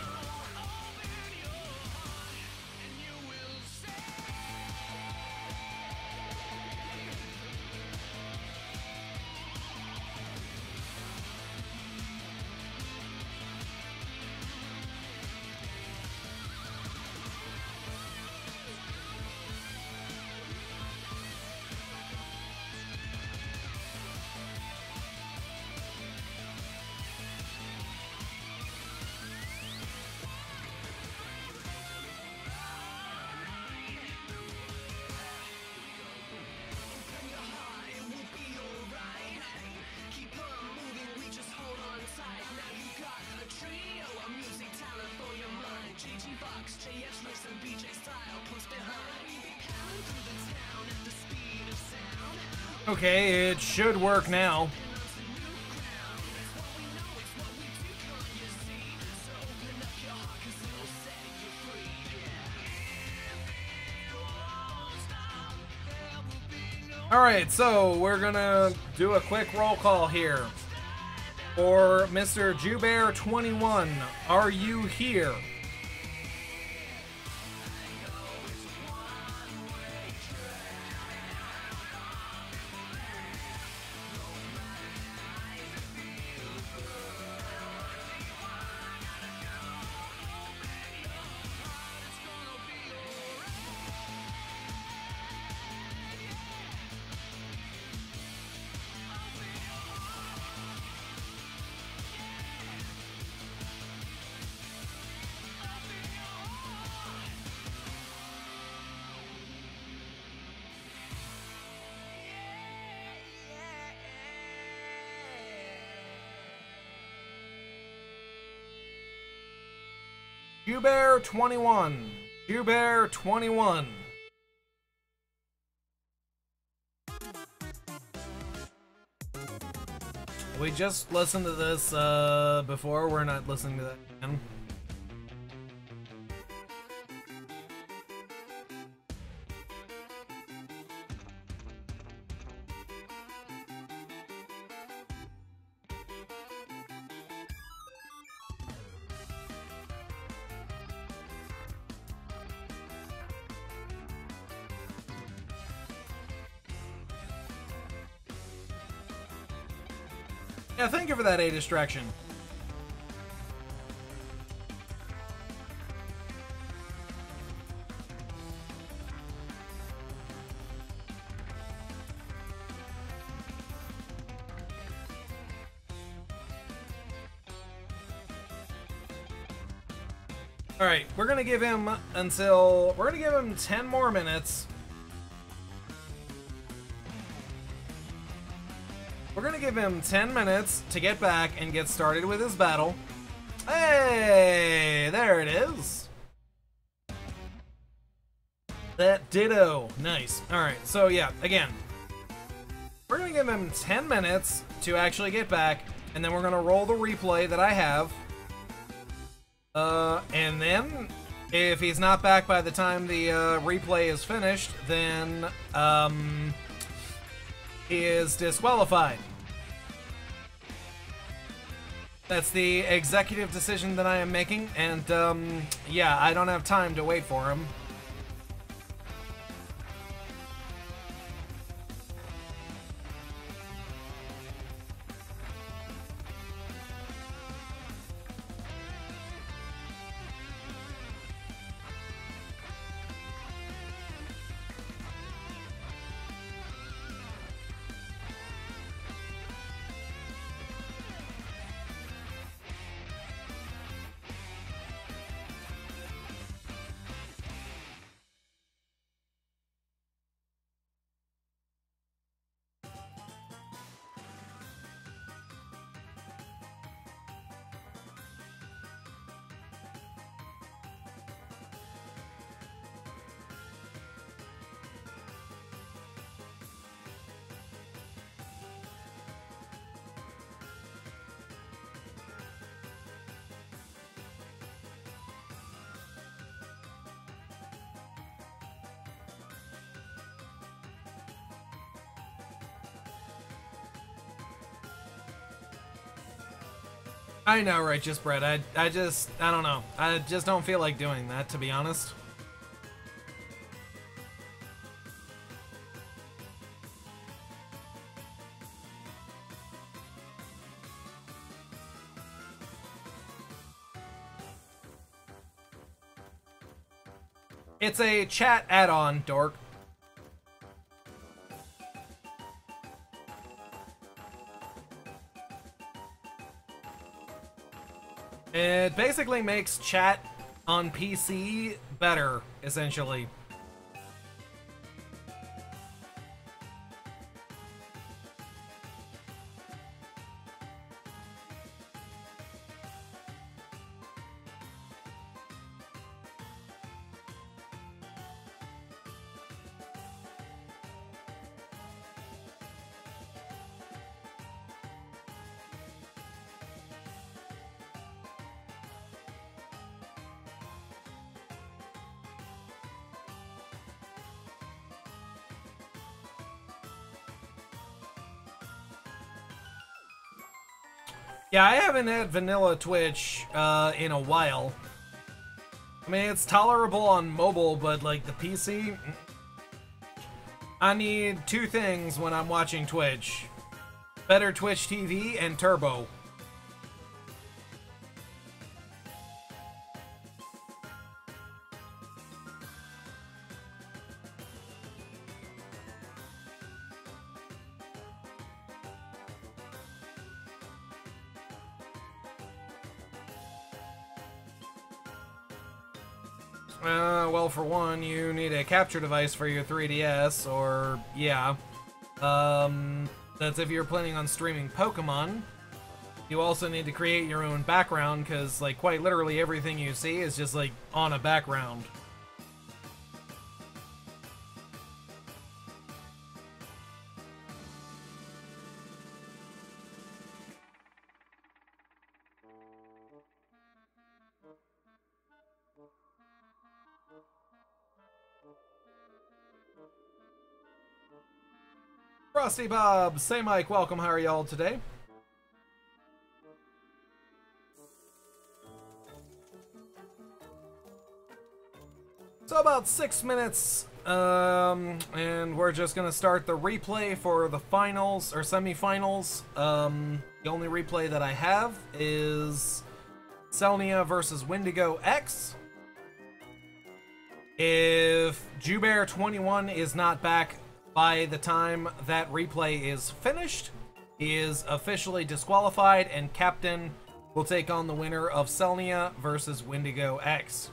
Speaker 1: Okay, it should work now. Alright, so we're gonna do a quick roll call here. For Mr. Jubear21, are you here? Jubear21. Jubear21. We just listened to this before. We're not listening to that again. Yeah, thank you for that A distraction. Alright, we're gonna give him 10 more minutes. We're gonna give him 10 minutes to get back and get started with his battle. Hey, there it is. That ditto. Nice. Alright, so yeah, again, we're gonna give him 10 minutes to actually get back, and then we're gonna roll the replay that I have. And then, if he's not back by the time the replay is finished, then he is disqualified. That's the executive decision that I am making, and yeah, I don't have time to wait for him. I know, Righteous Bread. I don't know. I just don't feel like doing that, to be honest. It's a chat add-on, dork. It basically makes chat on PC better, essentially. Yeah, I haven't had vanilla Twitch in a while. I mean, it's tolerable on mobile, but like the PC, I need two things when I'm watching Twitch. Better Twitch TV and Turbo. Well, for one, you need a capture device for your 3DS, or, yeah. That's if you're planning on streaming Pokemon. You also need to create your own background, because, like, quite literally everything you see is just, like, on a background. Frosty Bob, say Mike, welcome, how are y'all today? So about 6 minutes, and we're just gonna start the replay for the finals, or semifinals. The only replay that I have is Selnia versus Windigox. If Jubear21 is not back by the time that replay is finished, he is officially disqualified, and Captain will take on the winner of Selnia versus Windigox.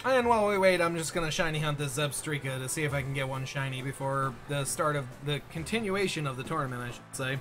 Speaker 1: And while we wait, I'm just gonna shiny hunt this Zebstrika to see if I can get one shiny before the start of the continuation of the tournament, I should say.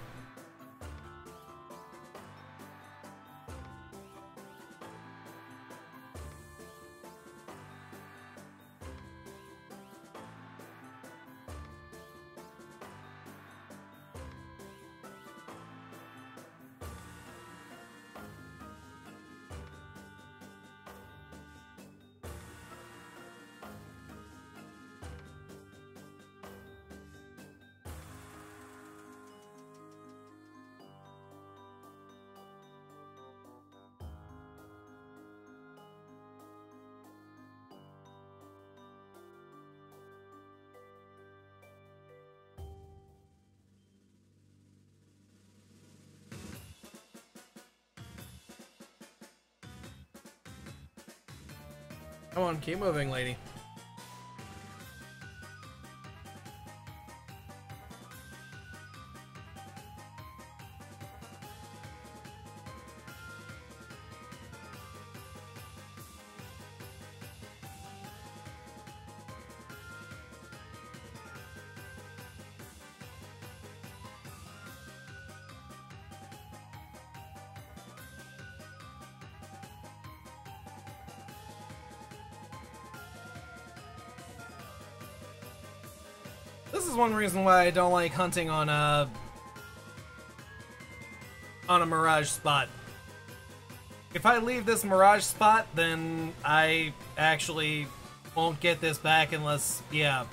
Speaker 1: Come on, keep moving, lady. this is one reason why I don't like hunting on a mirage spot. If I leave this mirage spot, then I actually won't get this back unless, yeah.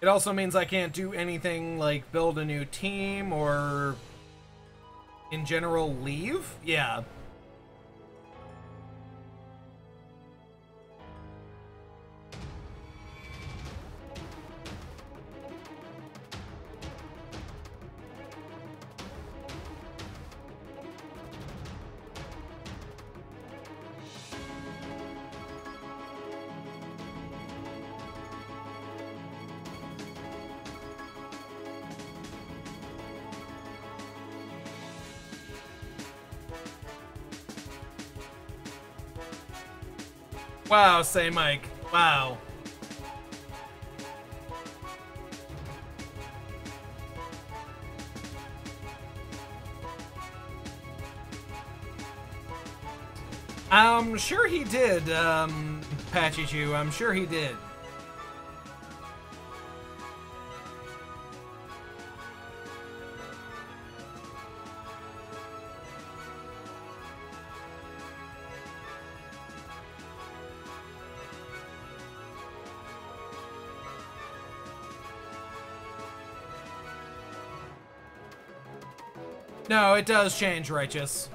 Speaker 1: It also means I can't do anything like build a new team or in general leave. Yeah. Wow, say Mike. Wow. I'm sure he did, Patchy Chew. I'm sure he did. No, it does change, Righteous.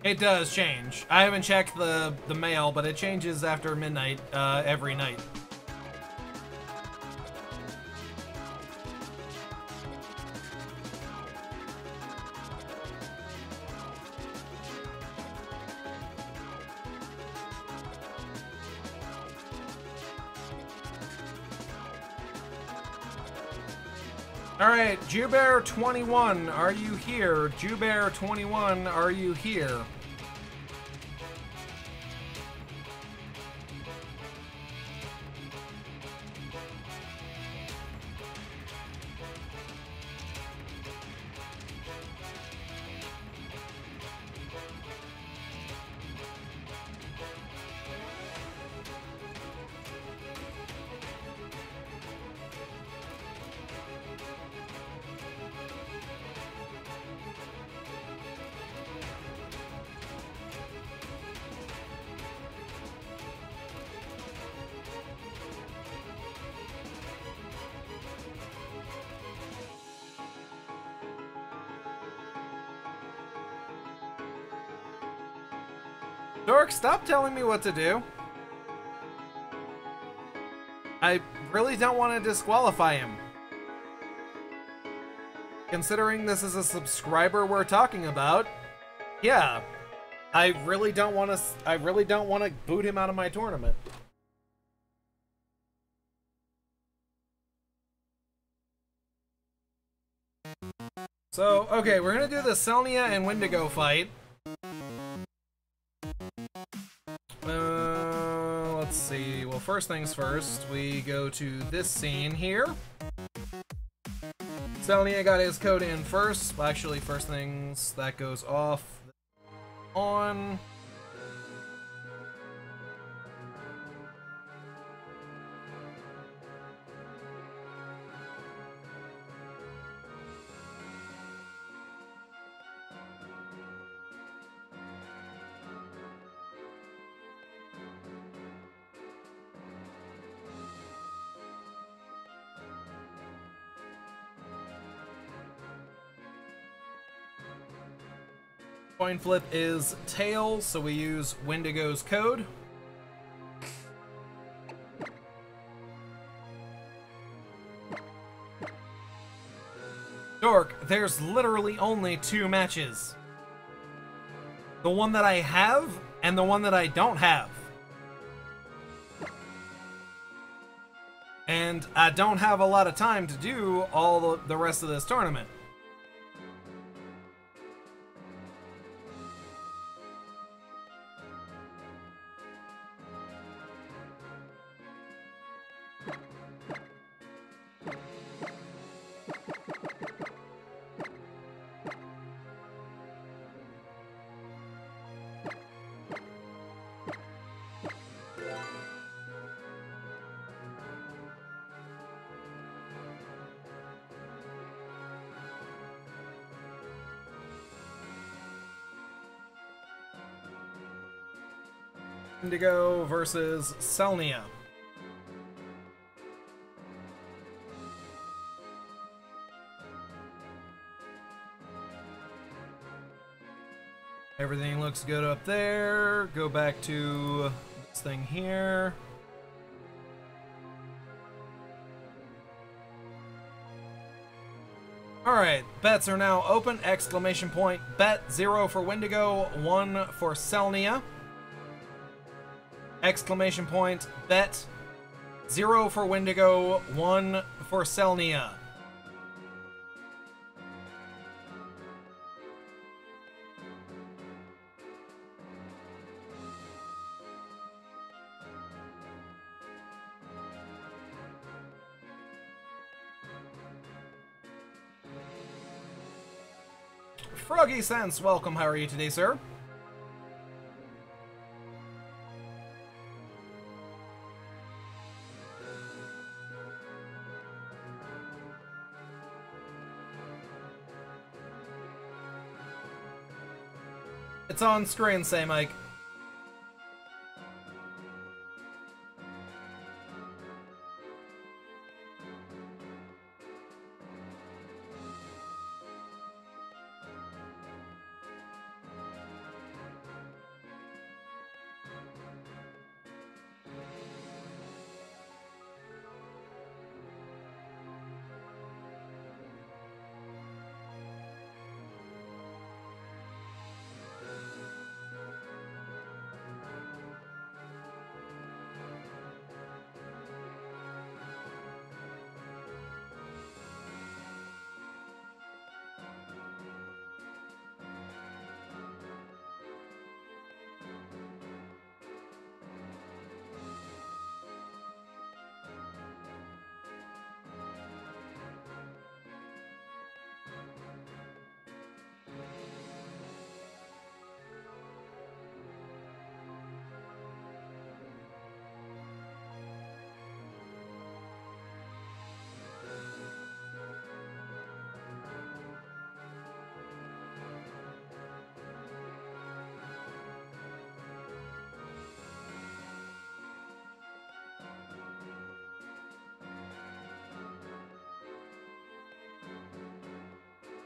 Speaker 1: It does change. I haven't checked the mail, but it changes after midnight, every night. Alright, Jewbear21, are you here? Jewbear21, are you here? Dork, stop telling me what to do. I really don't want to disqualify him. Considering this is a subscriber we're talking about, yeah. I really don't want to boot him out of my tournament. So, okay, we're gonna do the Selnia and Windigo fight. Let's see. Well, first things first, we go to this scene here. Selnia got his code in first. Well, actually, first things, that goes off on. Coin flip is tails, so we use Windigo's code. Dork, there's literally only 2 matches. The one that I have, and the one that I don't have. And I don't have a lot of time to do all the rest of this tournament. Windigo versus Selnia. Everything looks good up there. Go back to this thing here. Alright, bets are now open. Exclamation point. Bet 0 for Windigo, 1 for Selnia. Exclamation point. Bet 0 for Windigo, 1 for Selnia. Froggy Sense, welcome. How are you today, sir? It's on screen, say Mike.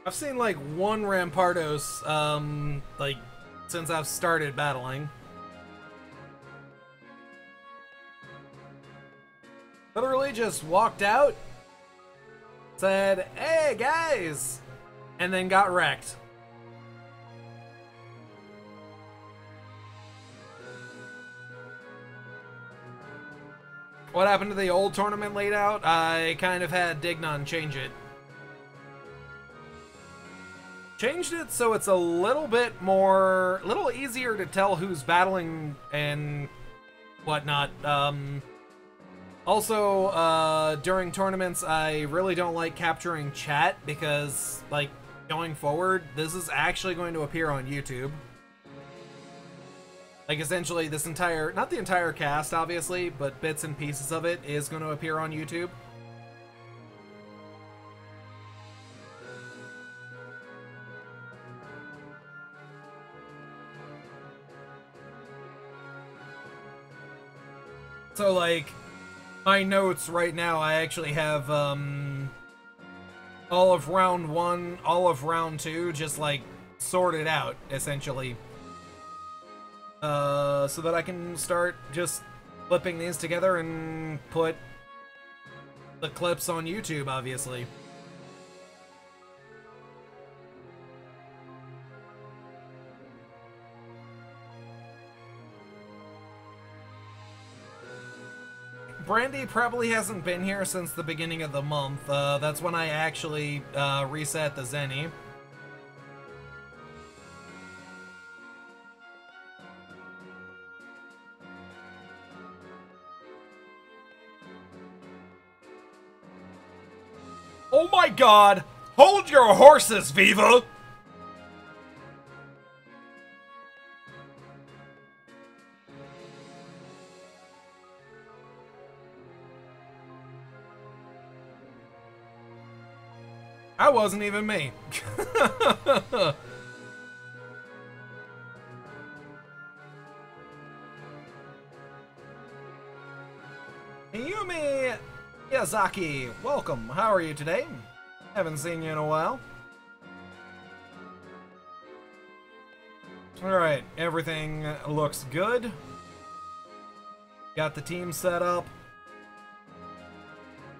Speaker 1: I've seen like one Rampardos, like, since I've started battling. Literally just walked out, said, "Hey guys," and then got wrecked. What happened to the old tournament laid out? I kind of had Dignon change it. Changed it so it's a little bit more, a little easier to tell who's battling and whatnot. Also, during tournaments, I really don't like capturing chat because, like, going forward, this is actually going to appear on YouTube. Like, essentially, this entire, not the entire cast, obviously, but bits and pieces of it is going to appear on YouTube. So, like, my notes right now, I actually have, all of round 1, all of round 2, just, like, sorted out, essentially. So that I can start just flipping these together and put the clips on YouTube, obviously. Brandy probably hasn't been here since the beginning of the month. That's when I actually reset the Zenny. Oh my god! Hold your horses, Viva! That wasn't even me. Yumi Miyazaki, welcome. How are you today? Haven't seen you in a while. Alright, everything looks good. Got the team set up.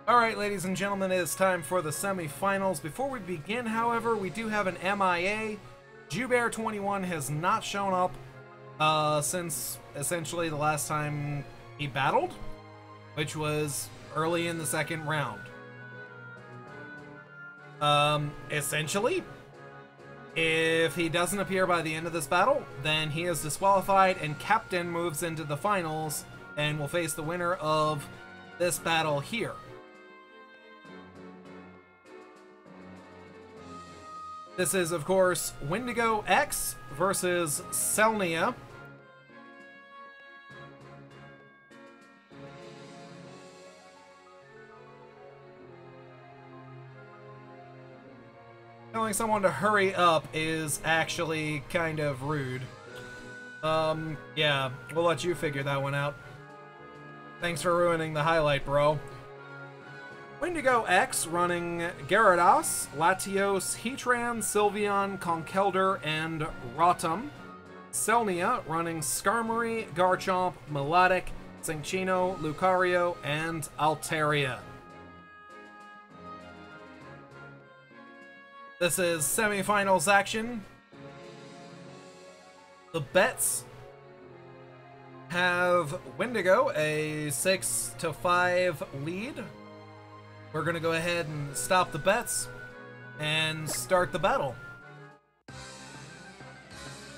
Speaker 1: Alright, ladies and gentlemen, it is time for the semifinals. Before we begin, however, we do have an MIA. Jubear21 has not shown up since essentially the last time he battled, which was early in the second round. Essentially, if he doesn't appear by the end of this battle, then he is disqualified and Captain moves into the finals and will face the winner of this battle here. This is, of course, Windigox versus Selnia. Telling someone to hurry up is actually kind of rude. Yeah, we'll let you figure that one out. Thanks for ruining the highlight, bro. Windigox running Gyarados, Latios, Heatran, Sylveon, Conkeldurr, and Rotom. Selnia running Skarmory, Garchomp, Melodic, Cinccino, Lucario, and Altaria. This is semifinals action. The bets have Windigo a 6-5 lead. We're gonna go ahead and stop the bets and start the battle.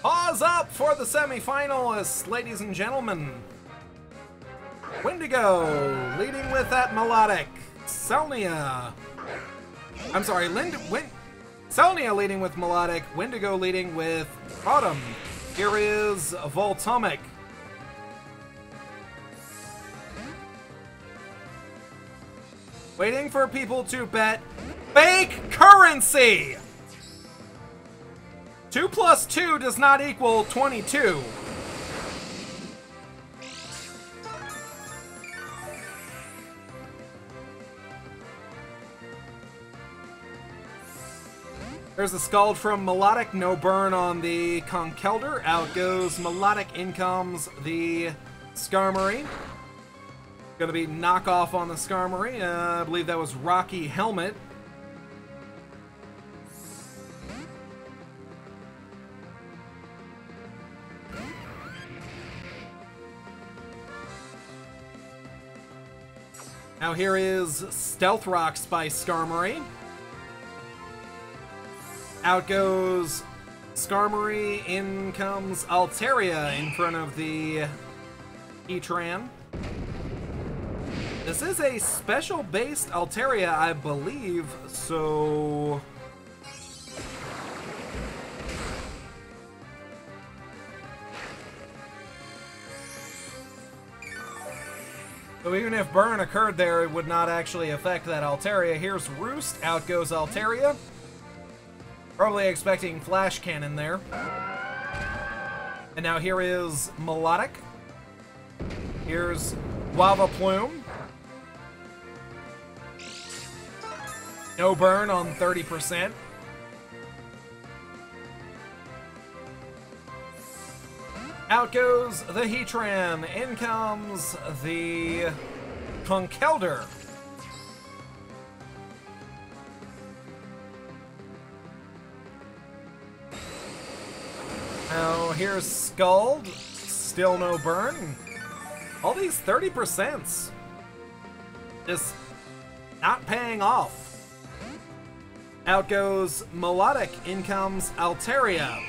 Speaker 1: Pause up for the semifinalists, ladies and gentlemen. Windigo leading with that Melodic. Selnia. I'm sorry, Selnia leading with Melodic. Windigo leading with Rotom. Here is Voltomic. Waiting for people to bet fake currency! 2 plus 2 does not equal 22. There's a Scald from Melodic, no burn on the Conkeldurr. Out goes Melodic, in comes the Skarmory. Gonna be knockoff on the Skarmory. I believe that was Rocky Helmet. Now here is Stealth Rocks by Skarmory. Out goes Skarmory, in comes Altaria in front of the Heatran. This is a special-based Altaria, I believe, so... So even if burn occurred there, it would not actually affect that Altaria. Here's Roost, out goes Altaria. Probably expecting Flash Cannon there. And now here is Melodic. Here's Lava Plume. No burn on 30%. Out goes the Heatran. In comes the Conkeldurr. Now here's Scald. Still no burn. All these 30%s. Just not paying off. Out goes Melodic, in comes Altaria.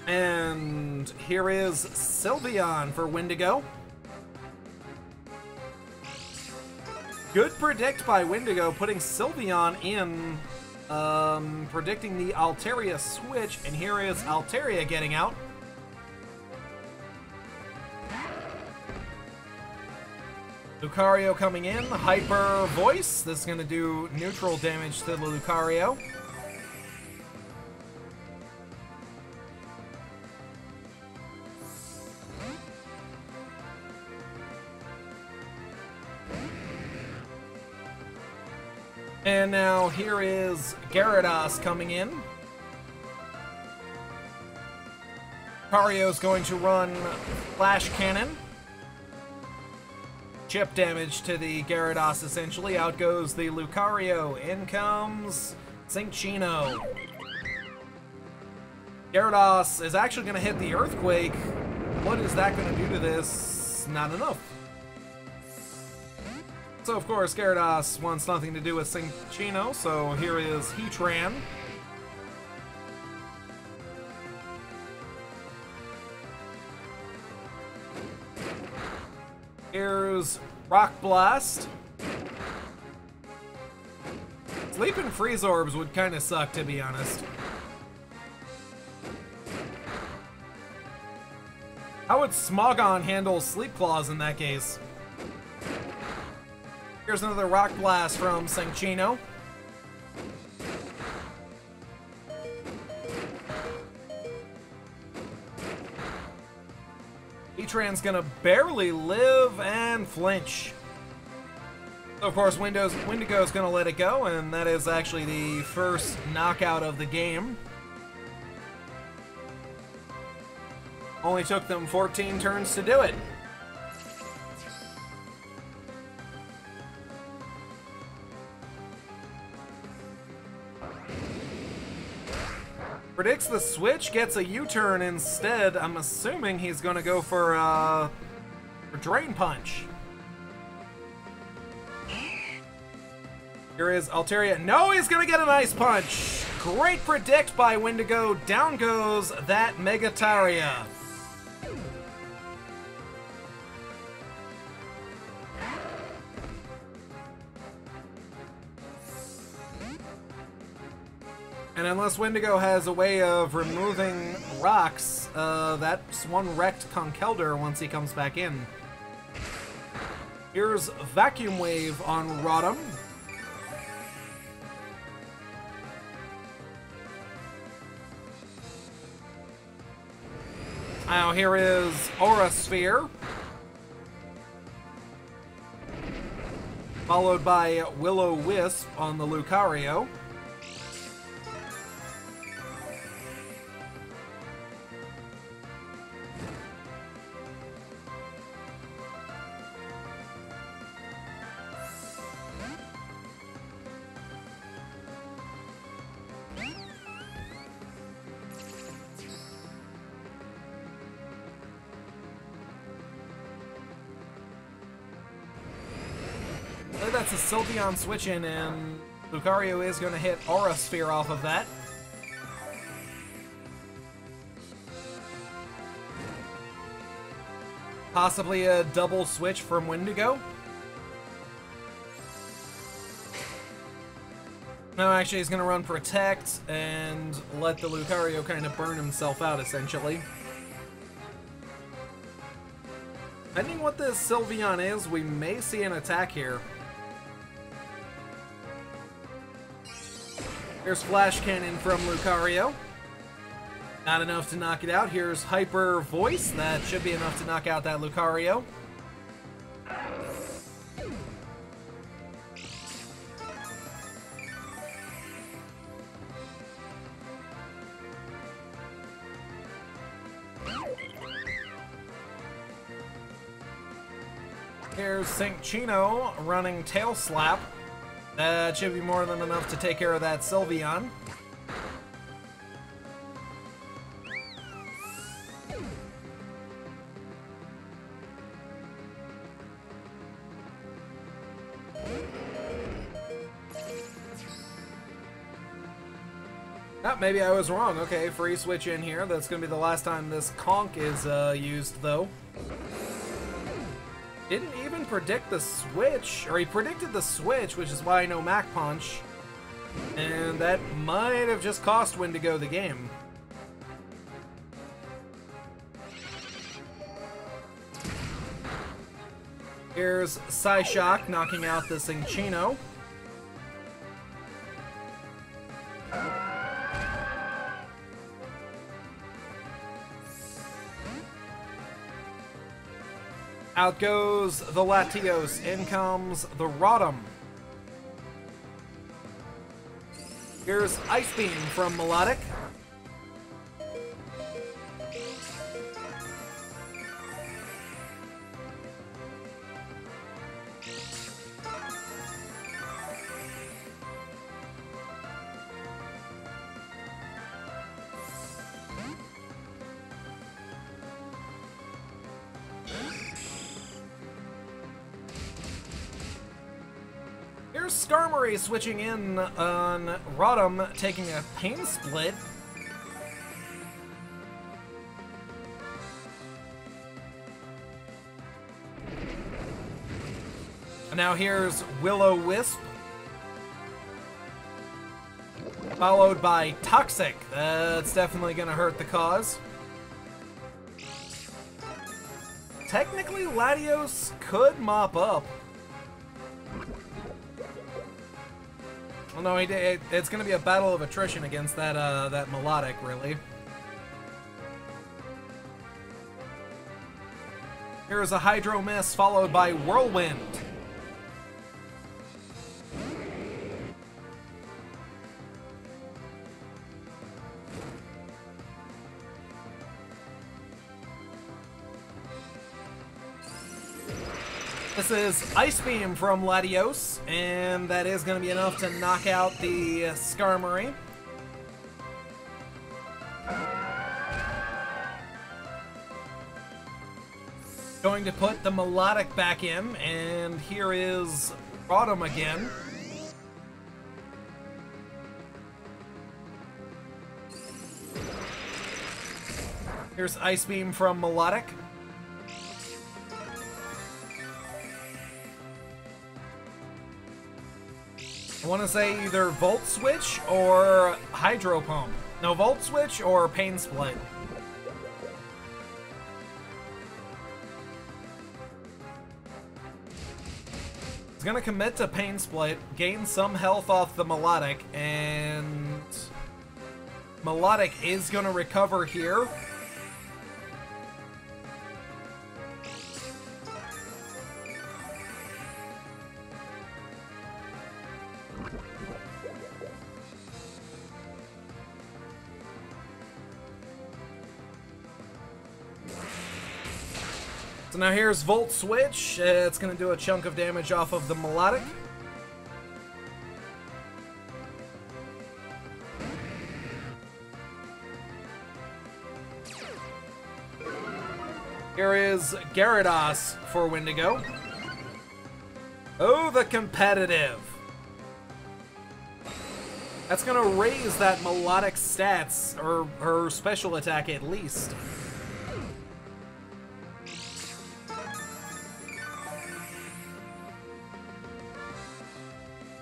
Speaker 1: And here is Sylveon for Windigo. Good predict by Windigo, putting Sylveon in, predicting the Altaria switch, and here is Altaria getting out. Lucario coming in, Hyper Voice. This is going to do neutral damage to the Lucario. And now here is Gyarados coming in. Lucario's going to run Flash Cannon. Chip damage to the Gyarados, essentially. Out goes the Lucario. In comes Cinccino. Gyarados is actually going to hit the Earthquake. What is that going to do to this? Not enough. So, of course, Gyarados wants nothing to do with Cinccino, so here is Heatran. Here's Rock Blast. Sleeping Freeze Orbs would kind of suck, to be honest. How would Smogon handle Sleep Claws in that case? Here's another Rock Blast from Cinccino. Heatran's gonna barely live and flinch. So of course, Windigo's gonna let it go, and that is actually the first knockout of the game. Only took them 14 turns to do it. Predicts the switch, gets a U-turn instead. I'm assuming he's gonna go for Drain Punch. Here is Altaria. No, he's gonna get an Ice Punch. Great predict by Windigo. Down goes that Megataria. And unless Windigo has a way of removing rocks, that's one wrecked Conkeldurr once he comes back in. Here's Vacuum Wave on Rotom. Now here is Aura Sphere. Followed by Will-O-Wisp on the Lucario. That's a Sylveon switch in, and Lucario is going to hit Aura Sphere off of that. Possibly a double switch from Windigo. No, actually he's going to run Protect and let the Lucario kind of burn himself out, essentially. Depending what this Sylveon is, we may see an attack here. Here's Flash Cannon from Lucario. Not enough to knock it out. Here's Hyper Voice. That should be enough to knock out that Lucario. Here's Cinccino running Tail Slap. That should be more than enough to take care of that Sylveon. Ah, maybe I was wrong. Okay, free switch in here. That's going to be the last time this Conk is used, though. Didn't even predict the switch, or he predicted the switch, which is why I know Mach Punch. And that might have just cost Windigo the game. Here's Psyshock knocking out the Cinccino. Out goes the Latios. In comes the Rotom. Here's Ice Beam from Melodic. Here's Skarmory switching in on Rotom, taking a Pain Split. And now here's Will-O-Wisp, followed by Toxic. That's definitely going to hurt the cause. Technically, Latios could mop up. Well, no, it's going to be a battle of attrition against that that Melodic, really. Here's a Hydro Miss followed by Whirlwind. This is Ice Beam from Latios, and that is going to be enough to knock out the Skarmory. Going to put the Melodic back in, and here is Rotom again. Here's Ice Beam from Melodic. I want to say either Volt Switch or Hydro Pump. No, Volt Switch or Pain Split. He's going to commit to Pain Split, gain some health off the Melodic, and Melodic is going to recover here. So now here's Volt Switch. It's going to do a chunk of damage off of the Melodic. Here is Gyarados for Windigo. Oh, the competitive. That's going to raise that Melodic stats, or her special attack at least.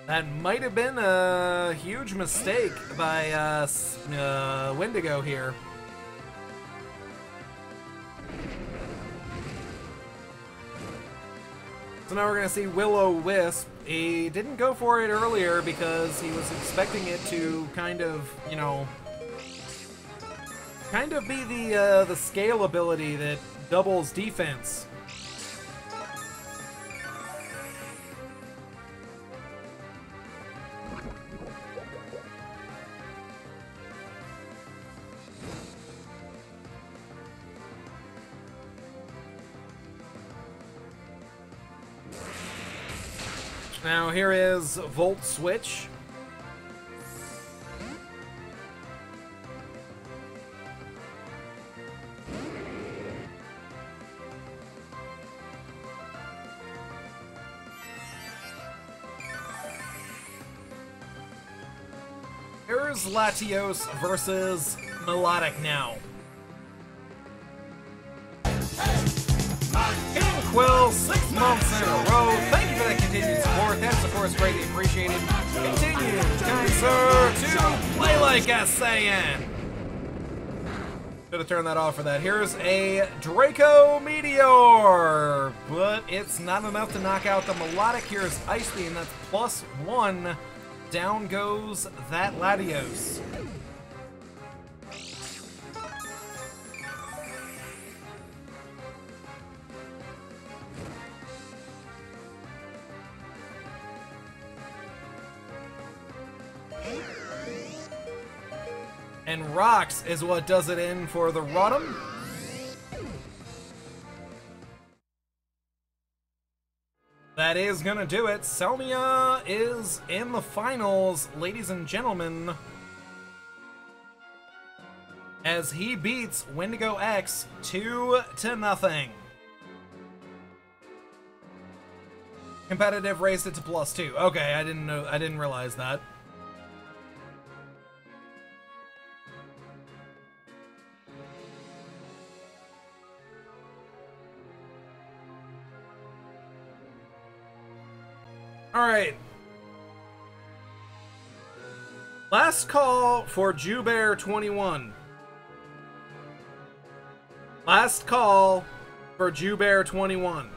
Speaker 1: That might have been a huge mistake by Windigo here. So now we're going to see Will-O-Wisp. He didn't go for it earlier because he was expecting it to kind of, you know, be the scale ability that doubles defense. Now here is Volt Switch. Here's Latios versus Melodic now. Quill, 6 months in a row. Thank you for that continued support. That's, of course, greatly appreciated. Continue, kind sir, to play like a Saiyan. Should have turned that off for that. Here's a Draco Meteor, but it's not enough to knock out the Melodic. Here's Ice Beam. That's +1. Down goes that Latios. And Rocks is what does it in for the Rotom. That is gonna do it. Selnia is in the finals, ladies and gentlemen, as he beats Windigox 2-0. Competitive raised it to +2. Okay, I didn't realize that. Alright. Last call for Jubear 21. Last call for Jubear 21.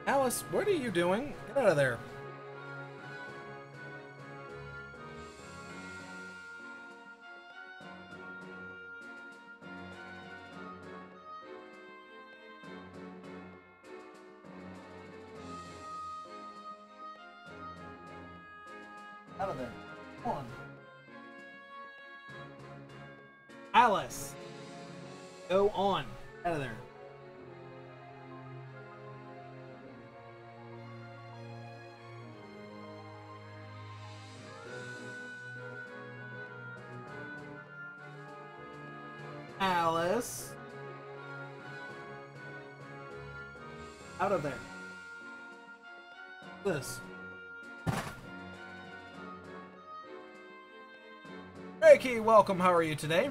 Speaker 1: Alice, what are you doing? Get out of there. Out of there. Come on. Alice. Go on. Out of there. Alice. Out of there. This. Reiki, welcome. How are you today?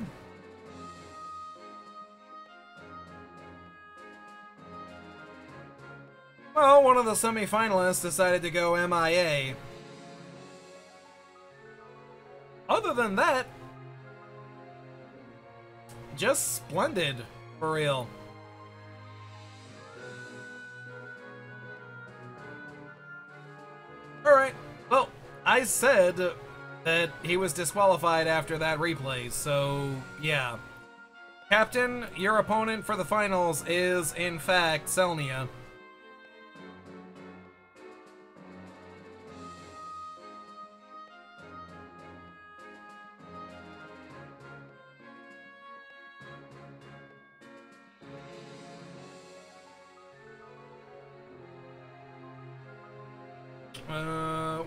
Speaker 1: Well, one of the semi-finalists decided to go MIA. Other than that, just splendid, for real. Alright, well, I said that he was disqualified after that replay, so yeah. Captain, your opponent for the finals is, in fact, Selnia.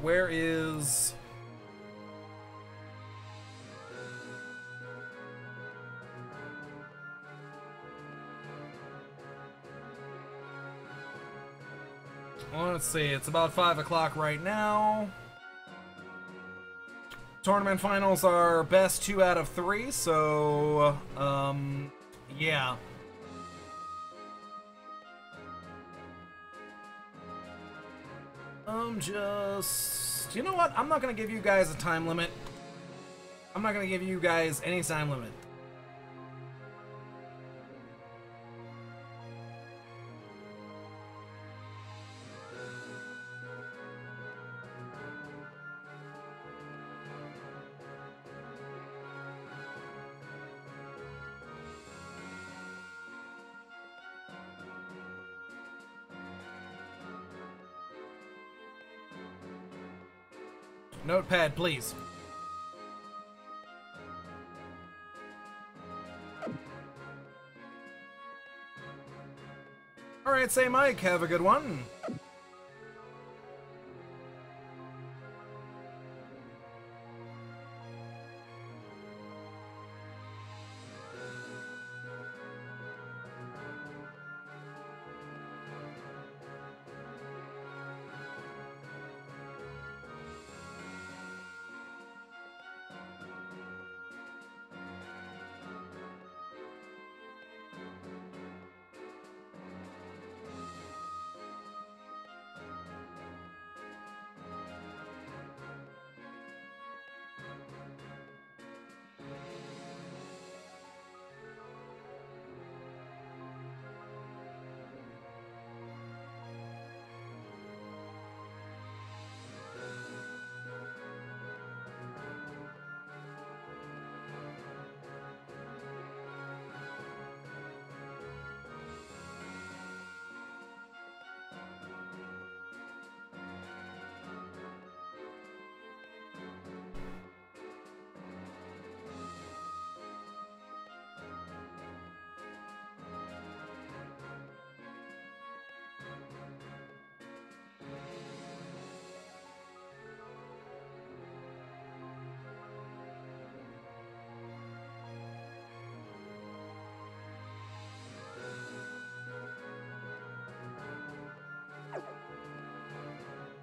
Speaker 1: Where is... Well, let's see, it's about 5 o'clock right now. Tournament finals are best 2 out of 3, so, yeah. Just... You know what? I'm not gonna give you guys a time limit. I'm not gonna give you guys any time limit. Notepad, please. Alright, say Mike, have a good one.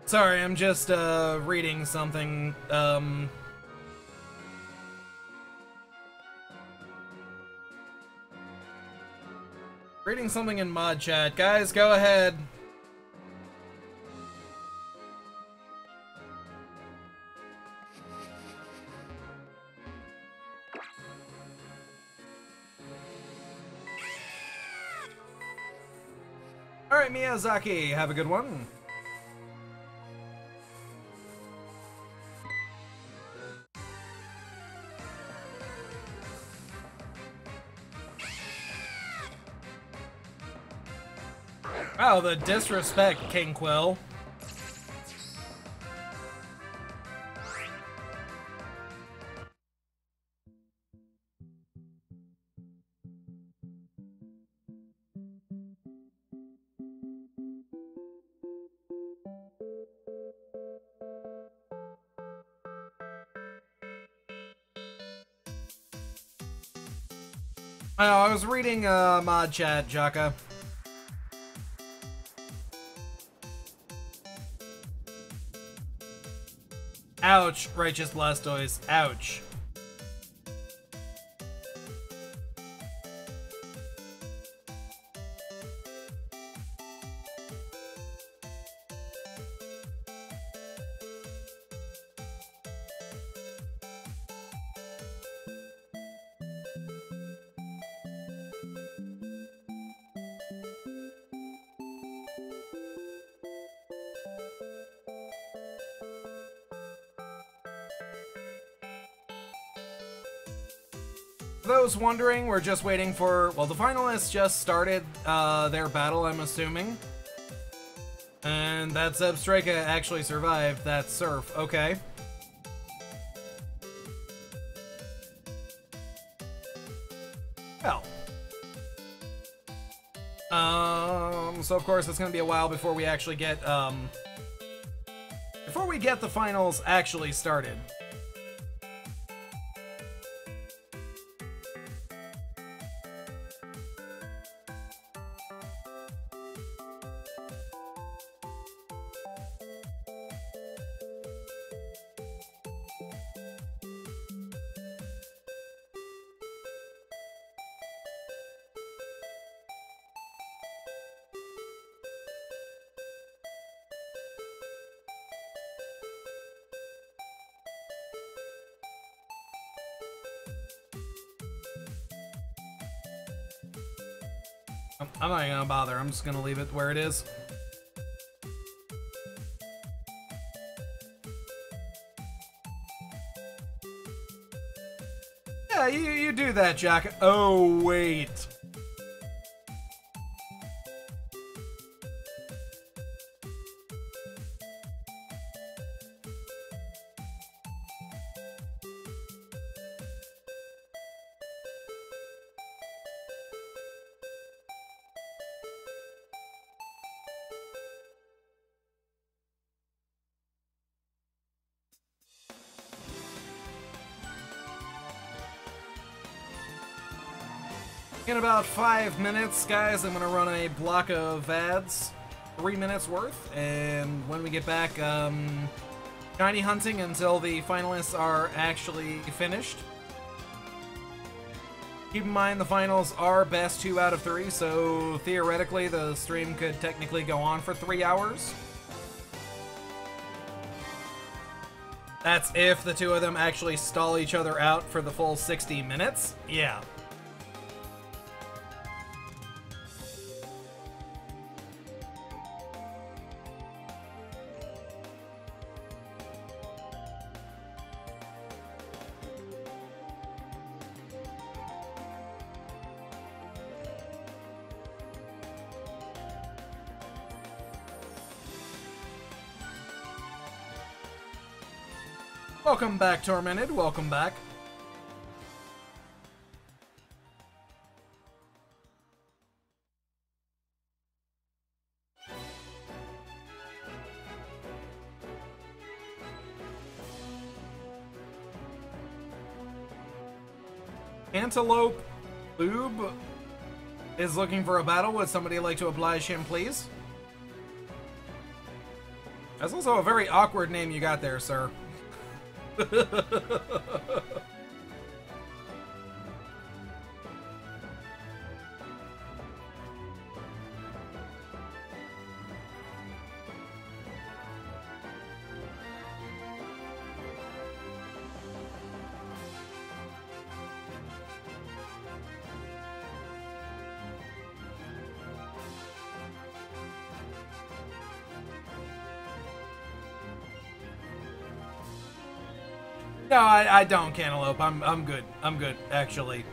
Speaker 1: Sorry, I'm just reading something. Reading something in mod chat. Guys, go ahead. Alright, Miyazaki, have a good one. Wow, the disrespect, King Quill. I know, I was reading mod chat, Jaka. Ouch, Righteous Blastoise. Ouch. For those wondering, we're just waiting for, well, the finalists just started their battle, I'm assuming. And that Zebstrika actually survived that surf. Okay. Well. So of course it's gonna be a while before we actually get, before we get the finals actually started. I'm not gonna bother, I'm just gonna leave it where it is. Yeah, you do that, Jack. Oh, wait. In about 5 minutes, guys, I'm gonna run a block of ads, 3 minutes worth, and when we get back, shiny hunting until the finalists are actually finished. Keep in mind the finals are best 2 out of 3, so theoretically the stream could technically go on for 3 hours. That's if the two of them actually stall each other out for the full 60 minutes. Yeah. Welcome back, Tormented. Welcome back. Antelope Lube is looking for a battle. Would somebody like to oblige him, please? That's also a very awkward name you got there, sir. No, I don't, Cantaloupe. I'm good. I'm good, actually.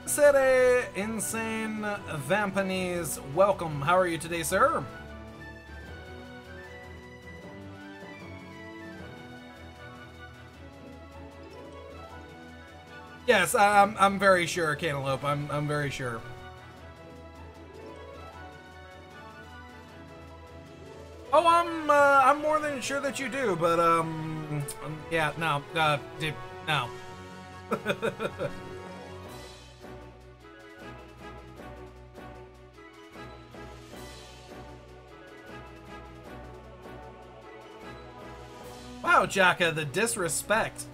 Speaker 1: City Insane Vampanese, welcome. How are you today, sir? Yes, I'm very sure, Cantaloupe. I'm very sure. Oh, I'm more than sure that you do, but yeah, no, no. Wow, Jaka, the disrespect.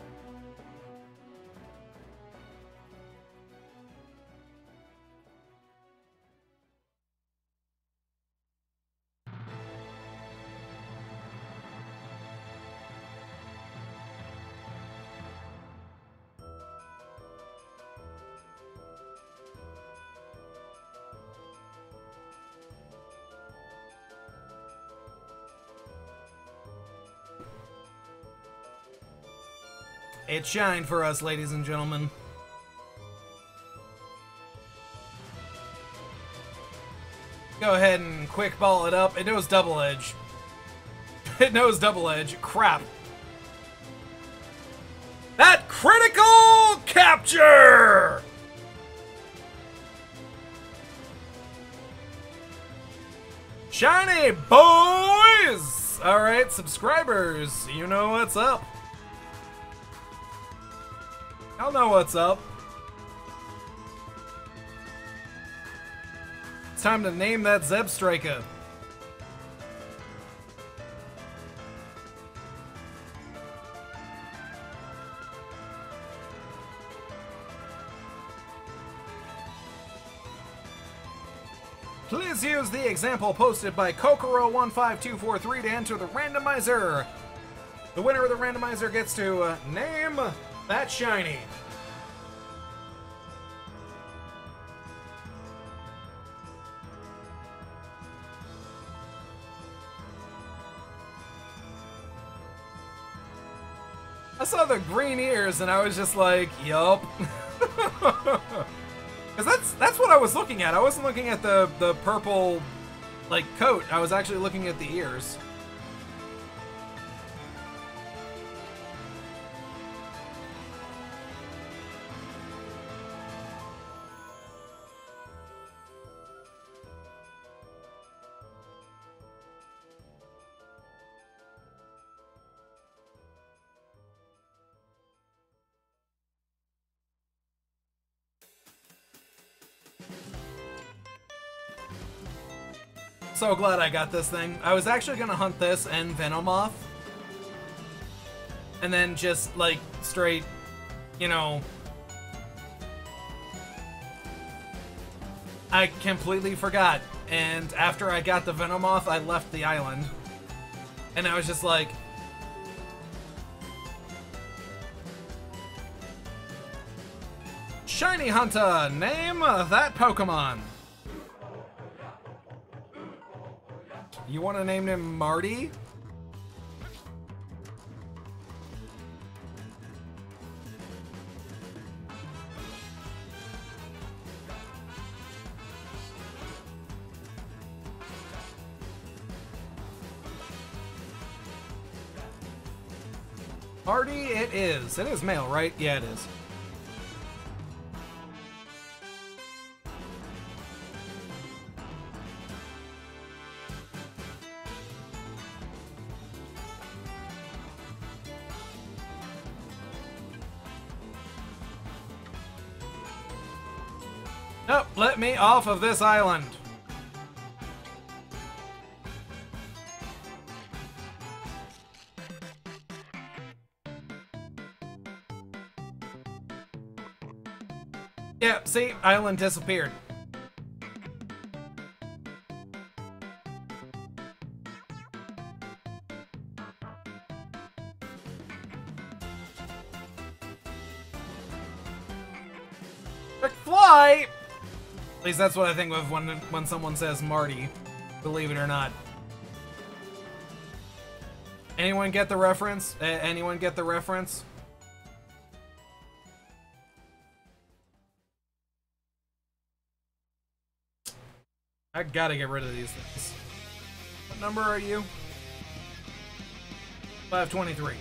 Speaker 1: It shined for us, ladies and gentlemen. Go ahead and quick ball it up. It knows double edge. It knows double edge. Crap. That critical capture! Shiny boys! Alright, subscribers, you know what's up. Y'all know what's up. It's time to name that Zeb Striker. Please use the example posted by Kokoro15243 to enter the randomizer. The winner of the randomizer gets to name that shiny. I saw the green ears and I was just like, yup. Because that's what I was looking at. I wasn't looking at the purple, like, coat. I was actually looking at the ears. So glad I got this thing. I was actually gonna hunt this and Venomoth. And then just, like, straight, you know... I completely forgot. And after I got the Venomoth, I left the island. And I was just like... ShinyHunta, name that Pokemon. You want to name him Marty? Marty, it is. It is male, right? Yeah, it is. Nope, let me off of this island. Yeah, see? Island disappeared. McFly! At least that's what I think of when someone says Marty, believe it or not. Anyone get the reference? Anyone get the reference? I gotta get rid of these things. What number are you? 523.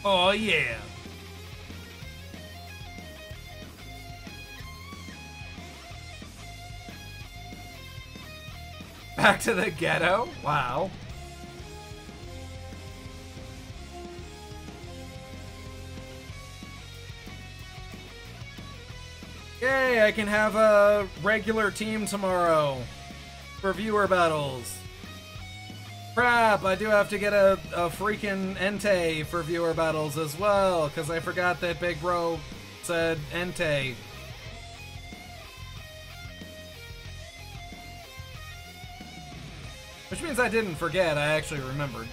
Speaker 1: Oh yeah. Back to the ghetto? Wow. Yay, I can have a regular team tomorrow for viewer battles. Crap, I do have to get a freaking Entei for viewer battles as well, because I forgot that Big Bro said Entei. Which means I didn't forget, I actually remembered.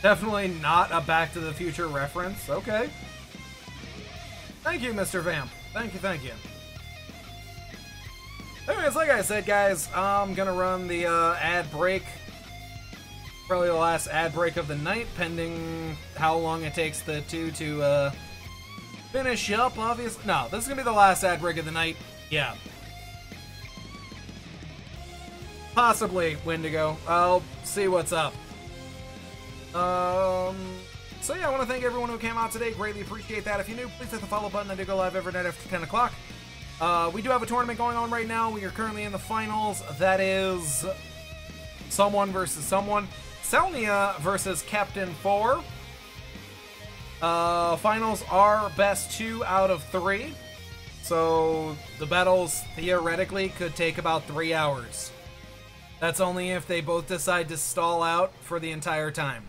Speaker 1: Definitely not a Back to the Future reference, okay. Thank you, Mr. Vamp. Thank you, thank you. Anyways, like I said, guys, I'm gonna run the ad break. Probably the last ad break of the night, pending how long it takes the two to finish up, obviously. No, this is gonna be the last ad break of the night. Yeah. Possibly, Windigo. I'll see what's up. So yeah, I want to thank everyone who came out today. Greatly appreciate that. If you're new, please hit the follow button. I do go live every night after 10 o'clock. We do have a tournament going on right now. We are currently in the finals. That is someone versus someone. Selnia versus Captain 4. Finals are best 2 out of 3. So the battles theoretically could take about 3 hours. That's only if they both decide to stall out for the entire time.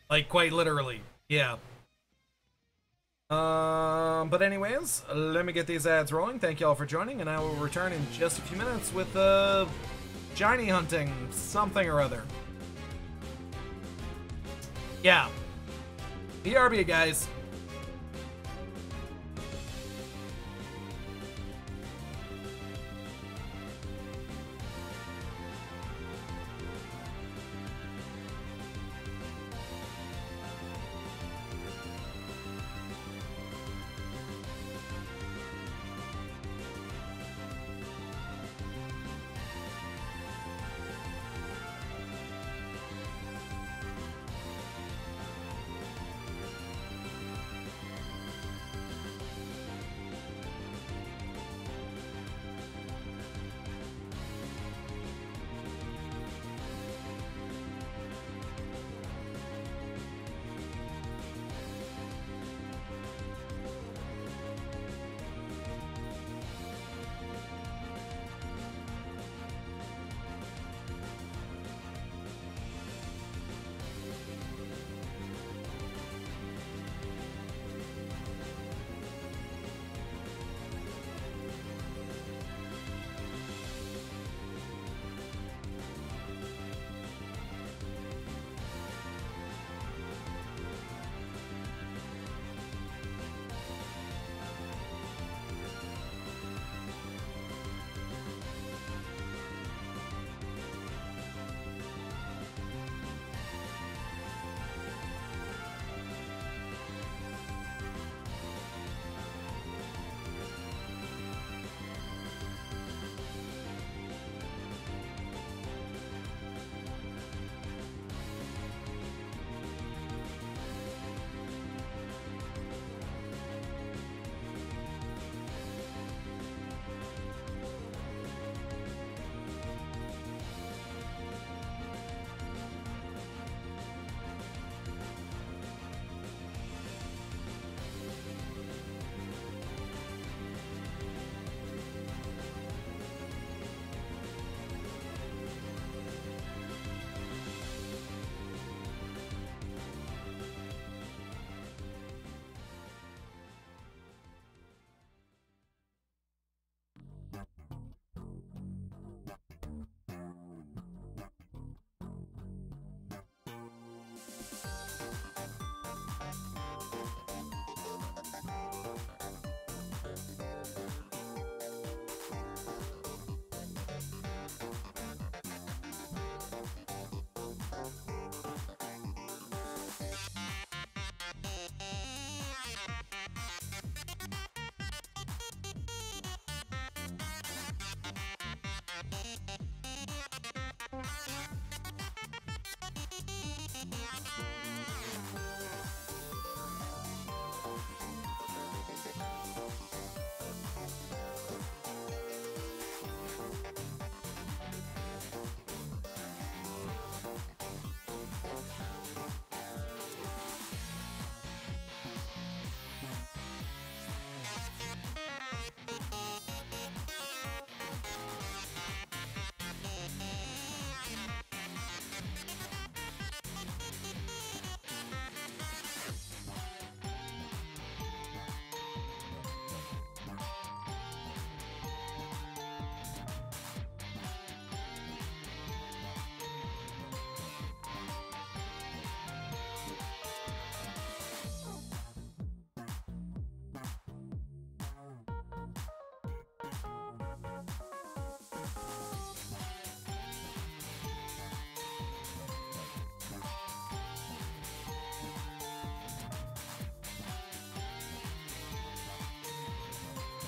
Speaker 1: Like, quite literally. Yeah. But anyways, let me get these ads rolling. Thank you all for joining, and I will return in just a few minutes with shiny hunting something or other. Yeah. BRB, guys.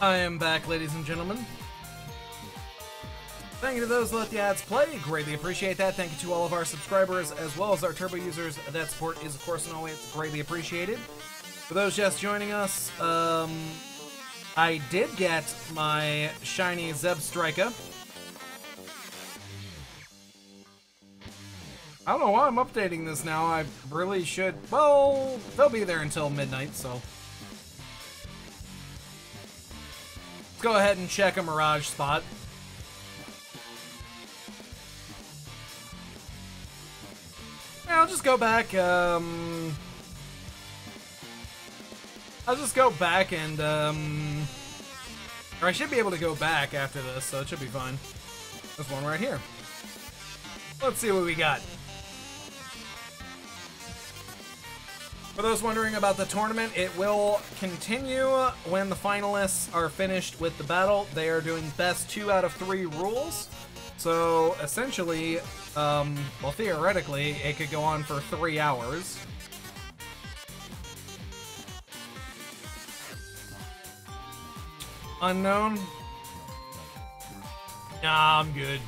Speaker 1: I am back, ladies and gentlemen. Thank you to those who let the ads play. Greatly appreciate that. Thank you to all of our subscribers as well as our Turbo users. That support is, of course, and always greatly appreciated. For those just joining us, I did get my shiny Zebstrika. I don't know why I'm updating this now. I really should. Well, they'll be there until midnight, so. Let's go ahead and check a Mirage spot. Yeah, I'll just go back, I'll just go back and, or I should be able to go back after this, so it should be fine. There's one right here. Let's see what we got. For those wondering about the tournament, it will continue when the finalists are finished with the battle. They are doing best 2 out of 3 rules. So, essentially, well, theoretically, it could go on for 3 hours. Unknown? Nah, I'm good.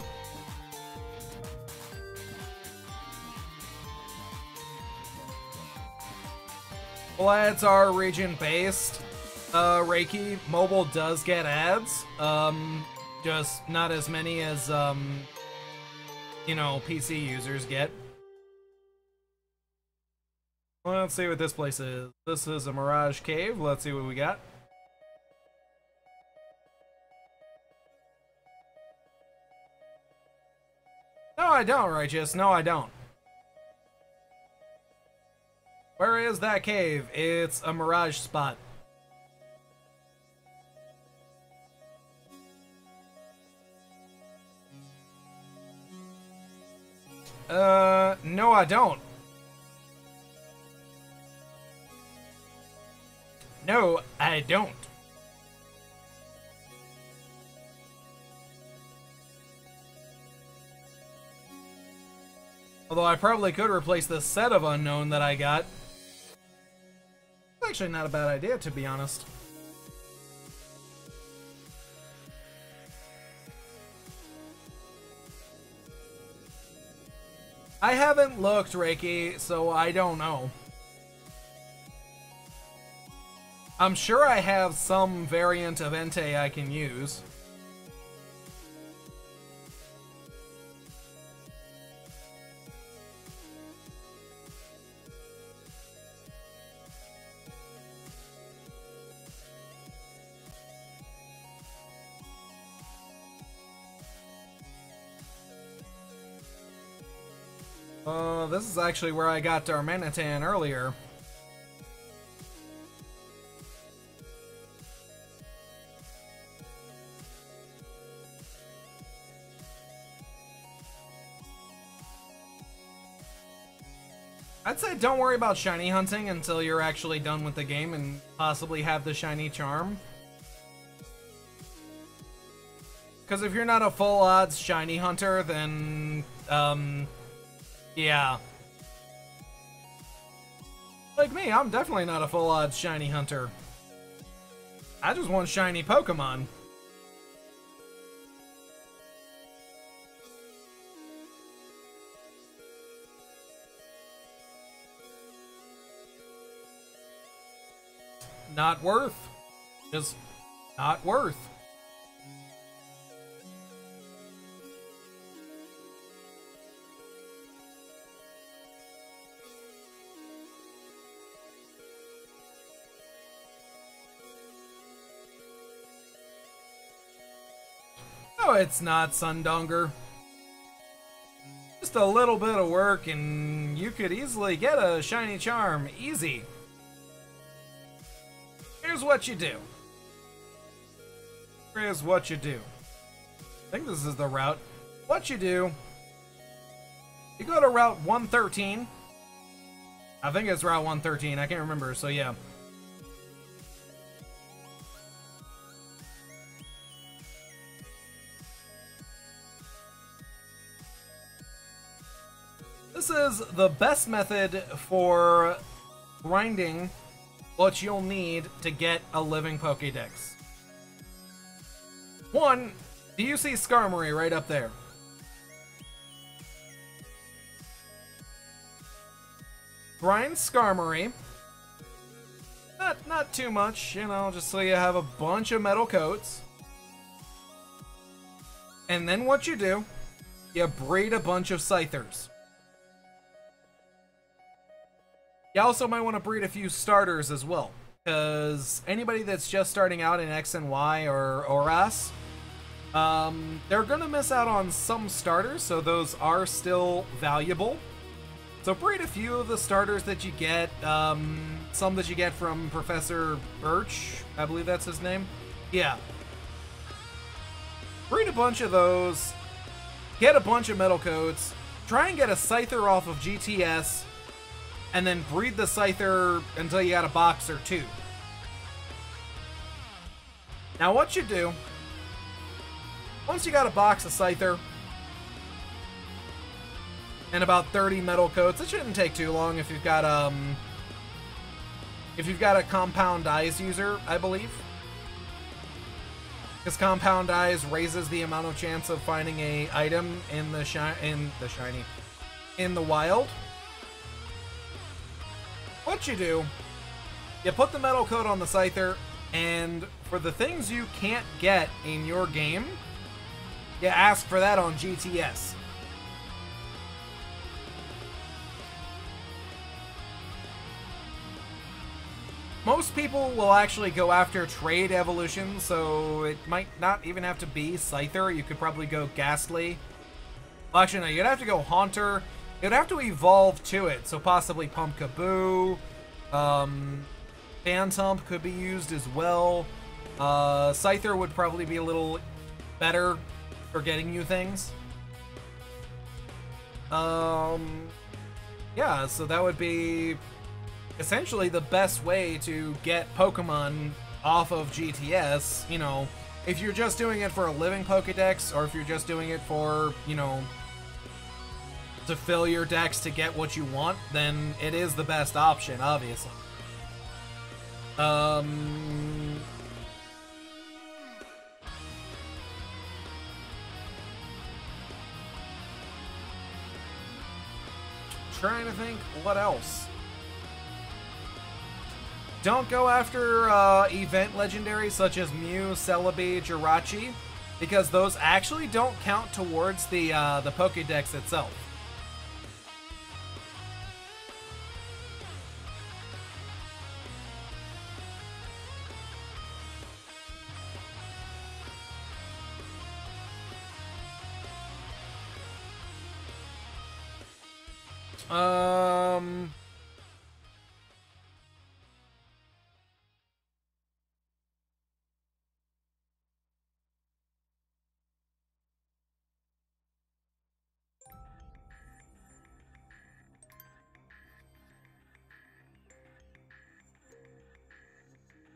Speaker 1: Well, ads are region-based. Reiki, mobile does get ads. Just not as many as, you know, PC users get. Well, let's see what this place is. This is a Mirage Cave. Let's see what we got. No, I don't, Righteous. No, I don't. Where is that cave? It's a Mirage spot. No, I don't. No, I don't. Although I probably could replace the set of Unknown that I got. It's actually not a bad idea, to be honest. I haven't looked, Reiki, so I don't know. I'm sure I have some variant of Entei I can use. This is actually where I got Darmanitan earlier. I'd say don't worry about shiny hunting until you're actually done with the game and possibly have the shiny charm. Because if you're not a full odds shiny hunter, then, yeah. Like me, I'm definitely not a full odds shiny hunter. I just want shiny Pokemon. Not worth. Just not worth. No, it's not, Sundonger. Just a little bit of work and you could easily get a shiny charm. Easy. Here's what you do. Here's what you do. I think this is the route. What you do, you go to Route 113. I think it's Route 113. I can't remember, so yeah. This is the best method for grinding what you'll need to get a living Pokédex. One, do you see Skarmory right up there? Grind Skarmory. Not too much, you know, just so you have a bunch of metal coats. And then what you do, you breed a bunch of Scythers. You also might want to breed a few starters as well, because anybody that's just starting out in X and Y or S, they're going to miss out on some starters, so those are still valuable. So breed a few of the starters that you get, some that you get from Professor Birch, I believe that's his name. Yeah. Breed a bunch of those, get a bunch of metal coats, try and get a Scyther off of GTS, and then breed the Scyther until you got a box or two. Now what you do, once you got a box of Scyther, and about 30 metal coats, it shouldn't take too long if you've got a Compound Eyes user, I believe. Because Compound Eyes raises the amount of chance of finding a item in the wild. What you do, you put the metal coat on the Scyther, and for the things you can't get in your game, you ask for that on GTS. Most people will actually go after trade evolution, so it might not even have to be Scyther. You could probably go Ghastly. Well, actually, no, you'd have to go Haunter. You'd have to evolve to it, so possibly Pumpkaboo. Phantump could be used as well. Scyther would probably be a little better for getting you things. Yeah, so that would be essentially the best way to get Pokemon off of GTS, you know, if you're just doing it for a living Pokedex, or if you're just doing it for, you know, to fill your decks to get what you want, then it is the best option, obviously. Trying to think what else. Don't go after event legendaries such as Mew, Celebi, Jirachi, because those actually don't count towards the Pokédex itself.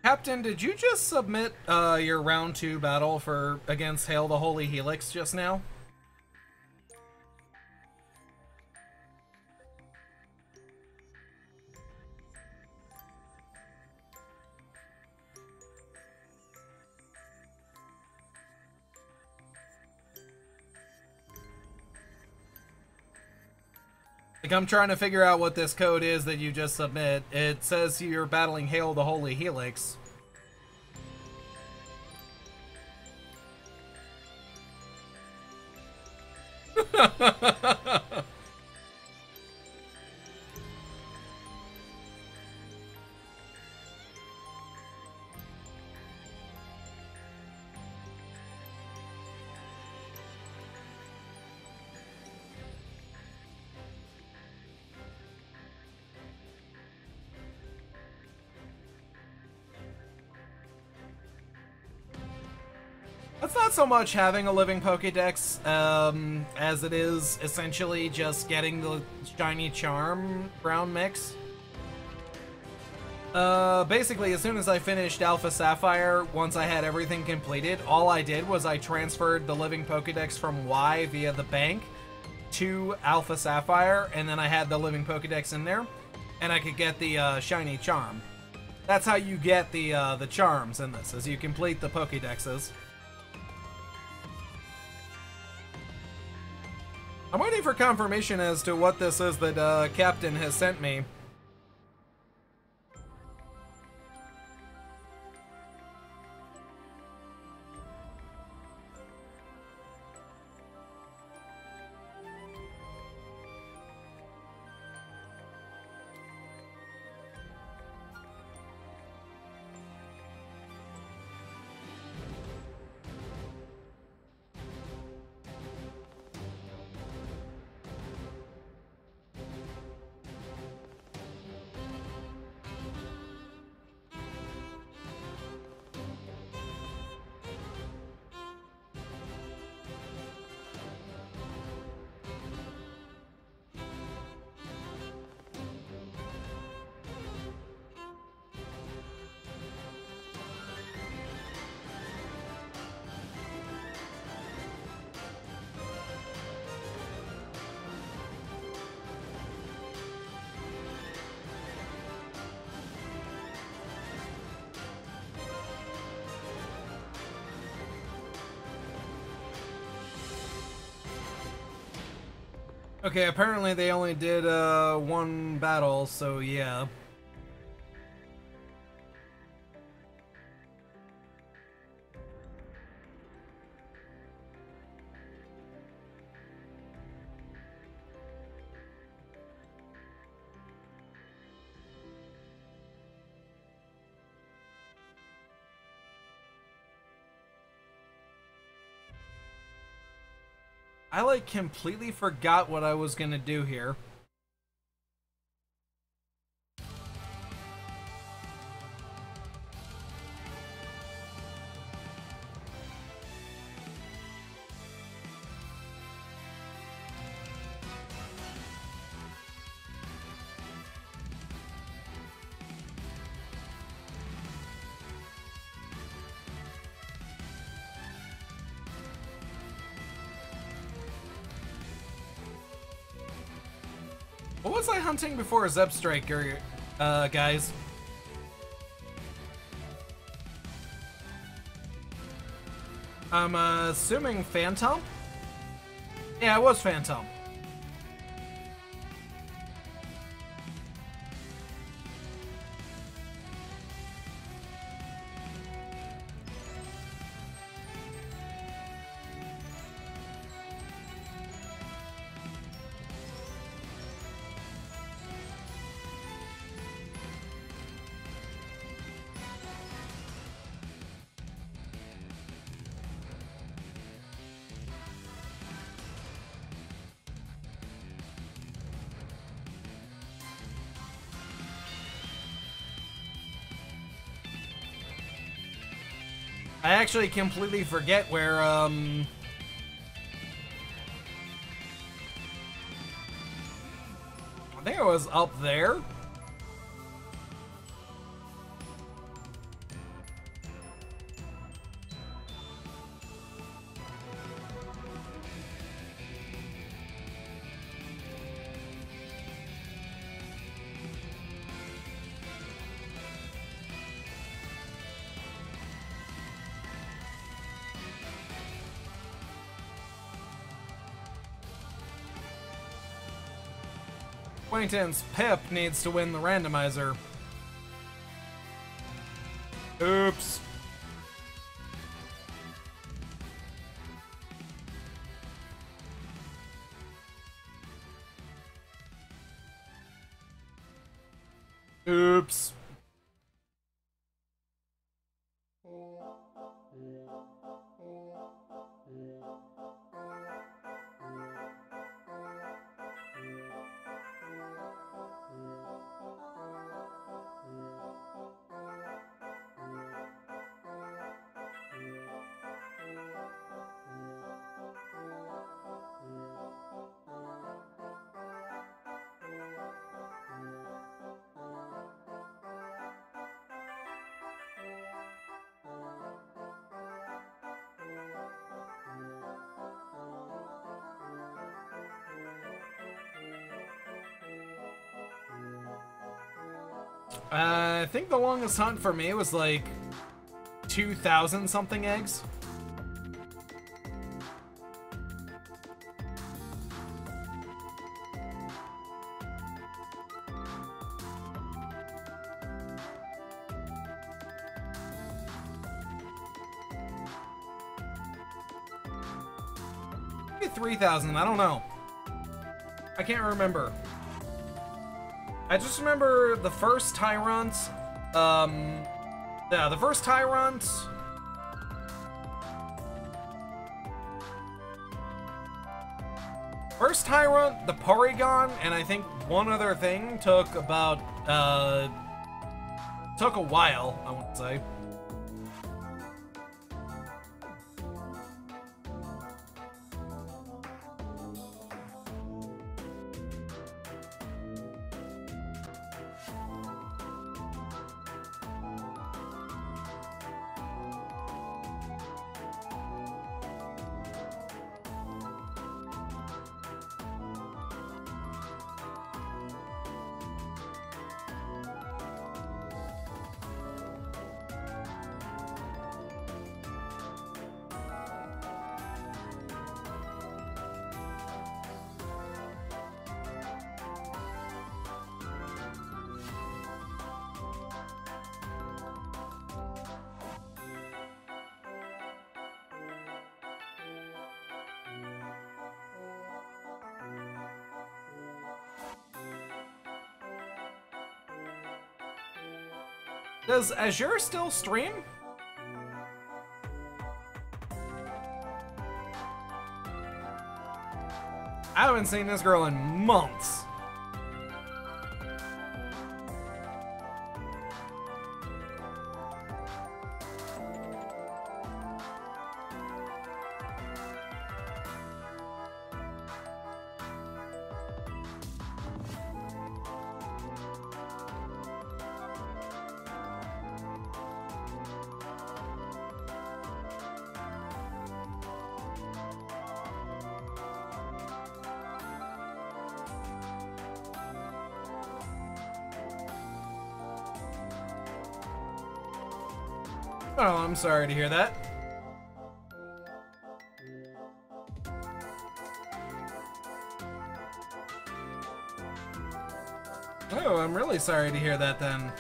Speaker 1: Captain, did you just submit your round 2 battle for against Hail the Holy Helix just now? Like, I'm trying to figure out what this code is that you just submit. It says you're battling Hail the Holy Helix. It's not so much having a living Pokédex, as it is essentially just getting the shiny charm brown mix. Basically, as soon as I finished Alpha Sapphire, once I had everything completed, all I did was I transferred the living Pokédex from Y via the bank to Alpha Sapphire, and then I had the living Pokédex in there, and I could get the shiny charm. That's how you get the charms in this, as you complete the Pokédexes. I'm waiting for confirmation as to what this is that Captain has sent me. Okay, apparently they only did one battle, so yeah. I like completely forgot what I was gonna do here. What was I hunting before Zepstriker, guys? I'm assuming Phantom? Yeah, it was Phantom. I actually completely forget where, I think it was up there. Acquaintance Pip needs to win the randomizer. Oops. Oops. I think the longest hunt for me was like 2,000 something eggs. Maybe 3,000, I don't know. I can't remember. I just remember the first Tyrant, yeah, the first Tyrant. First Tyrant, the Porygon, and I think one other thing took about, took a while, I want to say. Does Azure still stream? I haven't seen this girl in months. Oh, I'm sorry to hear that. Oh, I'm really sorry to hear that then.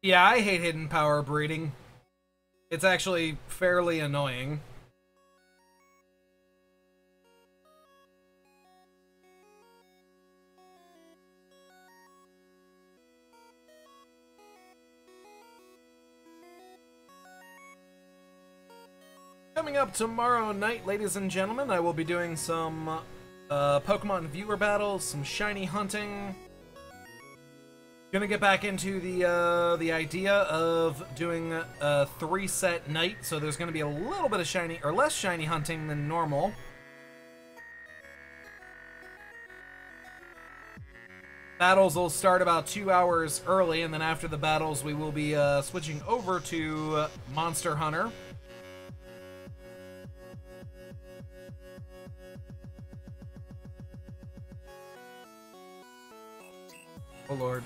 Speaker 1: Yeah, I hate hidden power breeding. It's actually fairly annoying. Coming up tomorrow night, ladies and gentlemen, I will be doing some Pokemon viewer battles, some shiny hunting. Gonna get back into the idea of doing a 3-set night, so there's gonna be a little bit of shiny or less shiny hunting than normal. Battles will start about 2 hours early, and then after the battles, we will be switching over to Monster Hunter. Oh Lord.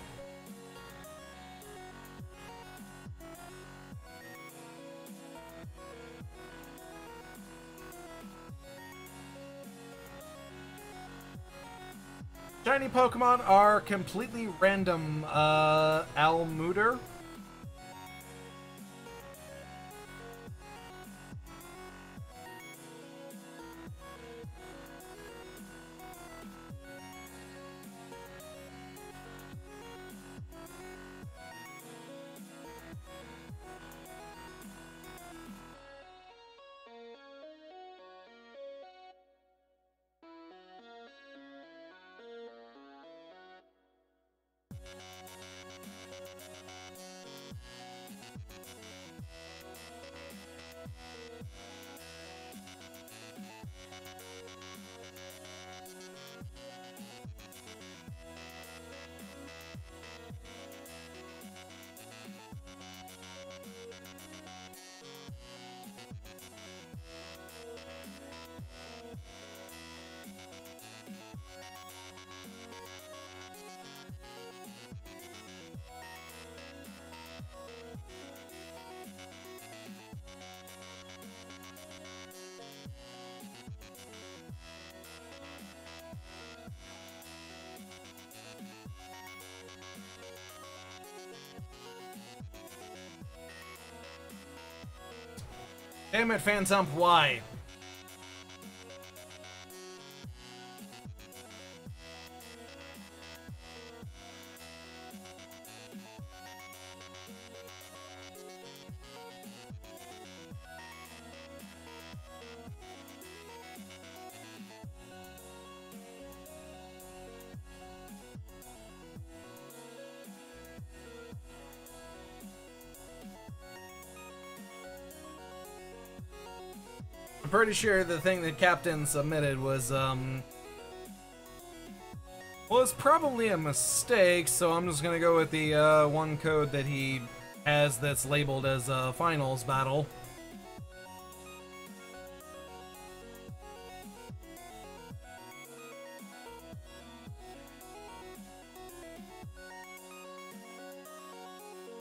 Speaker 1: Shiny Pokemon are completely random, Almuder. Damn it, Phantump, why? I'm pretty sure the thing that Captain submitted was probably a mistake, so I'm just gonna go with the one code that he has that's labeled as a finals battle.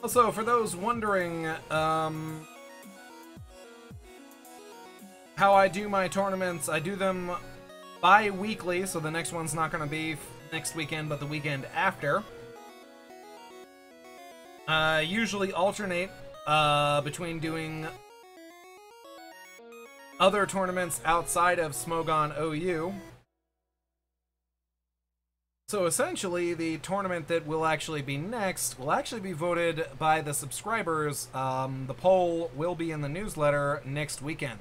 Speaker 1: Also, for those wondering, how I do my tournaments, I do them bi-weekly, so the next one's not going to be next weekend, but the weekend after. Usually alternate between doing other tournaments outside of Smogon OU. So essentially, the tournament that will actually be next will actually be voted by the subscribers. The poll will be in the newsletter next weekend.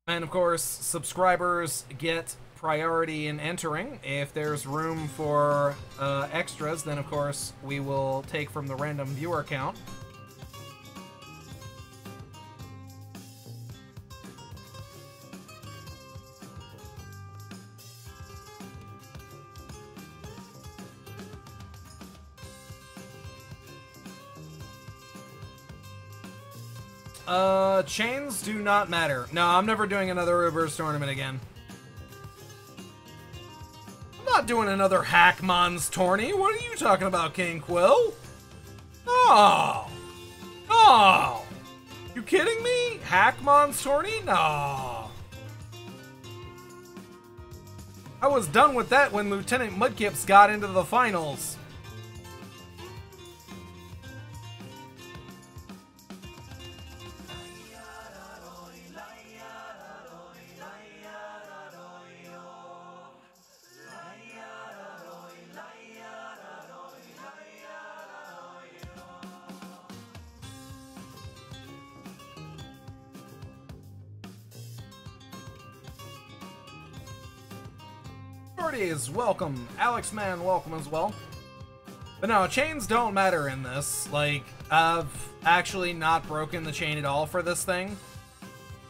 Speaker 1: And of course, subscribers get priority in entering. If there's room for extras, then of course we will take from the random viewer count. Chains do not matter. No, I'm never doing another Ubers tournament again. I'm not doing another Hackmons tourney. What are you talking about, King Quill? Oh. Oh. You kidding me? Hackmons tourney? No. I was done with that when Lieutenant Mudkips got into the finals. Is welcome. Alex Man, welcome as well. But no, chains don't matter in this. Like, I've actually not broken the chain at all for this thing.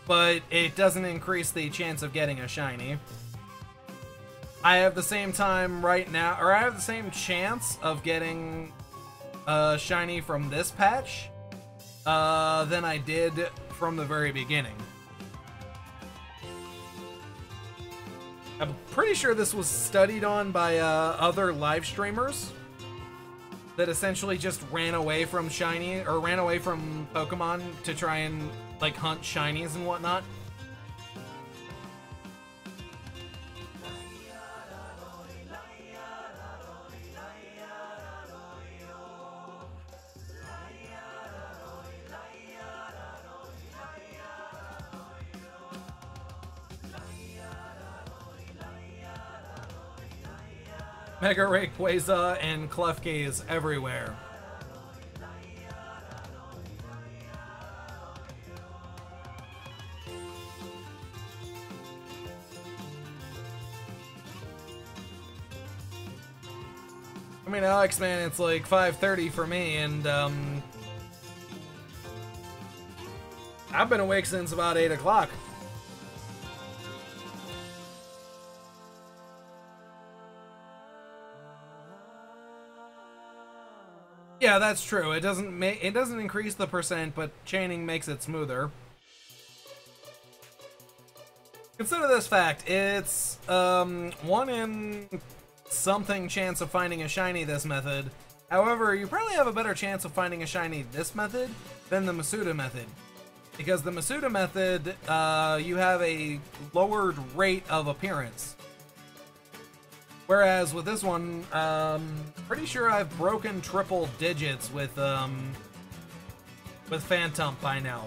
Speaker 1: But it doesn't increase the chance of getting a shiny. I have the same time right now, or I have the same chance of getting a shiny from this patch than I did from the very beginning. I'm pretty sure this was studied on by other live streamers that essentially just ran away from shiny, or ran away from Pokemon to try and like hunt shinies and whatnot. Mega Rayquaza and Klefki everywhere. I mean, Alex, man, it's like 5:30 for me, and I've been awake since about 8 o'clock. Yeah, that's true. It doesn't increase the percent, but chaining makes it smoother. Consider this fact: it's 1 in something chance of finding a shiny this method. However, you probably have a better chance of finding a shiny this method than the Masuda method, because the Masuda method you have a lowered rate of appearance. Whereas with this one, pretty sure I've broken triple digits with Phantom by now.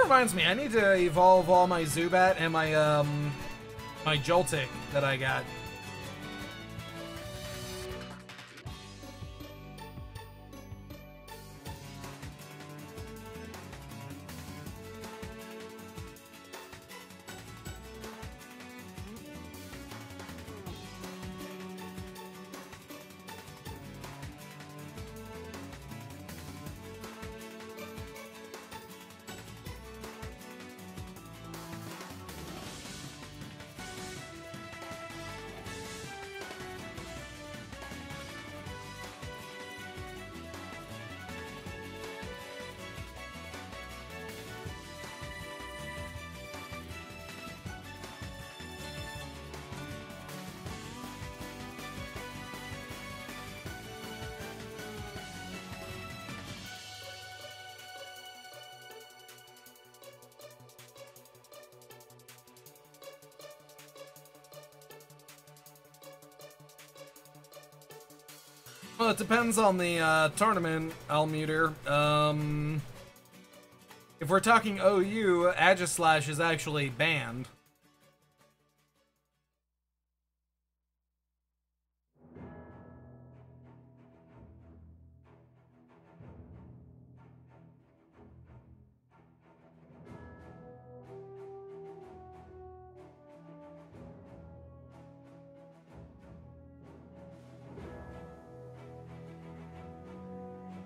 Speaker 1: Reminds me, I need to evolve all my Zubat and my my Joltik that I got. Well, it depends on the tournament, Almuter. If we're talking OU, Aegislash is actually banned.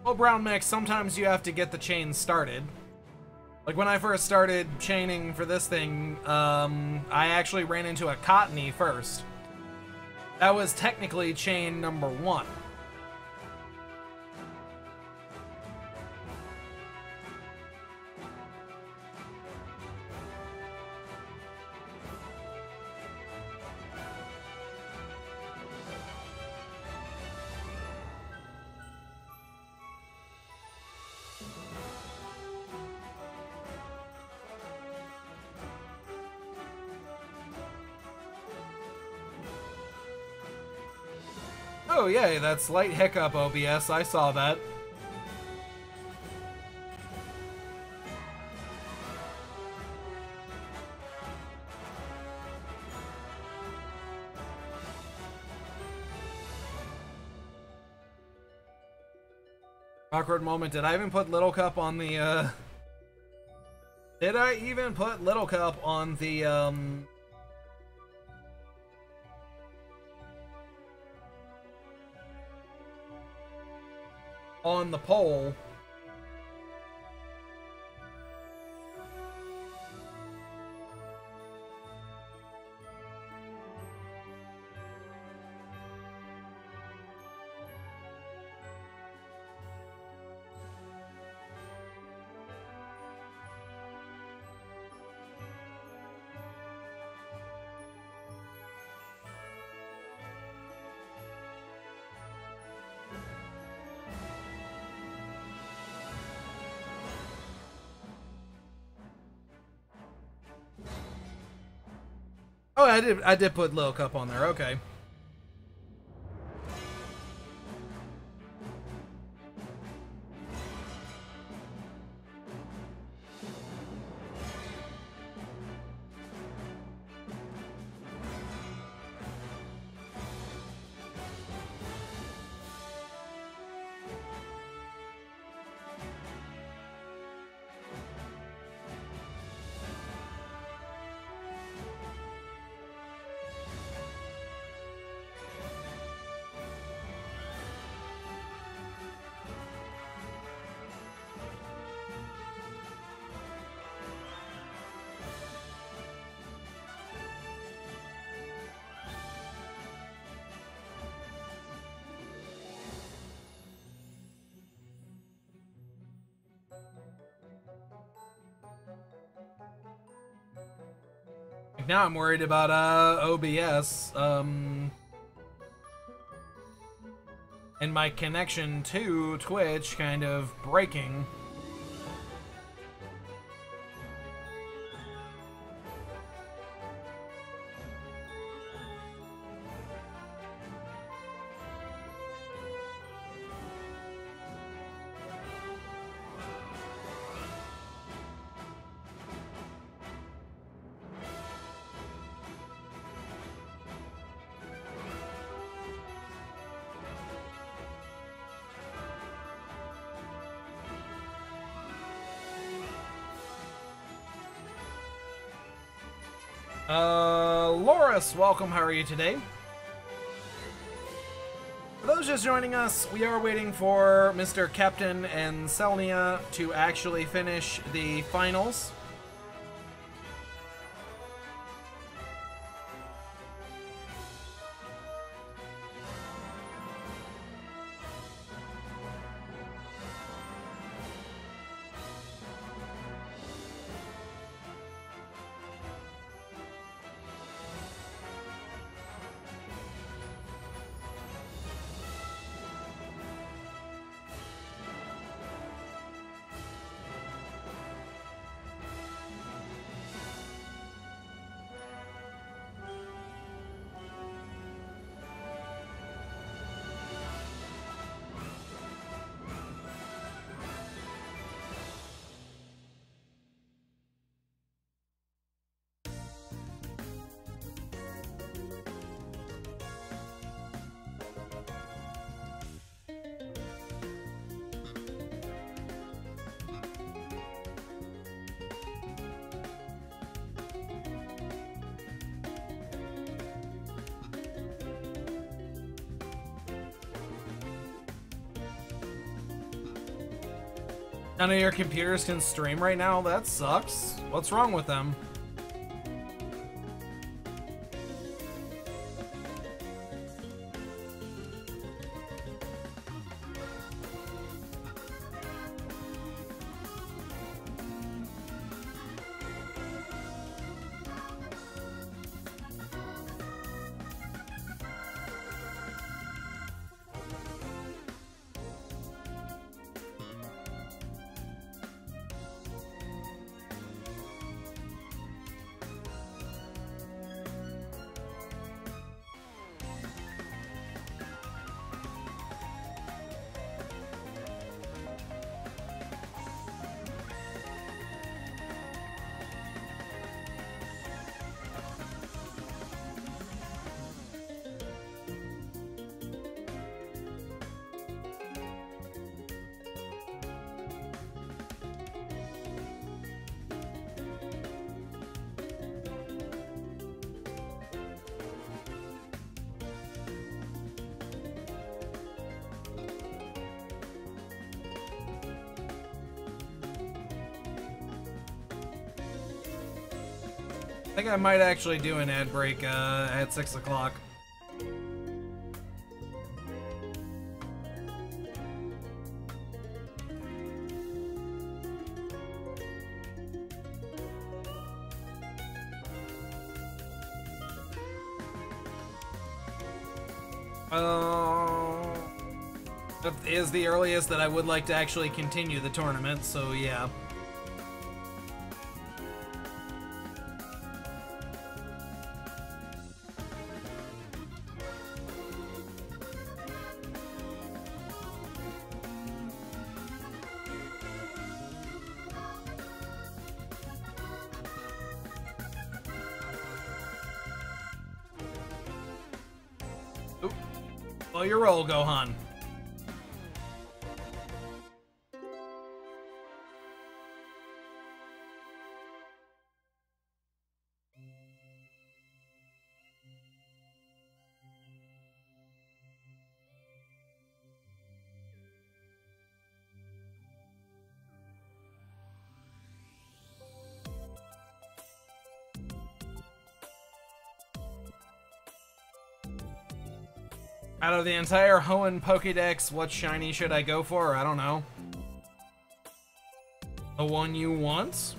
Speaker 1: Well, Brown Mix, sometimes you have to get the chain started. Like when I first started chaining for this thing, I actually ran into a Cottony first. That was technically chain number 1. Oh yay, that's Light Hiccup OBS, I saw that. Awkward moment, did I even put Little Cup on the, Did I even put Little Cup on the, on the poll? Oh, I did put Lil Cup on there, okay. Now I'm worried about OBS and my connection to Twitch kind of breaking. Loris, welcome, how are you today? For those just joining us, we are waiting for Mr. Captain and Selnia to actually finish the finals. None of your computers can stream right now? That sucks. What's wrong with them? I think I might actually do an ad break at 6 o'clock. That is the earliest that I would like to actually continue the tournament, so yeah. Slow your roll, Gohan. Out of the entire Hoenn Pokédex, what shiny should I go for? I don't know. The one you want?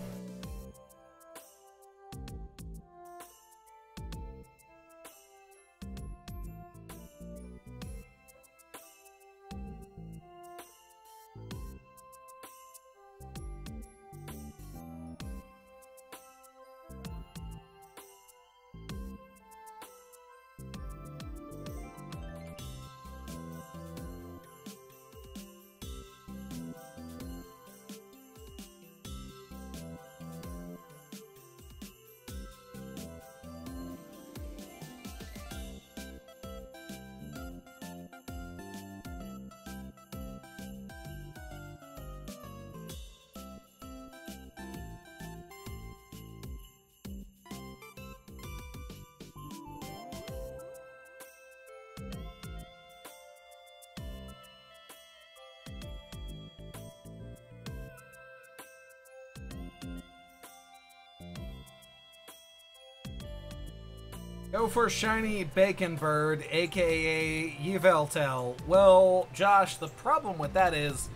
Speaker 1: Go for Shiny Bacon Bird, aka Yveltal. Well, Josh, the problem with that is,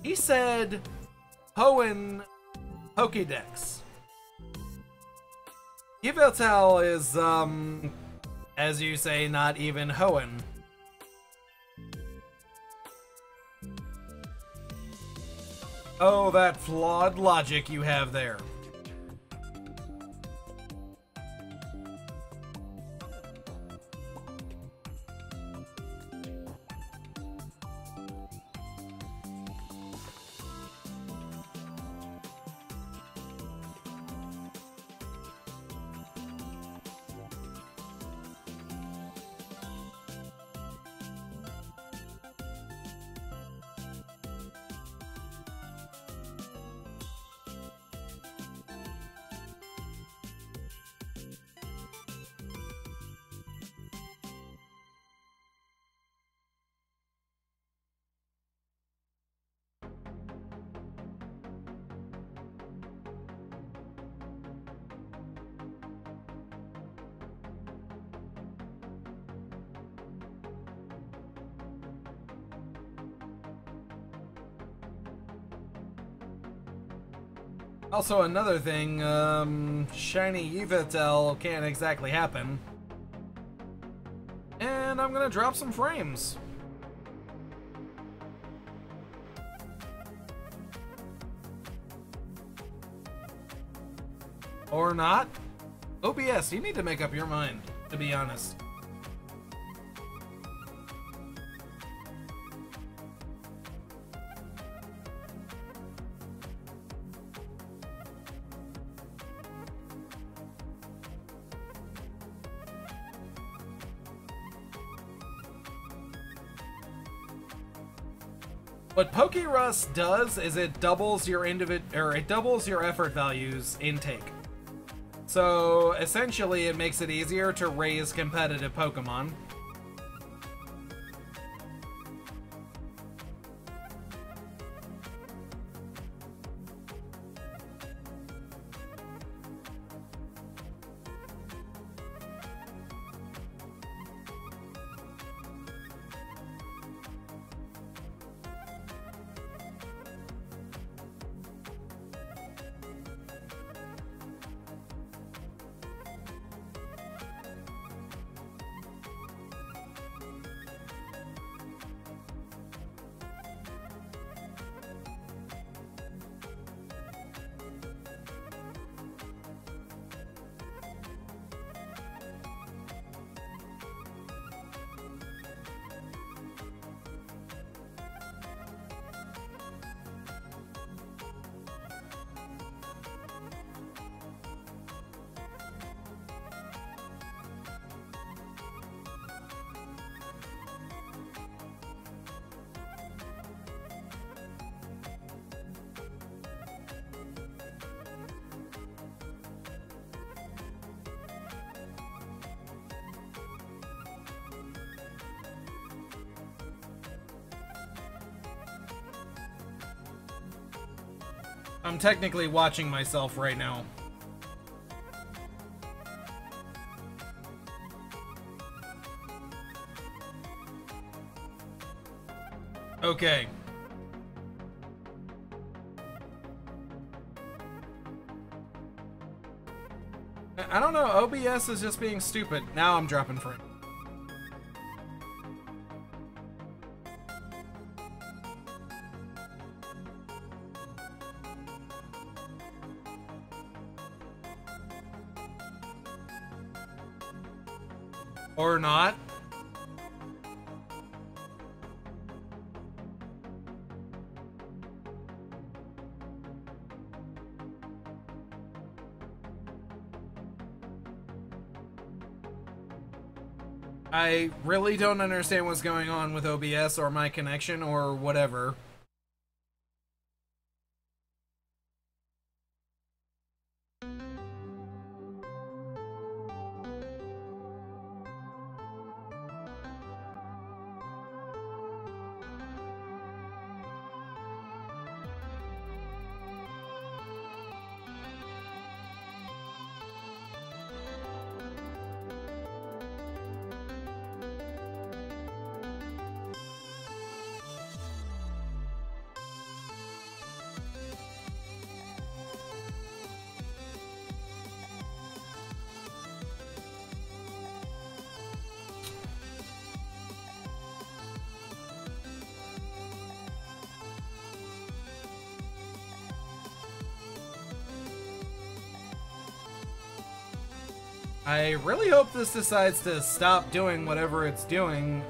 Speaker 1: he said Hoenn Pokédex. Yveltal is, as you say, not even Hoenn. Oh, that flawed logic you have there. Also, another thing, Shiny Yveltal can't exactly happen. And I'm gonna drop some frames. Or not. OBS, you need to make up your mind, to be honest. What Pokerust does is it doubles your effort values intake. So essentially it makes it easier to raise competitive Pokemon. I'm technically watching myself right now. Okay. I don't know, OBS is just being stupid. Now I'm dropping frame. Or not. I really don't understand what's going on with OBS or my connection or whatever. I really hope this decides to stop doing whatever it's doing.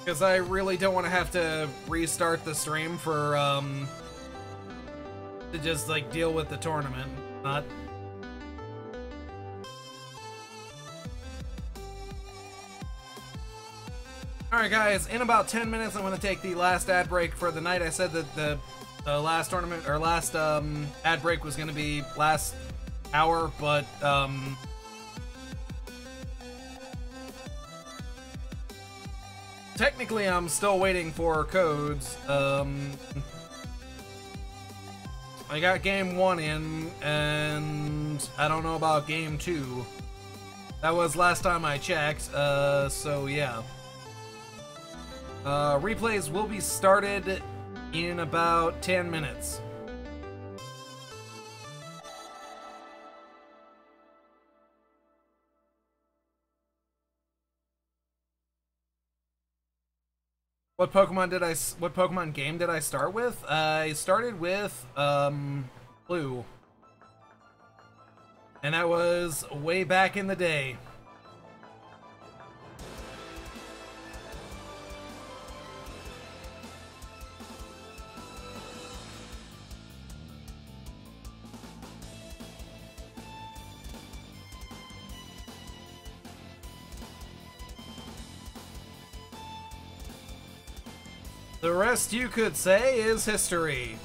Speaker 1: Because I really don't want to have to restart the stream for, to just, like, deal with the tournament. Not... Alright guys, in about 10 minutes I'm going to take the last ad break for the night. I said that the last tournament, or last, ad break was going to be last hour, but, technically, I'm still waiting for codes. I got game 1 in, and I don't know about game 2. That was last time I checked, so yeah. Replays will be started in about 10 minutes. What Pokemon game did I start with? I started with, Blue. And that was way back in the day. The rest, you could say, is history.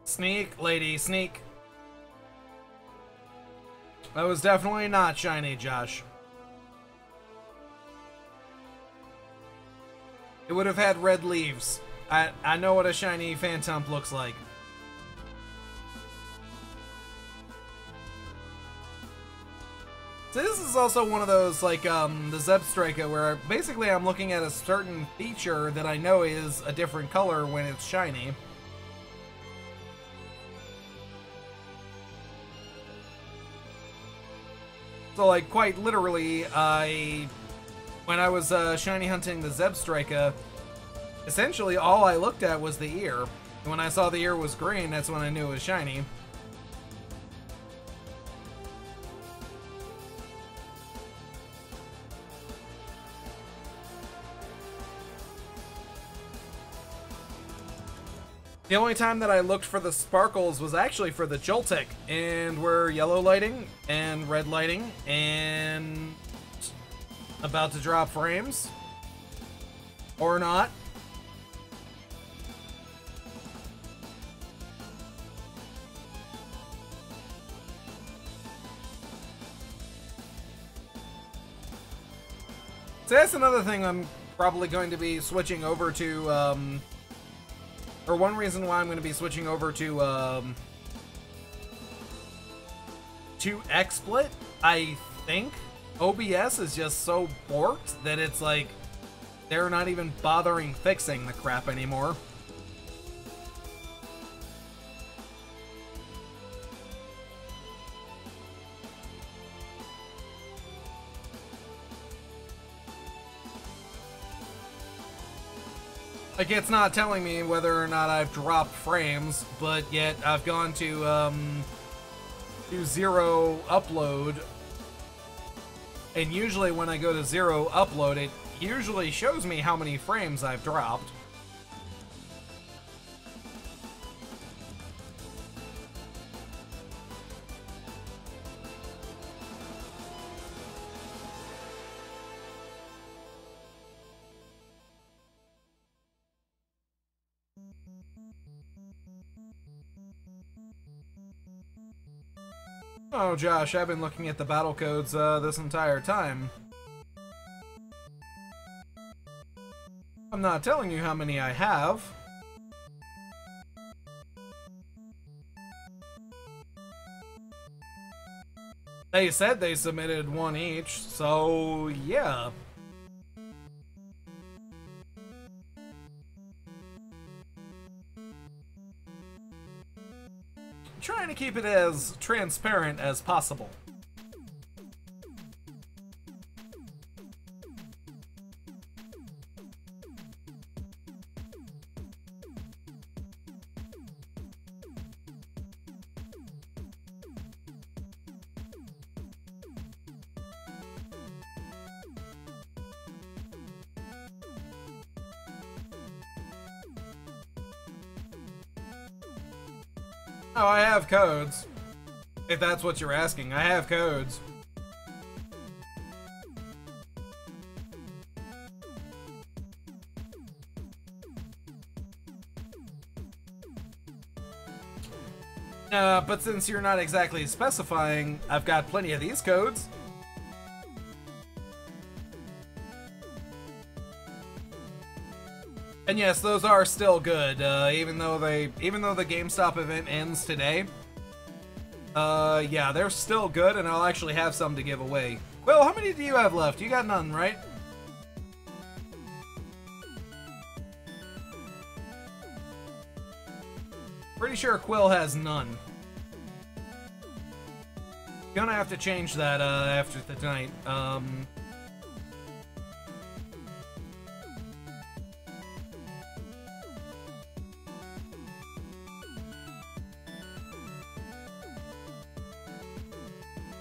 Speaker 1: Sneak, lady, sneak. That was definitely not shiny, Josh. It would have had red leaves. I know what a shiny Phantump looks like. So this is also one of those, like, the Zebstrika, where basically I'm looking at a certain feature that I know is a different color when it's shiny. So, like, quite literally, when I was shiny hunting the Zebstrika, essentially all I looked at was the ear. And when I saw the ear was green, that's when I knew it was shiny. The only time that I looked for the sparkles was actually for the Joltik, and we're yellow lighting, and red lighting, and about to drop frames. Or not. So that's another thing I'm probably going to be switching over to, or one reason why I'm going to be switching over to XSplit. I think OBS is just so borked that it's like they're not even bothering fixing the crap anymore. Like, it's not telling me whether or not I've dropped frames, but yet I've gone to zero upload. And usually when I go to zero upload, it usually shows me how many frames I've dropped. Oh, Josh, I've been looking at the battle codes this entire time. I'm not telling you how many I have. They said they submitted one each, so yeah. Trying to keep it as transparent as possible. Oh, I have codes. If that's what you're asking, I have codes. But since you're not exactly specifying, I've got plenty of these codes. And yes, those are still good, even though the GameStop event ends today. Yeah, they're still good, and I'll actually have some to give away. Quill, how many do you have left? You got none, right? Pretty sure Quill has none. Gonna have to change that, after tonight.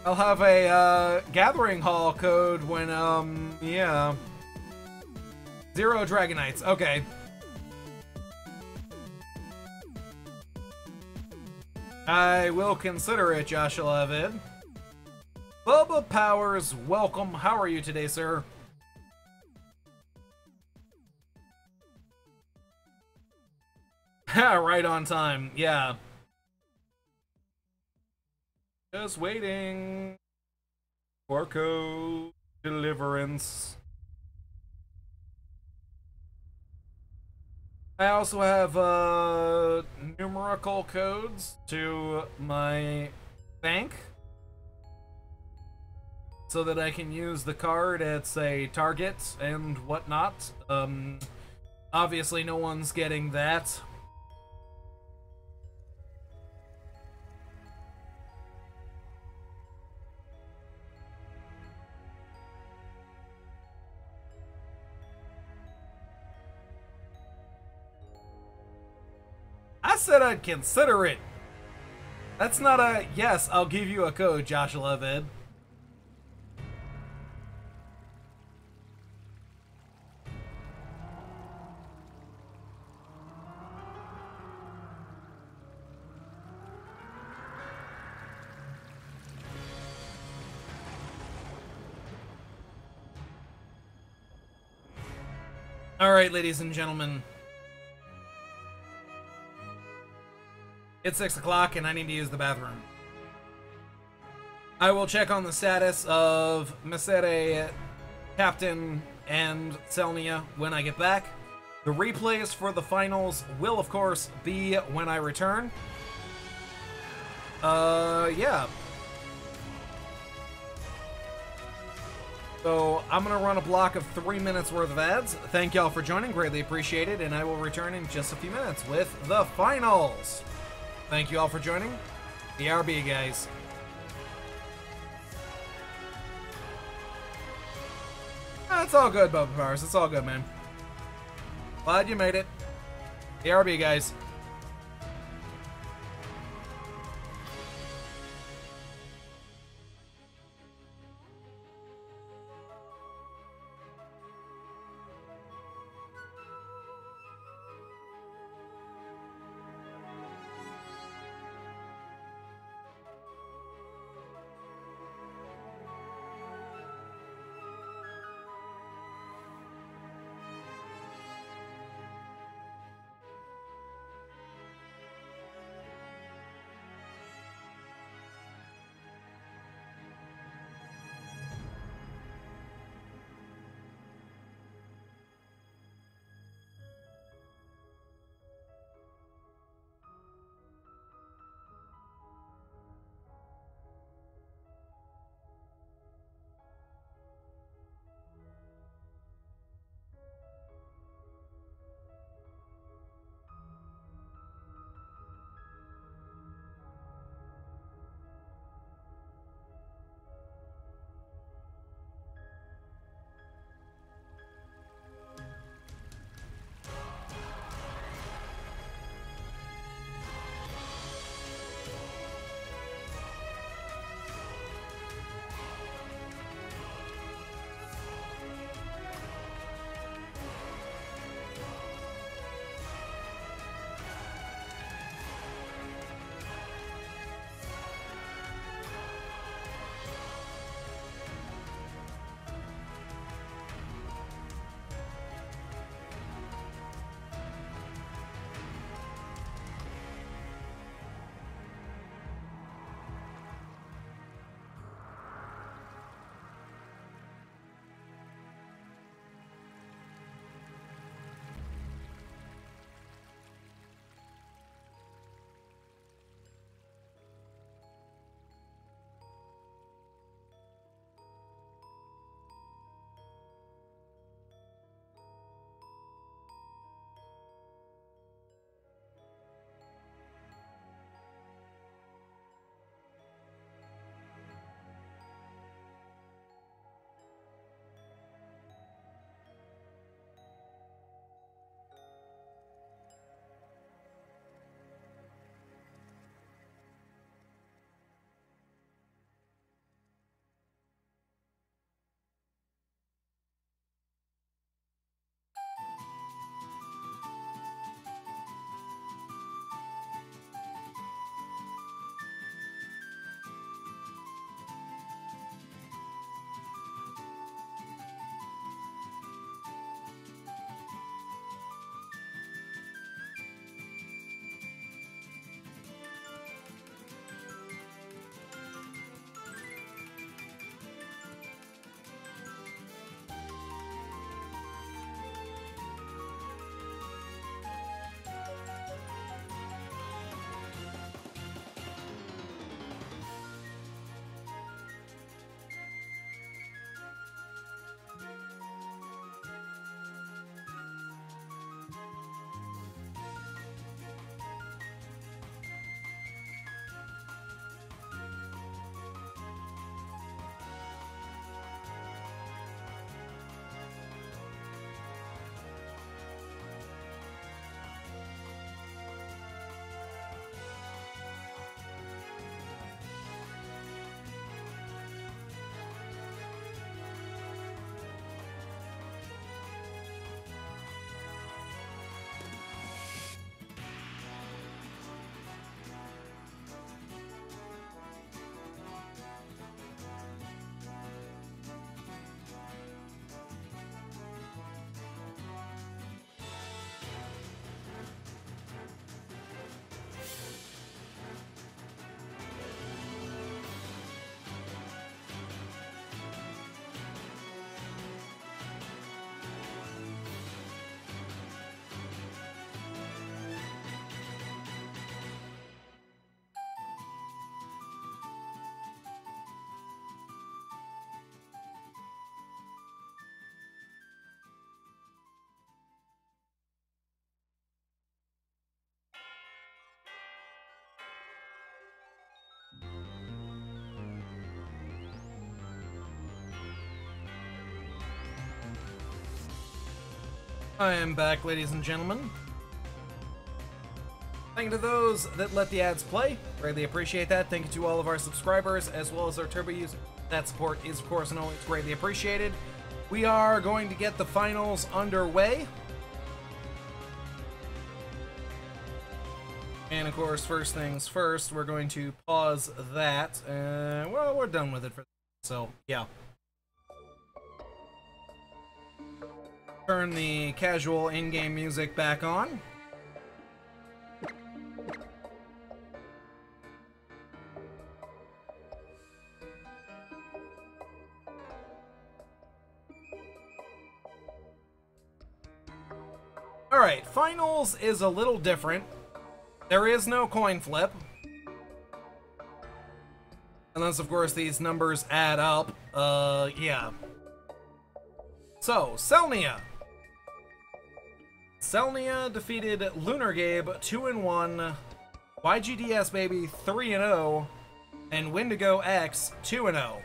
Speaker 1: I'll have a, Gathering Hall code when, yeah. 0 Dragonites, okay. I will consider it, Joshua Vid. Bubba Powers, welcome. How are you today, sir? Right on time, yeah. Just waiting for code deliverance. I also have numerical codes to my bank so that I can use the card at, say, Target and whatnot. Obviously no one's getting that. I said I'd consider it. That's not a yes, I'll give you a code, Joshua Vid. Alright, ladies and gentlemen. It's 6 o'clock and I need to use the bathroom. I will check on the status of Mesere, Captain, and Selnia when I get back. The replays for the finals will, of course, be when I return. Yeah. So, I'm gonna run a block of 3 minutes worth of ads. Thank y'all for joining, greatly appreciated, and I will return in just a few minutes with the finals. Thank you all for joining. BRB, guys. It's all good, Bubba Powers. It's all good, man. Glad you made it. BRB, guys. I am back, ladies and gentlemen. Thank you to those that let the ads play. Greatly appreciate that. Thank you to all of our subscribers as well as our Turbo users. That support is, of course, and always greatly appreciated. We are going to get the finals underway. And, of course, first things first, we're going to pause that. Well, we're done with it for so, yeah. Turn the casual in-game music back on. Alright, finals is a little different. There is no coin flip. Unless, of course, these numbers add up. Yeah. So, Selnia. Selnia defeated Lunar Gabe 2-1, YGDS Baby 3-0, and Windigo X 2-0.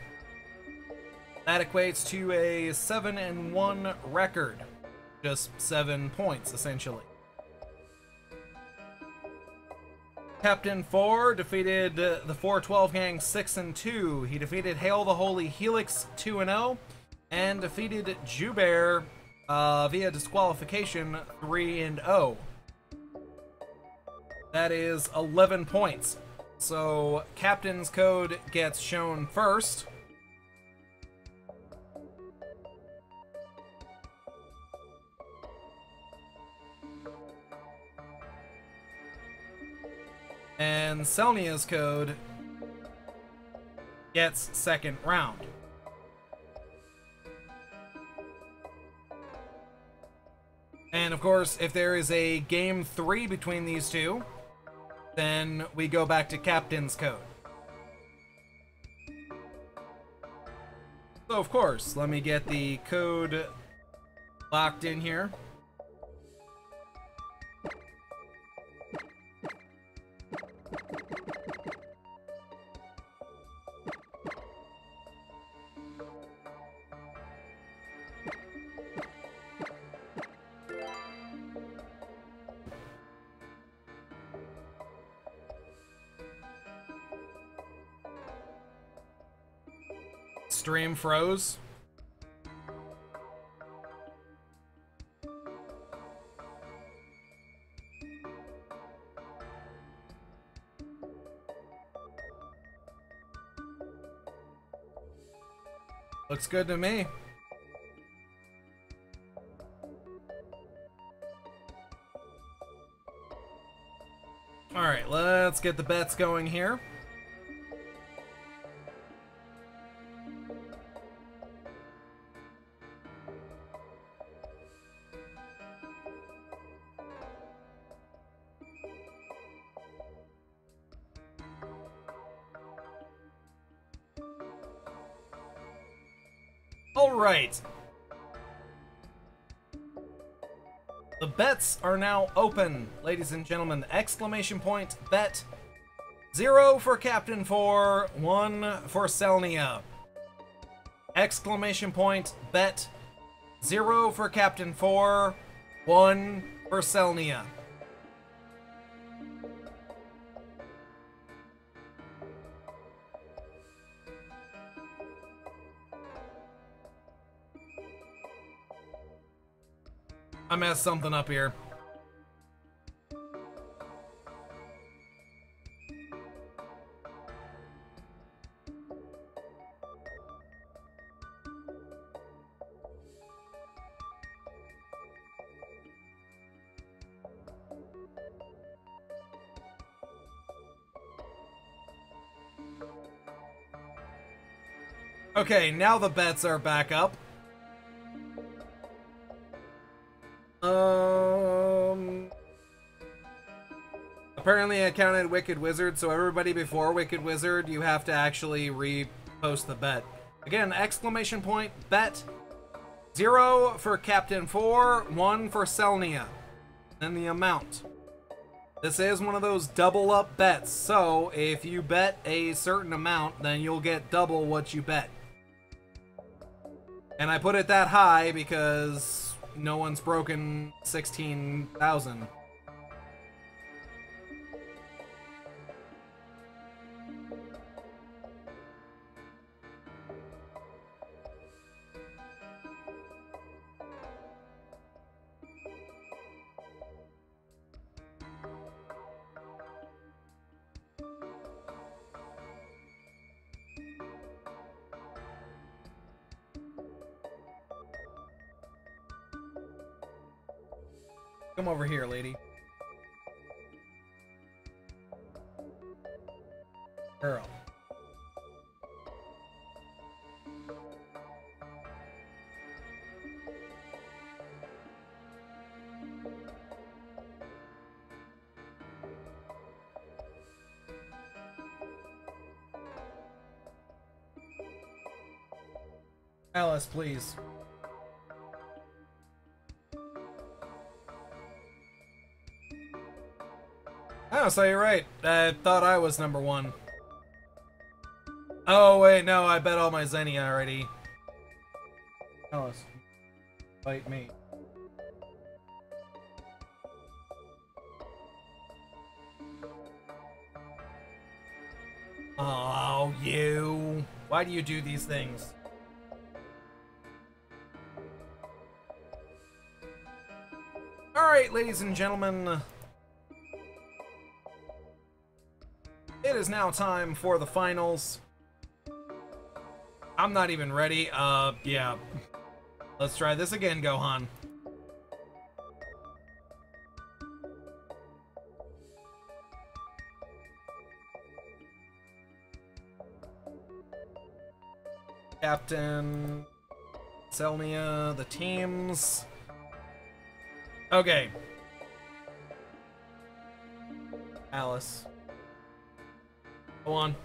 Speaker 1: That equates to a 7-1 record. Just 7 points, essentially. Captain 4 defeated the 412 Gang 6-2. He defeated Hail the Holy Helix 2-0, and defeated Jubear via disqualification 3-0. That is 11 points. So Captain's Code gets shown first. And Selnia's Code gets second round. And of course, if there is a game 3 between these two, then we go back to Captain's Code. So of course, let me get the code locked in here. Stream froze. Looks good to me. All right, let's get the bets going here. Alright. The bets are now open, ladies and gentlemen. Exclamation point bet. 0 for Captain 4, 1 for Selnia. Exclamation point bet. 0 for Captain 4, 1 for Selnia. I messed something up here. Okay, now the bets are back up. Apparently I counted Wicked Wizard, so everybody before Wicked Wizard, you have to actually repost the bet. Again, exclamation point, bet. 0 for Captain 4, 1 for Selnia. And the amount. This is one of those double up bets, so if you bet a certain amount, then you'll get double what you bet. And I put it that high because, no one's broken 16,000. Come over here, lady. Girl. Alice, please. Oh, so you're right. I thought I was number one. Oh, wait, no, I bet all my Xenia already. Alice, fight me. Oh, you. Why do you do these things? Alright, ladies and gentlemen. It is now time for the finals. I'm not even ready. Yeah. Let's try this again, Gohan. Captain, Selnia, the teams. Okay. Alice. Go on.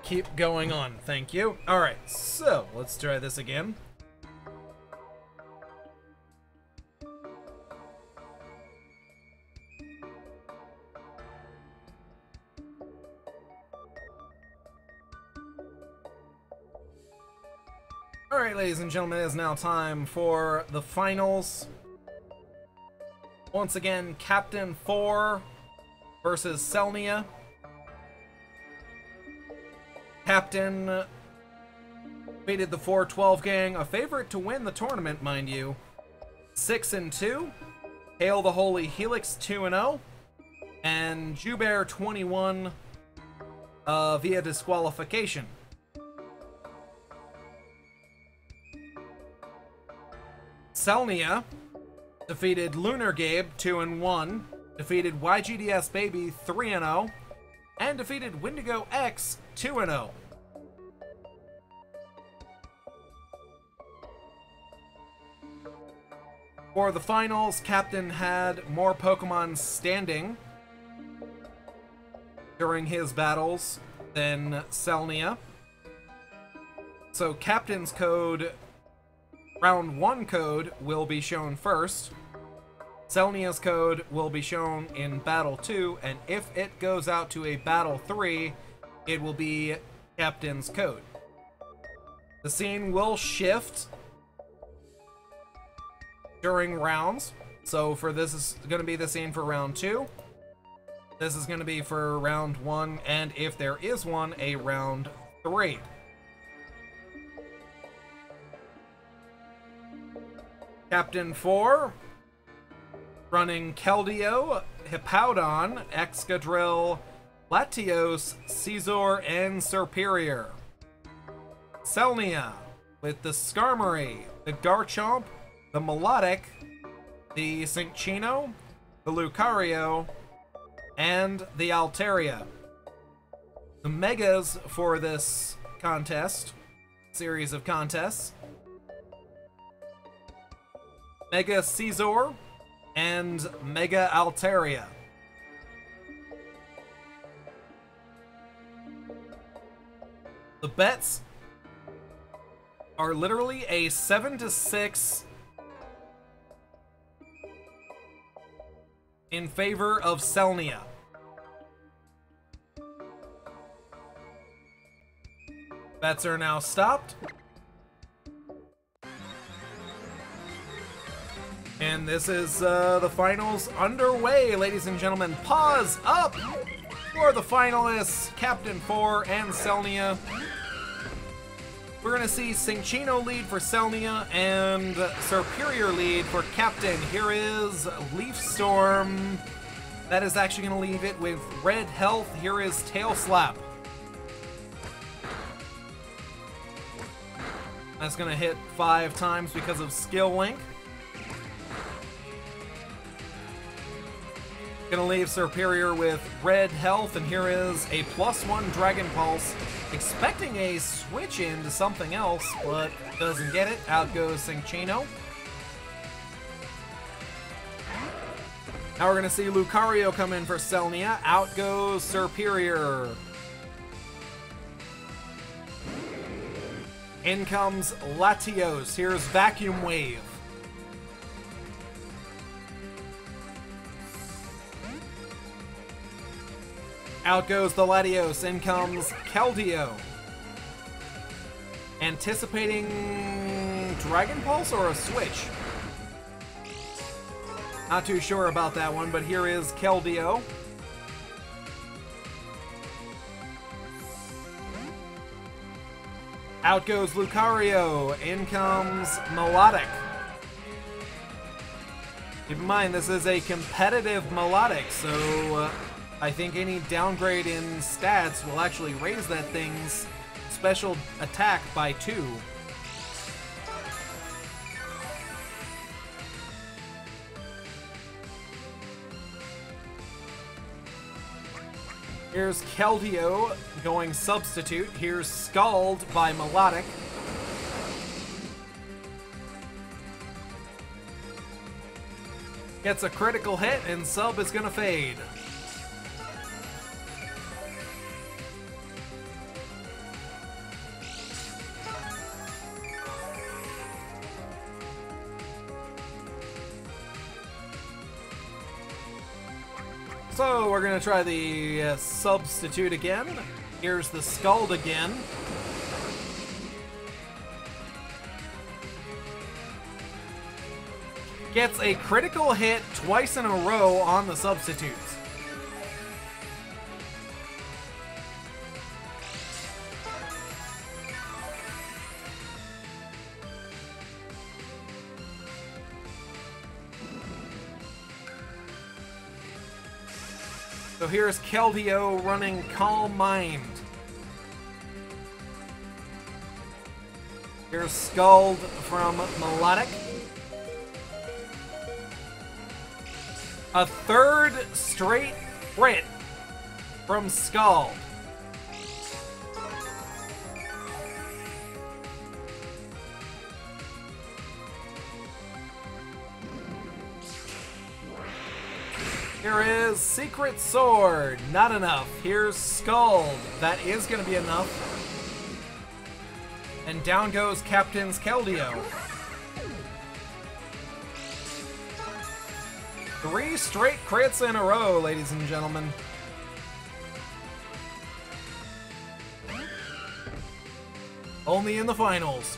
Speaker 1: Keep going on, thank you. Alright, so let's try this again. Alright, ladies and gentlemen, it is now time for the finals. Once again, Captain 4 versus Selnia. Captain defeated the 412 gang, a favorite to win the tournament, mind you. 6-2. Hail the Holy Helix 2-0. And Jubair 21 via disqualification. Selnia defeated Lunar Gabe 2-1. Defeated YGDS Baby 3-0. And defeated Windigo X 2-0. For the finals, Captain had more Pokemon standing during his battles than Selnia. So Captain's code, round 1 code, will be shown first. Selnia's code will be shown in Battle 2, and if it goes out to a Battle 3, it will be Captain's code. The scene will shift during rounds. So for this is going to be the scene for round 2. This is going to be for round 1, and if there is one, a round 3. Captain 4 running Keldeo, Hippowdon, Excadrill, Latios, Caesar, and Serperior. Selnia with the Skarmory, the Garchomp, the Melodic, the Cinccino, the Lucario, and the Altaria. The Megas for this contest, series of contests: Mega Caesar and Mega Altaria. The bets are literally a 7-6 in favor of Selnia. Bets are now stopped. And this is the finals underway, ladies and gentlemen. Pause up for the finalists, Captain 4 and Selnia. We're going to see Cinchino lead for Selnia and Superior lead for Captain. Here is Leaf Storm. That is actually going to leave it with red health. Here is Tail Slap. That's going to hit 5 times because of Skill Link. Gonna leave Superior with red health, and here is a +1 Dragon Pulse. Expecting a switch into something else, but doesn't get it. Out goes Cinchino. Now we're gonna see Lucario come in for Selnia. Out goes Superior. In comes Latios. Here's Vacuum Wave. Out goes the Latios. In comes Keldeo. Anticipating Dragon Pulse or a switch? Not too sure about that one, but here is Keldeo. Out goes Lucario. In comes Melodic. Keep in mind, this is a competitive Melodic, so I think any downgrade in stats will actually raise that thing's special attack by 2. Here's Keldeo going substitute. Here's Scald by Melodic. Gets a critical hit, and sub is gonna fade. So we're gonna try the substitute again. Here's the Scald again. Gets a critical hit twice in a row on the substitutes. So here's Keldeo running Calm Mind. Here's Scald from Melodic. A third straight crit from Scald. Here is Secret Sword. Not enough. Here's Scald. That is going to be enough. And down goes Captain's Keldeo. 3 straight crits in a row, ladies and gentlemen. Only in the finals.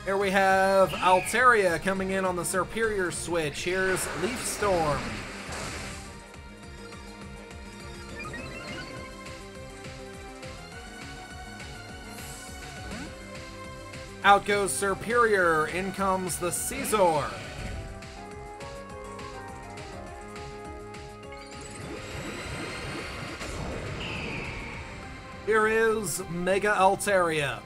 Speaker 1: Here we have Altaria coming in on the Superior switch. Here's Leaf Storm. Out goes Superior. In comes the Caesar. Here is Mega Altaria.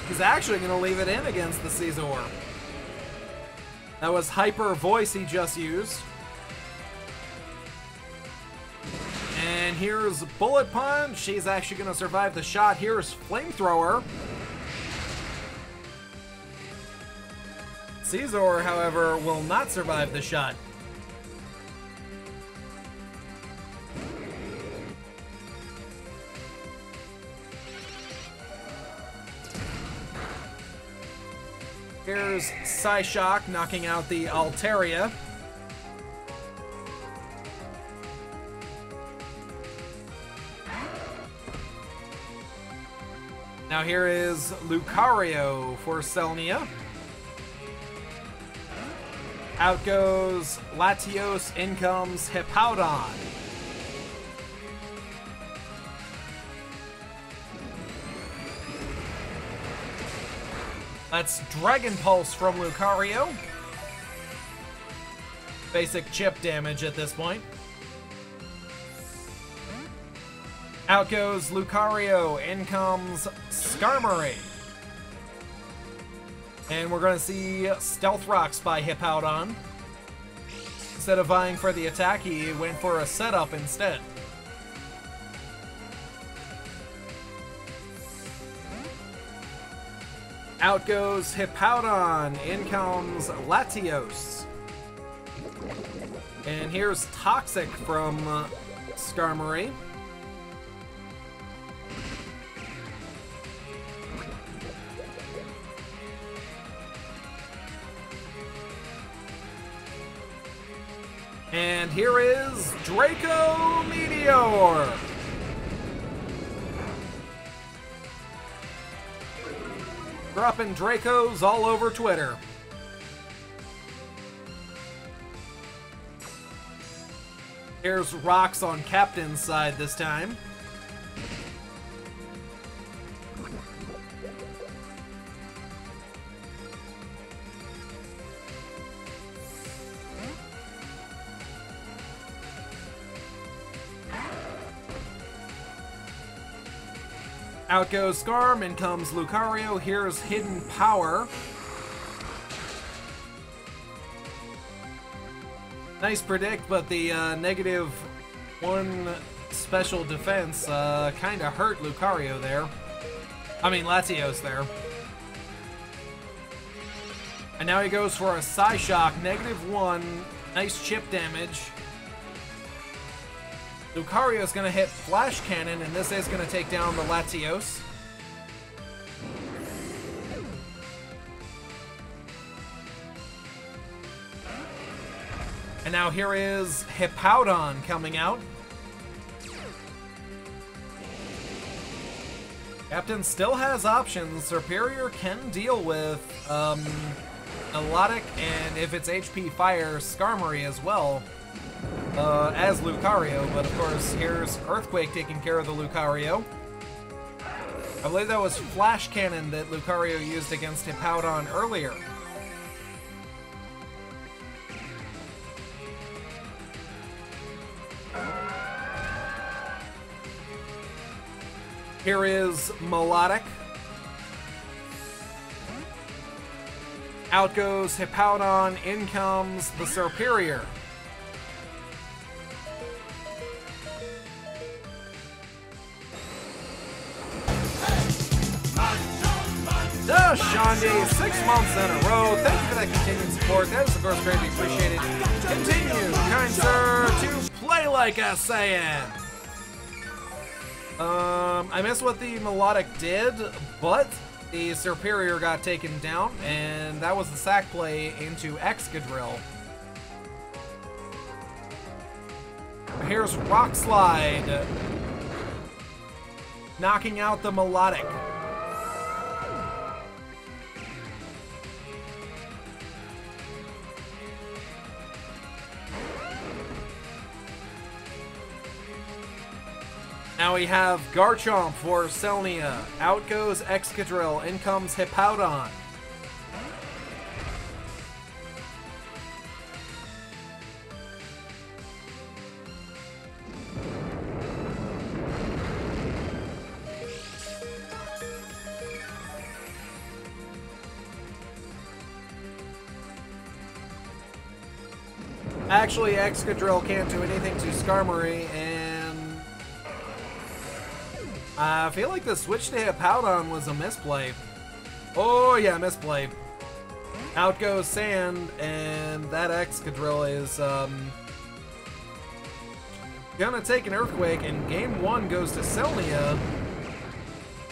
Speaker 1: He's actually going to leave it in against the Caesar. That was Hyper Voice he just used. And here's Bullet Punch. She's actually going to survive the shot. Here's Flamethrower. Caesar, however, will not survive the shot. Here's Psyshock knocking out the Altaria. Now here is Lucario for Selnia. Out goes Latios, in comes Hippowdon. That's Dragon Pulse from Lucario. Basic chip damage at this point. Out goes Lucario, in comes Skarmory. And we're going to see Stealth Rocks by Hippowdon. Instead of vying for the attack, he went for a setup instead. Out goes Hippowdon, in comes Latios. And here's Toxic from Skarmory. And here is Draco Meteor. Dropping Dracos all over Twitter. Here's Rocks on Captain's side this time. Out goes Skarm, in comes Lucario. Here's Hidden Power. Nice predict, but the -1 special defense kind of hurt Lucario there. I mean, Latios there. And now he goes for a Psyshock, -1. Nice chip damage. Lucario's going to hit Flash Cannon, and this is going to take down the Latios. And now here is Hippowdon coming out. Captain still has options. Superior can deal with Melodic, and if it's HP Fire, Skarmory as well. As Lucario, but of course here's Earthquake taking care of the Lucario. I believe that was Flash Cannon that Lucario used against Hippowdon earlier. Here is Melodic. Out goes Hippowdon, in comes the Superior. Shandi, 6 months in a row. Thank you for that continued support. That is, of course, greatly appreciated. Continue, kind sir, to play like a Saiyan. I missed what the Melodic did, but the Superior got taken down, and that was the sack play into Excadrill. Here's Rock Slide, knocking out the Melodic. Now we have Garchomp for Selnia. Out goes Excadrill. In comes Hippowdon. Actually, Excadrill can't do anything to Skarmory, and I feel like the switch to Hippowdon was a misplay. Oh yeah, misplay. Out goes Sand, and that Excadrill is gonna take an Earthquake, and game 1 goes to Selnia.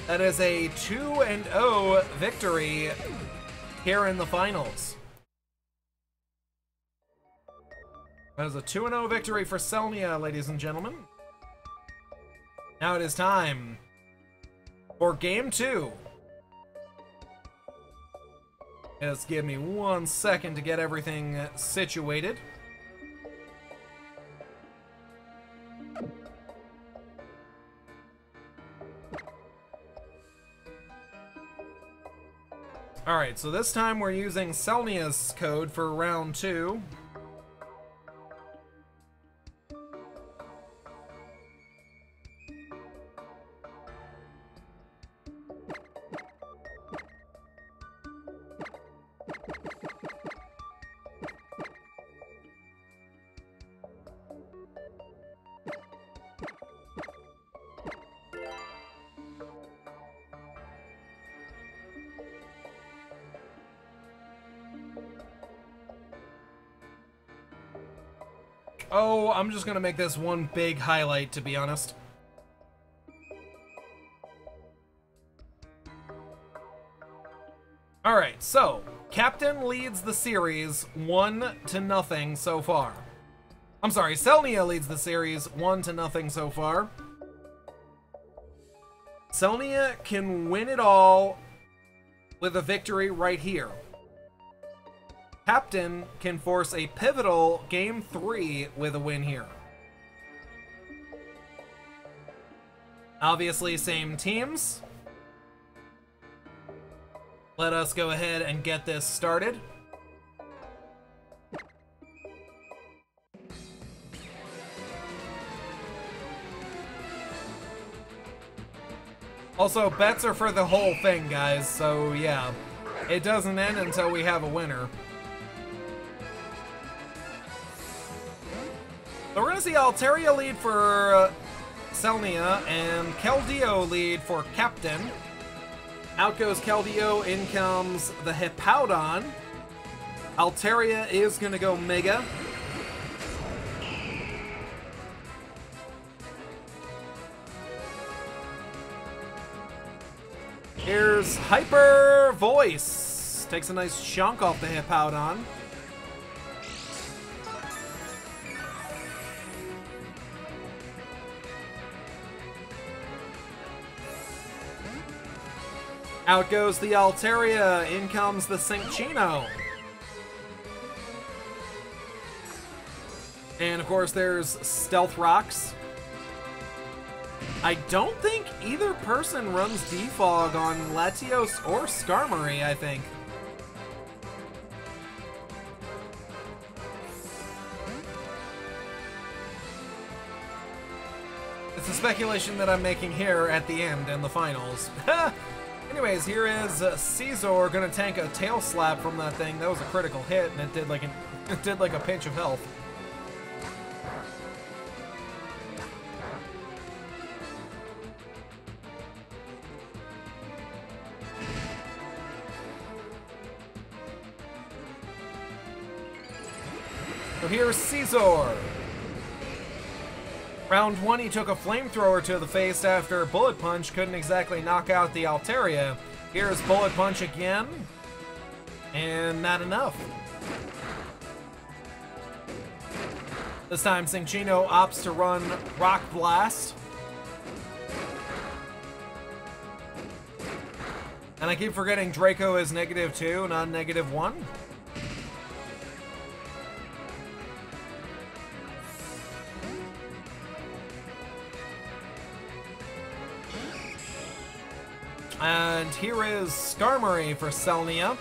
Speaker 1: That is a 2-0 victory here in the finals. That is a 2-0 victory for Selnia, ladies and gentlemen. Now it is time for game 2. Just give me 1 second to get everything situated. Alright, so this time we're using Selnia's code for round 2. Oh, I'm just gonna make this one big highlight, to be honest. Alright, so, Captain leads the series 1-0 so far. I'm sorry, Selnia leads the series 1-0 so far. Selnia can win it all with a victory right here. Captain can force a pivotal Game 3 with a win here. Obviously, same teams. Let us go ahead and get this started. Also, bets are for the whole thing, guys, so yeah. It doesn't end until we have a winner. So we're going to see Altaria lead for Selnia and Keldeo lead for Captain. Out goes Keldeo, in comes the Hippowdon. Altaria is going to go Mega. Here's Hyper Voice. Takes a nice chunk off the Hippowdon. Out goes the Altaria, in comes the Cinccino. And of course there's Stealth Rocks. I don't think either person runs Defog on Latios or Skarmory, I think. It's a speculation that I'm making here at the end in the finals. Anyways, here is Caesar gonna tank a tail slap from that thing. That was a critical hit, and it did like a pinch of health. So here's Caesar. Round 1, he took a flamethrower to the face after Bullet Punch couldn't exactly knock out the Altaria. Here's Bullet Punch again, and not enough. This time, Cinccino opts to run Rock Blast. And I keep forgetting Draco is -2, not -1. And here is Skarmory for Selnia.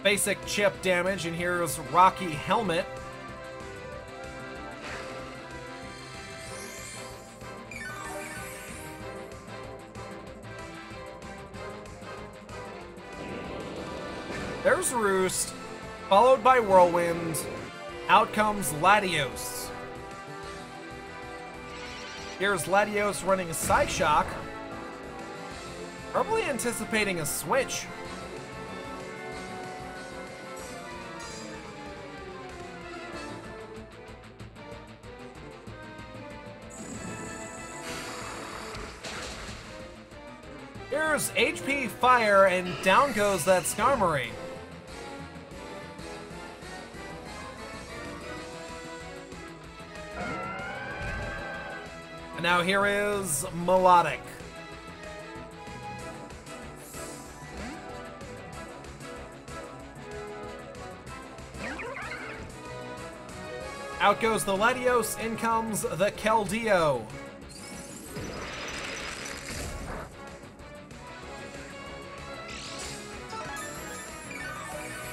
Speaker 1: Basic chip damage, and here's Rocky Helmet. There's Roost, followed by Whirlwind. Out comes Latios. Here's Latios running a Psyshock. Probably anticipating a switch. Here's HP Fire, and down goes that Skarmory. And now here is Melodic. Out goes the Latios, in comes the Keldeo.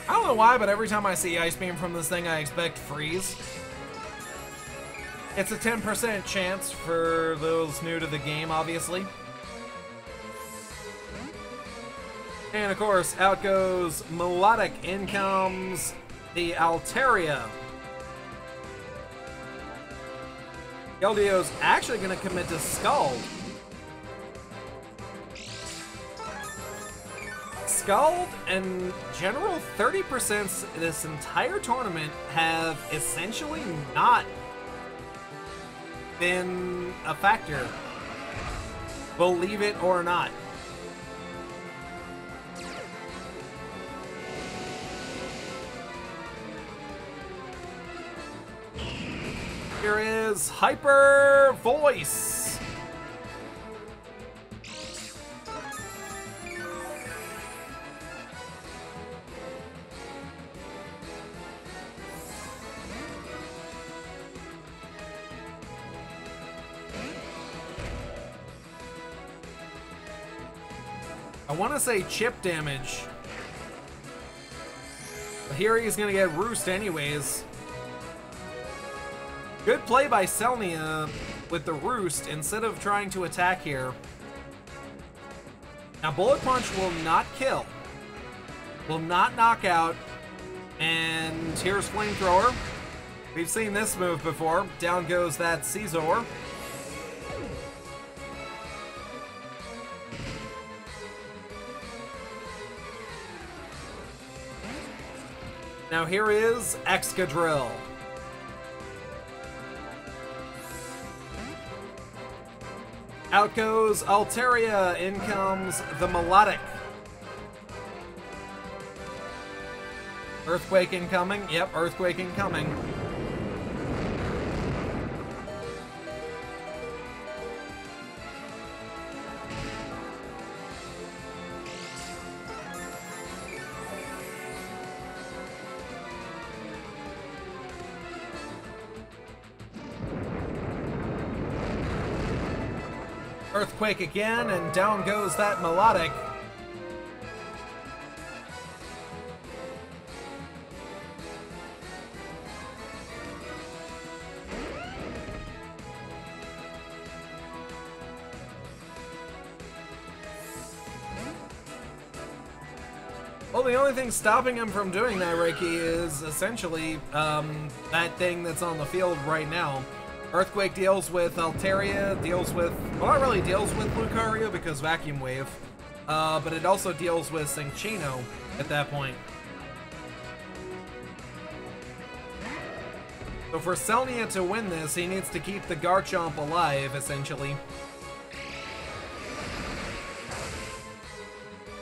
Speaker 1: I don't know why, but every time I see Ice Beam from this thing, I expect Freeze. It's a 10% chance for those new to the game, obviously. And of course, out goes Melodic, in comes the Altaria. Keldeo's actually going to commit to Scald. Scald and general 30% this entire tournament have essentially not been a factor. Believe it or not. Here is Hyper Voice. I want to say chip damage. But here he's going to get Roost anyways. Good play by Selnia with the Roost instead of trying to attack here. Now Bullet Punch will not kill. Will not knock out. And here's Flamethrower. We've seen this move before. Down goes that Caesar. Now here is Excadrill. Out goes Altaria, in comes the Melodic. Earthquake incoming. Yep, Earthquake incoming. Earthquake again, and down goes that Melodic. Well, the only thing stopping him from doing that, Reiki, is essentially that thing that's on the field right now. Earthquake deals with Altaria, deals with... Well, not really deals with Lucario because Vacuum Wave. But it also deals with Cinccino at that point. So for Selnia to win this, he needs to keep the Garchomp alive, essentially.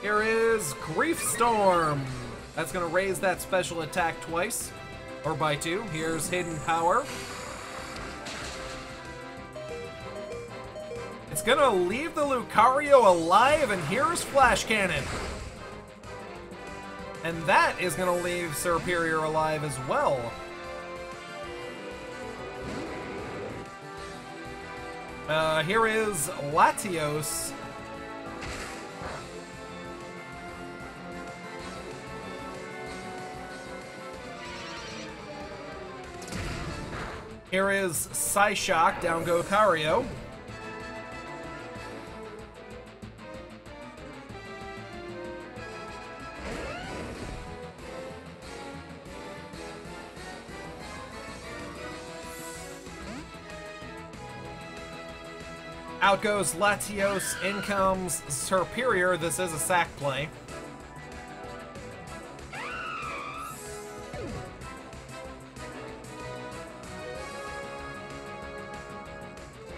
Speaker 1: Here is Grief Storm. That's going to raise that special attack twice. Or by 2. Here's Hidden Power. It's gonna leave the Lucario alive, and here's Flash Cannon. And that is gonna leave Serperior alive as well. Here is Latios. Here is Psyshock, down go Lucario. Out goes Latios, in comes Serperior. This is a sack play.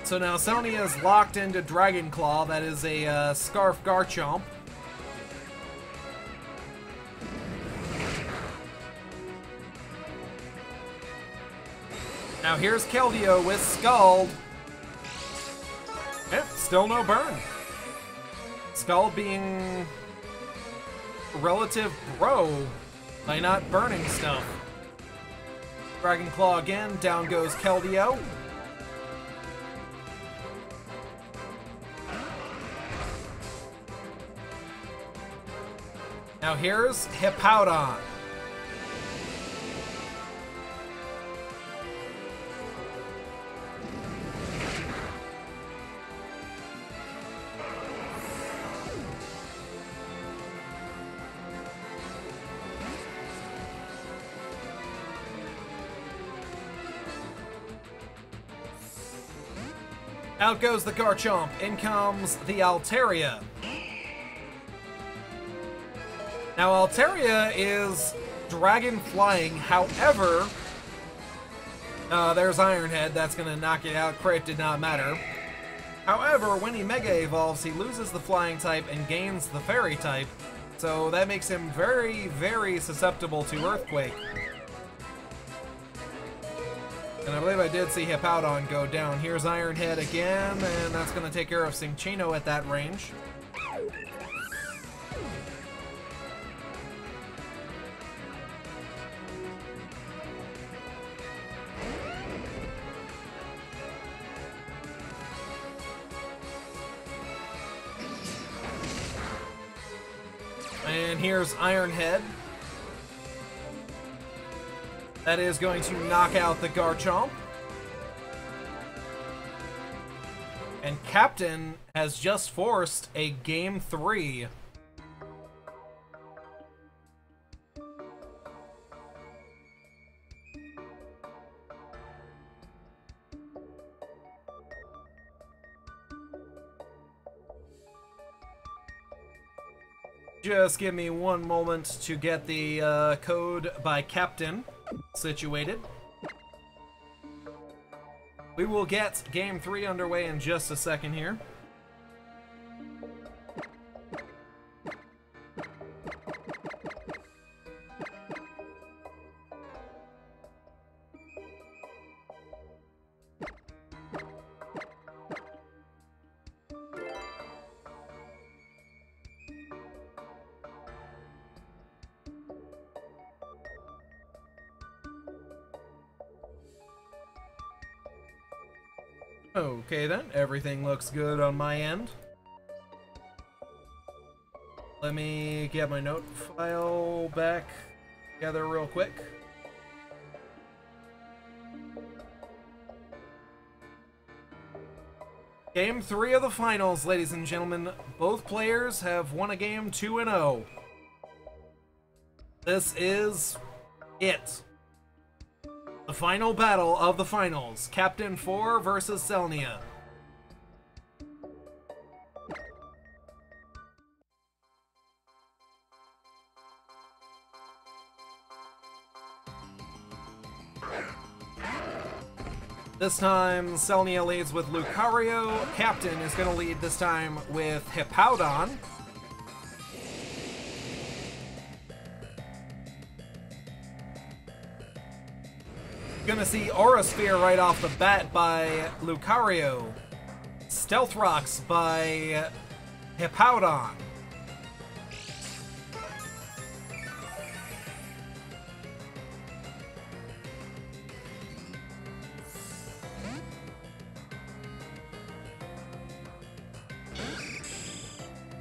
Speaker 1: So now Selnia is locked into Dragon Claw. That is a Scarf Garchomp. Now here's Keldeo with Scald. still no burn. Skull being relative bro by not burning stuff. Dragon Claw again, down goes Keldeo. Now here's Hippowdon. Out goes the Garchomp. In comes the Altaria. Now, Altaria is dragon flying, however, there's Ironhead, that's going to knock it out. Crit did not matter. However, when he Mega Evolves, he loses the flying type and gains the fairy type, so that makes him very, very susceptible to Earthquake. And I believe I did see Hippowdon go down. Here's Ironhead again, and that's going to take care of Cinccino at that range. And here's Ironhead. That is going to knock out the Garchomp. And Captain has just forced a Game 3. Just give me one moment to get the code by Captain situated. We will get Game 3 underway in just a second here. Okay then, everything looks good on my end. Let me get my note file back together real quick. Game 3 of the finals, ladies and gentlemen. Both players have won a game 2-0. This is it. The final battle of the finals. Captain 4 versus Selnia. This time, Selnia leads with Lucario. Captain is going to lead this time with Hippowdon. Gonna see Aura Sphere right off the bat by Lucario. Stealth Rocks by Hippowdon.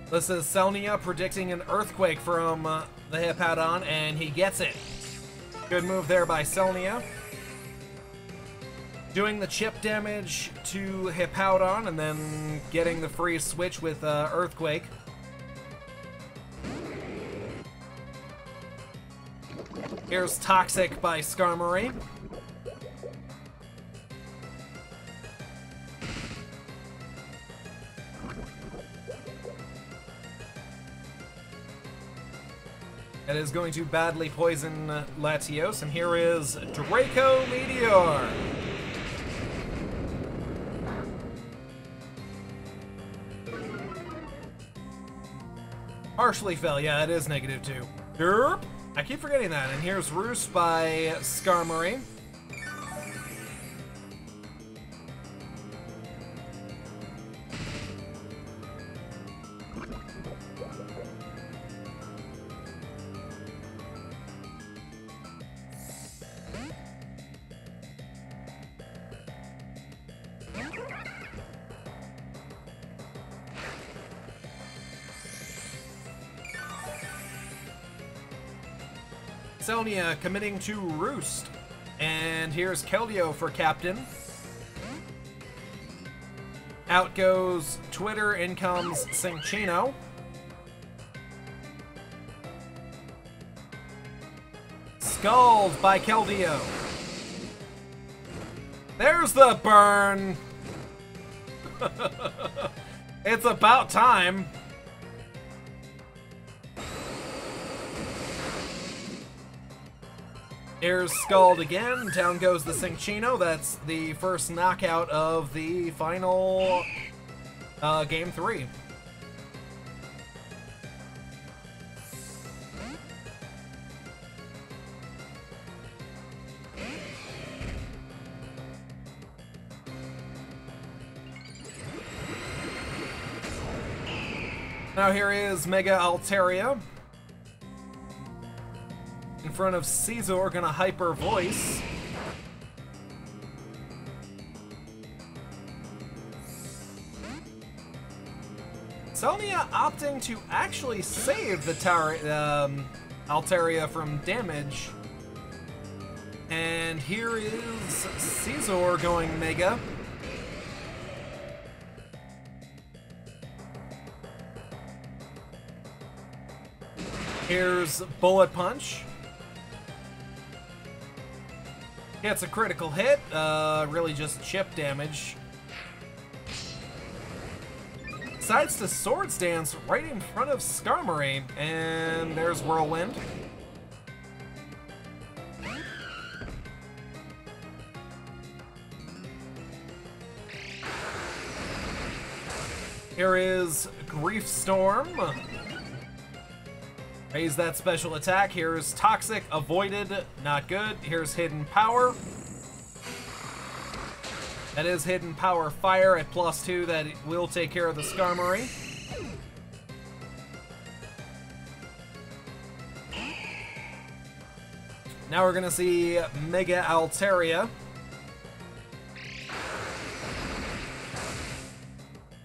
Speaker 1: This is Selnia predicting an Earthquake from the Hippowdon, and he gets it. Good move there by Selnia. Doing the chip damage to Hippowdon and then getting the free switch with Earthquake. Here's Toxic by Skarmory. That is going to badly poison Latios, and here is Draco Meteor. Partially fell, yeah, it is -2. Derp! I keep forgetting that. And here's Roost by Skarmory. Selnia committing to Roost. And here's Keldeo for captain. Out goes Twitter, in comes Cinchino. Scald by Keldeo. There's the burn. It's about time. Here's Scald again. Down goes the Cinchino. That's the first knockout of the final game 3. Now here is Mega Altaria. In front of Caesar, gonna hyper voice. Selnia opting to actually save the Altaria from damage. And here is Caesar going Mega. Here's Bullet Punch. Gets a critical hit, really just chip damage. Decides to Swords Dance right in front of Skarmory, and there's Whirlwind. Here is Grief Storm. Raise that special attack. Here's Toxic, avoided, not good. Here's Hidden Power. That is Hidden Power Fire at +2. That will take care of the Skarmory. Now we're gonna see Mega Altaria.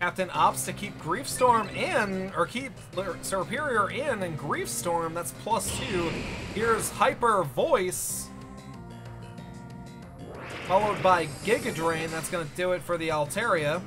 Speaker 1: Captain opts to keep Grief Storm in, or keep Superior in, and Grief Storm, that's +2. Here's Hyper Voice, followed by Giga Drain. That's going to do it for the Altaria.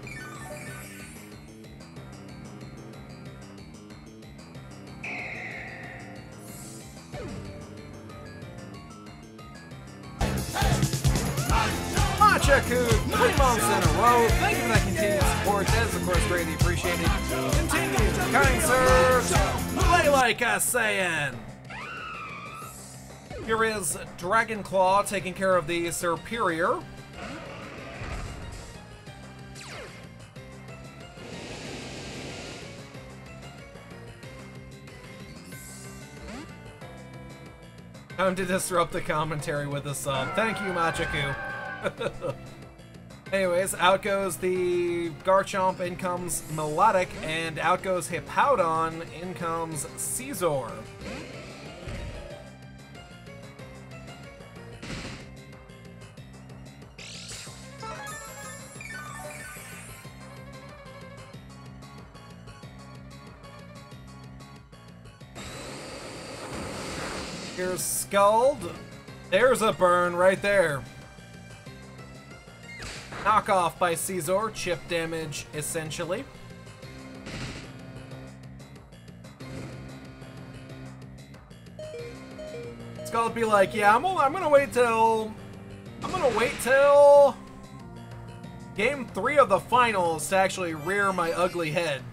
Speaker 1: Machaku, 3 months in a row. Thank you for that continued support. That is, of course, greatly appreciated. Continue, kind sir. Play like a Saiyan. Here is Dragon Claw taking care of the Superior. Time to disrupt the commentary with a sub. Thank you, Machaku. Anyways, out goes the Garchomp, in comes Melodic, and out goes Hippowdon, in comes Caesar. Here's Scald. There's a burn right there. Knockoff by Caesar, chip damage essentially. Scald be like, yeah, I'm gonna wait till game 3 of the finals to actually rear my ugly head.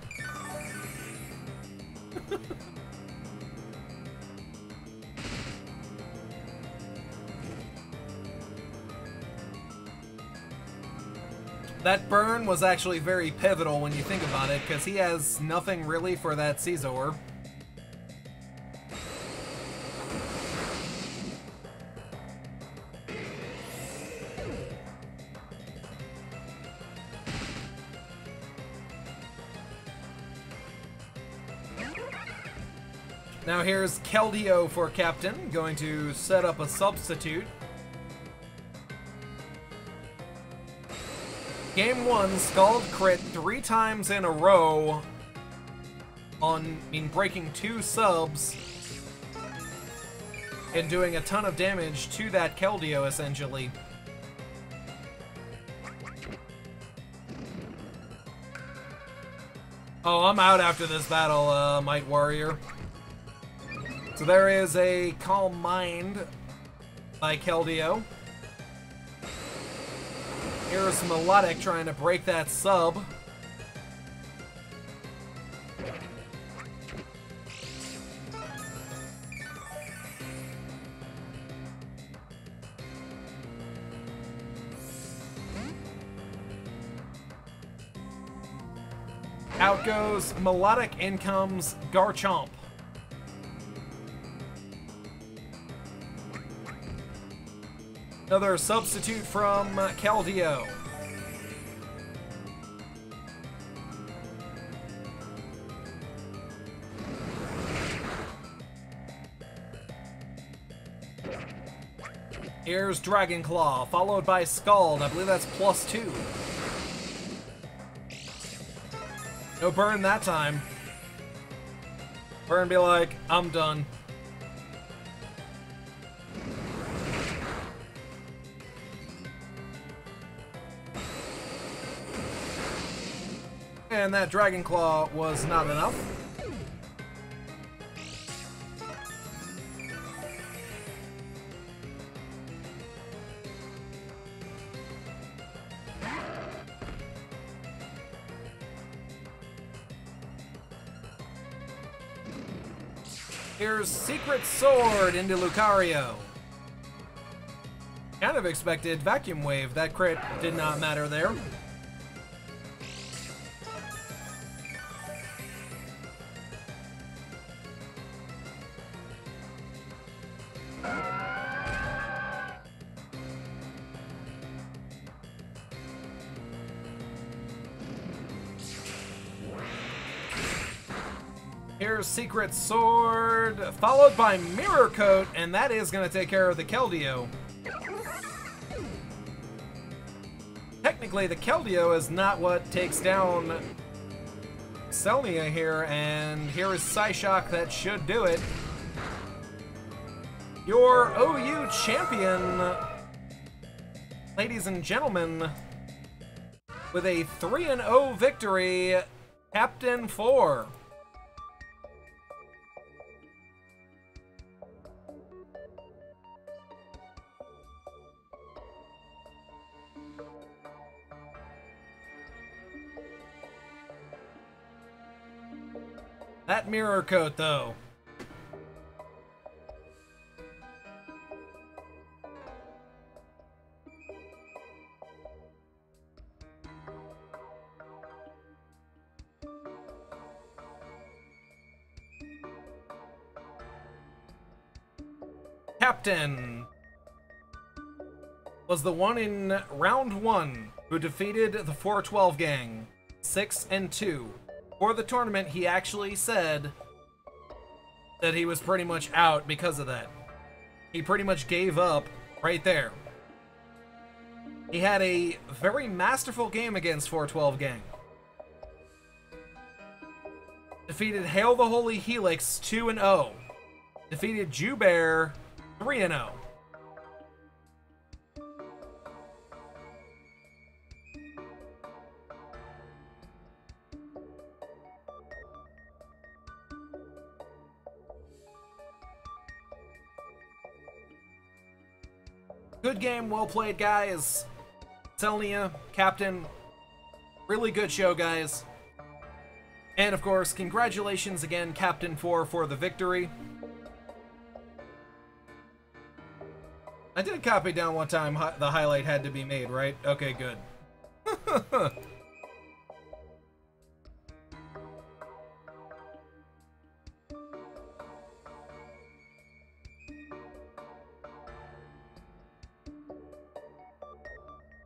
Speaker 1: That burn was actually very pivotal when you think about it, because he has nothing really for that Caesar. Now here's Keldeo for captain, going to set up a substitute. Game 1, Scald crit 3 times in a row breaking 2 subs. and doing a ton of damage to that Keldeo, essentially. Oh, I'm out after this battle, Might Warrior. So there is a Calm Mind by Keldeo. Here's Melodic trying to break that sub. Out goes Melodic, in comes Garchomp. Another substitute from Keldeo. Here's Dragon Claw, followed by Scald. I believe that's +2. No burn that time. Burn be like, I'm done. And that Dragon Claw was not enough. Here's Secret Sword into Lucario. Kind of expected Vacuum Wave. That crit did not matter there. Here's Secret Sword, followed by Mirror Coat, and that is going to take care of the Keldeo. Technically, the Keldeo is not what takes down Selnia here, and here is Psyshock that should do it. Your OU champion, ladies and gentlemen, with a 3-0 victory, Captain 4. That Mirror Coat, though. Captain was the one in round 1 who defeated the 412 gang, 6-2. For the tournament, he actually said that he was pretty much out because of that. He pretty much gave up right there. He had a very masterful game against 412 gang. Defeated Hail the Holy Helix 2-0. Defeated Jubear 3-0. Good game, well played, guys. Selnia, Captain, really good show, guys. And of course, congratulations again, Captain 4, for the victory. I did copy down one time the highlight had to be made, right? Okay, good.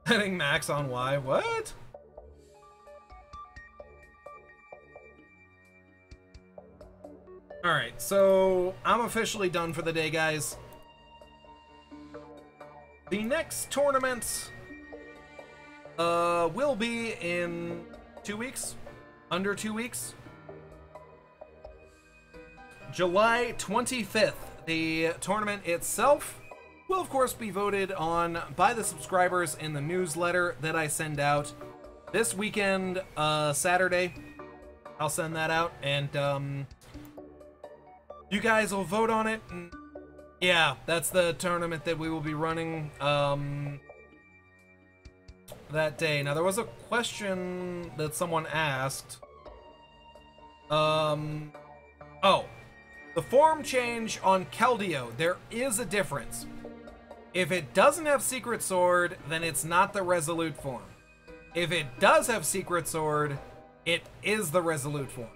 Speaker 1: Betting max on Y. What? Alright, so I'm officially done for the day, guys. The next tournament will be in 2 weeks. Under 2 weeks. July 25th. The tournament itself will, of course, be voted on by the subscribers in the newsletter that I send out this weekend, Saturday. I'll send that out, and you guys will vote on it. And yeah, that's the tournament that we will be running that day. Now, there was a question that someone asked. Oh, the form change on Keldeo. There is a difference. If it doesn't have Secret Sword, then it's not the Resolute form. If it does have Secret Sword, it is the Resolute form.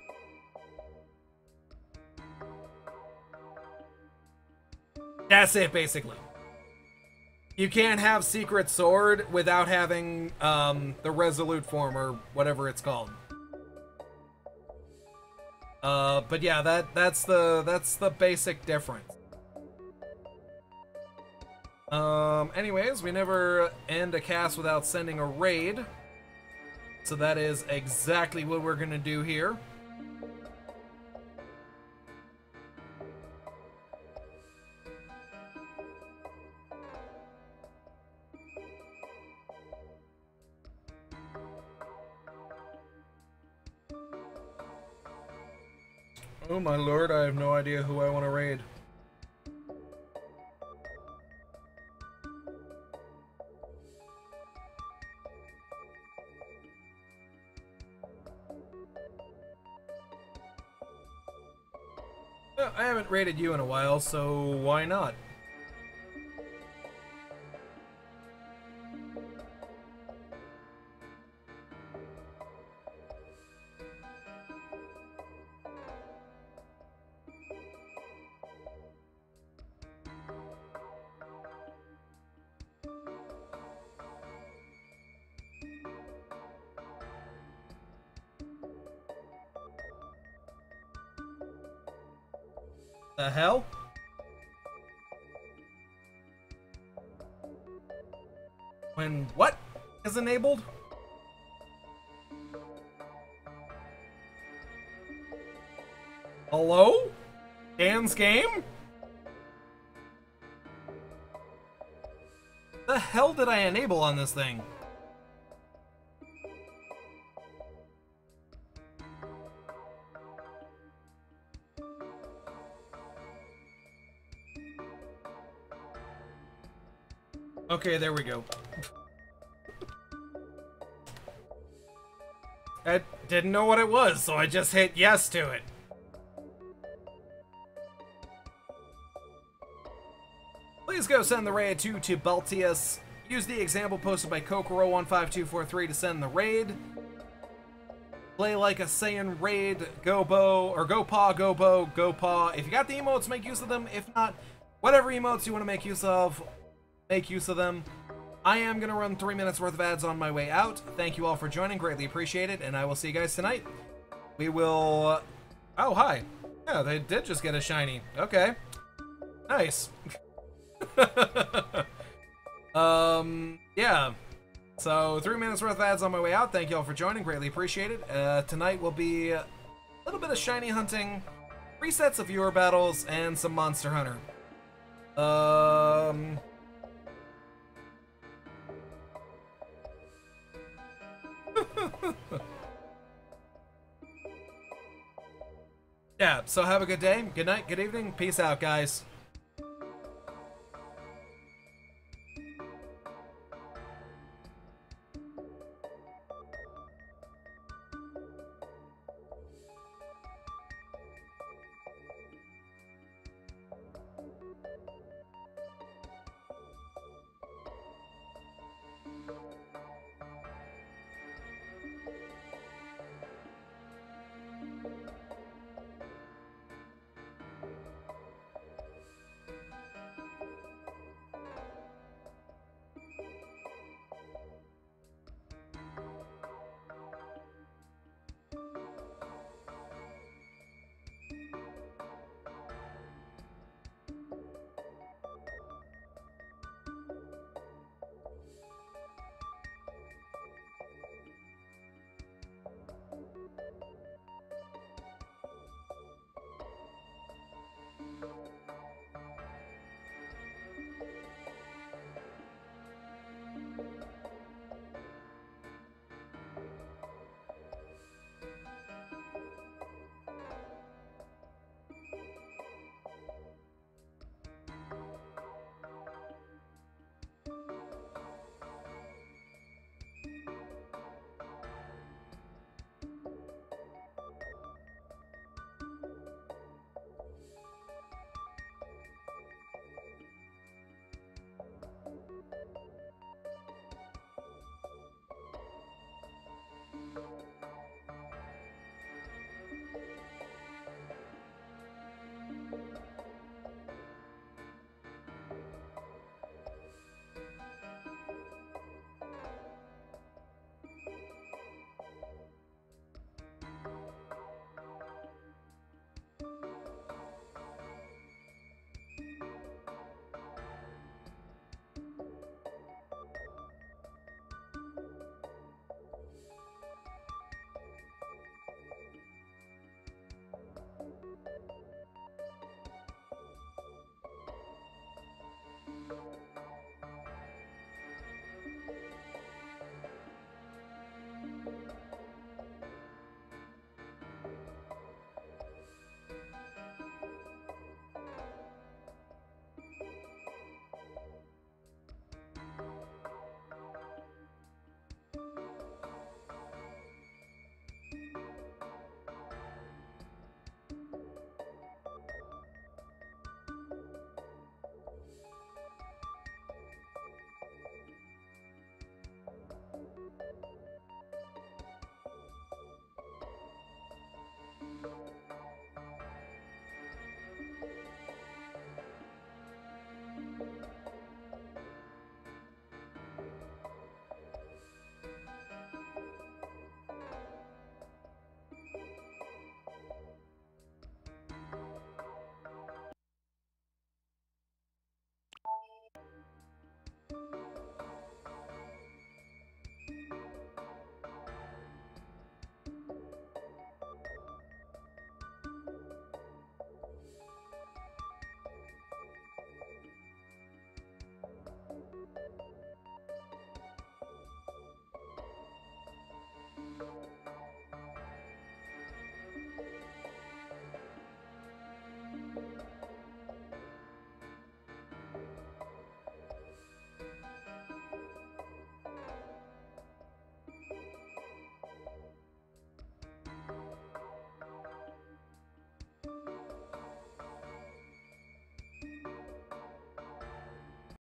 Speaker 1: That's it, basically. You can't have Secret Sword without having the Resolute form, or whatever it's called. But yeah, that's the basic difference. Anyways, we never end a cast without sending a raid. So that is exactly what we're gonna do here. Oh my lord, I have no idea who I want to raid. I haven't raided you in a while, so why not? The hell? When what is enabled? Hello? Dan's game? The hell did I enable on this thing? Okay, there we go. I didn't know what it was, so I just hit yes to it. Please go send the raid to Baltius. Use the example posted by Kokoro15243 to send the raid. Play like a Saiyan raid, go Bo, or go Paw, go Bo, go Paw. If you got the emotes, make use of them. If not, whatever emotes you want to make use of, make use of them. I am going to run 3 minutes worth of ads on my way out. Thank you all for joining. Greatly appreciate it. And I will see you guys tonight. We will... Oh, hi. Yeah, they did just get a shiny. Okay. Nice. Yeah. So, 3 minutes worth of ads on my way out. Thank you all for joining. Greatly appreciate it. Tonight will be a little bit of shiny hunting, resets of viewer battles, and some Monster Hunter. Yeah, so have a good day, good night, good evening, peace out, guys.